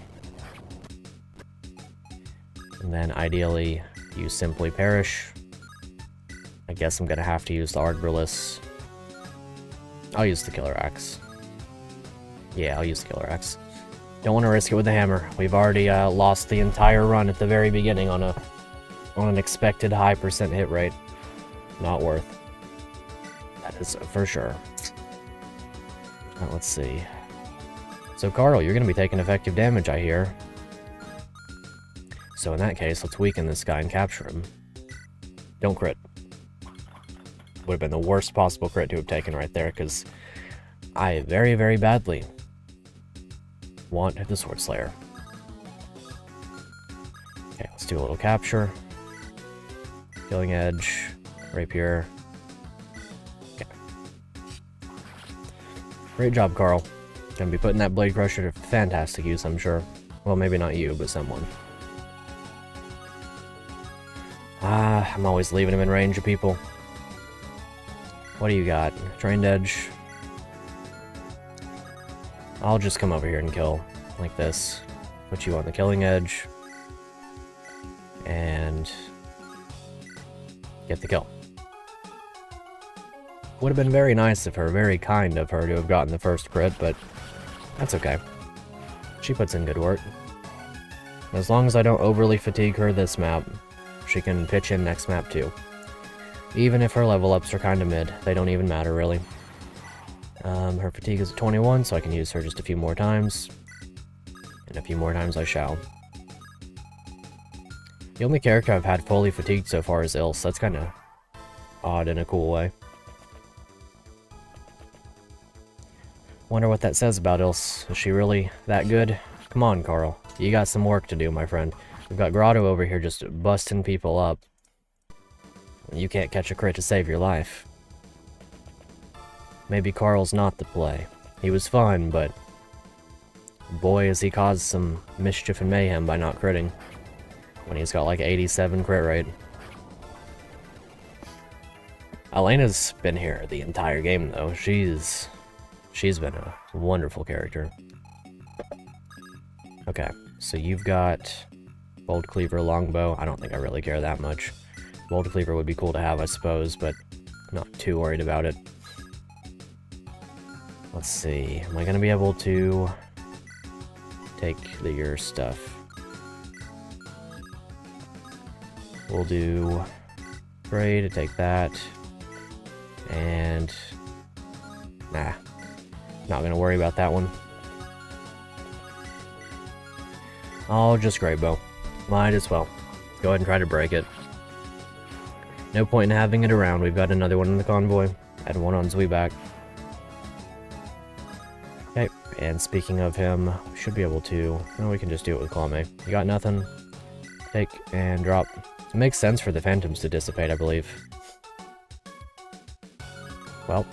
And then, ideally, you simply perish. I guess I'm going to have to use the Argberlus. I'll use the Killer Axe. Yeah, I'll use the Killer Axe. Don't want to risk it with the hammer. We've already lost the entire run at the very beginning on an expected high % hit rate. Not worth. That is for sure. Let's see. So Carl, you're going to be taking effective damage, I hear. So in that case, let's weaken this guy and capture him. Don't crit. Would have been the worst possible crit to have taken right there, because I very, very badly want the Sword Slayer. Okay, let's do a little capture. Killing Edge. Rapier. Okay. Great job, Carl. Gonna be putting that Blade Crusher to fantastic use, I'm sure. Well, maybe not you, but someone. I'm always leaving him in range of people. What do you got? Trained Edge. I'll just come over here and kill, like this. Put you on the killing edge. And get the kill. Would have been very nice of her, very kind of her to have gotten the first crit, but that's okay. She puts in good work. As long as I don't overly fatigue her this map, she can pitch in next map too. Even if her level ups are kind of mid, they don't even matter really. Her fatigue is at 21, so I can use her just a few more times. And a few more times I shall. The only character I've had fully fatigued so far is Ilse. That's kind of odd in a cool way. Wonder what that says about Ilse. Is she really that good? Come on, Carl. You got some work to do, my friend. We've got Grotto over here just busting people up. You can't catch a crit to save your life. Maybe Carl's not the play. He was fun, but boy has he caused some mischief and mayhem by not critting. When he's got like 87 crit rate. Elena's been here the entire game though. She's been a wonderful character. Okay, so you've got Bold Cleaver, Longbow. I don't think I really care that much. Bold Cleaver would be cool to have, I suppose, but not too worried about it. Let's see. Am I going to be able to take your stuff? We'll do Gray to take that. And nah. Not going to worry about that one. I'll just Grey Bow. Might as well. Go ahead and try to break it. No point in having it around. We've got another one in the convoy. And one on Zweeback. Okay, and speaking of him, we should be able to... No, we can just do it with Clawmay. You got nothing? Take and drop. It makes sense for the Phantoms to dissipate, I believe. Well,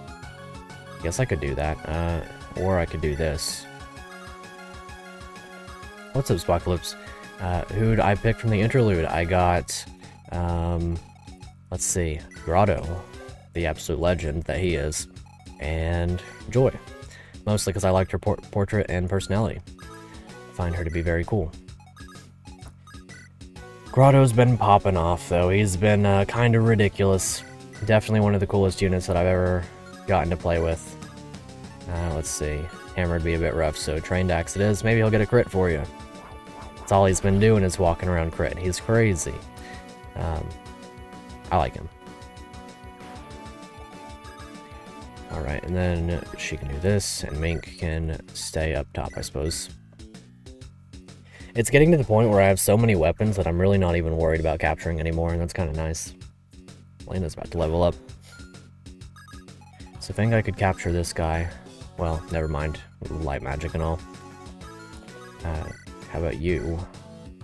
I guess I could do that, or I could do this. What's up, Spocalypse? Who'd I pick from the Interlude? I got, let's see, Grotto, the absolute legend that he is, and Joy. Mostly because I liked her portrait and personality. Find her to be very cool. Grotto's been popping off, though. He's been kind of ridiculous. Definitely one of the coolest units that I've ever gotten to play with. Let's see. Hammer'd be a bit rough, so Trained Axe it is. Maybe he'll get a crit for you. That's all he's been doing is walking around crit. He's crazy. I like him. Alright, and then she can do this, and Mink can stay up top, I suppose. It's getting to the point where I have so many weapons that I'm really not even worried about capturing anymore, and that's kind of nice. Lena's about to level up. So I think I could capture this guy. Well, never mind. Light magic and all. How about you?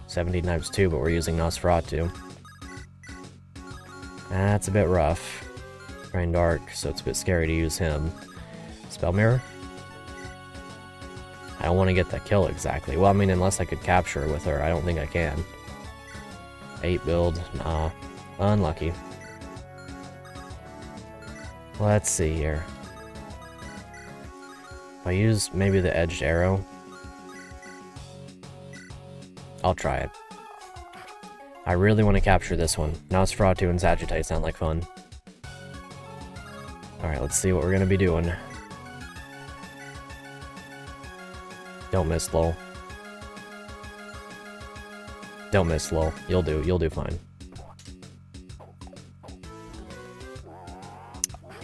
17 times 2, but we're using Nosferatu. That's a bit rough. Train Dark, so it's a bit scary to use him. Spell Mirror? I don't want to get that kill exactly. Well, I mean, unless I could capture with her, I don't think I can. 8 build, nah. Unlucky. Let's see here. If I use maybe the edged arrow, I'll try it. I really want to capture this one. Nosferatu and Sagittite sound like fun. Alright, let's see what we're going to be doing. Don't miss, lol. Don't miss, lol. You'll do fine.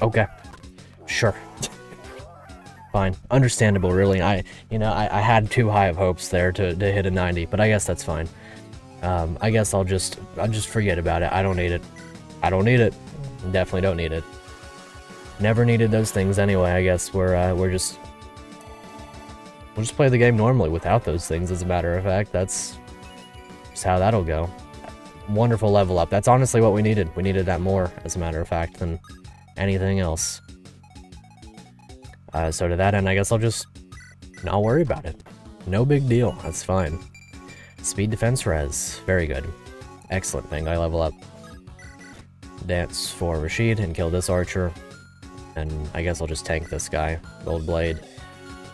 Okay. Sure. Fine. Understandable, really. I had too high of hopes there to hit a 90, but I guess that's fine. I guess I'll just forget about it. I don't need it. I don't need it. Definitely don't need it. Never needed those things anyway. I guess we'll just play the game normally without those things, as a matter of fact. That's just how that'll go. Wonderful level up. That's honestly what we needed. We needed that more, as a matter of fact, than anything else. So to that end, I guess I'll just not worry about it. No big deal. That's fine. Speed defense res. Very good. Excellent thing. I level up. Dance for Rashid and kill this archer. And I guess I'll just tank this guy. Gold Blade.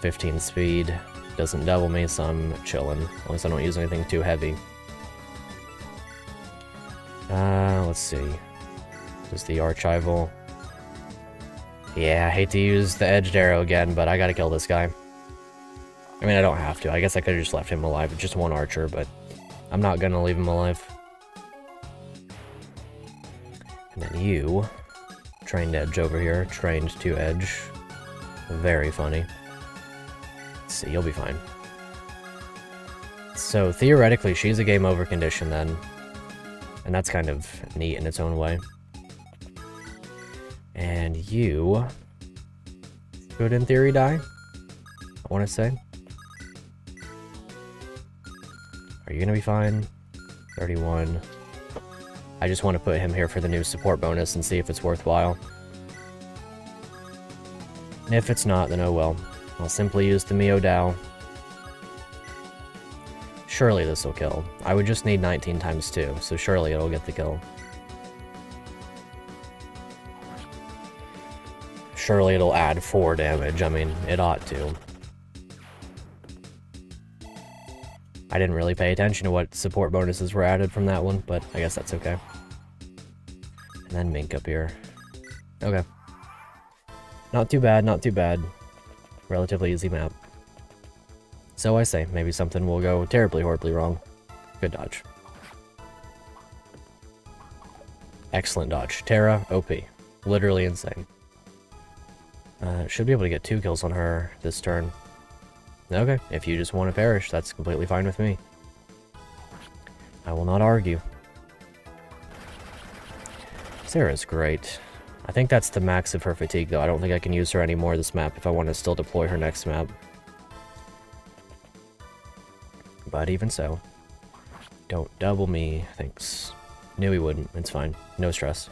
15 speed. Doesn't double me, so I'm chilling. At least I don't use anything too heavy. Let's see. Just the Archival. Yeah, I hate to use the edged arrow again, but I gotta kill this guy. I mean, I don't have to. I guess I could've just left him alive with just one archer, but I'm not gonna leave him alive. And then you. Trained edge over here. Trained to edge. Very funny. Let's see, you'll be fine. So, theoretically, she's a game over condition then. And that's kind of neat in its own way. And you could, in theory, die, I want to say. Are you going to be fine? 31. I just want to put him here for the new support bonus and see if it's worthwhile. And if it's not, then oh well. I'll simply use the Mio Dao. Surely this will kill. I would just need 19 times 2, so surely it'll get the kill. Surely it'll add 4 damage. I mean, it ought to. I didn't really pay attention to what support bonuses were added from that one, but I guess that's okay. And then Mink up here. Okay. Not too bad, not too bad. Relatively easy map. So I say, maybe something will go terribly, horribly wrong. Good dodge. Excellent dodge. Terra, OP. Literally insane. Should be able to get 2 kills on her this turn. Okay, if you just want to perish, that's completely fine with me. I will not argue. Sarah's great. I think that's the max of her fatigue, though. I don't think I can use her anymore this map if I want to still deploy her next map. But even so, don't double me, thanks. Knew he wouldn't, it's fine. No stress.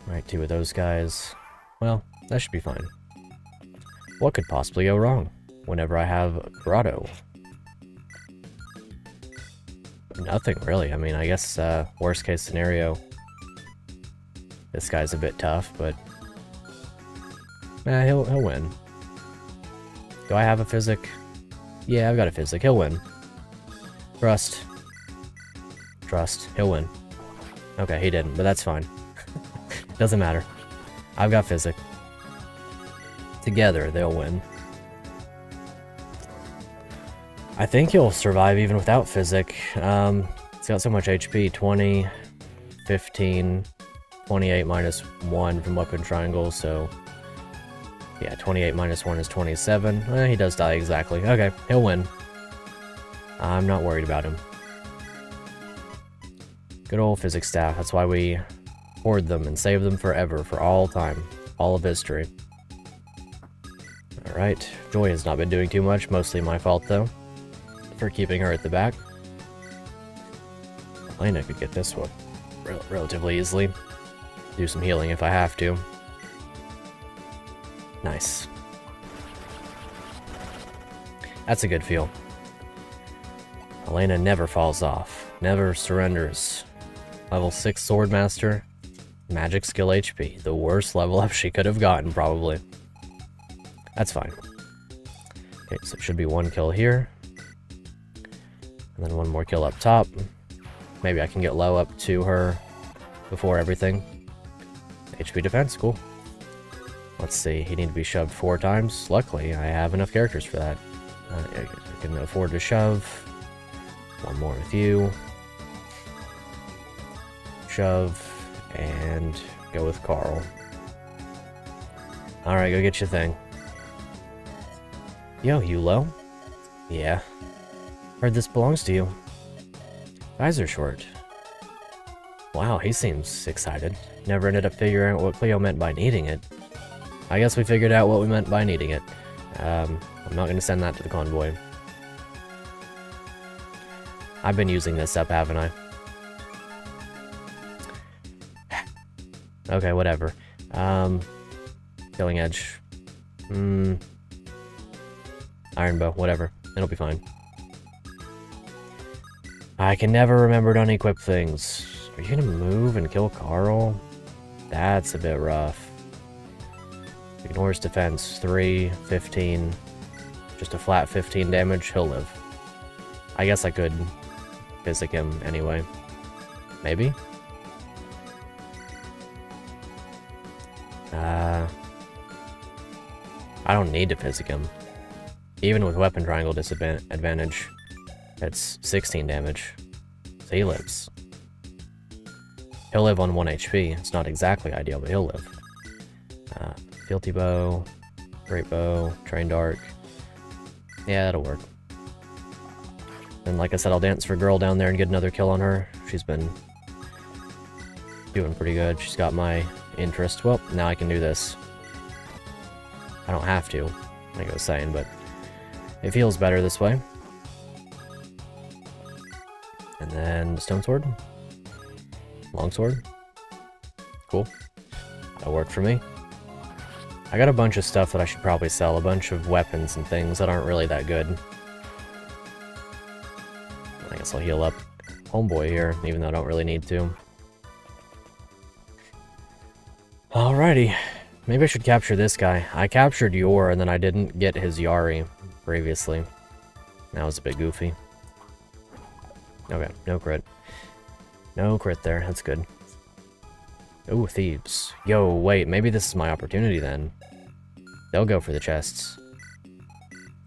Right, 2 of those guys. Well, that should be fine. What could possibly go wrong whenever I have Grotto? Nothing, really. I mean, I guess, worst case scenario, this guy's a bit tough, but he'll win. Do I have a physic? Yeah, I've got a physic. He'll win. Trust. He'll win. Okay, he didn't, but that's fine. Doesn't matter. I've got physic. Together, they'll win. I think he'll survive even without physic. He's got so much HP. 20, 15, 28 minus 1 from weapon triangle, so... yeah, 28 minus 1 is 27. He does die exactly. Okay, he'll win. I'm not worried about him. Good old physics staff. That's why we hoard them and save them forever, for all time. All of history. Alright, Joy has not been doing too much. Mostly my fault, though, for keeping her at the back. Elena could get this one relatively easily. Do some healing if I have to. Nice. That's a good feel. Elena never falls off. Never surrenders. Level 6 Swordmaster. Magic skill HP. The worst level up she could have gotten, probably. That's fine. Okay, so it should be 1 kill here. And then 1 more kill up top. Maybe I can get low up to her before everything. HP defense, cool. Let's see, he needs to be shoved 4 times. Luckily, I have enough characters for that. I can afford to shove. 1 more with you. Shove. And go with Carl. Alright, go get your thing. Yo, you low? Yeah. Heard this belongs to you. Eyes are short. Wow, he seems excited. Never ended up figuring out what Cleo meant by needing it. I guess we figured out what we meant by needing it. I'm not going to send that to the convoy. I've been using this up, haven't I? Okay, whatever. Killing Edge. Iron Bow, whatever. It'll be fine. I can never remember to unequip things. Are you gonna move and kill Carl? That's a bit rough. Ignores defense. 3, 15. Just a flat 15 damage. He'll live. I guess I could physic him anyway. Maybe? I don't need to physic him. Even with weapon triangle disadvantage, it's 16 damage. So he lives. He'll live on 1 HP. It's not exactly ideal, but he'll live. Fealty Bow, Great Bow, Trained Arc. Yeah, that'll work. And like I said, I'll dance for Girl down there and get another kill on her. She's been doing pretty good. She's got my interest. Well, now I can do this. I don't have to, like I was saying, but it feels better this way. And then Stone Sword. Long Sword. Cool. That'll work for me. I got a bunch of stuff that I should probably sell. A bunch of weapons and things that aren't really that good. I guess I'll heal up Homeboy here, even though I don't really need to. Alrighty. Maybe I should capture this guy. I captured Yor, and then I didn't get his Yari previously. That was a bit goofy. Okay, no crit. No crit there, that's good. Ooh, thieves. Yo, wait, maybe this is my opportunity then. They'll go for the chests.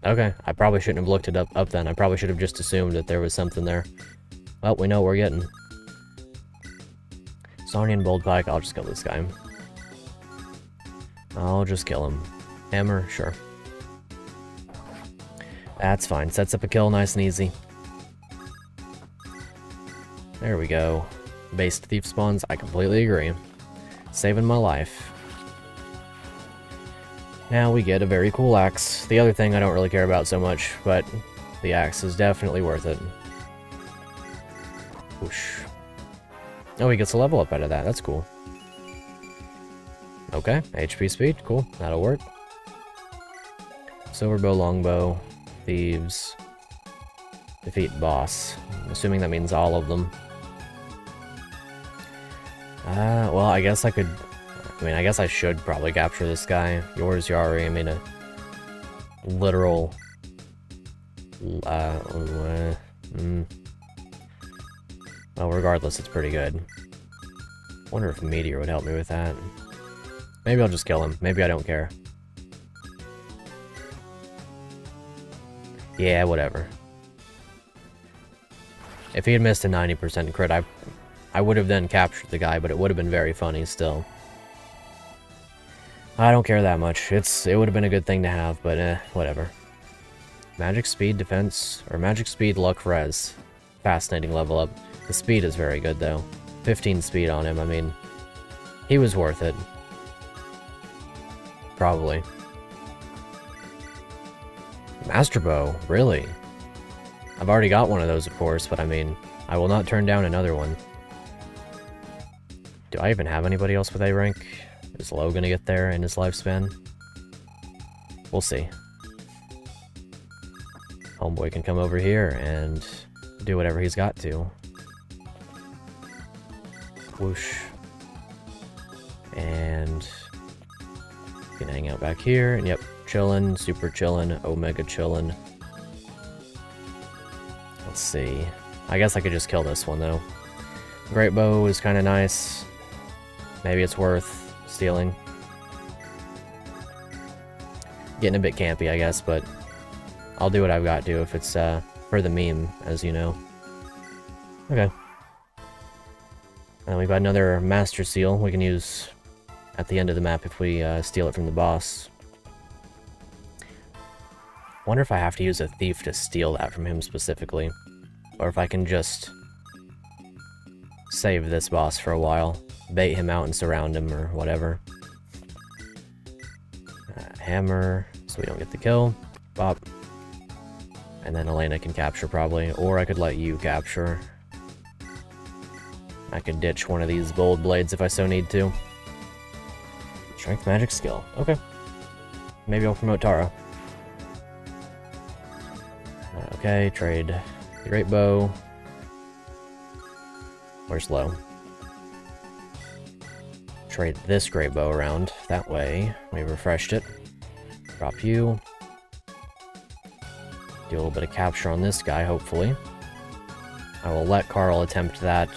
Okay, I probably shouldn't have looked it up then. I probably should have just assumed that there was something there. Well, we know what we're getting. Sarnian Bold Pike, I'll just kill this guy. I'll just kill him. Hammer, sure. That's fine. Sets up a kill nice and easy. There we go. based thief spawns, I completely agree. Saving my life. Now we get a very cool axe. The other thing I don't really care about so much, but the axe is definitely worth it. Whoosh. Oh, he gets a level up out of that. That's cool. Okay, HP speed. Cool. That'll work. Silverbow, longbow, thieves. Defeat boss. I'm assuming that means all of them. Well, I guess I could... I guess I should probably capture this guy. Yours, Yari. I mean, a literal... Well, regardless, it's pretty good. Wonder if Meteor would help me with that. Maybe I'll just kill him. Maybe I don't care. Yeah, whatever. If he had missed a 90% crit, I would have then captured the guy, but it would have been very funny still. I don't care that much. It would have been a good thing to have, but whatever. Magic speed defense, or magic speed luck res. Fascinating level up. The speed is very good though. 15 speed on him, I mean, he was worth it. Probably. Master Bow, really? I've already got one of those, of course, but I mean, I will not turn down another one. Do I even have anybody else with A rank? Is Lo gonna get there in his lifespan? We'll see. Homeboy can come over here and do whatever he's got to. Whoosh. And you can hang out back here, and yep, chillin', super chillin', omega chillin'. Let's see. I guess I could just kill this one though. Great bow is kind of nice. Maybe it's worth stealing. Getting a bit campy, I guess, but I'll do what I've got to if it's for the meme, as you know. Okay. And we've got another Master Seal we can use at the end of the map if we steal it from the boss. Wonder if I have to use a thief to steal that from him specifically. Or if I can just save this boss for a while. Bait him out and surround him or whatever. Hammer, so we don't get the kill. Bop. And then Elena can capture probably. Or I could let you capture. I could ditch one of these gold blades if I so need to. Strength magic skill. Okay. Maybe I'll promote Tara. Okay, trade the great bow. Where's Lo? Trade this great bow around. That way, we refreshed it. Drop you. Do a little bit of capture on this guy, hopefully. I will let Carl attempt that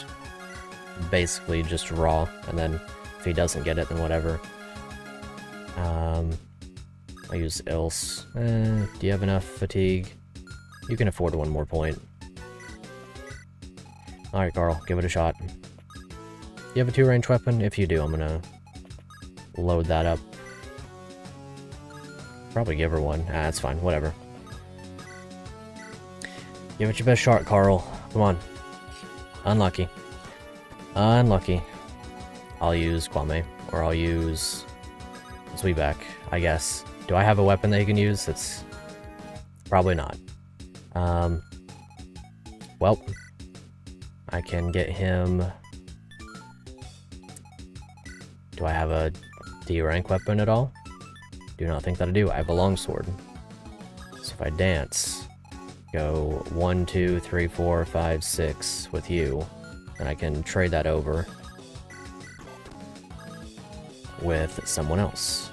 basically just raw, and then if he doesn't get it, then whatever. I use Ilse. Do you have enough fatigue? You can afford one more point. Alright, Carl, give it a shot. You have a 2-range weapon? If you do, I'm gonna load that up. Probably give her one. That's fine, whatever. Give it your best shot, Carl. Come on. Unlucky. Unlucky. I'll use Kwame, or I'll use Zweeback, I guess. Do I have a weapon that he can use? It's probably not. Well, I can get him... Do I have a D rank weapon at all? Do not think that I do. I have a longsword. So if I dance, go 1, 2, 3, 4, 5, 6 with you, and I can trade that over with someone else.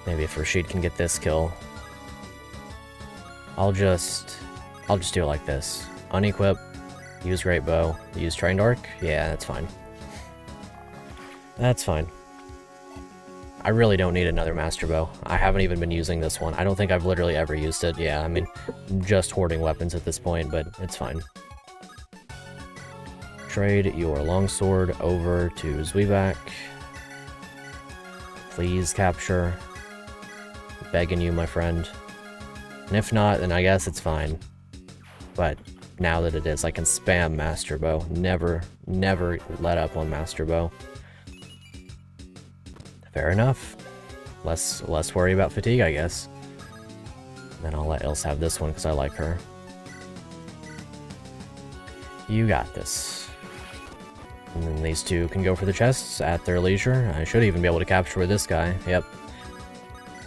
Maybe if Rashid can get this kill. I'll just do it like this. Unequip, use Great Bow, use Trained Arc. Yeah, that's fine. That's fine. I really don't need another Master Bow. I haven't even been using this one. I don't think I've literally ever used it. Yeah, I mean, I'm just hoarding weapons at this point, but it's fine. Trade your longsword over to Zweeback. Please capture. Begging you, my friend. And if not, then I guess it's fine. But now that it is. I can spam Master Bow. Never let up on Master Bow. Fair enough. Less worry about fatigue, I guess. Then I'll let Ilse have this one because I like her. You got this. And then these two can go for the chests at their leisure. I should even be able to capture with this guy. Yep.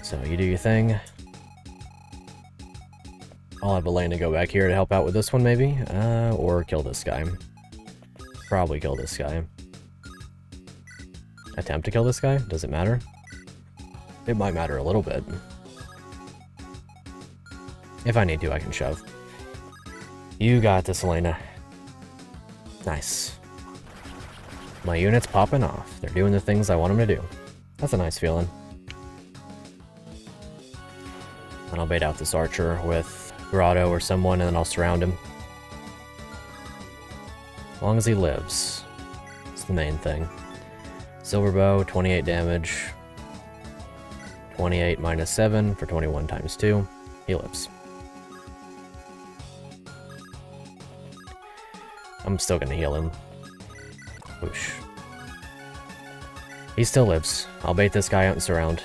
So you do your thing. I'll have Elena go back here to help out with this one, maybe. Or kill this guy. Probably kill this guy. Attempt to kill this guy? Does it matter? It might matter a little bit. If I need to, I can shove. You got this, Elena. Nice. My unit's popping off. They're doing the things I want them to do. That's a nice feeling. And I'll bait out this archer with Grotto or someone, and then I'll surround him. As long as he lives. It's the main thing. Silver Bow, 28 damage. 28 minus 7 for 21 times 2. He lives. I'm still gonna heal him. Whoosh. He still lives. I'll bait this guy out and surround.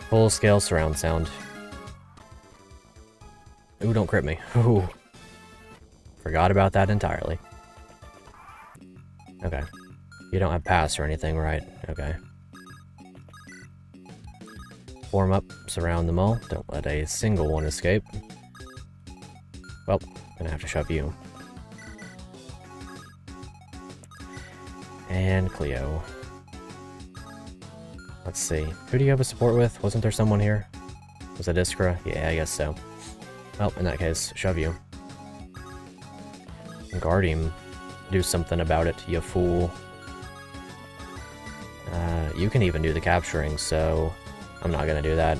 Full scale surround sound. Ooh, don't crit me. Ooh. Forgot about that entirely. Okay. You don't have pass or anything, right? Okay. Form up, surround them all. Don't let a single one escape. Well, gonna have to shove you. And Cleo. Let's see. Who do you have a support with? Wasn't there someone here? Was it Iskra? Yeah, I guess so. Well, in that case, shove you. Guard him. Do something about it, you fool. You can even do the capturing, so I'm not gonna do that.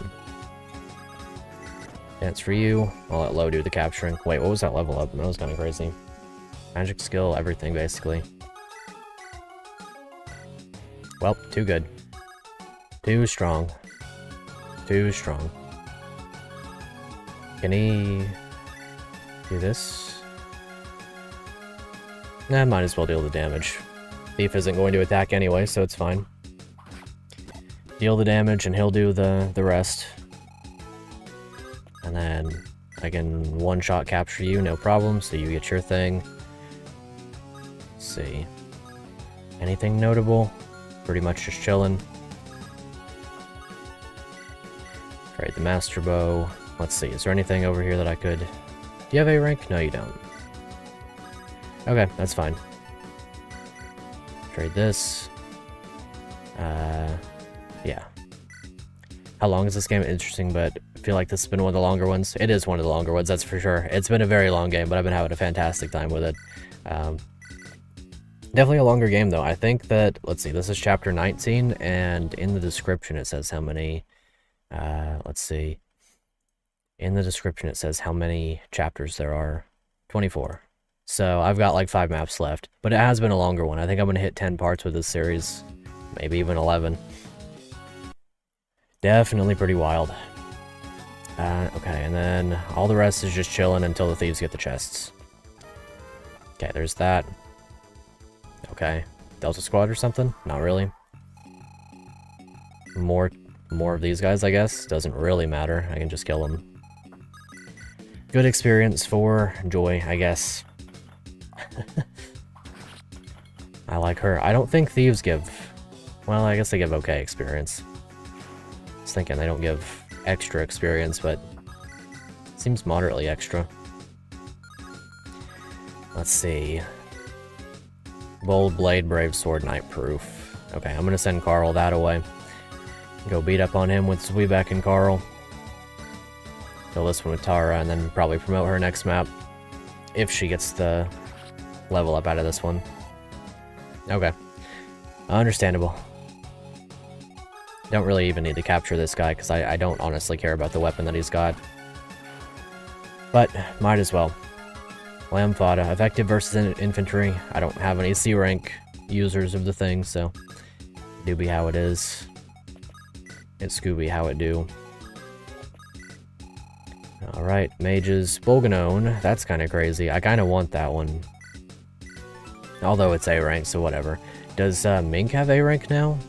Dance for you. I'll let Lo do the capturing. Wait, what was that level up? That was kind of crazy. Magic skill, everything, basically. Well, too good. Too strong. Too strong. Can he do this? Nah, might as well deal the damage. Thief isn't going to attack anyway, so it's fine. Deal the damage and he'll do the rest. And then I can one-shot capture you, no problem, so you get your thing. Let's see. Anything notable? Pretty much just chilling. Trade the Master Bow. Let's see, is there anything over here that I could... Do you have A rank? No, you don't. Okay, that's fine. Trade this. Yeah. How long is this game? Interesting, but I feel like this has been one of the longer ones. It is one of the longer ones, that's for sure. It's been a very long game, but I've been having a fantastic time with it. Definitely a longer game, though. I think that, let's see, this is chapter 19, and in the description it says how many, let's see. In the description it says how many chapters there are. 24. So I've got like 5 maps left, but it has been a longer one. I think I'm going to hit 10 parts with this series, maybe even 11. Definitely pretty wild. Okay, and then all the rest is just chilling until the thieves get the chests. Okay, there's that. Okay, Delta Squad or something? Not really. More of these guys, I guess. Doesn't really matter. I can just kill them. Good experience for Joy, I guess. I like her. I don't think thieves give... Well, I guess they give okay experience. I was thinking they don't give extra experience, but... Seems moderately extra. Let's see. Bold Blade, Brave Sword, Knight Proof. Okay, I'm gonna send Carl that away. Go beat up on him with Zweebeck and Carl. Kill this one with Tara, and then probably promote her next map. If she gets the level up out of this one. Okay. Understandable. Don't really even need to capture this guy, because I don't honestly care about the weapon that he's got. But, might as well. Lamb Fada. Effective versus infantry. I don't have any C rank users of the thing, so... Do be how it is. It's Scooby how it do. Alright, mages. Bolganone. That's kind of crazy. I kind of want that one. Although it's A rank, so whatever. Does Mink have A rank now?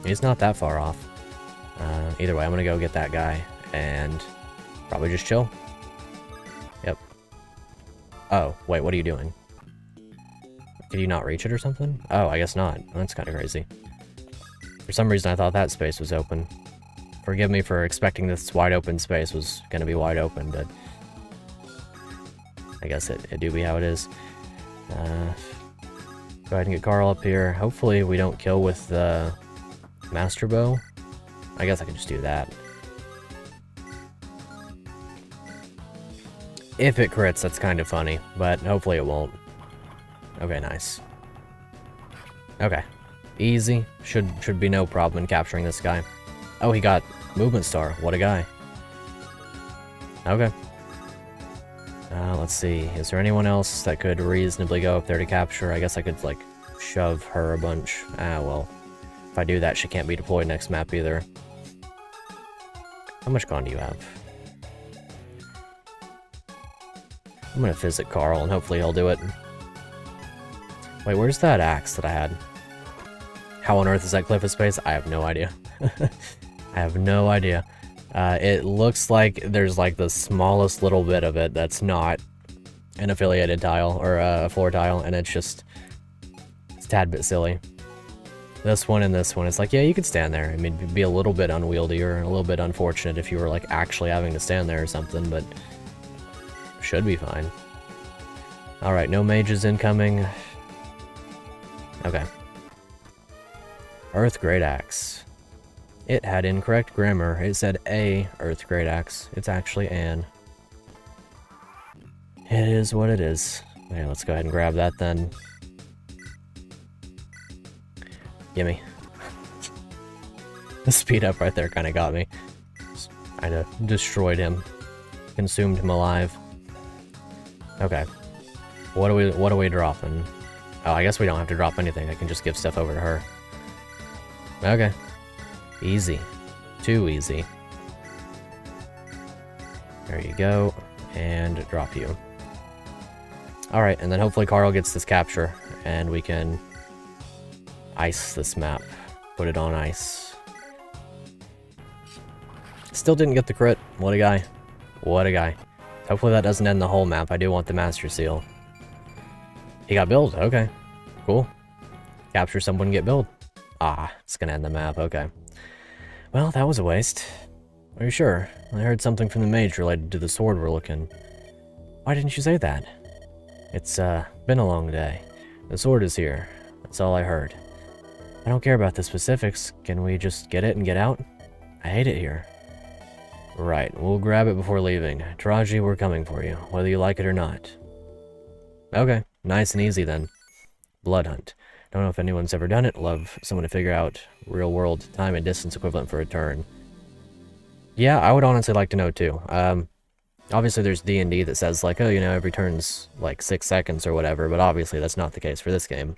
He's not that far off. Either way, I'm gonna go get that guy and probably just chill. Yep. Oh, wait, what are you doing? Did you not reach it or something? Oh, I guess not. That's kind of crazy. For some reason, I thought that space was open. Forgive me for expecting this wide open space was going to be wide open, but I guess it do be how it is. Go ahead and get Carl up here. Hopefully we don't kill with the Master Bow. I guess I could just do that. If it crits, that's kind of funny, but hopefully it won't. Okay, nice. Okay. Easy. Should be no problem in capturing this guy. Oh, he got Movement Star. What a guy. Okay. Let's see. Is there anyone else that could reasonably go up there to capture? I guess I could, like, shove her a bunch. Ah, well. If I do that, she can't be deployed next map either. How much con do you have? I'm gonna visit Carl, and hopefully he'll do it. Wait, where's that axe that I had? How on earth is that cliff of space? I have no idea. I have no idea. It looks like there's like the smallest little bit of it that's not an affiliated tile or a floor tile, and it's a tad bit silly. This one and this one, it's like, yeah, you could stand there. I mean, it'd be a little bit unwieldy or a little bit unfortunate if you were like actually having to stand there or something, but should be fine. Alright, no mages incoming. Okay. Earth Great Axe. It had incorrect grammar. It said a Earth Great Axe. It's actually an. It is what it is. Okay, let's go ahead and grab that then. Gimme. The speed up right there kind of got me. Kind of destroyed him. Consumed him alive. Okay. What are we dropping? Oh, I guess we don't have to drop anything. I can just give stuff over to her. Okay. Easy. Too easy. There you go. And drop you. Alright, and then hopefully Carl gets this capture, and we can ice this map. Put it on ice. Still didn't get the crit. What a guy. What a guy. Hopefully that doesn't end the whole map. I do want the Master Seal. He got billed. Okay. Cool. Capture someone, get billed. Ah, it's gonna end the map. Okay. Well, that was a waste. Are you sure? I heard something from the mage related to the sword we're looking. Why didn't you say that? It's, been a long day. The sword is here. That's all I heard. I don't care about the specifics. Can we just get it and get out? I hate it here. Right, we'll grab it before leaving. Thracia, we're coming for you, whether you like it or not. Okay, nice and easy then. Blood hunt. Don't know if anyone's ever done it. Love someone to figure out real-world time and distance equivalent for a turn. Yeah, I would honestly like to know too. Obviously there's D&D that says like, oh, you know, every turn's like 6 seconds or whatever, but obviously that's not the case for this game.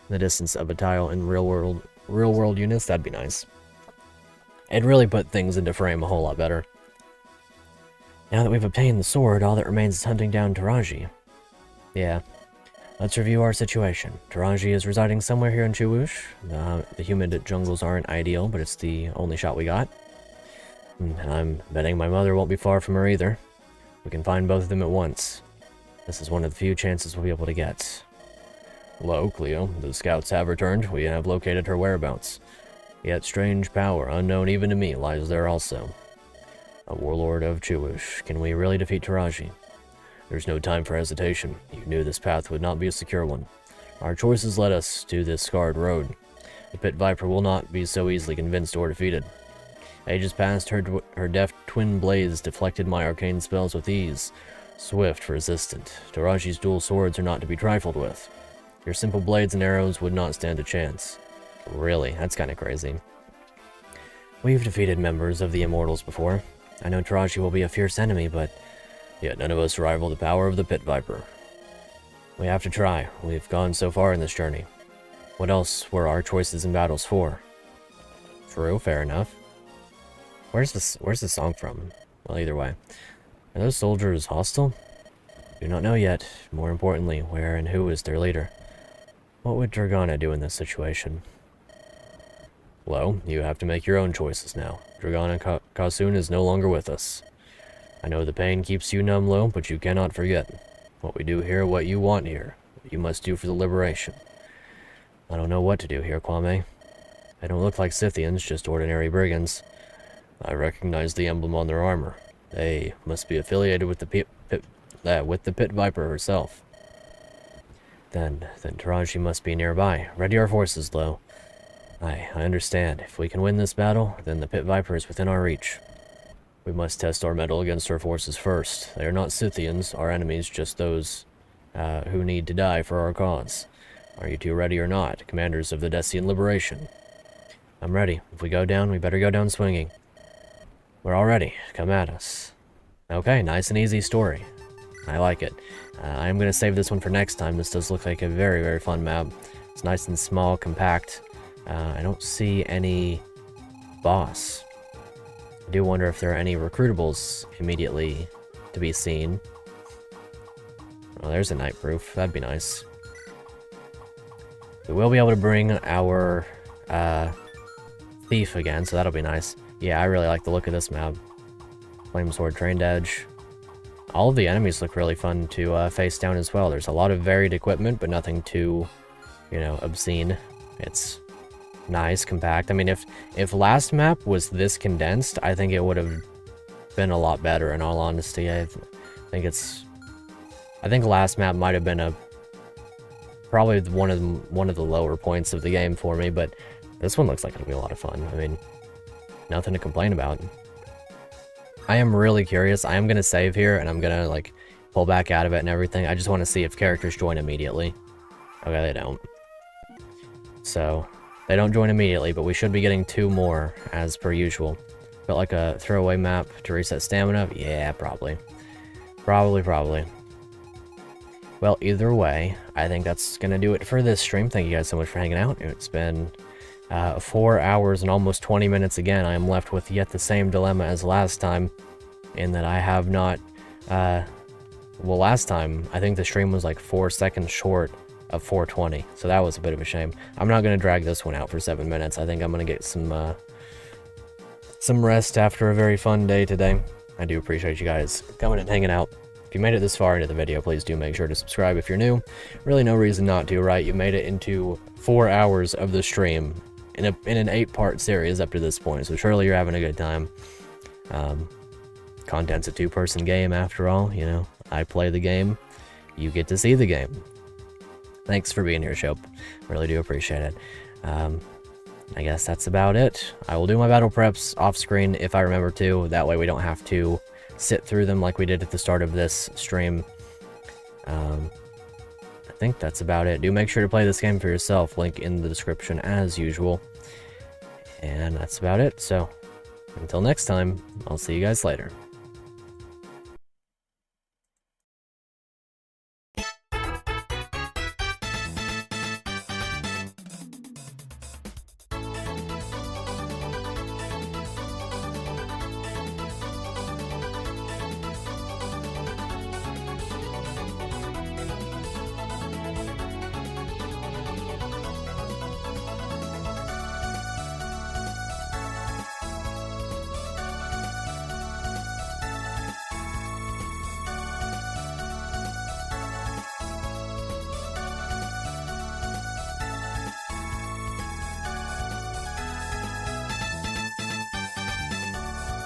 The distance of a tile in real-world units, that'd be nice. It'd really put things into frame a whole lot better. Now that we've obtained the sword, all that remains is hunting down Thracia. Yeah. Let's review our situation. Thracia is residing somewhere here in Chewoosh. The humid jungles aren't ideal, but it's the only shot we got. And I'm betting my mother won't be far from her either. We can find both of them at once. This is one of the few chances we'll be able to get. Hello, Cleo. The scouts have returned. We have located her whereabouts. Yet strange power, unknown even to me, lies there also. A warlord of Chewoosh. Can we really defeat Thracia? There's no time for hesitation. You knew this path would not be a secure one. Our choices led us to this scarred road. The Pit Viper will not be so easily convinced or defeated. Ages past, her deft twin blades deflected my arcane spells with ease. Swift, resistant. Thracia's dual swords are not to be trifled with. Your simple blades and arrows would not stand a chance. Really, that's kind of crazy. We've defeated members of the Immortals before. I know Thracia will be a fierce enemy, but yet none of us rival the power of the Pit Viper. We have to try. We've gone so far in this journey. What else were our choices and battles for? True, fair enough. Where's this song from? Well, either way. Are those soldiers hostile? Do not know yet. More importantly, where and who is their leader? What would Dragana do in this situation? Well, you have to make your own choices now. Dragana Kasun is no longer with us. I know the pain keeps you numb, Lo, but you cannot forget. What we do here, what you want here. What you must do for the liberation. I don't know what to do here, Kwame. They don't look like Scythians, just ordinary brigands. I recognize the emblem on their armor. They must be affiliated with the Pit Viper herself. Then Thracia must be nearby. Ready our forces, Lo. I understand. If we can win this battle, then the Pit Viper is within our reach. We must test our mettle against her forces first. They are not Scythians, our enemies, just those who need to die for our cause. Are you two ready or not, commanders of the Decian Liberation? I'm ready. If we go down, we better go down swinging. We're all ready. Come at us. Okay, nice and easy story. I like it. I'm going to save this one for next time. This does look like a very, very fun map. It's nice and small, compact. I don't see any boss. I do wonder if there are any recruitables immediately to be seen. Oh, there's a night proof. That'd be nice. We will be able to bring our thief again, so that'll be nice. Yeah, I really like the look of this map. Flame Sword, Trained Edge. All of the enemies look really fun to face down as well. There's a lot of varied equipment, but nothing too, you know, obscene. It's nice, compact. I mean, if last map was this condensed, I think it would have been a lot better, in all honesty. I think last map might have been probably one of the lower points of the game for me, but this one looks like it'll be a lot of fun. I mean, nothing to complain about. I am really curious. I am going to save here, and I'm going to, like, pull back out of it and everything. I just want to see if characters join immediately. Okay, they don't. So, they don't join immediately, but we should be getting 2 more, as per usual. But like a throwaway map to reset stamina? Yeah, probably. Probably. Well, either way, I think that's going to do it for this stream. Thank you guys so much for hanging out. It's been 4 hours and almost 20 minutes again. I am left with yet the same dilemma as last time, in that I have not, well, last time, I think the stream was like 4 seconds short of 420, so that was a bit of a shame. I'm not going to drag this one out for 7 minutes. I think I'm going to get some rest after a very fun day today. I do appreciate you guys coming and hanging out. If you made it this far into the video, please do make sure to subscribe if you're new. Really no reason not to, right? You made it into 4 hours of the stream in an 8-part series up to this point, so surely you're having a good time. Content's a 2-person game after all, you know. I play the game, you get to see the game. Thanks for being here, Shope. Really do appreciate it. I guess that's about it. I will do my battle preps off screen if I remember to. That way we don't have to sit through them like we did at the start of this stream. I think that's about it. Do make sure to play this game for yourself. Link in the description as usual. And that's about it. So, until next time, I'll see you guys later.